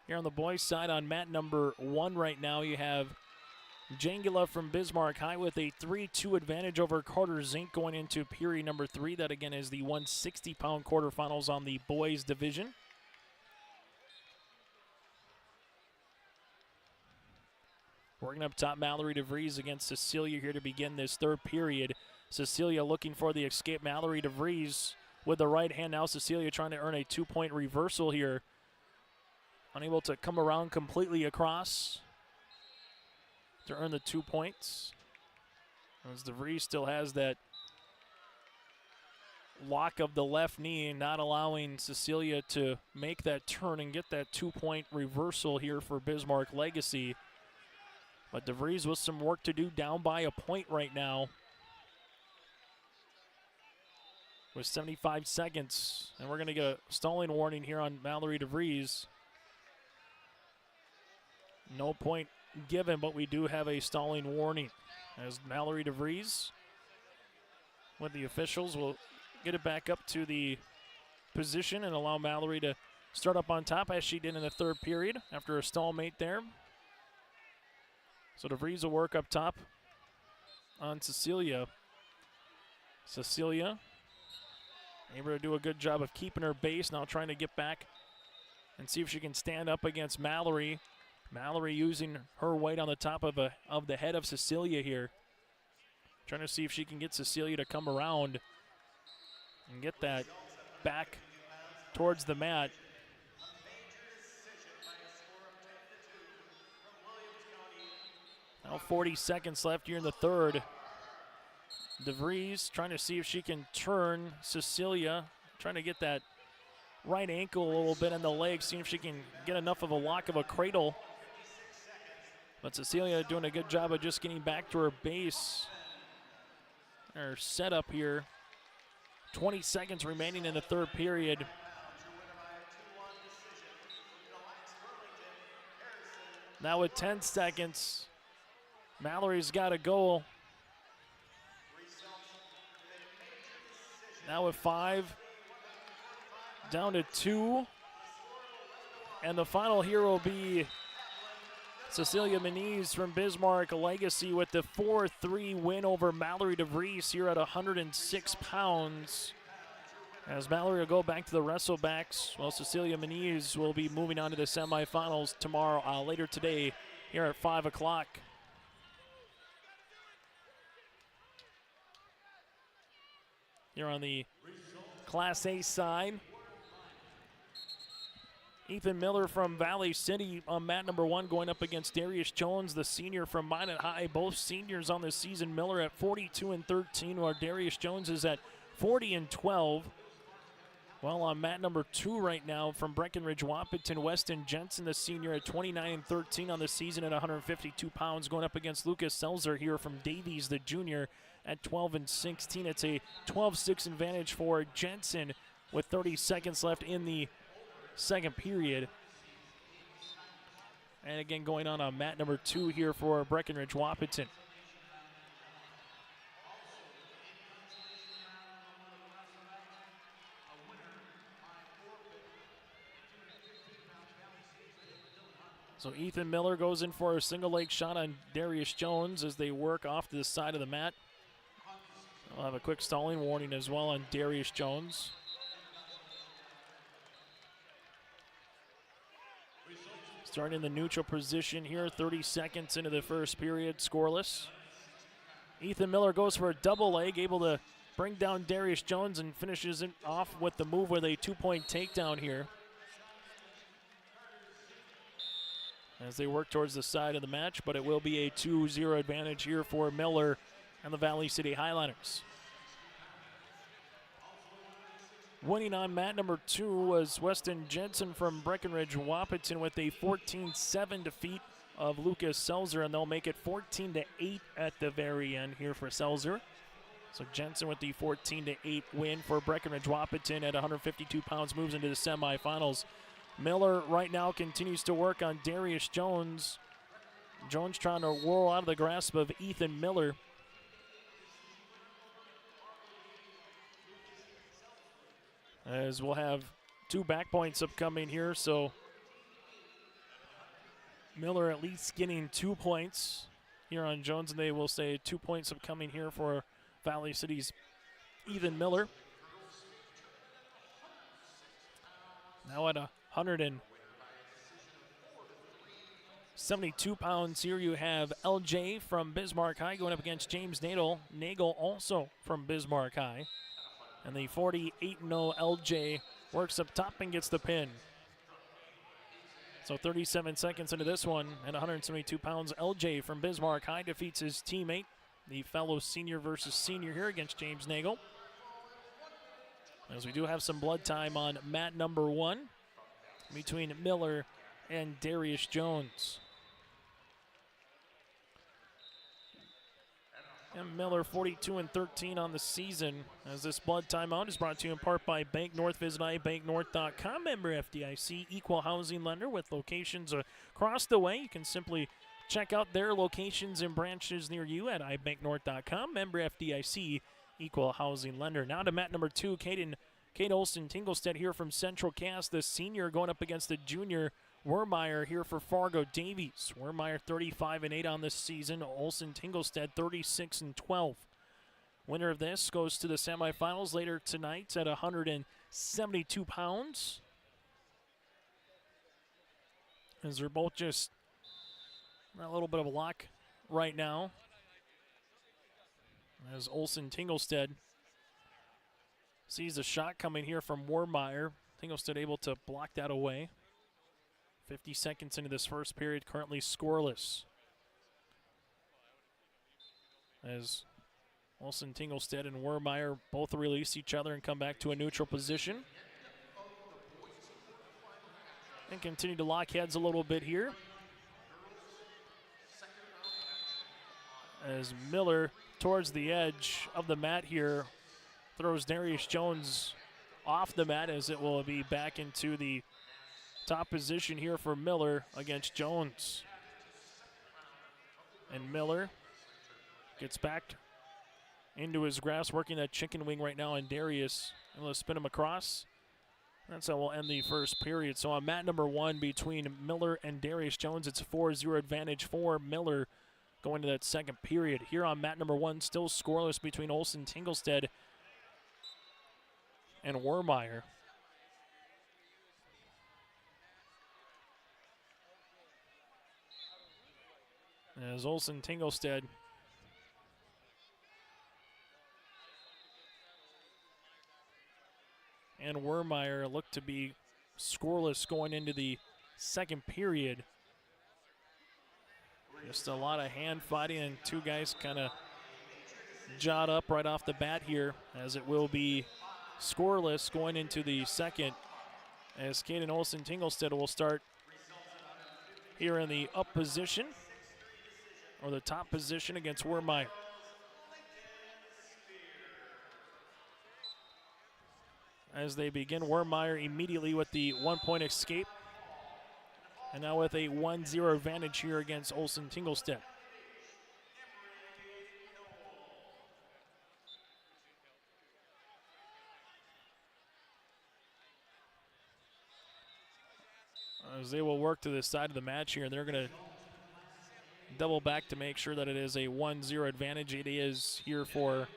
Here on the boys' side on mat number 1 right now, you have Jangula from Bismarck High with a 3-2 advantage over Carter Zink going into period number 3. That again is the 160-pound quarterfinals on the boys' division. Working up top, Mallory DeVries against Cecilia here to begin this third period. Cecilia looking for the escape. Mallory DeVries with the right hand now. Cecilia trying to earn a 2-point reversal here. Unable to come around completely across to earn the 2 points. As DeVries still has that lock of the left knee, not allowing Cecilia to make that turn and get that 2-point reversal here for Bismarck Legacy. But DeVries with some work to do, down by a point right now with 75 seconds. And we're going to get a stalling warning here on Mallory DeVries. No point given, but we do have a stalling warning. As Mallory DeVries with the officials will get it back up to the position and allow Mallory to start up on top as she did in the third period after a stalemate there. So DeVries will work up top on Cecilia. Cecilia able to do a good job of keeping her base, now trying to get back and see if she can stand up against Mallory. Mallory using her weight on the top of the head of Cecilia here. Trying to see if she can get Cecilia to come around and get that back towards the mat. Now 40 seconds left here in the third. DeVries trying to see if she can turn Cecilia, trying to get that right ankle a little bit in the leg, seeing if she can get enough of a lock of a cradle. But Cecilia doing a good job of just getting back to her base. Her setup here. 20 seconds remaining in the third period. Now with 10 seconds, Mallory's got to go. Now with 5, down to 2. And the final here will be Cecilia Moniz from Bismarck Legacy with the 4-3 win over Mallory DeVries here at 106 pounds. As Mallory will go back to the wrestlebacks, while Cecilia Moniz will be moving on to the semifinals tomorrow, later today here at 5 o'clock. Here on the Class A side, Ethan Miller from Valley City on mat number 1 going up against Darius Jones, the senior from Minot High. Both seniors on this season. Miller at 42-13, while Darius Jones is at 40-12. Well, on mat number 2 right now from Breckenridge Wapiton, Weston Jensen, the senior, at 29-13 on the season at 152 pounds, going up against Lucas Selzer here from Davies, the junior, at 12-16. It's a 12-6 advantage for Jensen with 30 seconds left in the second period. And again, going on mat number 2 here for Breckenridge Wapiton. So Ethan Miller goes in for a single leg shot on Darius Jones as they work off to the side of the mat. I'll have a quick stalling warning as well on Darius Jones. Starting in the neutral position here, 30 seconds into the first period, scoreless. Ethan Miller goes for a double leg, able to bring down Darius Jones and finishes it off with the move with a 2-point takedown here. As they work towards the side of the match, but it will be a 2-0 advantage here for Miller and the Valley City Highlanders. Winning on mat number 2 was Weston Jensen from Breckenridge Wapiton with a 14-7 defeat of Lucas Selzer, and they'll make it 14-8 at the very end here for Selzer. So Jensen with the 14-8 win for Breckenridge Wapiton at 152 pounds moves into the semifinals. Miller right now continues to work on Darius Jones. Jones trying to whirl out of the grasp of Ethan Miller. As we'll have 2 back points upcoming here, so Miller at least getting 2 points here on Jones, and they will say 2 points upcoming here for Valley City's Ethan Miller. Now at 172 pounds here, you have LJ from Bismarck High going up against James Nagel. Nagel also from Bismarck High. And the 48-0 LJ works up top and gets the pin. So 37 seconds into this one, at 172 pounds, LJ from Bismarck High defeats his teammate, the fellow senior versus senior here against James Nagel. As we do have some blood time on mat number 1 between Miller and Darius Jones. And Miller 42-13 on the season, as this blood timeout is brought to you in part by Bank North. Visit ibanknorth.com, member FDIC, equal housing lender with locations across the way. You can simply check out their locations and branches near you at ibanknorth.com, member FDIC, equal housing lender. Now to mat number 2, Kate Olson Tinglestead here from Central Cass, the senior, going up against the junior Wermeyer here for Fargo Davies. Wermeyer 35-8 on this season. Olson Tinglestead 36-12. Winner of this goes to the semifinals later tonight at 172 pounds. As they're both just a little bit of a lock right now. As Olson Tinglestead sees the shot coming here from Wermeyer. Tinglestead able to block that away. 50 seconds into this first period, currently scoreless. As Olson Tinglestead and Wermeyer both release each other and come back to a neutral position. And continue to lock heads a little bit here. As Miller, towards the edge of the mat here, throws Darius Jones off the mat, as it will be back into the top position here for Miller against Jones. And Miller gets back into his grasp, working that chicken wing right now on Darius. And let's spin him across. That's how we'll end the first period. So on mat number 1 between Miller and Darius Jones, it's a 4-0 advantage for Miller going to that second period. Here on mat number 1, still scoreless between Olson Tinglestead and Wermeyer. As Olson Tinglestead and Wermeyer look to be scoreless going into the second period. Just a lot of hand fighting and 2 guys kind of jot up right off the bat here, as it will be scoreless going into the second, as Caden Olsen-Tinglestead will start here in the up position, or the top position against Wermeyer. As they begin, Wermeyer immediately with the 1-point escape, and now with a 1-0 advantage here against Olsen-Tinglestead. As they will work to the side of the match here, and they're going to double back to make sure that it is a 1-0 advantage. It is here for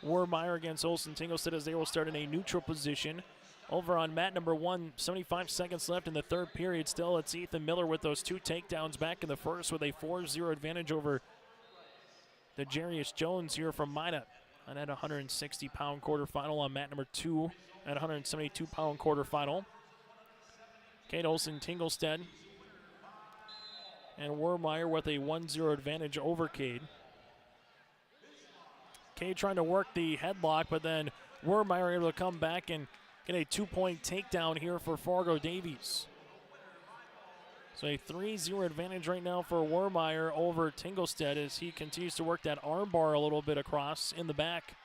Wermeyer against Olsen-Tinglestead, as they will start in a neutral position. Over on mat number 1, 75 seconds left in the third period. Still, it's Ethan Miller with those 2 takedowns back in the first with a 4-0 advantage over the Jarius Jones here from Minot. And at 160-pound quarterfinal on mat number 2 at 172-pound quarterfinal. Kate Olsen-Tinglestead and Wermeyer with a 1-0 advantage over Cade. Cade trying to work the headlock, but then Wermeyer able to come back and get a 2-point takedown here for Fargo Davies. So a 3-0 advantage right now for Wermeyer over Tinglestead as he continues to work that arm bar a little bit across in the back.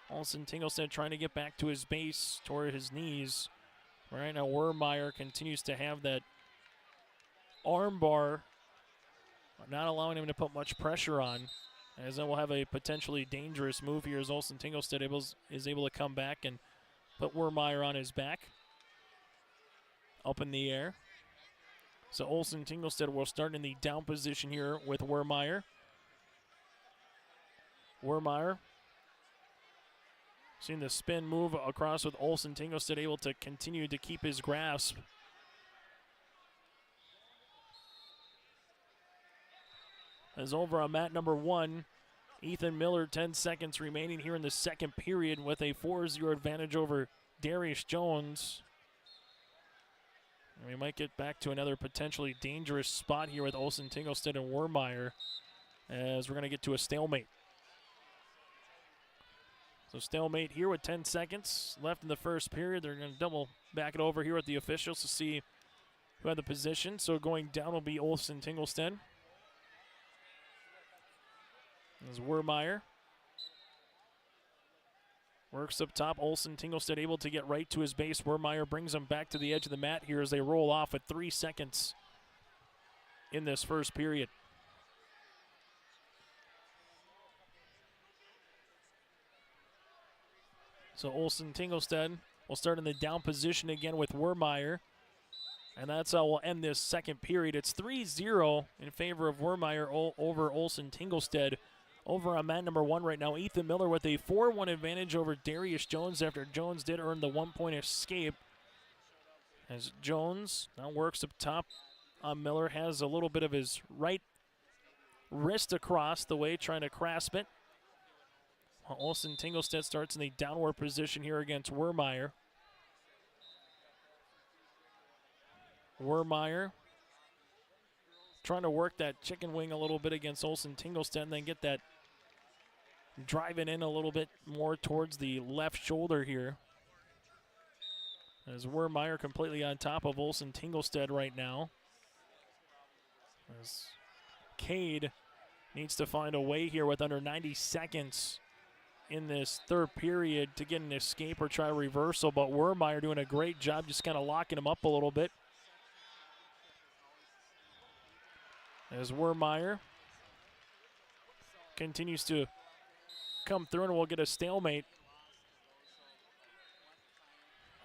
Olsen-Tinglestead trying to get back to his base toward his knees. Right now, Wermeyer continues to have that arm bar, not allowing him to put much pressure on, as then we'll have a potentially dangerous move here as Olsen-Tinglestead is able to come back and put Wermeyer on his back. Up in the air. So Olsen-Tinglestead will start in the down position here with Wermeyer. Wermeyer seeing the spin move across with Olsen-Tinglestead, able to continue to keep his grasp. As over on mat number 1, Ethan Miller, 10 seconds remaining here in the second period with a 4-0 advantage over Darius Jones. And we might get back to another potentially dangerous spot here with Olsen-Tinglestead and Wermeyer, as we're going to get to a stalemate. So stalemate here with 10 seconds left in the first period. They're going to double back it over here with the officials to see who had the position. So going down will be Olsen-Tinglestead. As Wermeyer works up top. Olsen-Tinglestead able to get right to his base. Wermeyer brings him back to the edge of the mat here as they roll off with 3 seconds in this first period. So Olsen-Tinglestead will start in the down position again with Wermeyer. And that's how we'll end this second period. It's 3-0 in favor of Wermeyer over Olsen-Tinglestead. Over on mat number 1 right now, Ethan Miller with a 4-1 advantage over Darius Jones after Jones did earn the 1-point escape. As Jones now works up top on Miller, has a little bit of his right wrist across the way, trying to grasp it. Olsen-Tinglestead starts in the downward position here against Wermeyer. Wermeyer trying to work that chicken wing a little bit against Olsen-Tinglestead and then get that driving in a little bit more towards the left shoulder here. As Wermeyer completely on top of Olsen-Tinglestead right now. As Cade needs to find a way here with under 90 seconds in this third period to get an escape or try a reversal, but Wermeyer doing a great job just kind of locking him up a little bit. As Wermeyer continues to come through, and we'll get a stalemate.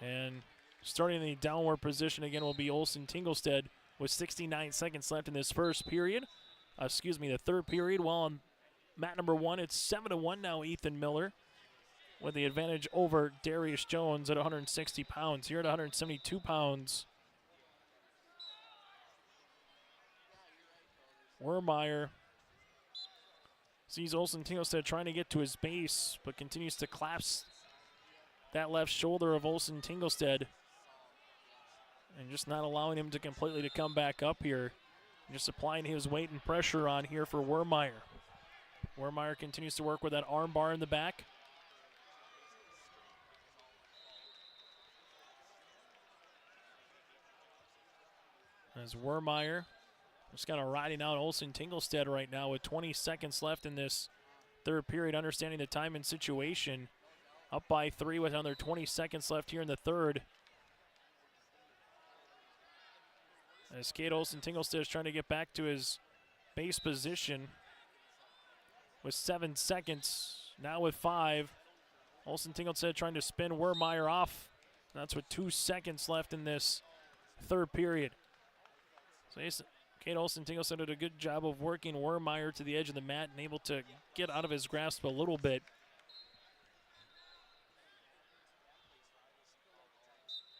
And starting in the downward position again will be Olsen-Tinglestead with 69 seconds left in this first period. The third period. While on mat number 1, it's 7-1 now, Ethan Miller with the advantage over Darius Jones at 160 pounds. Here at 172 pounds, Wermeyer sees Olsen-Tinglestead trying to get to his base, but continues to collapse that left shoulder of Olsen-Tinglestead and just not allowing him to completely come back up here. Just applying his weight and pressure on here for Wermeyer. Wermeyer continues to work with that arm bar in the back. As Wermeyer just kind of riding out Olsen Tinglestead right now with 20 seconds left in this third period, understanding the time and situation. Up by 3 with another 20 seconds left here in the third. As Cade Olsen Tinglestead is trying to get back to his base position with 7 seconds. Now with 5. Olsen Tinglestead trying to spin Wermeyer off. That's with 2 seconds left in this third period. So Cade Olsen Tinglestead did a good job of working Wermeyer to the edge of the mat and able to get out of his grasp a little bit.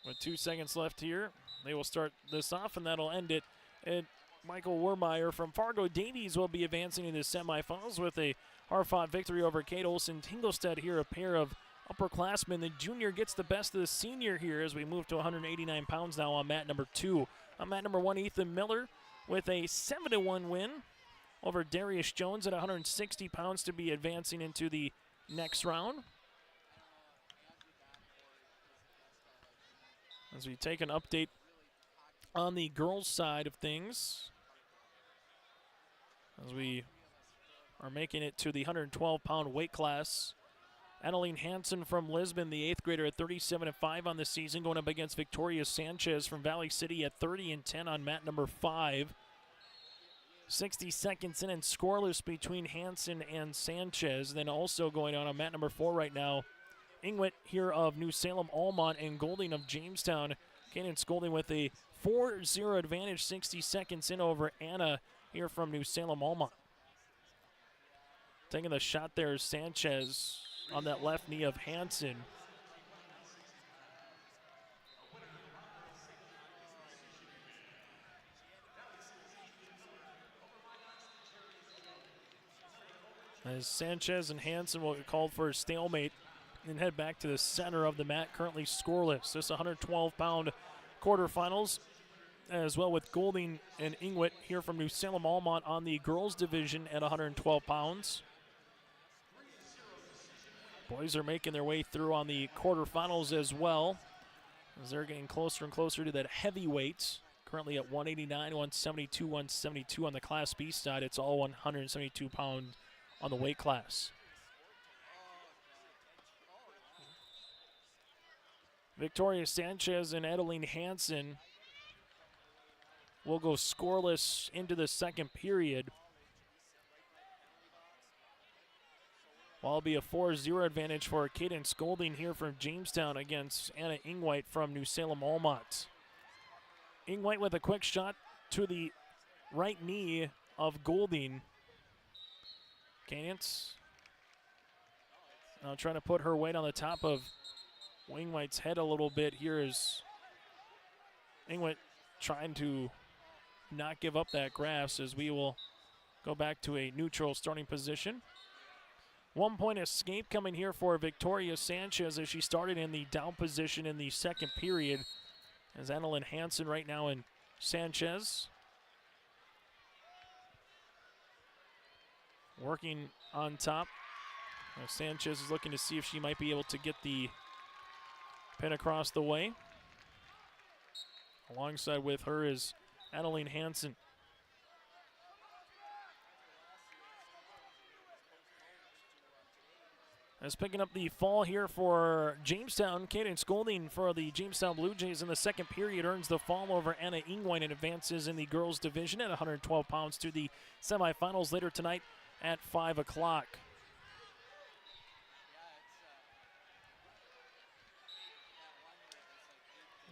With 2 seconds left here, they will start this off, and that'll end it. And Michael Wermeyer from Fargo Davies will be advancing in the semifinals with a hard-fought victory over Cade Olsen Tinglestead here, a pair of upperclassmen. The junior gets the best of the senior here as we move to 189 pounds now on mat number 2. On mat number 1, Ethan Miller with a 7-1 win over Darius Jones at 160 pounds to be advancing into the next round. As we take an update on the girls' side of things, as we are making it to the 112-pound weight class. Adeline Hansen from Lisbon, the 8th grader, at 37-5 on the season, going up against Victoria Sanchez from Valley City at 30-10 on mat number 5. 60 seconds in and scoreless between Hansen and Sanchez. Then also going on mat number 4 right now, Ingwit here of New Salem Almont and Golding of Jamestown. Cadence Golding with a 4-0 advantage, 60 seconds in over Anna here from New Salem Almont. Taking the shot there is Sanchez on that left knee of Hansen. As Sanchez and Hansen will get called for a stalemate and head back to the center of the mat, currently scoreless. This 112-pound quarterfinals, as well with Golding and Ingwit here from New Salem Almont on the girls division at 112 pounds. Boys are making their way through on the quarterfinals as well, as they're getting closer and closer to that heavyweight. Currently at 189, 172, 172 on the Class B side. It's all 172 pound on the weight class. Victoria Sanchez and Adeline Hansen will go scoreless into the second period. While it'll be a 4-0 advantage for Cadence Golding here from Jamestown against Anna Ingwit from New Salem Almont. Ingwit with a quick shot to the right knee of Golding. Cadence now trying to put her weight on the top of Ingwit's head a little bit here as Ingwit trying to not give up that grasp, as we will go back to a neutral starting position. 1 point escape coming here for Victoria Sanchez as she started in the down position in the second period. As Annalyn Hansen right now and Sanchez working on top. Now Sanchez is looking to see if she might be able to get the pin across the way. Alongside with her is Adeline Hansen. As picking up the fall here for Jamestown, Cadence Golding for the Jamestown Blue Jays in the second period earns the fall over Anna Ingwit and advances in the girls division at 112 pounds to the semifinals later tonight at 5 o'clock.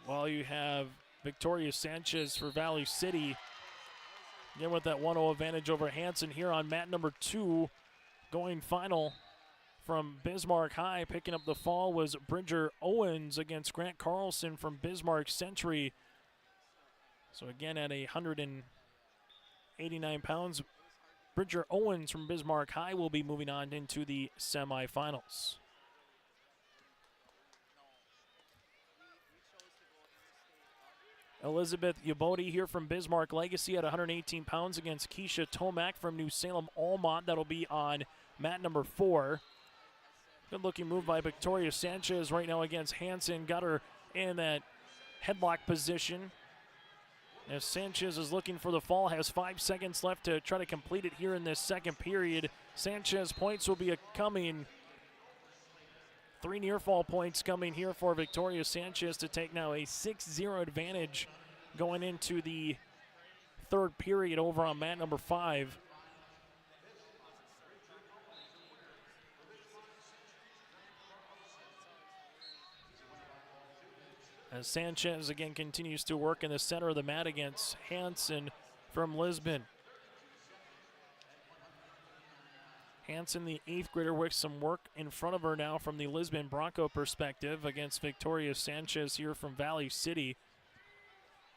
While you have Victoria Sanchez for Valley City, again with that 1-0 advantage over Hansen here on mat number 2. Going final from Bismarck High, picking up the fall was Bridger Owens against Grant Carlson from Bismarck Century. So again at 189 pounds, Bridger Owens from Bismarck High will be moving on into the semifinals. Elizabeth Yabodi here from Bismarck Legacy at 118 pounds against Keisha Tomac from New Salem Almont. That'll be on mat number 4. Good looking move by Victoria Sanchez right now against Hansen. Got her in that headlock position. As Sanchez is looking for the fall, has 5 seconds left to try to complete it here in this second period. Sanchez points will be coming. 3 near fall points coming here for Victoria Sanchez to take now a 6-0 advantage going into the third period over on mat number 5. As Sanchez again continues to work in the center of the mat against Hansen from Lisbon. Hansen, the 8th grader, with some work in front of her now from the Lisbon Bronco perspective against Victoria Sanchez here from Valley City.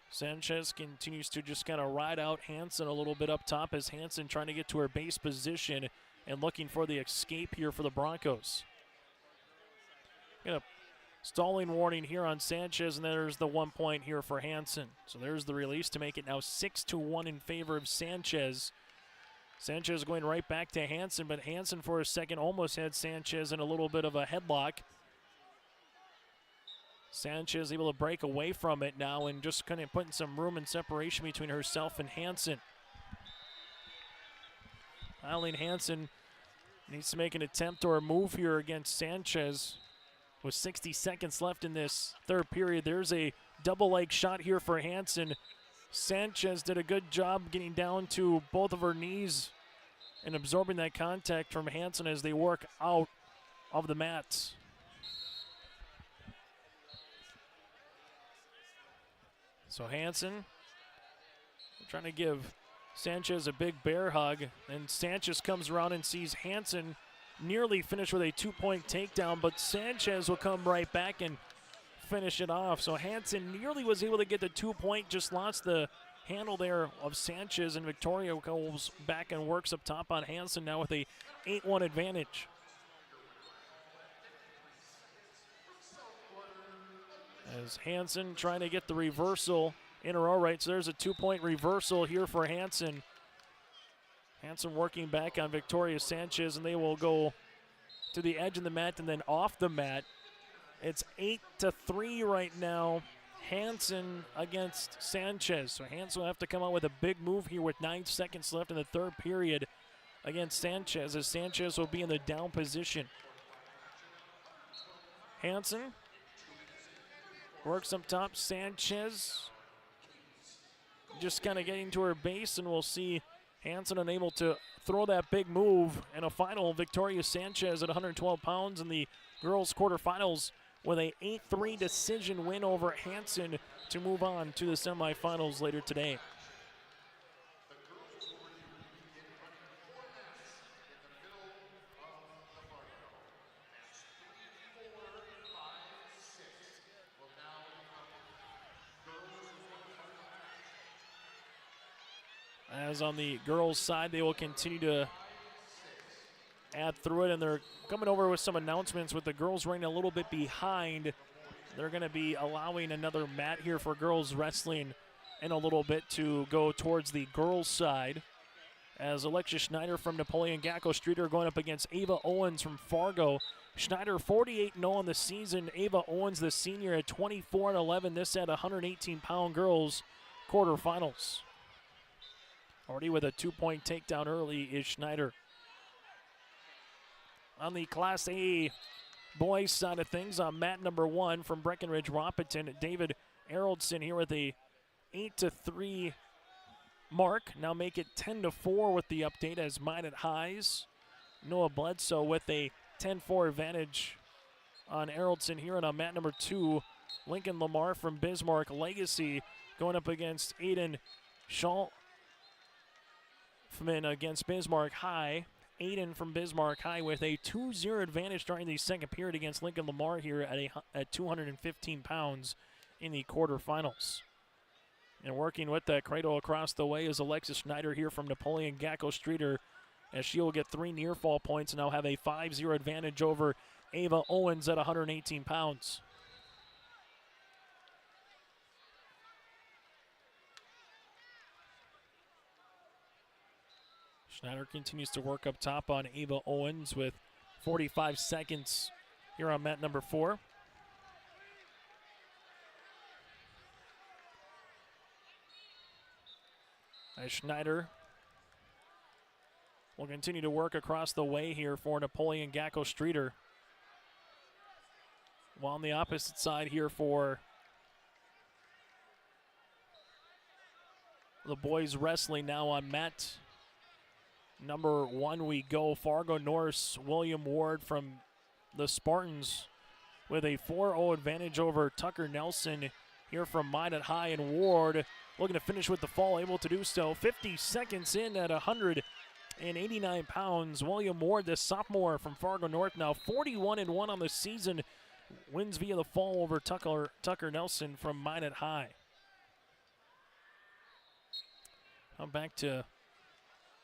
Sanchez continues to just kind of ride out Hansen a little bit up top as Hansen trying to get to her base position and looking for the escape here for the Broncos. Got a stalling warning here on Sanchez, and there's the 1 point here for Hansen. So there's the release to make it now 6-1 in favor of Sanchez. Sanchez going right back to Hansen, but Hansen for a second almost had Sanchez in a little bit of a headlock. Sanchez able to break away from it now and just kind of putting some room and separation between herself and Hansen. Eileen Hansen needs to make an attempt or a move here against Sanchez. With 60 seconds left in this third period, there's a double leg shot here for Hansen. Sanchez did a good job getting down to both of her knees and absorbing that contact from Hansen as they work out of the mats. So Hansen trying to give Sanchez a big bear hug, and Sanchez comes around and sees Hansen nearly finish with a 2-point takedown, but Sanchez will come right back and finish it off. So Hansen nearly was able to get the 2-point, just lost the handle there of Sanchez, and Victoria goes back and works up top on Hansen now with a 8-1 advantage. As Hansen trying to get the reversal in a row, right? So there's a 2-point reversal here for Hansen. Hansen working back on Victoria Sanchez, and they will go to the edge of the mat and then off the mat. It's 8-3 right now. Hansen against Sanchez. So Hansen will have to come out with a big move here with 9 seconds left in the third period against Sanchez, as Sanchez will be in the down position. Hansen works up top. Sanchez just kind of getting to her base, and we'll see Hansen unable to throw that big move. And a final, Victoria Sanchez at 112 pounds in the girls' quarterfinals with a 8-3 decision win over Hansen to move on to the semifinals later today. As on the girls' side, they will continue to add through it, and they're coming over with some announcements with the girls running a little bit behind. They're going to be allowing another mat here for girls wrestling in a little bit to go towards the girls' side. As Alexis Schneider from Napoleon Gacko Streeter going up against Ava Owens from Fargo. Schneider 48-0 in the season. Ava Owens, the senior, at 24-11. This at 118-pound girls quarterfinals. Already with a 2-point takedown early is Schneider. On the Class A boys side of things, on mat number 1 from Breckenridge Wahpeton, David Eraldson here with a 8-3 mark. Now make it 10-4 with the update as Minot Highs. Noah Bledsoe with a 10-4 advantage on Eraldson here. And on mat number 2, Lincoln Lamar from Bismarck Legacy going up against Aiden Schultman against Bismarck High. Aiden from Bismarck High with a 2-0 advantage during the second period against Lincoln Lamar here at 215 pounds in the quarterfinals. And working with that cradle across the way is Alexis Schneider here from Napoleon Gacko Streeter, as she will get 3 near fall points and now have a 5-0 advantage over Ava Owens at 118 pounds. Schneider continues to work up top on Ava Owens with 45 seconds here on mat number 4. As Schneider will continue to work across the way here for Napoleon Gacko Streeter. While on the opposite side here for the boys wrestling now on mat number 1 we go. Fargo North's William Ward from the Spartans with a 4-0 advantage over Tucker Nelson here from Minot High, and Ward looking to finish with the fall, able to do so. 50 seconds in at 189 pounds. William Ward, the sophomore from Fargo North, now 41-1 on the season, wins via the fall over Tucker Nelson from Minot High. Now back to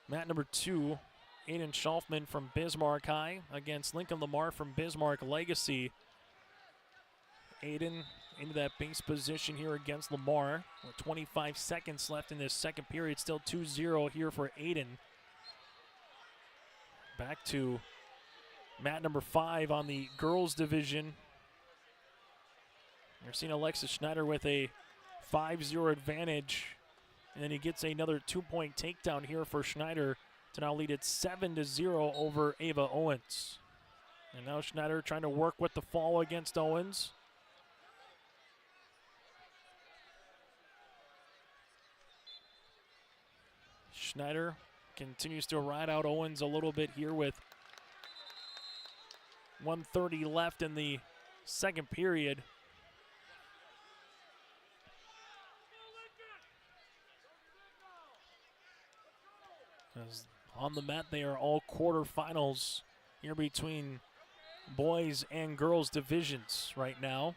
mat number 2, Aiden Schalfman from Bismarck High against Lincoln Lamar from Bismarck Legacy. Aiden into that base position here against Lamar with 25 seconds left in this second period. Still 2-0 here for Aiden. Back to mat number 5 on the girls division. You're seeing Alexis Schneider with a 5-0 advantage. And then he gets another 2-point takedown here for Schneider to now lead it 7-0 over Ava Owens. And now Schneider trying to work with the fall against Owens. Schneider continues to ride out Owens a little bit here with 1:30 left in the second period. As on the mat, they are all quarterfinals here between boys and girls divisions right now.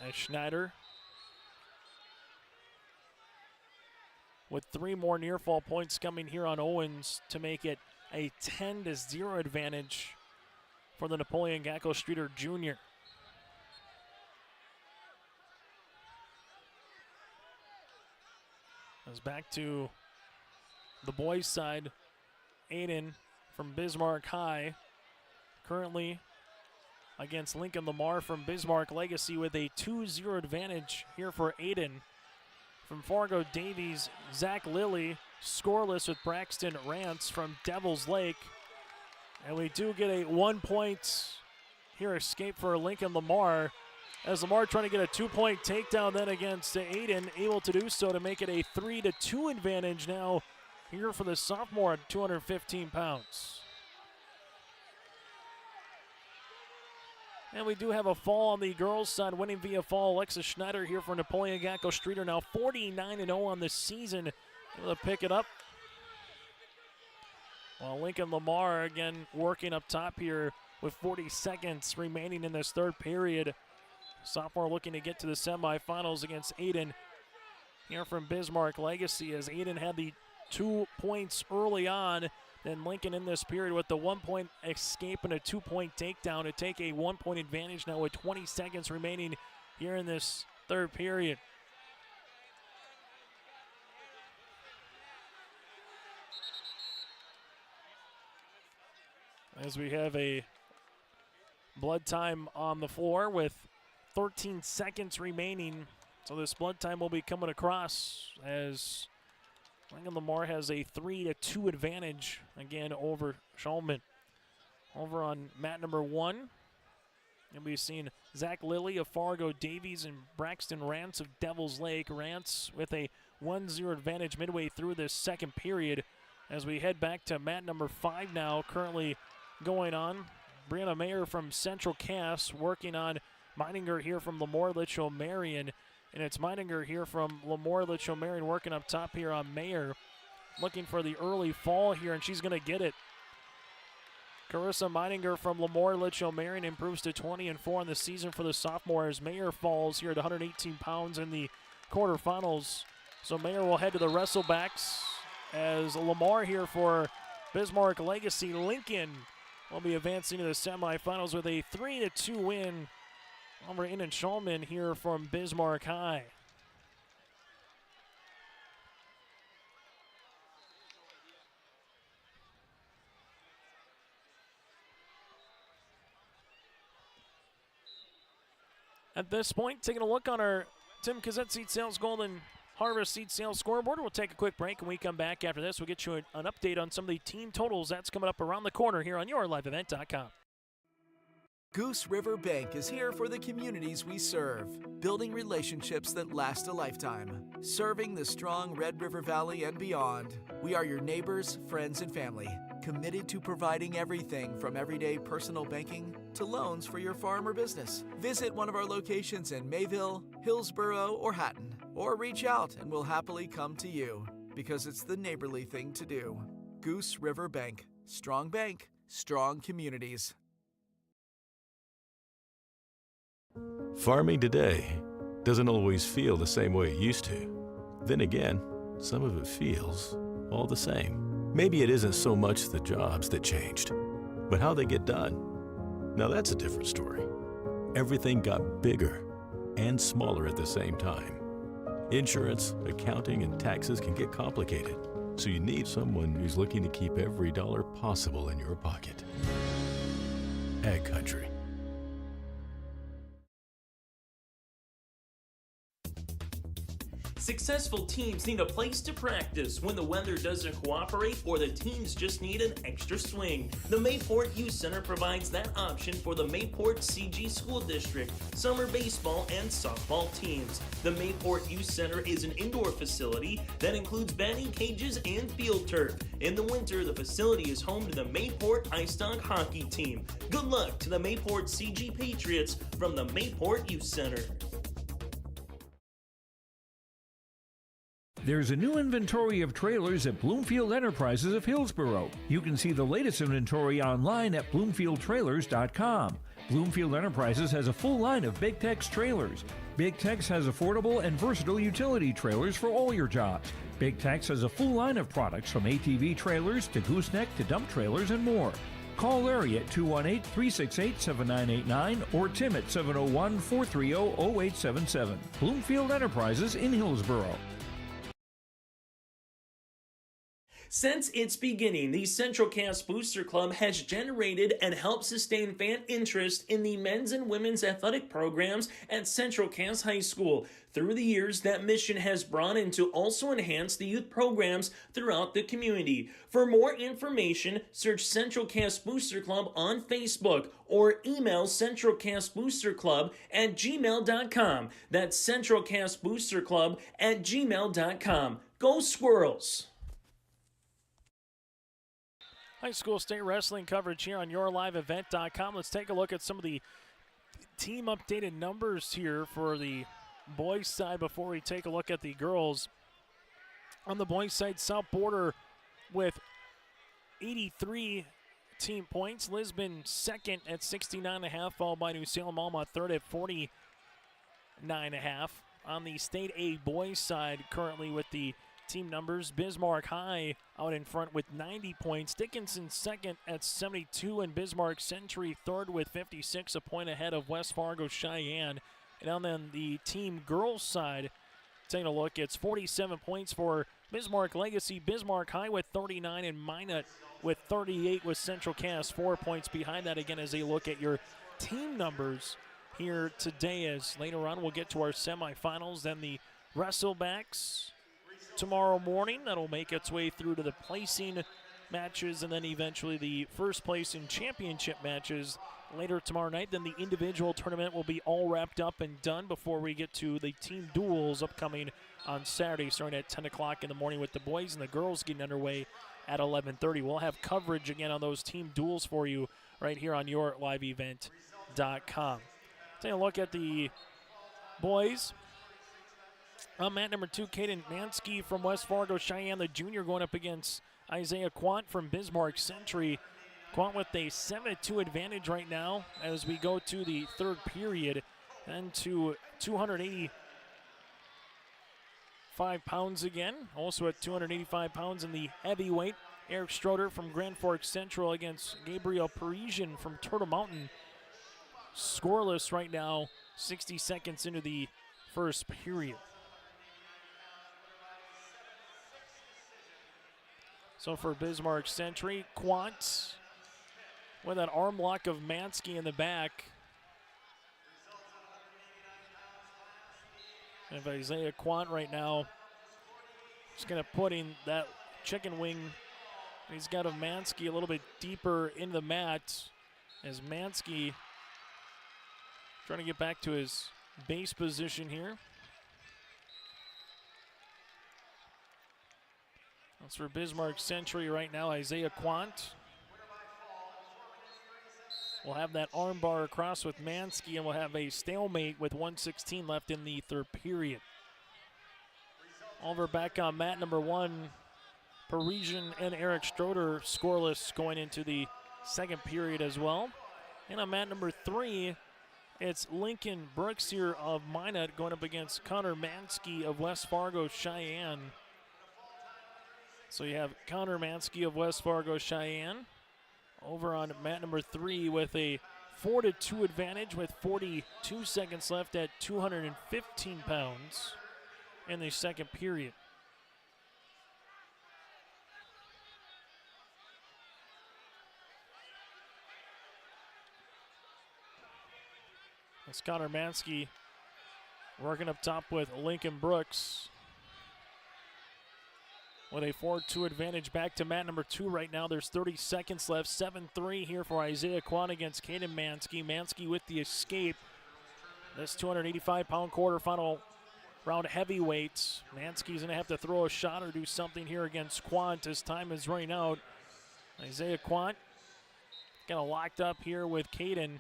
As Schneider with 3 more near fall points coming here on Owens to make it a 10-0 advantage for the Napoleon Gacko Streeter Jr. As back to the boys' side, Aiden from Bismarck High currently against Lincoln Lamar from Bismarck Legacy with a 2-0 advantage here for Aiden. From Fargo Davies, Zach Lilly scoreless with Braxton Rance from Devil's Lake. And we do get a 1-point here escape for Lincoln Lamar, as Lamar trying to get a 2-point takedown then against Aiden, able to do so to make it a 3-2 advantage now here for the sophomore at 215 pounds. And we do have a fall on the girls' side, winning via fall. Alexis Schneider here for Napoleon Gacko Streeter, now 49-0 on the season, able to pick it up. While Lincoln Lamar again working up top here with 40 seconds remaining in this third period. Sophomore looking to get to the semifinals against Aiden here from Bismarck Legacy, as Aiden had the 2 points early on. Then Lincoln in this period with the 1-point escape and a 2-point takedown to take a 1-point advantage now with 20 seconds remaining here in this third period. As we have a blood time on the floor with 13 seconds remaining. So this blood time will be coming across as Lincoln Lamar has a 3-2 advantage again over Schulman. Over on mat number 1, you'll be seeing Zach Lilly of Fargo Davies and Braxton Rance of Devil's Lake. Rance with a 1-0 advantage midway through this second period. As we head back to mat number 5 now, currently going on. Brianna Mayer from Central Cass working on Meininger here from Lemoore Litchfield Marion. And it's Meininger here from Lemoore Litchfield Marion working up top here on Mayer. Looking for the early fall here, and she's going to get it. Carissa Meininger from Lemoore Litchfield Marion improves to 20-4 on the season for the sophomore, as Mayer falls here at 118 pounds in the quarterfinals. So Mayer will head to the wrestlebacks, as Lamar here for Bismarck Legacy. Lincoln will be advancing to the semifinals with a 3-2 win over Ian Schulman here from Bismarck High. At this point, taking a look on our Tim Kazette Seed Sales Golden Harvest Seed Sales scoreboard. We'll take a quick break. When we come back after this, we'll get you an update on some of the team totals. That's coming up around the corner here on yourliveevent.com. Goose River Bank is here for the communities we serve, building relationships that last a lifetime, serving the strong Red River Valley and beyond. We are your neighbors, friends, and family, committed to providing everything from everyday personal banking to loans for your farm or business. Visit one of our locations in Mayville, Hillsboro, or Hatton, or reach out and we'll happily come to you, because it's the neighborly thing to do. Goose River Bank, strong communities. Farming today doesn't always feel the same way it used to. Then again, some of it feels all the same. Maybe it isn't so much the jobs that changed, but how they get done. Now that's a different story. Everything got bigger and smaller at the same time. Insurance, accounting, and taxes can get complicated, so you need someone who's looking to keep every dollar possible in your pocket. Ag Country. Successful teams need a place to practice when the weather doesn't cooperate or the teams just need an extra swing. The Mayport Youth Center provides that option for the Mayport CG School District, summer baseball and softball teams. The Mayport Youth Center is an indoor facility that includes batting cages and field turf. In the winter, the facility is home to the Mayport Ice Dog hockey team. Good luck to the Mayport CG Patriots from the Mayport Youth Center. There's a new inventory of trailers at Bloomfield Enterprises of Hillsboro. You can see the latest inventory online at bloomfieldtrailers.com. Bloomfield Enterprises has a full line of Big Tex trailers. Big Tex has affordable and versatile utility trailers for all your jobs. Big Tex has a full line of products from ATV trailers to gooseneck to dump trailers and more. Call Larry at 218-368-7989 or Tim at 701-430-0877. Bloomfield Enterprises in Hillsboro. Since its beginning, the Central Cass Booster Club has generated and helped sustain fan interest in the men's and women's athletic programs at Central Cass High School. Through the years, that mission has broadened to also enhance the youth programs throughout the community. For more information, search Central Cass Booster Club on Facebook or email centralcassboosterclub@gmail.com. That's centralcassboosterclub@gmail.com. Go Squirrels! High school state wrestling coverage here on yourliveevent.com. Let's take a look at some of the team updated numbers here for the boys side before we take a look at the girls. On the boys side, South Border with 83 team points. Lisbon second at 69.5, followed by New Salem Alma third at 49.5. On the state A boys side, currently with the team numbers, Bismarck High out in front with 90 points. Dickinson second at 72, and Bismarck Century third with 56, a point ahead of West Fargo Cheyenne. And on then the team girls side, taking a look, it's 47 points for Bismarck Legacy, Bismarck High with 39, and Minot with 38 with Central Cass 4 points behind that again as they look at your team numbers here today, as later on we'll get to our semifinals, then the wrestlebacks tomorrow morning. That'll make its way through to the placing matches and then eventually the first place in championship matches later tomorrow night. Then the individual tournament will be all wrapped up and done before we get to the team duels upcoming on Saturday, starting at 10 o'clock in the morning with the boys and the girls getting underway at 11:30. We'll have coverage again on those team duels for you right here on yourliveevent.com. Take a look at the boys. On mat number 2, Caden Mansky from West Fargo Cheyenne, the junior, going up against Isaiah Quant from Bismarck Century. Quant with a 7-2 advantage right now as we go to the third period, and to 285 pounds again. Also at 285 pounds in the heavyweight, Eric Stroder from Grand Forks Central against Gabriel Parisian from Turtle Mountain. Scoreless right now, 60 seconds into the first period. So for Bismarck Century, Quant with an arm lock of Mansky in the back. If Isaiah Quant right now is going to put in that chicken wing. He's got a Mansky a little bit deeper in the mat as Mansky trying to get back to his base position here. That's for Bismarck Century right now, Isaiah Quant. We'll have that arm bar across with Mansky, and we'll have a stalemate with 1:16 left in the third period. Over back on mat number 1. Parisian and Eric Stroder scoreless going into the second period as well. And on mat number 3, it's Lincoln Brooks here of Minot going up against Connor Mansky of West Fargo Cheyenne. So you have Connor Mansky of West Fargo Cheyenne over on mat number 3 with a 4-2 advantage with 42 seconds left at 215 pounds in the second period. It's Connor Mansky working up top with Lincoln Brooks with a 4-2 advantage back to mat number 2 right now. There's 30 seconds left. 7-3 here for Isaiah Quan against Caden Mansky. Mansky with the escape. This 285-pound quarterfinal round heavyweights. Mansky's going to have to throw a shot or do something here against Quant as time is running out. Isaiah Quant kind of locked up here with Caden.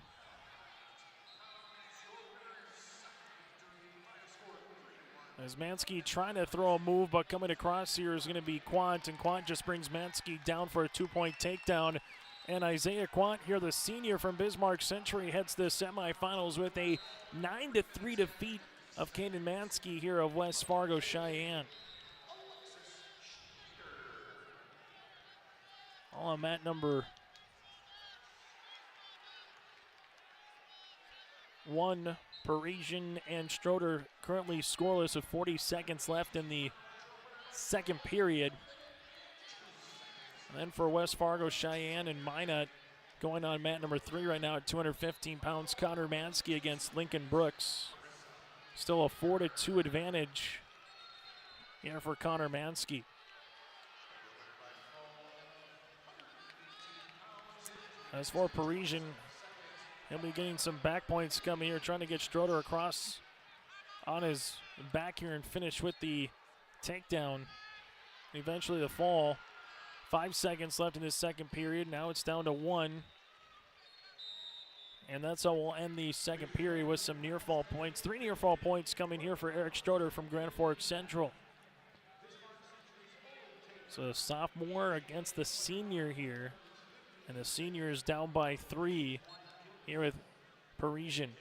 As Mansky trying to throw a move, but coming across here is going to be Quant, and Quant just brings Mansky down for a 2-point takedown. And Isaiah Quant here, the senior from Bismarck Century, heads to the semifinals with a 9-3 defeat of Caden Mansky here of West Fargo Cheyenne. All on mat number 1. Parisian and Stroder currently scoreless with 40 seconds left in the second period. And then for West Fargo Cheyenne and Minot going on mat number 3 right now at 215 pounds, Connor Mansky against Lincoln Brooks. Still a 4-2 advantage here for Connor Mansky. As for Parisian, he'll be getting some back points coming here, trying to get Stroder across on his back here and finish with the takedown. Eventually the fall. 5 seconds left in this second period. Now it's down to 1. And that's how we'll end the second period with some near fall points. 3 near fall points coming here for Eric Stroder from Grand Forks Central. So the sophomore against the senior here. And the senior is down by 3 here with Parisian.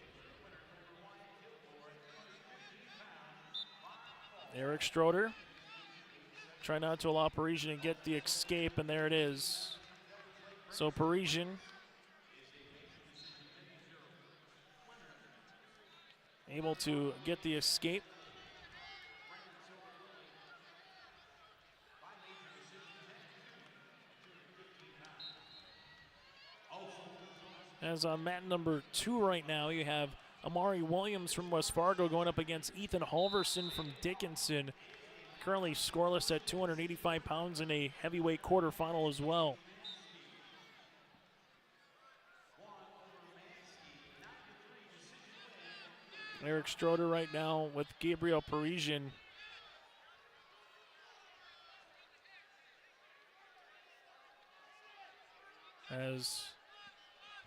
Eric Stroder try not to allow Parisian to get the escape, and there it is. So Parisian able to get the escape. As on mat number 2 right now, you have Amari Williams from West Fargo going up against Ethan Halverson from Dickinson. Currently scoreless at 285 pounds in a heavyweight quarterfinal as well. Eric Stroder right now with Gabriel Parisian. As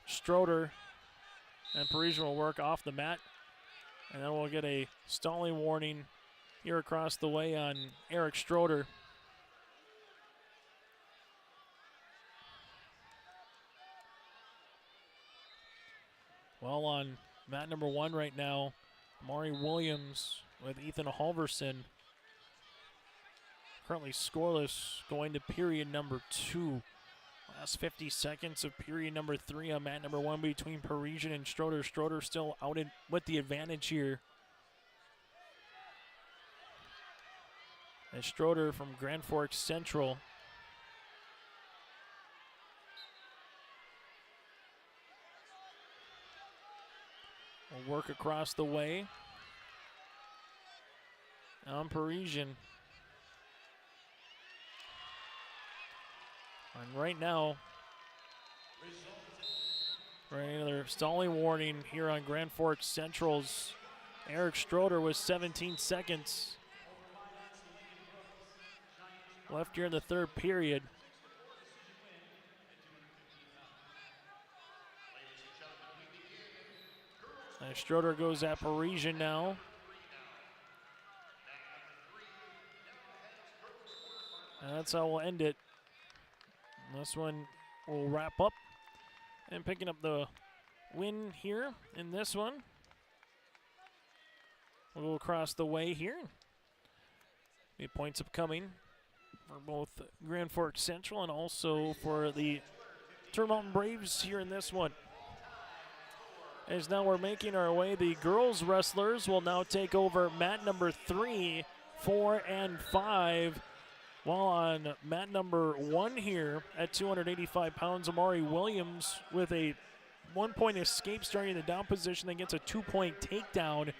Stroder and Parisian will work off the mat. And then we'll get a stalling warning here across the way on Eric Stroder. Well, on mat number 1 right now, Amari Williams with Ethan Halverson. Currently scoreless going to period number 2. Last 50 seconds of period number 3 on mat number 1 between Parisian and Stroder. Stroder still out with the advantage here. And Stroder from Grand Forks Central. Will work across the way. on Parisian. And right now, another stalling warning here on Grand Forks Central's Eric Stroder with 17 seconds left here in the third period. And Stroder goes at Parisian now. And that's how we'll end it. This one will wrap up. And picking up the win here in this one. We'll go across the way here. 8 points upcoming for both Grand Forks Central and also for the Turtle Mountain Braves here in this one. As now we're making our way, the girls wrestlers will now take over mat number 3, 4, and 5. While on mat number 1 here at 285 pounds, Amari Williams with a 1-point escape starting in the down position, then gets a 2-point takedown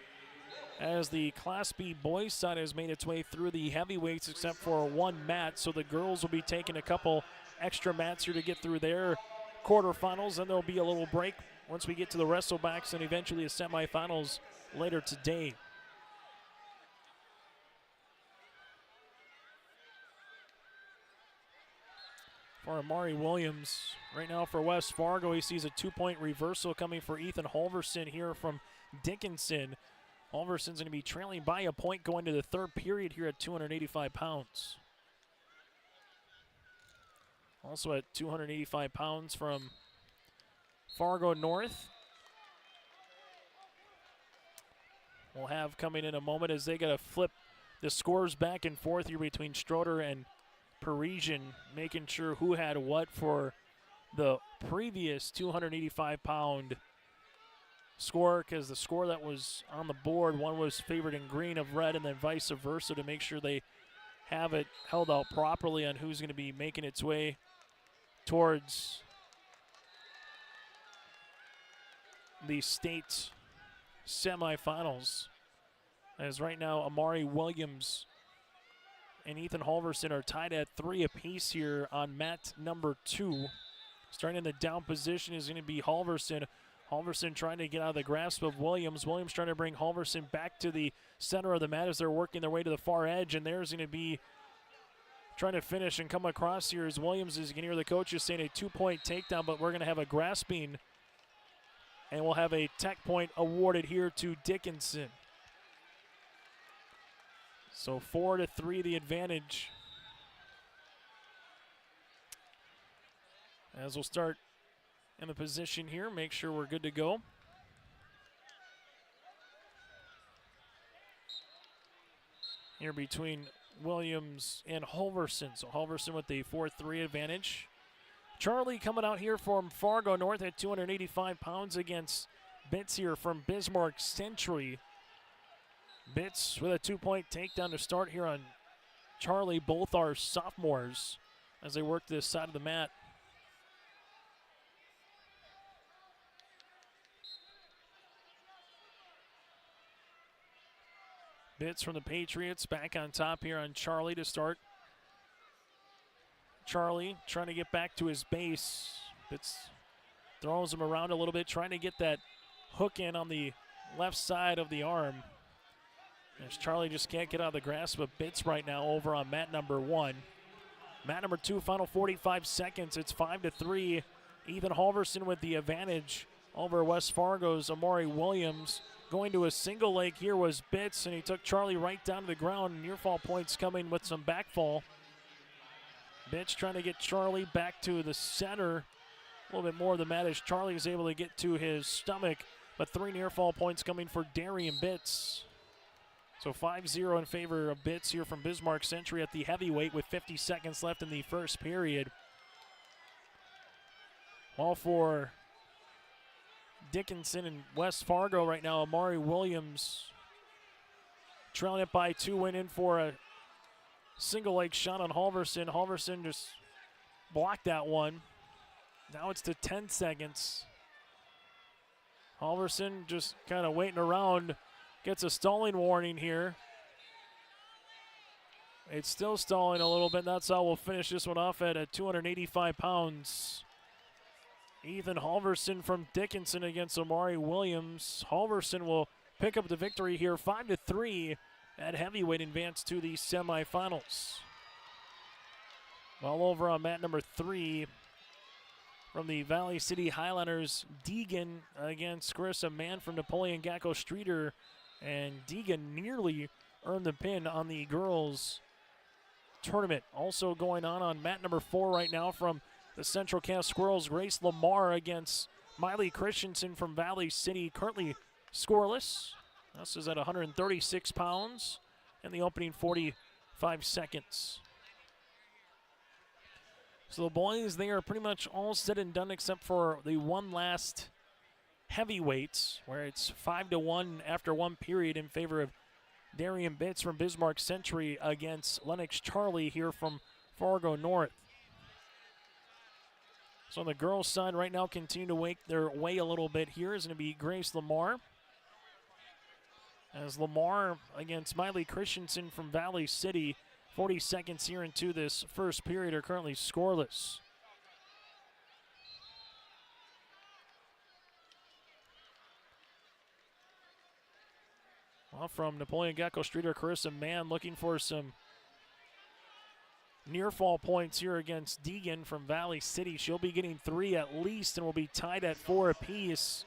as the Class B boys side has made its way through the heavyweights except for one mat. So the girls will be taking a couple extra mats here to get through their quarterfinals, and there'll be a little break once we get to the wrestlebacks and eventually the semifinals later today. For Amari Williams, right now for West Fargo, he sees a 2-point reversal coming for Ethan Halverson here from Dickinson. Halverson's going to be trailing by a point going to the third period here at 285 pounds. Also at 285 pounds from Fargo North. We'll have coming in a moment as they got to flip the scores back and forth here between Stroder and Parisian, making sure who had what for the previous 285-pound score, because the score that was on the board, one was favored in green of red and then vice versa, to make sure they have it held out properly on who's going to be making its way towards the state semifinals. As right now, Amari Williams and Ethan Halverson are tied at 3 apiece here on mat number 2. Starting in the down position is going to be Halverson. Halverson trying to get out of the grasp of Williams. Williams trying to bring Halverson back to the center of the mat as they're working their way to the far edge. And there's going to be trying to finish and come across here as Williams is going to hear the coaches saying a 2-point takedown, but we're going to have a grasping. And we'll have a tech point awarded here to Dickinson. So 4-3 the advantage. As we'll start in the position here, make sure we're good to go. Here between Williams and Halverson. So Halverson with the 4-3 advantage. Charlie coming out here from Fargo North at 285 pounds against Bitts here from Bismarck Century. Bitts with a 2-point takedown to start here on Charlie. Both are sophomores as they work this side of the mat. Bitts from the Patriots back on top here on Charlie to start. Charlie trying to get back to his base. Bitts throws him around a little bit, trying to get that hook in on the left side of the arm. As Charlie just can't get out of the grasp of Bitts right now over on mat number 1. Mat number 2, final 45 seconds. It's 5-3. Ethan Halverson with the advantage over West Fargo's Amari Williams. Going to a single leg here was Bitts, and he took Charlie right down to the ground. Near fall points coming with some backfall. Bitts trying to get Charlie back to the center. A little bit more of the mat as Charlie is able to get to his stomach, but 3 near fall points coming for Darian Bitts. So 5-0 in favor of Bitts here from Bismarck Century at the heavyweight with 50 seconds left in the first period. All for Dickinson and West Fargo right now. Amari Williams trailing it by 2, went in for a single leg shot on Halverson. Halverson just blocked that one. Now it's to 10 seconds. Halverson just kind of waiting around. Gets a stalling warning here. It's still stalling a little bit. That's how we'll finish this one off at 285 pounds. Ethan Halverson from Dickinson against Omari Williams. Halverson will pick up the victory here, 5-3 at heavyweight, advance to the semifinals. Well over on mat number 3 from the Valley City Highlanders, Deegan against Carissa Mann from Napoleon Gacko Streeter, and Deegan nearly earned the pin on the girls tournament. Also going on mat number 4 right now from the Central Cass Squirrels, Grace Lamar against Miley Christensen from Valley City, currently scoreless. This is at 136 pounds in the opening 45 seconds. So the boys, they are pretty much all said and done except for the one last heavyweights, where it's 5-1 after one period in favor of Darian Bitts from Bismarck Century against Lennox Charlie here from Fargo North. So on the girls' side right now, continue to make their way a little bit here is going to be Grace Lamar. As Lamar against Miley Christensen from Valley City, 40 seconds here into this first period, are currently scoreless. Well, from Napoleon Gacko Streeter, Carissa Mann looking for some near fall points here against Deegan from Valley City. She'll be getting 3 at least and will be tied at 4 apiece.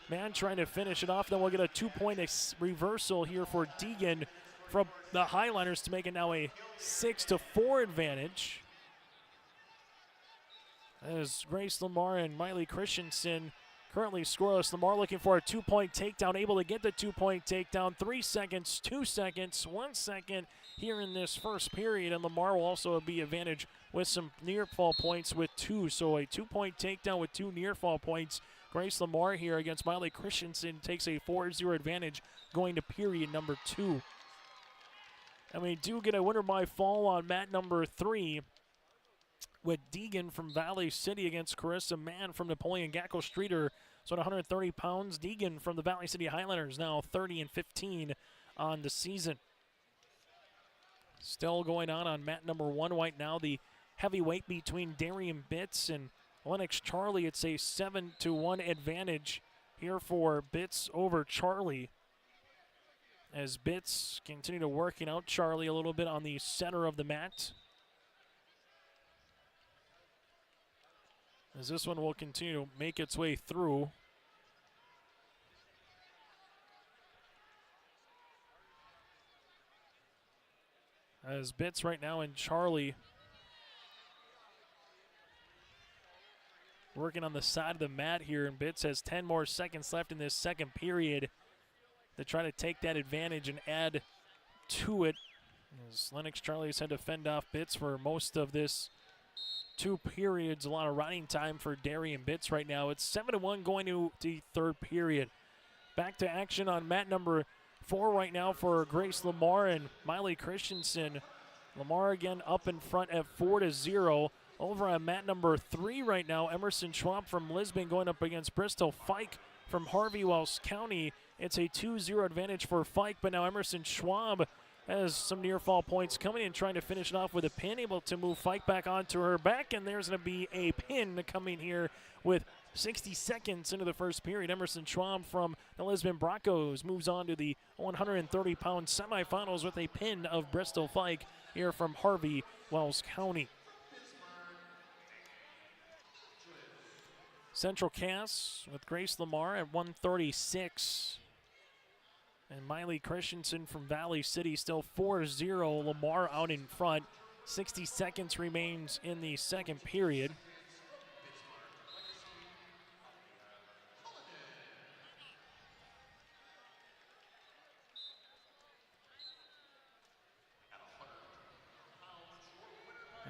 Mann trying to finish it off. Then we'll get a 2-point reversal here for Deegan from the Highlanders to make it now a 6-4 advantage. As Grace Lamar and Miley Christensen currently scoreless. Lamar looking for a 2-point takedown, able to get the 2-point takedown. 3 seconds, 2 seconds, 1 second here in this first period. And Lamar will also be advantage with some near fall points with 2. So a 2-point takedown with 2 near fall points. Grace Lamar here against Miley Christensen takes a 4-0 advantage going to period number 2. And we do get a winner by fall on mat number 3 with Deegan from Valley City against Carissa Mann from Napoleon Gacko Streeter. So at 130 pounds, Deegan from the Valley City Highlanders now 30-15 on the season. Still going on mat number 1 right now, the heavyweight between Darian Bitts and Lennox Charlie. It's a 7-1 advantage here for Bitts over Charlie, as Bitts continue to working out Charlie a little bit on the center of the mat. As this one will continue to make its way through. As Bitts right now and Charlie working on the side of the mat here, and Bitts has 10 more seconds left in this second period to try to take that advantage and add to it. As Lennox Charlie's had to fend off Bitts for most of this 2 periods. A lot of riding time for Darian Bitts right now. It's 7-1 going to the third period. Back to action on mat number 4 right now for Grace Lamar and Miley Christensen. Lamar again up in front at 4-0. Over on mat number 3 right now, Emerson Schwab from Lisbon going up against Bristol Fike from Harvey Wells County. It's a 2-0 advantage for Fike, but now Emerson Schwab has some near fall points coming in, trying to finish it off with a pin, able to move Fike back onto her back, and there's going to be a pin coming here with 60 seconds into the first period. Emerson Schwab from the Lisbon Broncos moves on to the 130-pound semifinals with a pin of Bristol Fike here from Harvey Wells County. Central Cass with Grace Lamar at 136. And Miley Christensen from Valley City still 4-0. Lamar out in front. 60 seconds remains in the second period.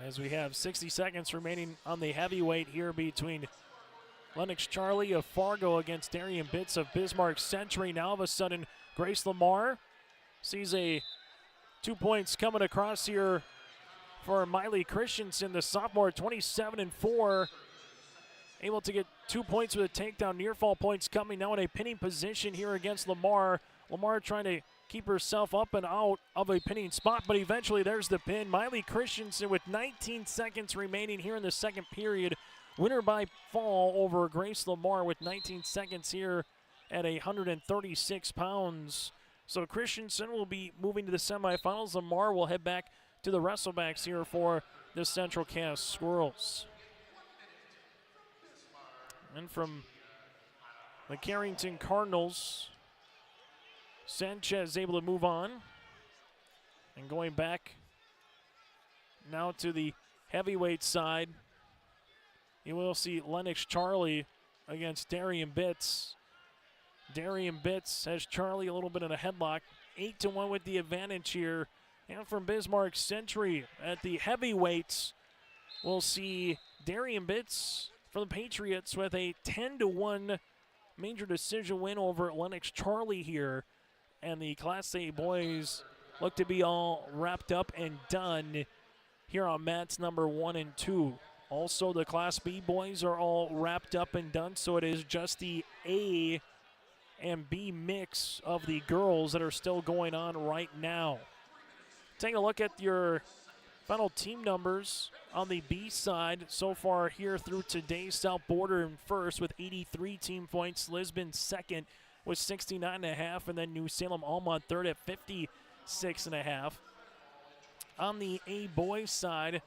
As we have 60 seconds remaining on the heavyweight here between Lennox Charlie of Fargo against Darian Bitts of Bismarck Century. Now all of a sudden, Grace Lamar sees a 2 points coming across here for Miley Christensen, the sophomore, 27-4. Able to get 2 points with a takedown. Near fall points coming now in a pinning position here against Lamar. Lamar trying to keep herself up and out of a pinning spot, but eventually there's the pin. Miley Christensen with 19 seconds remaining here in the second period. Winner by fall over Grace Lamar with 19 seconds here at 136 pounds. So Christensen will be moving to the semifinals. Lamar will head back to the wrestlebacks here for the Central Cass Squirrels. And from the Carrington Cardinals, Sanchez able to move on. And going back now to the heavyweight side, you will see Lennox Charlie against Darian Bitts. Darian Bitts has Charlie a little bit in a headlock. 8-1 with the advantage here. And from Bismarck Century at the heavyweights, we'll see Darian Bitts from the Patriots with a 10-1 major decision win over Lennox Charlie here. And the Class A boys look to be all wrapped up and done here on mats number 1 and 2. Also, the Class B boys are all wrapped up and done, so it is just the A and B mix of the girls that are still going on right now. Taking a look at your final team numbers on the B side so far here through today. South Border in first with 83 team points. Lisbon second with 69.5, and then New Salem Alma third at 56.5. On the A boys side,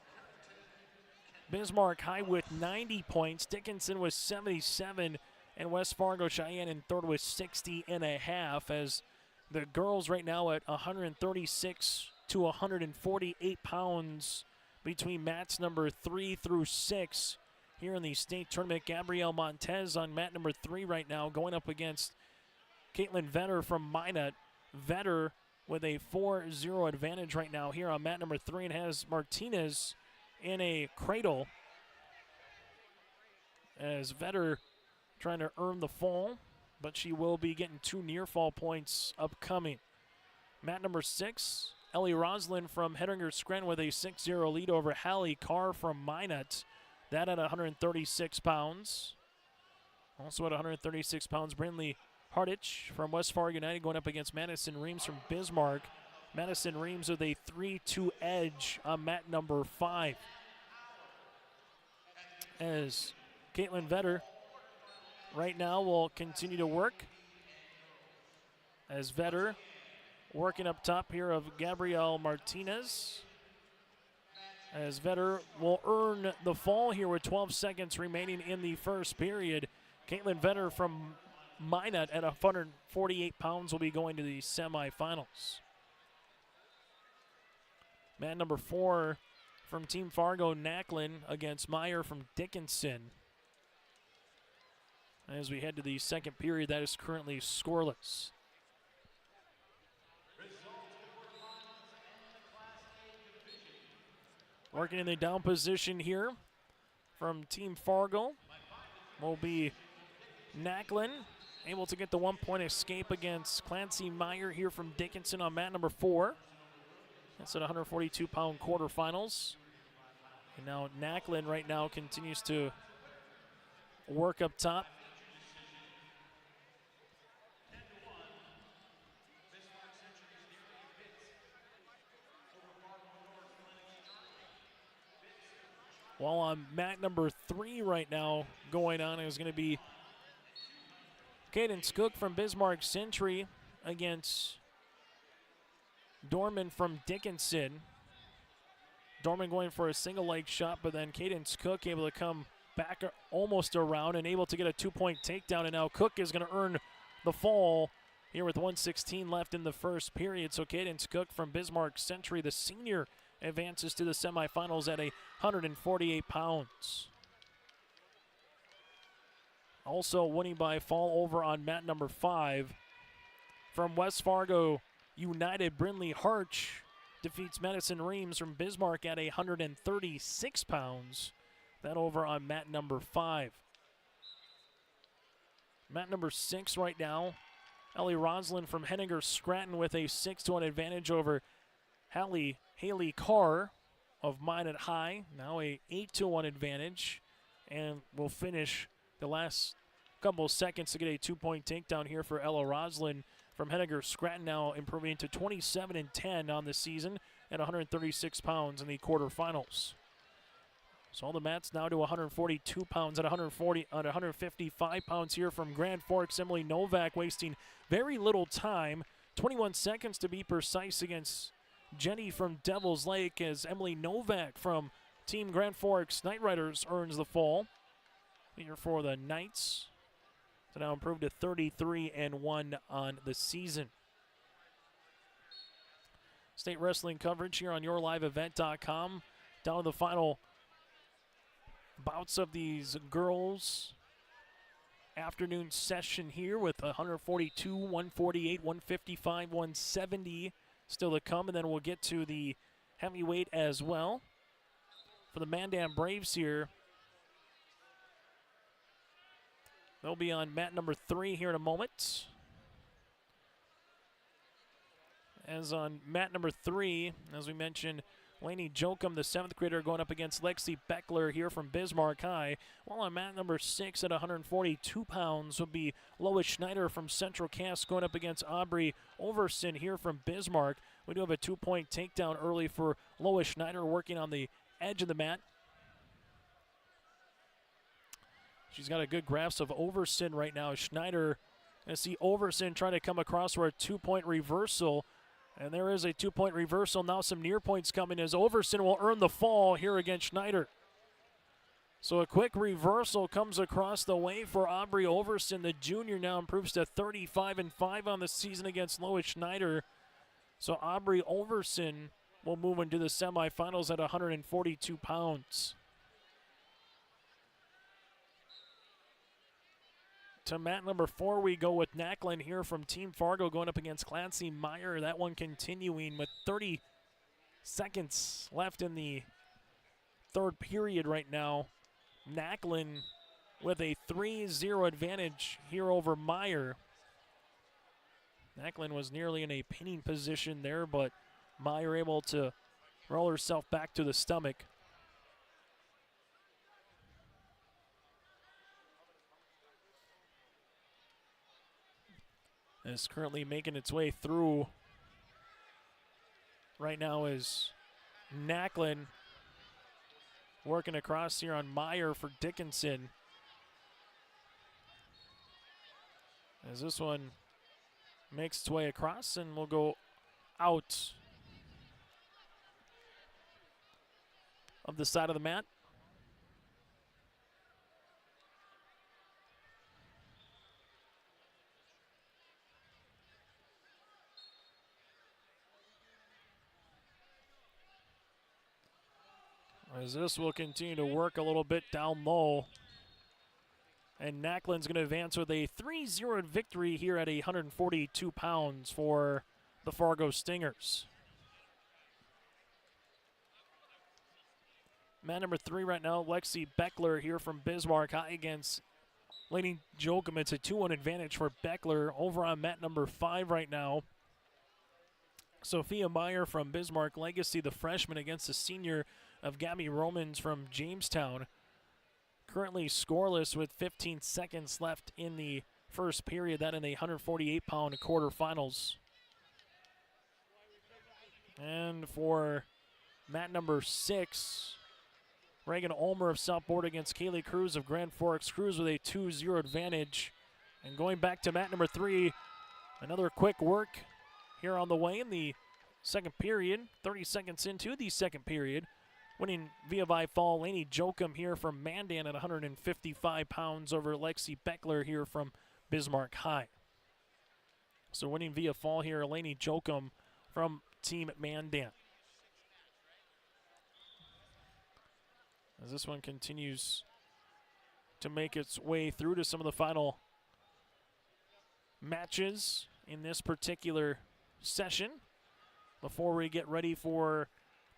Bismarck High with 90 points. Dickinson with 77. And West Fargo Cheyenne in third with 60.5. As the girls right now at 136 to 148 pounds between mats number 3 through 6 here in the state tournament. Gabrielle Montez on mat number 3 right now, going up against Caitlin Vetter from Minot. Vetter with a 4-0 advantage right now here on mat number 3, and has Martinez in a cradle as Vetter trying to earn the fall, but she will be getting 2 near fall points upcoming. Mat number 6, Ellie Roslin from Hettinger Scranton with a 6-0 lead over Hallie Carr from Minot. That at 136 pounds. Also at 136 pounds, Brindley Hardich from West Fargo United going up against Madison Reams from Bismarck. Madison Reams with a 3-2 edge on mat number 5. As Caitlin Vetter right now will continue to work. As Vetter working up top here of Gabrielle Martinez. As Vetter will earn the fall here with 12 seconds remaining in the first period. Caitlin Vetter from Minot at 148 pounds will be going to the semifinals. Man number 4 from Team Fargo, Nacklin against Meyer from Dickinson. As we head to the second period, that is currently scoreless. Working in the down position here from Team Fargo will be Nacklin, able to get the 1-point escape against Clancy Meyer here from Dickinson on mat number 4. That's at 142-pound quarterfinals. And now Nacklin right now continues to work up top. While on mat number 3 right now going on is going to be Cadence Cook from Bismarck Century against Dorman from Dickinson. Dorman going for a single leg shot, but then Cadence Cook able to come back almost around and able to get a 2-point takedown. And now Cook is going to earn the fall here with 1:16 left in the first period. So Cadence Cook from Bismarck Century, the senior, advances to the semifinals at 148 pounds. Also winning by fall over on mat number 5 from West Fargo United, Brindley Harch defeats Madison Reams from Bismarck at 136 pounds. That over on mat number 5. Mat number 6 right now, Ellie Roslin from Henninger Scranton with a 6-1 advantage over Hallie Carr of Minot High. Now a 8-1 advantage. And will finish the last couple of seconds to get a 2-point takedown here for Ella Roslin from Henniger Scranton, now improving to 27-10 on the season at 136 pounds in the quarterfinals. So the Mats now to 142 pounds at 155 pounds here from Grand Forks. Emily Novak wasting very little time, 21 seconds to be precise, against Jenny from Devil's Lake, as Emily Novak from Team Grand Forks Knight Riders earns the fall here for the Knights to now improve to 33-1 on the season. State wrestling coverage here on YourLiveEvent.com. Down to the final bouts of these girls' afternoon session here with 142, 148, 155, 170 still to come, and then we'll get to the heavyweight as well. For the Mandan Braves here, they'll be on mat number 3 here in a moment. As on mat number 3, as we mentioned, Lainey Jokum, the 7th grader, going up against Lexi Beckler here from Bismarck High. While on mat number 6 at 142 pounds will be Lois Schneider from Central Cass going up against Aubrey Overson here from Bismarck. We do have a 2-point takedown early for Lois Schneider, working on the edge of the mat. She's got a good grasp of Overson right now. Schneider, I see Overson trying to come across for a 2-point reversal. And there is a 2-point reversal. Now some near points coming as Overson will earn the fall here against Schneider. So a quick reversal comes across the way for Aubrey Overson. The junior now improves to 35-5 on the season against Lois Schneider. So Aubrey Overson will move into the semifinals at 142 pounds. To mat number 4 we go with Nacklin here from Team Fargo going up against Clancy Meyer. That one continuing with 30 seconds left in the third period right now. Nacklin with a 3-0 advantage here over Meyer. Nacklin was nearly in a pinning position there, but Meyer able to roll herself back to the stomach. Is currently making its way through right now is Nacklin working across here on Meyer for Dickinson. As this one makes its way across and will go out of the side of the mat. As this will continue to work a little bit down low. And Nacklin's going to advance with a 3-0 victory here at 142 pounds for the Fargo Stingers. Mat number 3 right now, Lexi Beckler here from Bismarck High against Lainey Jokum. It's a 2-1 advantage for Beckler. Over on mat number 5 right now, Sophia Meyer from Bismarck Legacy, the freshman, against the senior of Gabby Romans from Jamestown. Currently scoreless with 15 seconds left in the first period, that in the 148-pound quarterfinals. And for mat number 6, Reagan Ulmer of Southport against Kaylee Cruz of Grand Forks. Cruz with a 2-0 advantage. And going back to mat number 3, another quick work here on the way in the second period, 30 seconds into the second period. Winning via by fall, Lainey Jokum here from Mandan at 155 pounds over Lexi Beckler here from Bismarck High. So winning via fall here, Lainey Jokum from Team Mandan. As this one continues to make its way through to some of the final matches in this particular session before we get ready for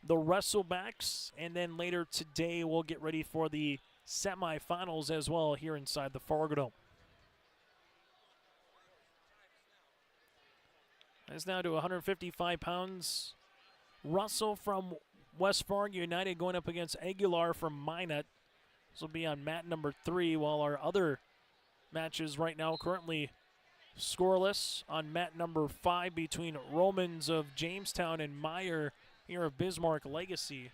the wrestlebacks, and then later today we'll get ready for the semifinals as well here inside the Fargo Dome. It's now to 155 pounds. Russell from West Fargo United going up against Aguilar from Minot. This will be on mat number 3, while our other matches right now currently Scoreless on mat number 5 between Romans of Jamestown and Meyer here of Bismarck Legacy.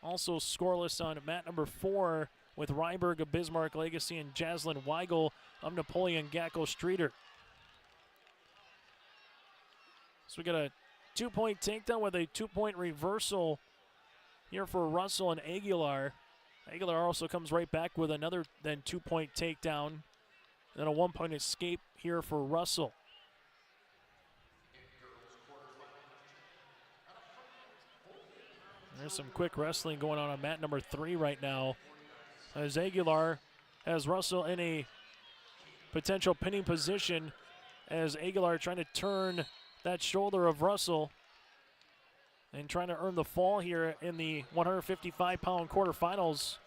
Also scoreless on mat number 4 with Ryberg of Bismarck Legacy and Jaslyn Weigel of Napoleon Gackel Streeter. So we got a 2-point takedown with a 2-point reversal here for Russell and Aguilar. Aguilar also comes right back with another then 2-point takedown. Then a 1-point escape here for Russell. There's some quick wrestling going on mat number 3 right now, as Aguilar has Russell in a potential pinning position, as Aguilar trying to turn that shoulder of Russell and trying to earn the fall here in the 155-pound quarterfinals,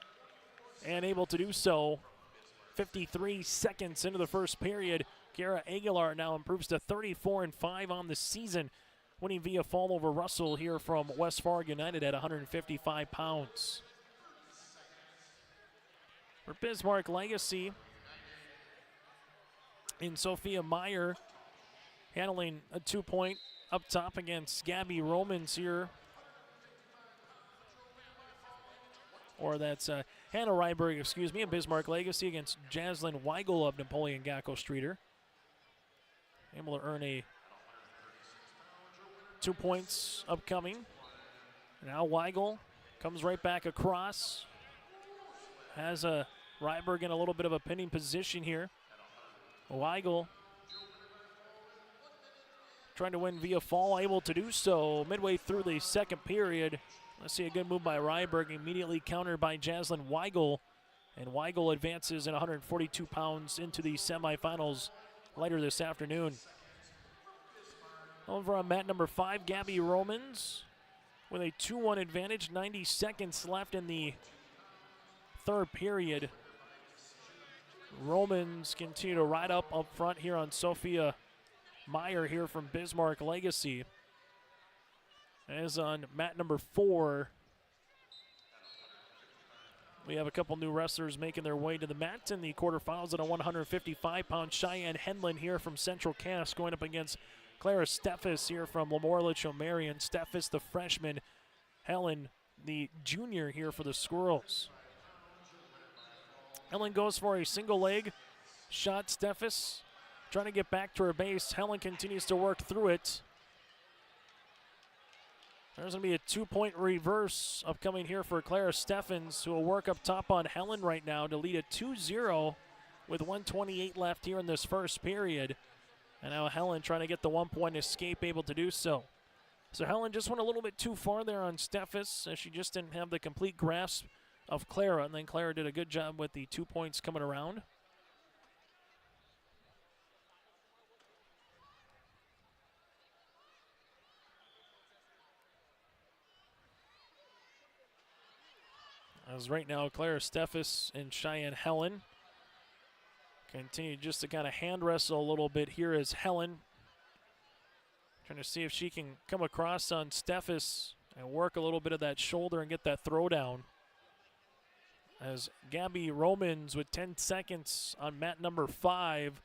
and able to do so. 53 seconds into the first period, Kiara Aguilar now improves to 34-5 on the season, winning via fall over Russell here from West Fargo United at 155 pounds. For Bismarck Legacy, in Sophia Meyer, handling a 2-point up top against Gabby Romans here. Or that's Hannah Ryberg, excuse me, in Bismarck Legacy against Jaslyn Weigel of Napoleon Gackel Streeter. Able to earn a 2 points upcoming. Now Weigel comes right back across. Has a Ryberg in a little bit of a pinning position here. Weigel trying to win via fall, able to do so midway through the second period. Let's see a good move by Ryberg, immediately countered by Jaslyn Weigel. And Weigel advances in 142 pounds into the semifinals later this afternoon. Over on mat number 5, Gabby Romans with a 2-1 advantage, 90 seconds left in the third period. Romans continue to ride up front here on Sophia Meyer here from Bismarck Legacy. As on mat number 4, we have a couple new wrestlers making their way to the mat in the quarterfinals at a 155-pound. Cheyenne Henlin here from Central Cass going up against Clara Steffes here from Lamorlich O'Marion. Steffes, the freshman. Helen, the junior here for the Squirrels. Helen goes for a single leg shot. Steffes trying to get back to her base. Helen continues to work through it. There's going to be a 2-point reverse upcoming here for Clara Steffens, who will work up top on Helen right now to lead a 2-0 with 1:28 left here in this first period. And now Helen trying to get the 1-point escape, able to do so. So Helen just went a little bit too far there on Steffes, as she just didn't have the complete grasp of Clara, and then Clara did a good job with the 2 points coming around. As right now, Clara Steffes and Cheyenne Helen continue just to kind of hand wrestle a little bit here as Helen trying to see if she can come across on Steffes and work a little bit of that shoulder and get that throwdown. As Gabby Romans with 10 seconds on mat number 5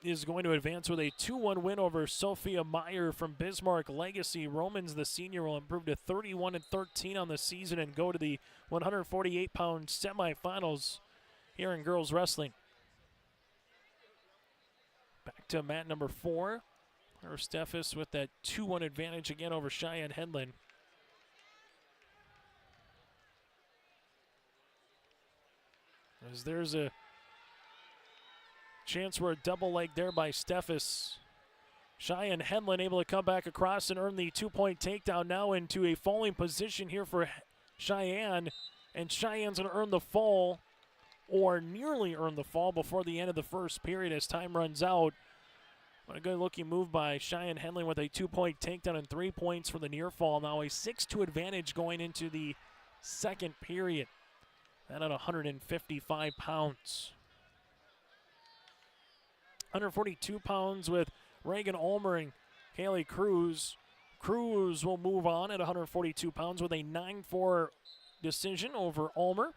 is going to advance with a 2-1 win over Sophia Meyer from Bismarck Legacy. Romans, the senior, will improve to 31-13 on the season and go to the 148-pound semifinals here in girls wrestling. Back to mat number 4. Or Steffes with that 2-1 advantage again over Cheyenne Henlin. As there's a chance for a double leg there by Steffes. Cheyenne Henlin able to come back across and earn the 2-point takedown, now into a falling position here for Cheyenne. And Cheyenne's going to earn the fall, or nearly earn the fall, before the end of the first period as time runs out. What a good looking move by Cheyenne Henlin with a 2-point takedown and 3 points for the near fall. Now a 6-2 advantage going into the second period. That at 155 pounds. 142 pounds with Reagan Ulmer and Kaylee Cruz. Cruz will move on at 142 pounds with a 9-4 decision over Ulmer.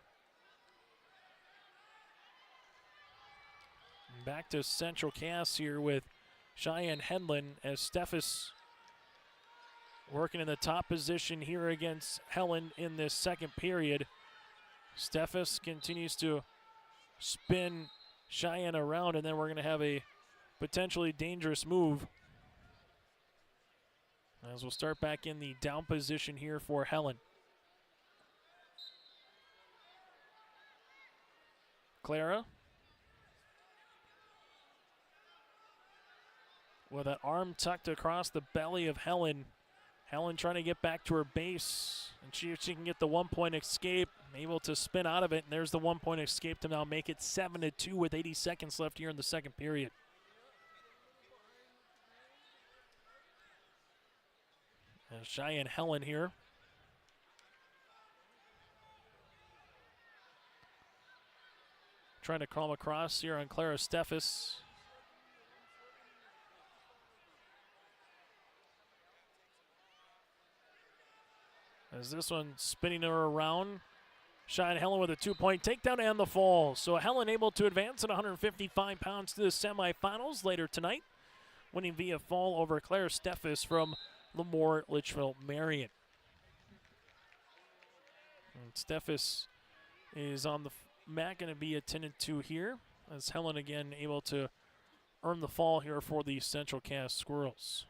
Back to Central Cass here with Cheyenne Henlin as Steffes working in the top position here against Helen in this second period. Steffes continues to spin Cheyenne around, and then we're going to have a potentially dangerous move as we'll start back in the down position here for Helen. Clara with an arm tucked across the belly of Helen. Helen trying to get back to her base, and she can get the 1-point escape, able to spin out of it, and there's the 1-point escape to now make it 7-2 with 80 seconds left here in the second period. And Cheyenne Helen here. Trying to come across here on Clara Steffes. As this one spinning her around. Cheyenne Helen with a 2-point takedown and the fall. So Helen able to advance at 155 pounds to the semifinals later tonight, winning via fall over Clara Steffes from Lemoore Litchfield Marion. And Steffes is on the mat, going to be attended to here, as Helen again able to earn the fall here for the Central Cass Squirrels.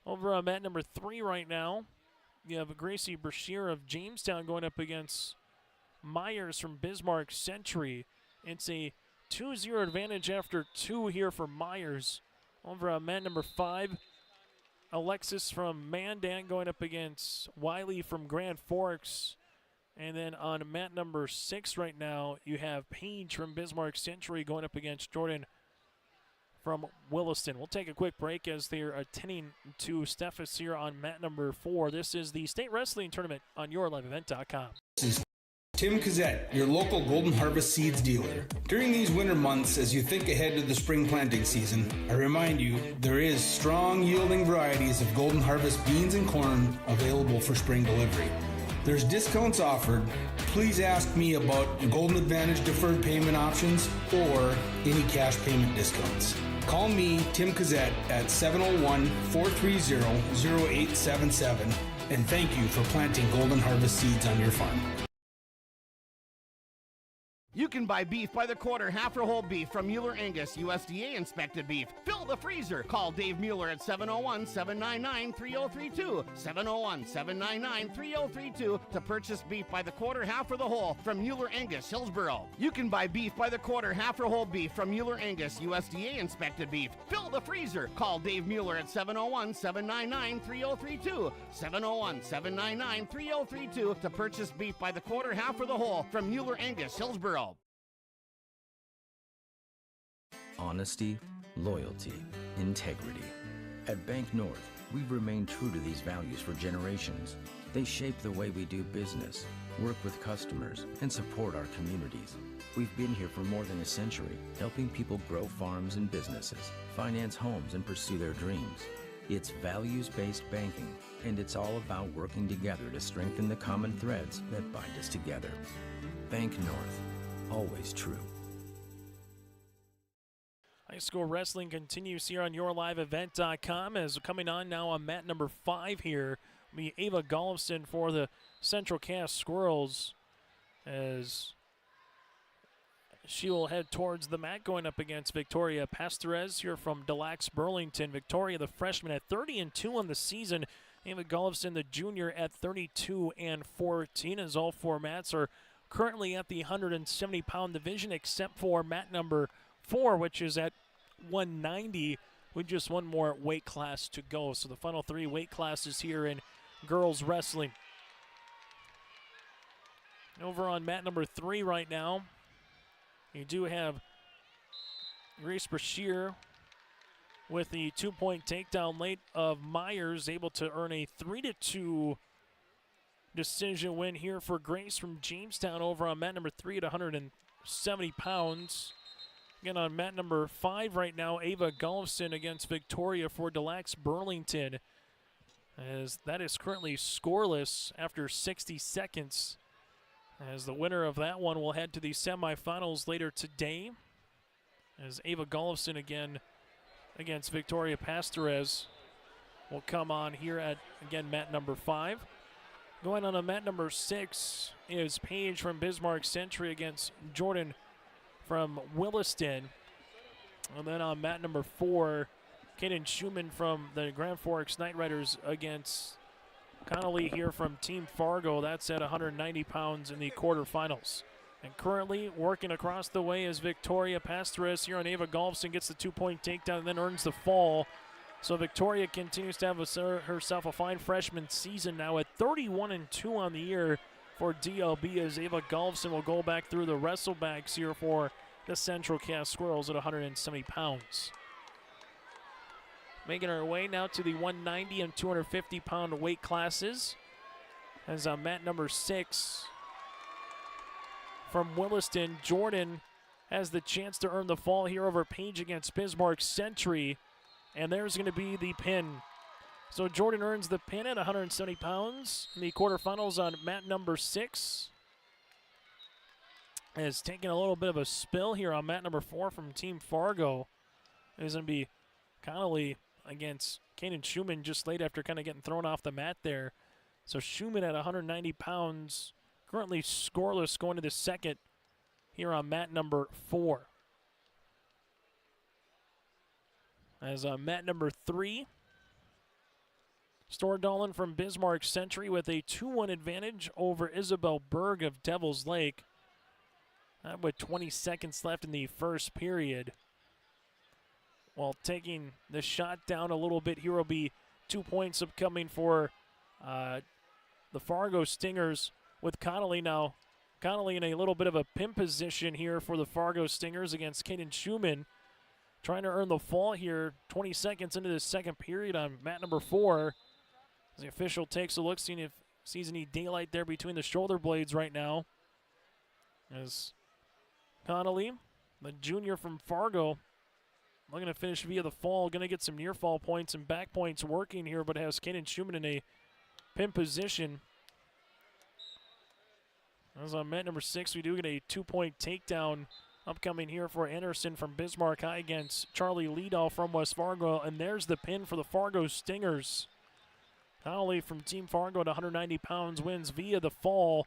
Over on mat number 3 right now, you have Gracie Brashear of Jamestown going up against Myers from Bismarck Century. It's a 2-0 advantage after 2 here for Myers. Over on mat number 5, Alexis from Mandan going up against Wiley from Grand Forks. And then on mat number 6 right now, you have Paige from Bismarck Century going up against Jordan from Williston. We'll take a quick break as they're attending to Steffes here on mat number 4. This is the State Wrestling Tournament on YourLiveEvent.com. This is Tim Kazette, your local Golden Harvest Seeds dealer. During these winter months, as you think ahead to the spring planting season, I remind you there is strong yielding varieties of Golden Harvest beans and corn available for spring delivery. There's discounts offered. Please ask me about Golden Advantage deferred payment options or any cash payment discounts. Call me, Tim Kazette, at 701-430-0877, and thank you for planting Golden Harvest seeds on your farm. You can buy beef by the quarter, half or whole beef from Mueller Angus, USDA inspected beef. Fill the freezer. Call Dave Mueller at 701-799-3032. 701-799-3032 to purchase beef by the quarter, half or the whole from Mueller Angus, Hillsboro. You can buy beef by the quarter, half or whole beef from Mueller Angus, USDA inspected beef. Fill the freezer. Call Dave Mueller at 701-799-3032. 701-799-3032 to purchase beef by the quarter, half or the whole from Mueller Angus, Hillsboro. Honesty, loyalty, integrity. At Bank North, we've remained true to these values for generations. They shape the way we do business, work with customers, and support our communities. We've been here for more than a century, helping people grow farms and businesses, finance homes, and pursue their dreams. It's values-based banking, and it's all about working together to strengthen the common threads that bind us together. Bank North, always true. High school wrestling continues here on YourLiveEvent.com as coming on now on mat number 5 here will be Ava Gollefson for the Central Cass Squirrels as she will head towards the mat going up against Victoria Pastorez here from Des Lacs Burlington. Victoria, the freshman, at 30-2 on the season. Ava Gollefson, the junior, at 32-14, as all 4 mats are currently at the 170-pound division except for mat number 4, which is at 190 with just one more weight class to go. So the final 3 weight classes here in girls wrestling. Over on mat number 3 right now, you do have Grace Brashear with the 2-point takedown late of Myers, able to earn a 3-2 decision win here for Grace from Jamestown over on mat number 3 at 170 pounds. Again, on mat number 5 right now, Ava Gollefson against Victoria for Des Lacs Burlington, as that is currently scoreless after 60 seconds. As the winner of that one will head to the semifinals later today. as Ava Gollefson again against Victoria Pastorez will come on here at, again, mat number 5. Going on to mat number 6 is Paige from Bismarck Century against Jordan from Williston. And then on mat number 4, Kaden Schumann from the Grand Forks Knight Riders against Connolly here from Team Fargo. That's at 190 pounds in the quarterfinals. And currently working across the way is Victoria Pastorez here on Ava Gollefson, gets the 2-point takedown and then earns the fall. So Victoria continues to have herself a fine freshman season now at 31-2 on the year for DLB, as Ava Gollefson will go back through the wrestlebacks here for the Central Cass Squirrels at 170 pounds. Making our way now to the 190 and 250 pound weight classes, as on mat number 6 from Williston, Jordan has the chance to earn the fall here over Paige against Bismarck Century. And there's going to be the pin. So Jordan earns the pin at 170 pounds in the quarterfinals on mat number 6. Is taking a little bit of a spill here on mat number 4 from Team Fargo. It's going to be Connolly against Kaden Schumann just late after kind of getting thrown off the mat there. So Schumann at 190 pounds, currently scoreless going to the second here on mat number 4. As mat number 3, Stordalen from Bismarck Century with a 2-1 advantage over Isabel Berg of Devil's Lake. With 20 seconds left in the first period. While taking the shot down a little bit, here will be 2 points upcoming for the Fargo Stingers with Connolly now. Connolly in a little bit of a pin position here for the Fargo Stingers against Kaden Schumann. Trying to earn the fall here, 20 seconds into the second period on mat number 4. As the official takes a look, seeing if sees any daylight there between the shoulder blades right now. As Connolly, the junior from Fargo, looking to finish via the fall, going to get some near fall points and back points working here, but has Kaden Schumann in a pin position. As on mat number 6, we do get a 2-point takedown upcoming here for Anderson from Bismarck High against Charlie Liedall from West Fargo. And there's the pin for the Fargo Stingers. Connolly from Team Fargo at 190 pounds wins via the fall.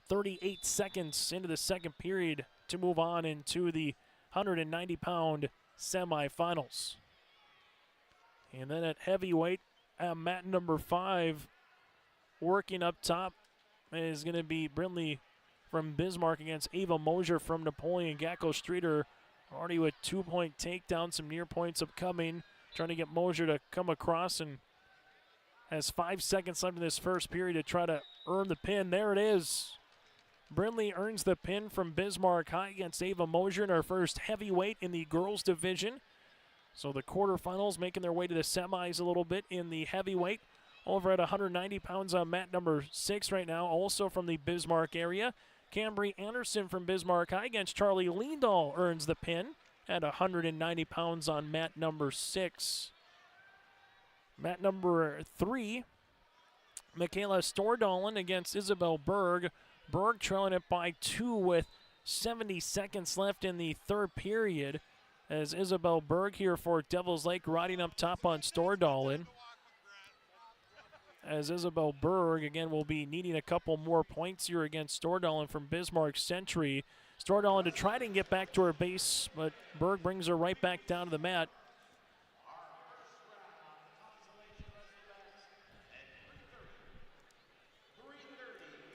38 seconds into the second period to move on into the 190-pound semifinals. And then at heavyweight, at mat number 5, working up top is going to be Brindley from Bismarck against Ava Mosier from Napoleon. Gacko Streeter already with 2-point takedown, some near points upcoming. Trying to get Mosier to come across and has 5 seconds left in this first period to try to earn the pin. There it is. Brindley earns the pin from Bismarck High against Ava Mosier in our first heavyweight in the girls division. So the quarterfinals making their way to the semis a little bit in the heavyweight. Over at 190 pounds on mat number 6 right now, also from the Bismarck area. Cambry Anderson from Bismarck High against Charlie Lindahl earns the pin at 190 pounds on mat number 6. Mat number 3, Michaela Stordalen against Isabel Berg. Berg trailing it by 2 with 70 seconds left in the third period, as Isabel Berg here for Devil's Lake riding up top on Stordalen. As Isabel Berg, again, will be needing a couple more points here against Stordalen from Bismarck Century. Stordalen to try to get back to her base, but Berg brings her right back down to the mat.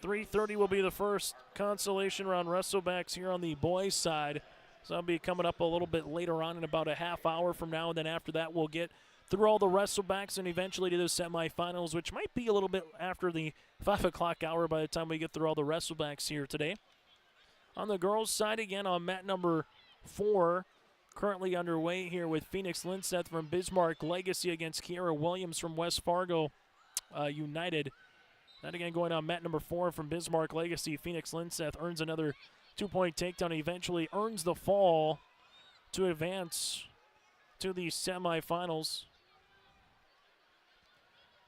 .330 will be the first consolation round wrestlebacks here on the boys' side. So that'll be coming up a little bit later on in about a half hour from now, and then after that we'll get through all the wrestlebacks and eventually to the semifinals, which might be a little bit after the 5 o'clock hour by the time we get through all the wrestlebacks here today. On the girls' side, again, on mat number 4, currently underway here with Phoenix Linseth from Bismarck Legacy against Kiara Williams from West Fargo United. That again going on mat number 4 from Bismarck Legacy. Phoenix Linseth earns another 2-point takedown, eventually earns the fall to advance to the semifinals.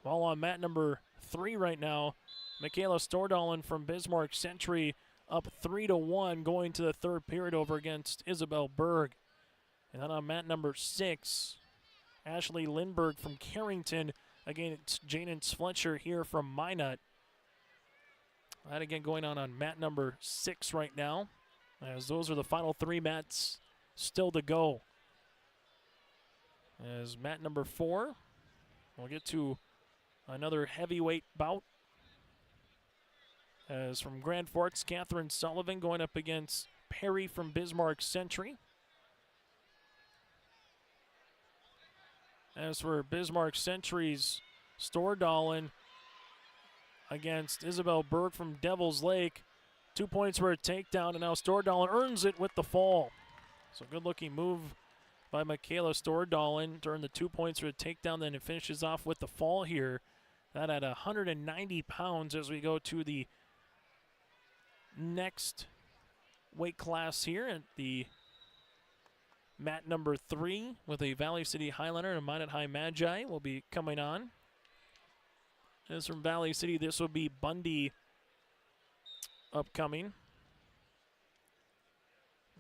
While on mat number 3 right now, Michaela Stordalen from Bismarck Century up 3-1 going to the third period over against Isabel Berg. And then on mat number 6, Ashley Lindberg from Carrington against Jadence Fletcher here from Minot. That again going on mat number 6 right now, as those are the final 3 mats still to go. As mat number 4, we'll get to another heavyweight bout. As from Grand Forks, Catherine Sullivan going up against Perry from Bismarck Century. As for Bismarck Century's Stordalen against Isabel Berg from Devil's Lake, 2 points for a takedown, and now Stordalen earns it with the fall. So good looking move by Michaela Stordalen to earn the 2 points for a takedown, then it finishes off with the fall here. That at 190 pounds as we go to the next weight class here at the mat number 3 with a Valley City Highlander and a Minot High Magi will be coming on. As from Valley City, this will be Bundy upcoming.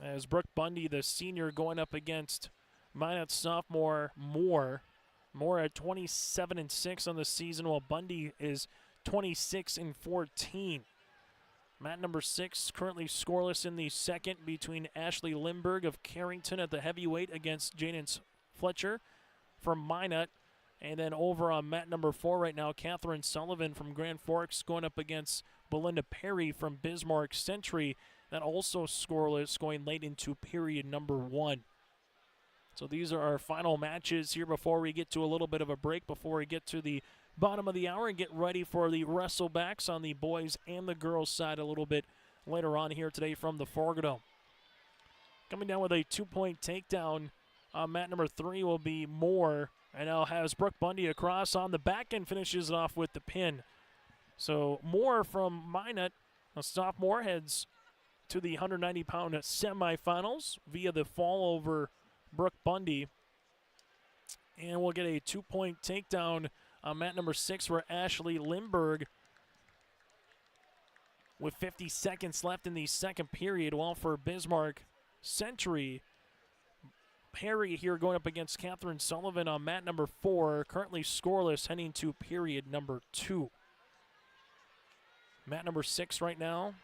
As Brooke Bundy, the senior, going up against Minot sophomore Moore. Moore at 27-6 on the season, while Bundy is 26-14. Mat number 6 currently scoreless in the second between Ashley Lindberg of Carrington at the heavyweight against Jadence Fletcher from Minot. And then over on mat number 4 right now, Catherine Sullivan from Grand Forks going up against Belinda Perry from Bismarck Century. That also scoreless going late into period number 1. So these are our final matches here before we get to a little bit of a break, before we get to the bottom of the hour and get ready for the wrestlebacks on the boys and the girls side a little bit later on here today from the Fargo. Coming down with a 2-point takedown on mat number 3 will be Moore. And now has Brooke Bundy across on the back and finishes it off with the pin. So Moore from Minot, a sophomore, heads to the 190-pound semifinals via the fall over Brooke Bundy. And we'll get a 2-point takedown on mat number 6 for Ashley Lindberg with 50 seconds left in the second period, while for Bismarck Century, Perry here going up against Catherine Sullivan on mat number 4, currently scoreless heading to period number 2. Mat number 6 right now.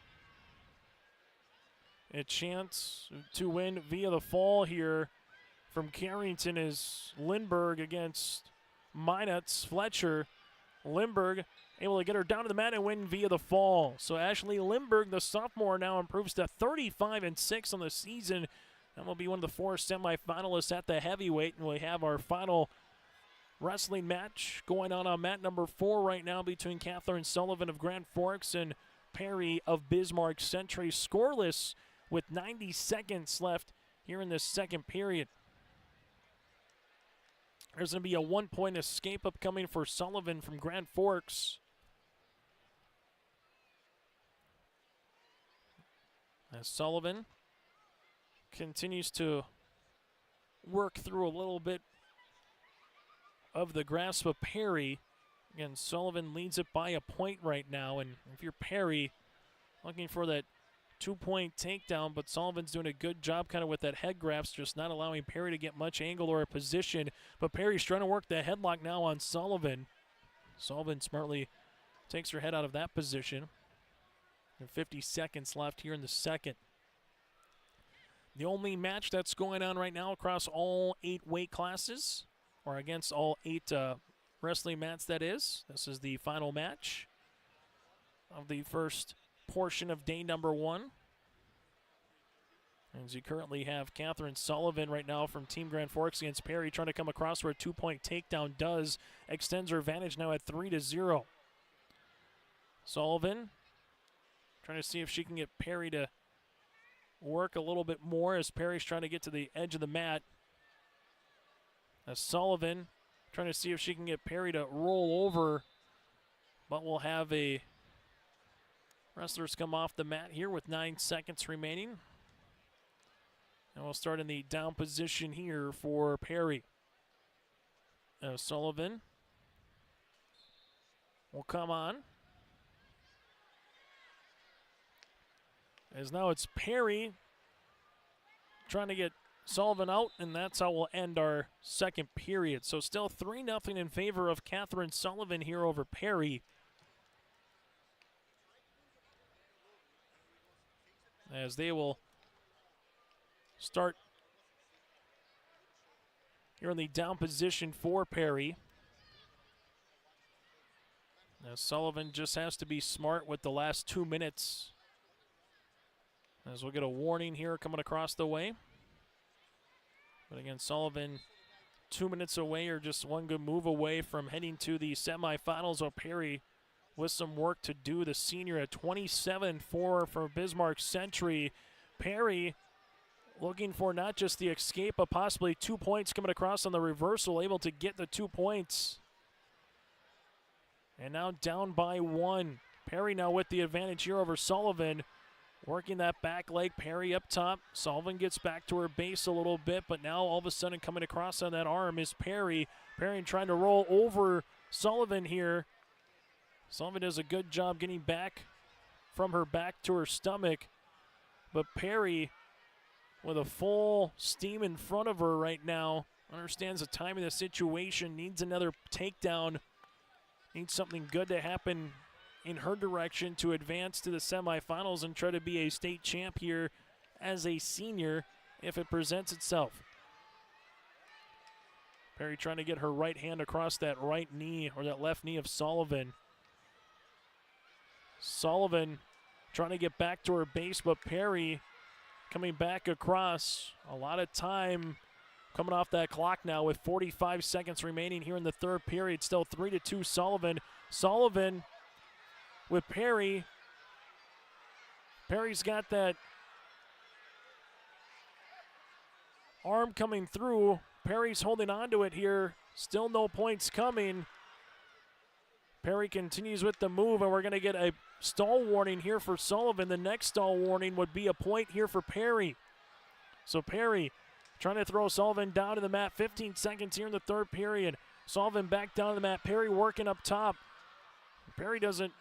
A chance to win via the fall here from Carrington is Lindberg against Minot's Fletcher. Lindberg able to get her down to the mat and win via the fall. So Ashley Lindberg, the sophomore, now improves to 35-6 on the season. That will be one of the 4 semifinalists at the heavyweight, and we have our final wrestling match going on mat number 4 right now between Catherine Sullivan of Grand Forks and Perry of Bismarck Century. Scoreless with 90 seconds left here in this second period. There's going to be a 1-point escape upcoming for Sullivan from Grand Forks. As Sullivan continues to work through a little bit of the grasp of Perry. Again, Sullivan leads it by a point right now, and if you're Perry, looking for that 2-point takedown, but Sullivan's doing a good job kind of with that head grasp, just not allowing Perry to get much angle or a position, but Perry's trying to work the headlock now on Sullivan. Sullivan smartly takes her head out of that position. And 50 seconds left here in the second. The only match that's going on right now across all 8 weight classes, or against all 8 wrestling mats, that is. This is the final match of the first portion of day number 1. As you currently have Catherine Sullivan right now from Team Grand Forks against Perry, trying to come across where a 2-point takedown does. Extends her advantage now at 3-0. Sullivan trying to see if she can get Perry to work a little bit more as Perry's trying to get to the edge of the mat. As Sullivan trying to see if she can get Perry to roll over, but we'll have a wrestlers come off the mat here with 9 seconds remaining. And we'll start in the down position here for Perry. Sullivan will come on. As now it's Perry trying to get Sullivan out, and that's how we'll end our second period. So still 3-0 in favor of Catherine Sullivan here over Perry. As they will start here in the down position for Perry. Now Sullivan just has to be smart with the last 2 minutes. As we'll get a warning here coming across the way. But again, Sullivan 2 minutes away, or just one good move away from heading to the semifinals. Perry with some work to do. The senior at 27-4 for Bismarck Century. Perry looking for not just the escape, but possibly 2 points coming across on the reversal, able to get the 2 points. And now down by 1. Perry now with the advantage here over Sullivan. Working that back leg, Perry up top. Sullivan gets back to her base a little bit, but now all of a sudden coming across on that arm is Perry. Perry trying to roll over Sullivan here. Sullivan does a good job getting back from her back to her stomach. But Perry, with a full steam in front of her right now, understands the time of the situation, needs another takedown, needs something good to happen in her direction to advance to the semifinals and try to be a state champ here as a senior if it presents itself. Perry trying to get her right hand across that right knee, or that left knee of Sullivan. Sullivan trying to get back to her base, but Perry coming back across. A lot of time coming off that clock now with 45 seconds remaining here in the third period. Still 3-2 Sullivan. Sullivan with Perry. Perry's got that arm coming through. Perry's holding on to it here. Still no points coming. Perry continues with the move, and we're going to get a stall warning here for Sullivan. The next stall warning would be a point here for Perry. So Perry trying to throw Sullivan down to the mat. 15 seconds here in the third period. Sullivan back down to the mat. Perry working up top. Perry doesn't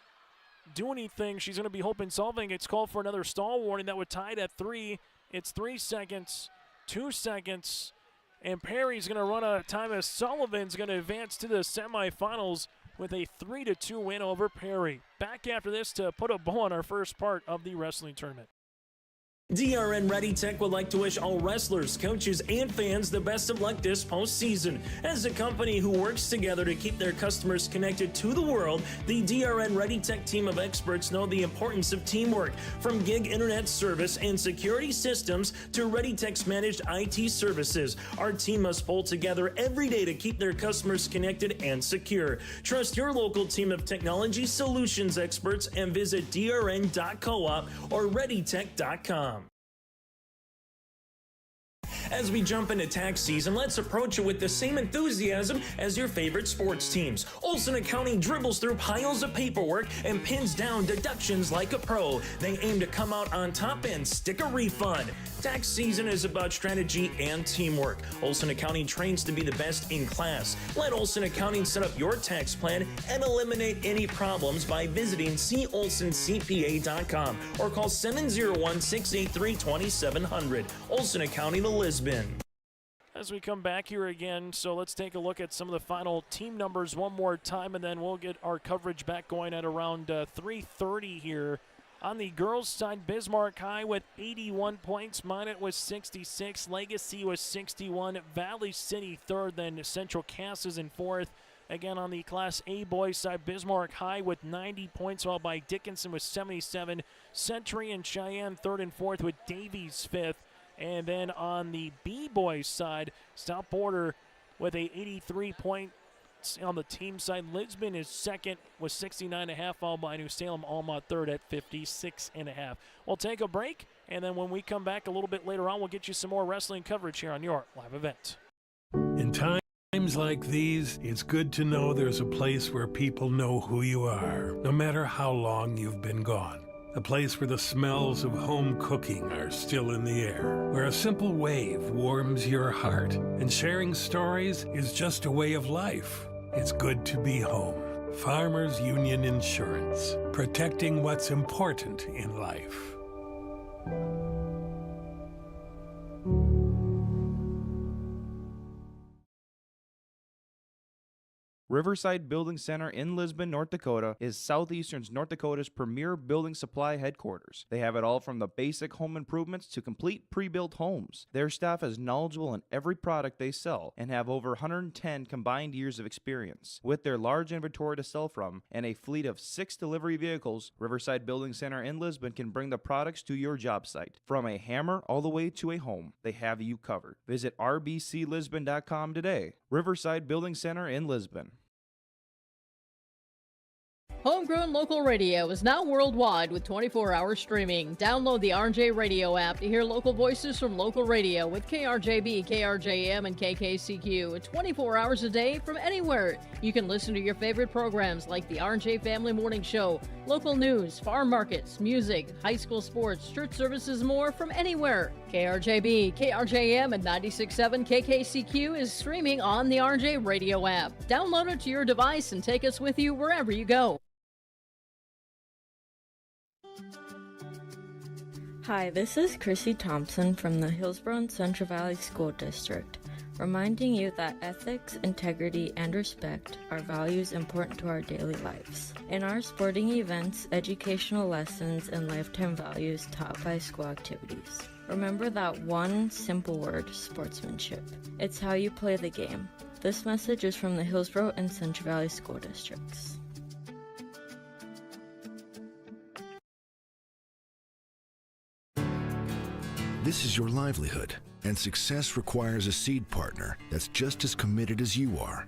do anything. She's going to be hoping Sullivan gets called for another stall warning. That would tie it at 3. It's 3 seconds, 2 seconds, and Perry's going to run out of time as Sullivan's going to advance to the semifinals with a 3-2 win over Perry. Back after this to put a bow on our first part of the wrestling tournament. DRN Ready Tech would like to wish all wrestlers, coaches, and fans the best of luck this postseason. As a company who works together to keep their customers connected to the world, the DRN Ready Tech team of experts know the importance of teamwork. From gig internet service and security systems to Ready Tech's managed IT services, our team must pull together every day to keep their customers connected and secure. Trust your local team of technology solutions experts and visit drn.coop or readytech.com. As we jump into tax season, let's approach it with the same enthusiasm as your favorite sports teams. Olson Accounting dribbles through piles of paperwork and pins down deductions like a pro. They aim to come out on top and stick a refund. Tax season is about strategy and teamwork. Olson Accounting trains to be the best in class. Let Olson Accounting set up your tax plan and eliminate any problems by visiting colsoncpa.com or call 701-683-2700. Olson Accounting of Lisbon. As we come back here again, so let's take a look at some of the final team numbers one more time, and then we'll get our coverage back going at around 3:30 here. On the girls' side, Bismarck High with 81 points, Minot with 66, Legacy with 61, Valley City third, then Central Cass is in fourth. Again, on the Class A boys side, Bismarck High with 90 points, followed by Dickinson with 77, Century and Cheyenne third and fourth with Davies fifth. And then on the B-boys side, South Border with a 83 points on the team side. Lisbon is second with 69.5, followed by New Salem Alma third at 56.5. We'll take a break, and then when we come back a little bit later on, we'll get you some more wrestling coverage here on your live event. In times like these, it's good to know there's a place where people know who you are, no matter how long you've been gone. A place where the smells of home cooking are still in the air, where a simple wave warms your heart, and sharing stories is just a way of life. It's good to be home. Farmers Union Insurance, protecting what's important in life. Riverside Building Center in Lisbon, North Dakota is Southeastern North Dakota's premier building supply headquarters. They have it all from the basic home improvements to complete pre-built homes. Their staff is knowledgeable in every product they sell and have over 110 combined years of experience. With their large inventory to sell from and a fleet of 6 delivery vehicles, Riverside Building Center in Lisbon can bring the products to your job site. From a hammer all the way to a home, they have you covered. Visit rbclisbon.com today. Riverside Building Center in Lisbon. Homegrown local radio is now worldwide with 24-hour streaming. Download the RJ Radio app to hear local voices from local radio with KRJB, KRJM, and KKCQ 24 hours a day from anywhere. You can listen to your favorite programs like the RJ Family Morning Show, local news, farm markets, music, high school sports, church services, more from anywhere. KRJB, KRJM, and 96.7 KKCQ is streaming on the RJ Radio app. Download it to your device and take us with you wherever you go. Hi, this is Chrissy Thompson from the Hillsborough and Central Valley School District, reminding you that ethics, integrity, and respect are values important to our daily lives. In our sporting events, educational lessons, and lifetime values taught by school activities. Remember that one simple word, sportsmanship. It's how you play the game. This message is from the Hillsborough and Central Valley School Districts. This is your livelihood, and success requires a seed partner that's just as committed as you are.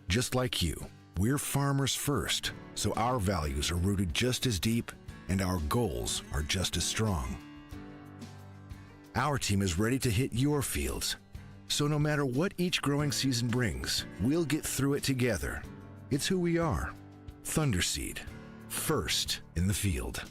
Just like you, we're farmers first, so our values are rooted just as deep and our goals are just as strong. Our team is ready to hit your fields, so no matter what each growing season brings, we'll get through it together. It's who we are. Thunderseed, first in the field.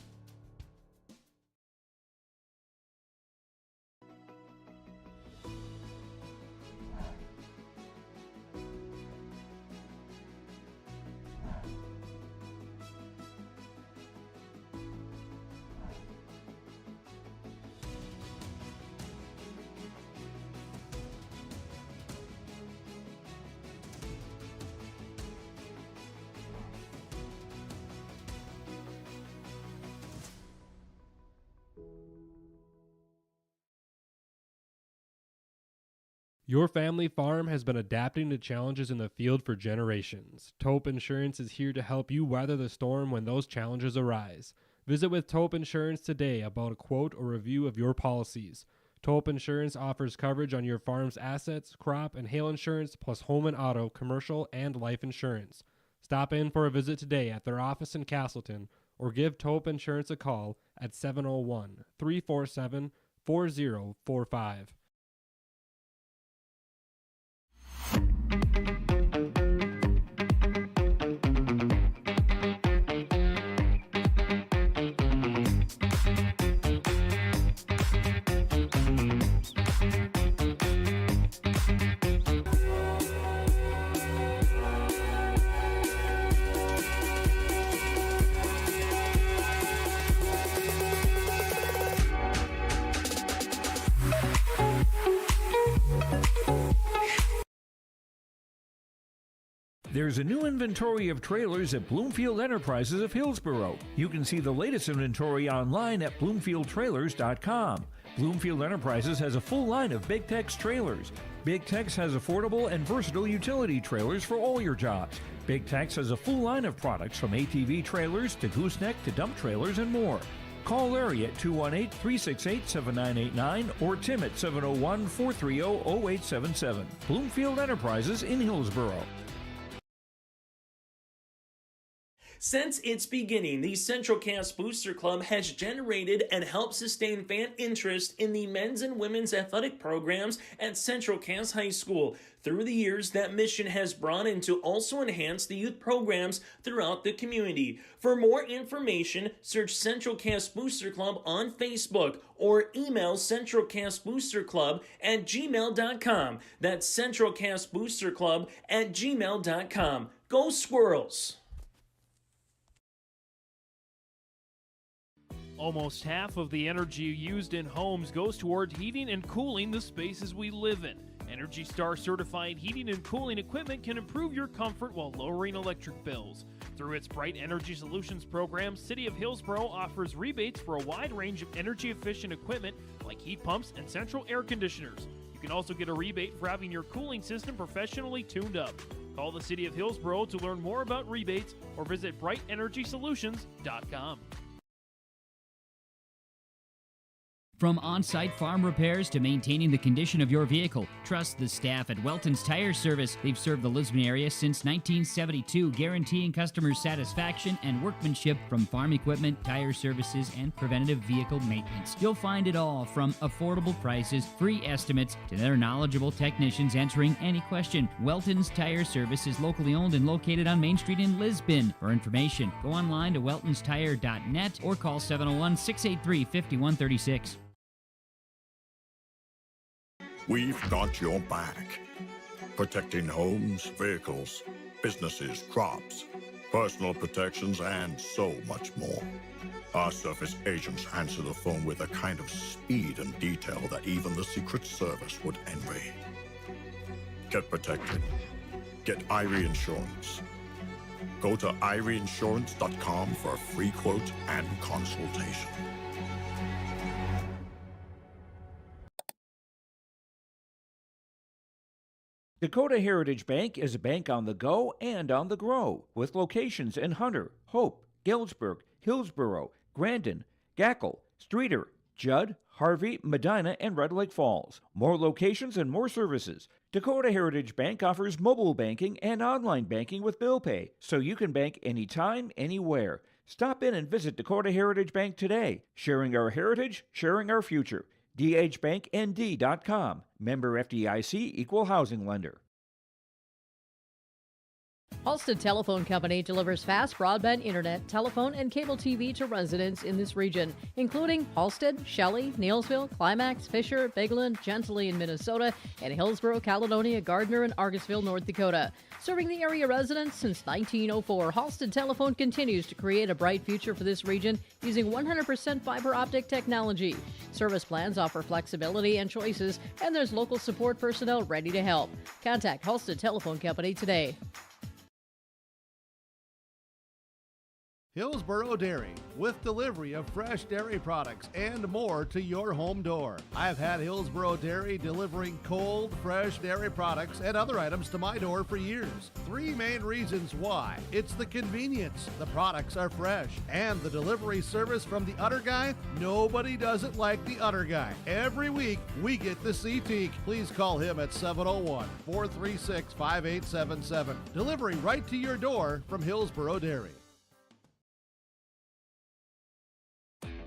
Your family farm has been adapting to challenges in the field for generations. Taupe Insurance is here to help you weather the storm when those challenges arise. Visit with Taupe Insurance today about a quote or review of your policies. Taupe Insurance offers coverage on your farm's assets, crop, and hail insurance, plus home and auto, commercial, and life insurance. Stop in for a visit today at their office in Castleton or give Taupe Insurance a call at 701-347-4045. There's a new inventory of trailers at Bloomfield Enterprises of Hillsborough. You can see the latest inventory online at bloomfieldtrailers.com. Bloomfield Enterprises has a full line of Big Tex trailers. Big Tex has affordable and versatile utility trailers for all your jobs. Big Tex has a full line of products from ATV trailers to gooseneck to dump trailers and more. Call Larry at 218-368-7989 or Tim at 701-430-0877. Bloomfield Enterprises in Hillsborough. Since its beginning, the Central Cast Booster Club has generated and helped sustain fan interest in the men's and women's athletic programs at Central Cast High School. Through the years, that mission has broadened to also enhance the youth programs throughout the community. For more information, search Central Cast Booster Club on Facebook or email centralcastboosterclub@gmail.com. That's centralcastboosterclub@gmail.com. Go Squirrels! Almost half of the energy used in homes goes toward heating and cooling the spaces we live in. Energy Star certified heating and cooling equipment can improve your comfort while lowering electric bills. Through its Bright Energy Solutions program, City of Hillsborough offers rebates for a wide range of energy-efficient equipment like heat pumps and central air conditioners. You can also get a rebate for having your cooling system professionally tuned up. Call the City of Hillsborough to learn more about rebates or visit BrightEnergySolutions.com. From on-site farm repairs to maintaining the condition of your vehicle, trust the staff at Welton's Tire Service. They've served the Lisbon area since 1972, guaranteeing customers satisfaction and workmanship from farm equipment, tire services, and preventative vehicle maintenance. You'll find it all from affordable prices, free estimates, to their knowledgeable technicians answering any question. Welton's Tire Service is locally owned and located on Main Street in Lisbon. For information, go online to weltonstire.net or call 701-683-5136. We've got your back. Protecting homes, vehicles, businesses, crops, personal protections, and so much more. Our service agents answer the phone with a kind of speed and detail that even the Secret Service would envy. Get protected. Get Irie Insurance. Go to IrieInsurance.com for a free quote and consultation. Dakota Heritage Bank is a bank on the go and on the grow, with locations in Hunter, Hope, Galesburg, Hillsborough, Grandin, Gackle, Streeter, Judd, Harvey, Medina, and Red Lake Falls. More locations and more services. Dakota Heritage Bank offers mobile banking and online banking with bill pay, so you can bank anytime, anywhere. Stop in and visit Dakota Heritage Bank today. Sharing our heritage, sharing our future. dhbanknd.com. Member FDIC, Equal Housing Lender. Halstead Telephone Company delivers fast broadband internet, telephone, and cable TV to residents in this region, including Halstead, Shelley, Neilsville, Climax, Fisher, Bigland, Gentilly in Minnesota, and Hillsborough, Caledonia, Gardner, and Argusville, North Dakota. Serving the area residents since 1904, Halstead Telephone continues to create a bright future for this region using 100% fiber optic technology. Service plans offer flexibility and choices, and there's local support personnel ready to help. Contact Halstead Telephone Company today. Hillsborough Dairy, with delivery of fresh dairy products and more to your home door. I've had Hillsborough Dairy delivering cold, fresh dairy products and other items to my door for years. Three main reasons why. It's the convenience, the products are fresh, and the delivery service from the Udder Guy. Nobody does it like the Udder Guy. Every week, we get the CT. Please call him at 701-436-5877. Delivery right to your door from Hillsborough Dairy.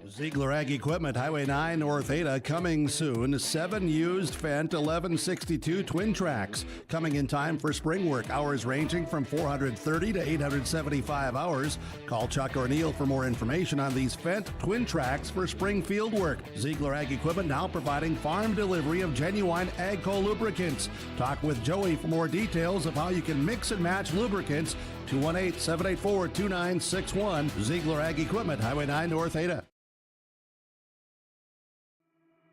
Ziegler Ag Equipment, Highway 9 North Ada, coming soon. 7 used Fendt 1162 twin tracks, coming in time for spring work. Hours ranging from 430 to 875 hours. Call Chuck or Neil for more information on these Fendt twin tracks for spring field work. Ziegler Ag Equipment now providing farm delivery of genuine AGCO lubricants. Talk with Joey for more details of how you can mix and match lubricants. 218-784-2961. Ziegler Ag Equipment, Highway 9 North Ada.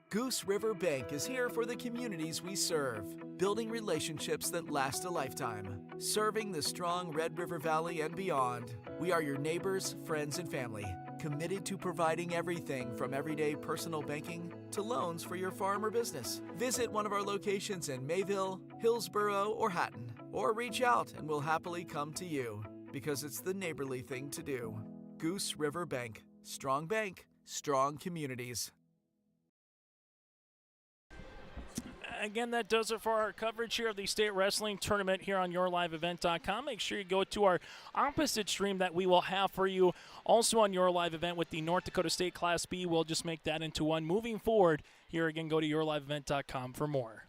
Goose River Bank is here for the communities we serve, building relationships that last a lifetime. Serving the strong Red River Valley and beyond, we are your neighbors, friends, and family, committed to providing everything from everyday personal banking to loans for your farm or business. Visit one of our locations in Mayville, Hillsborough, or Hatton, or reach out and we'll happily come to you, because it's the neighborly thing to do. Goose River Bank, strong communities. Again, that does it for our coverage here of the state wrestling tournament here on YourLiveEvent.com. Make sure you go to our opposite stream that we will have for you also on Your Live Event with the North Dakota State Class B. We'll just make that into one. Moving forward, here again, go to YourLiveEvent.com for more.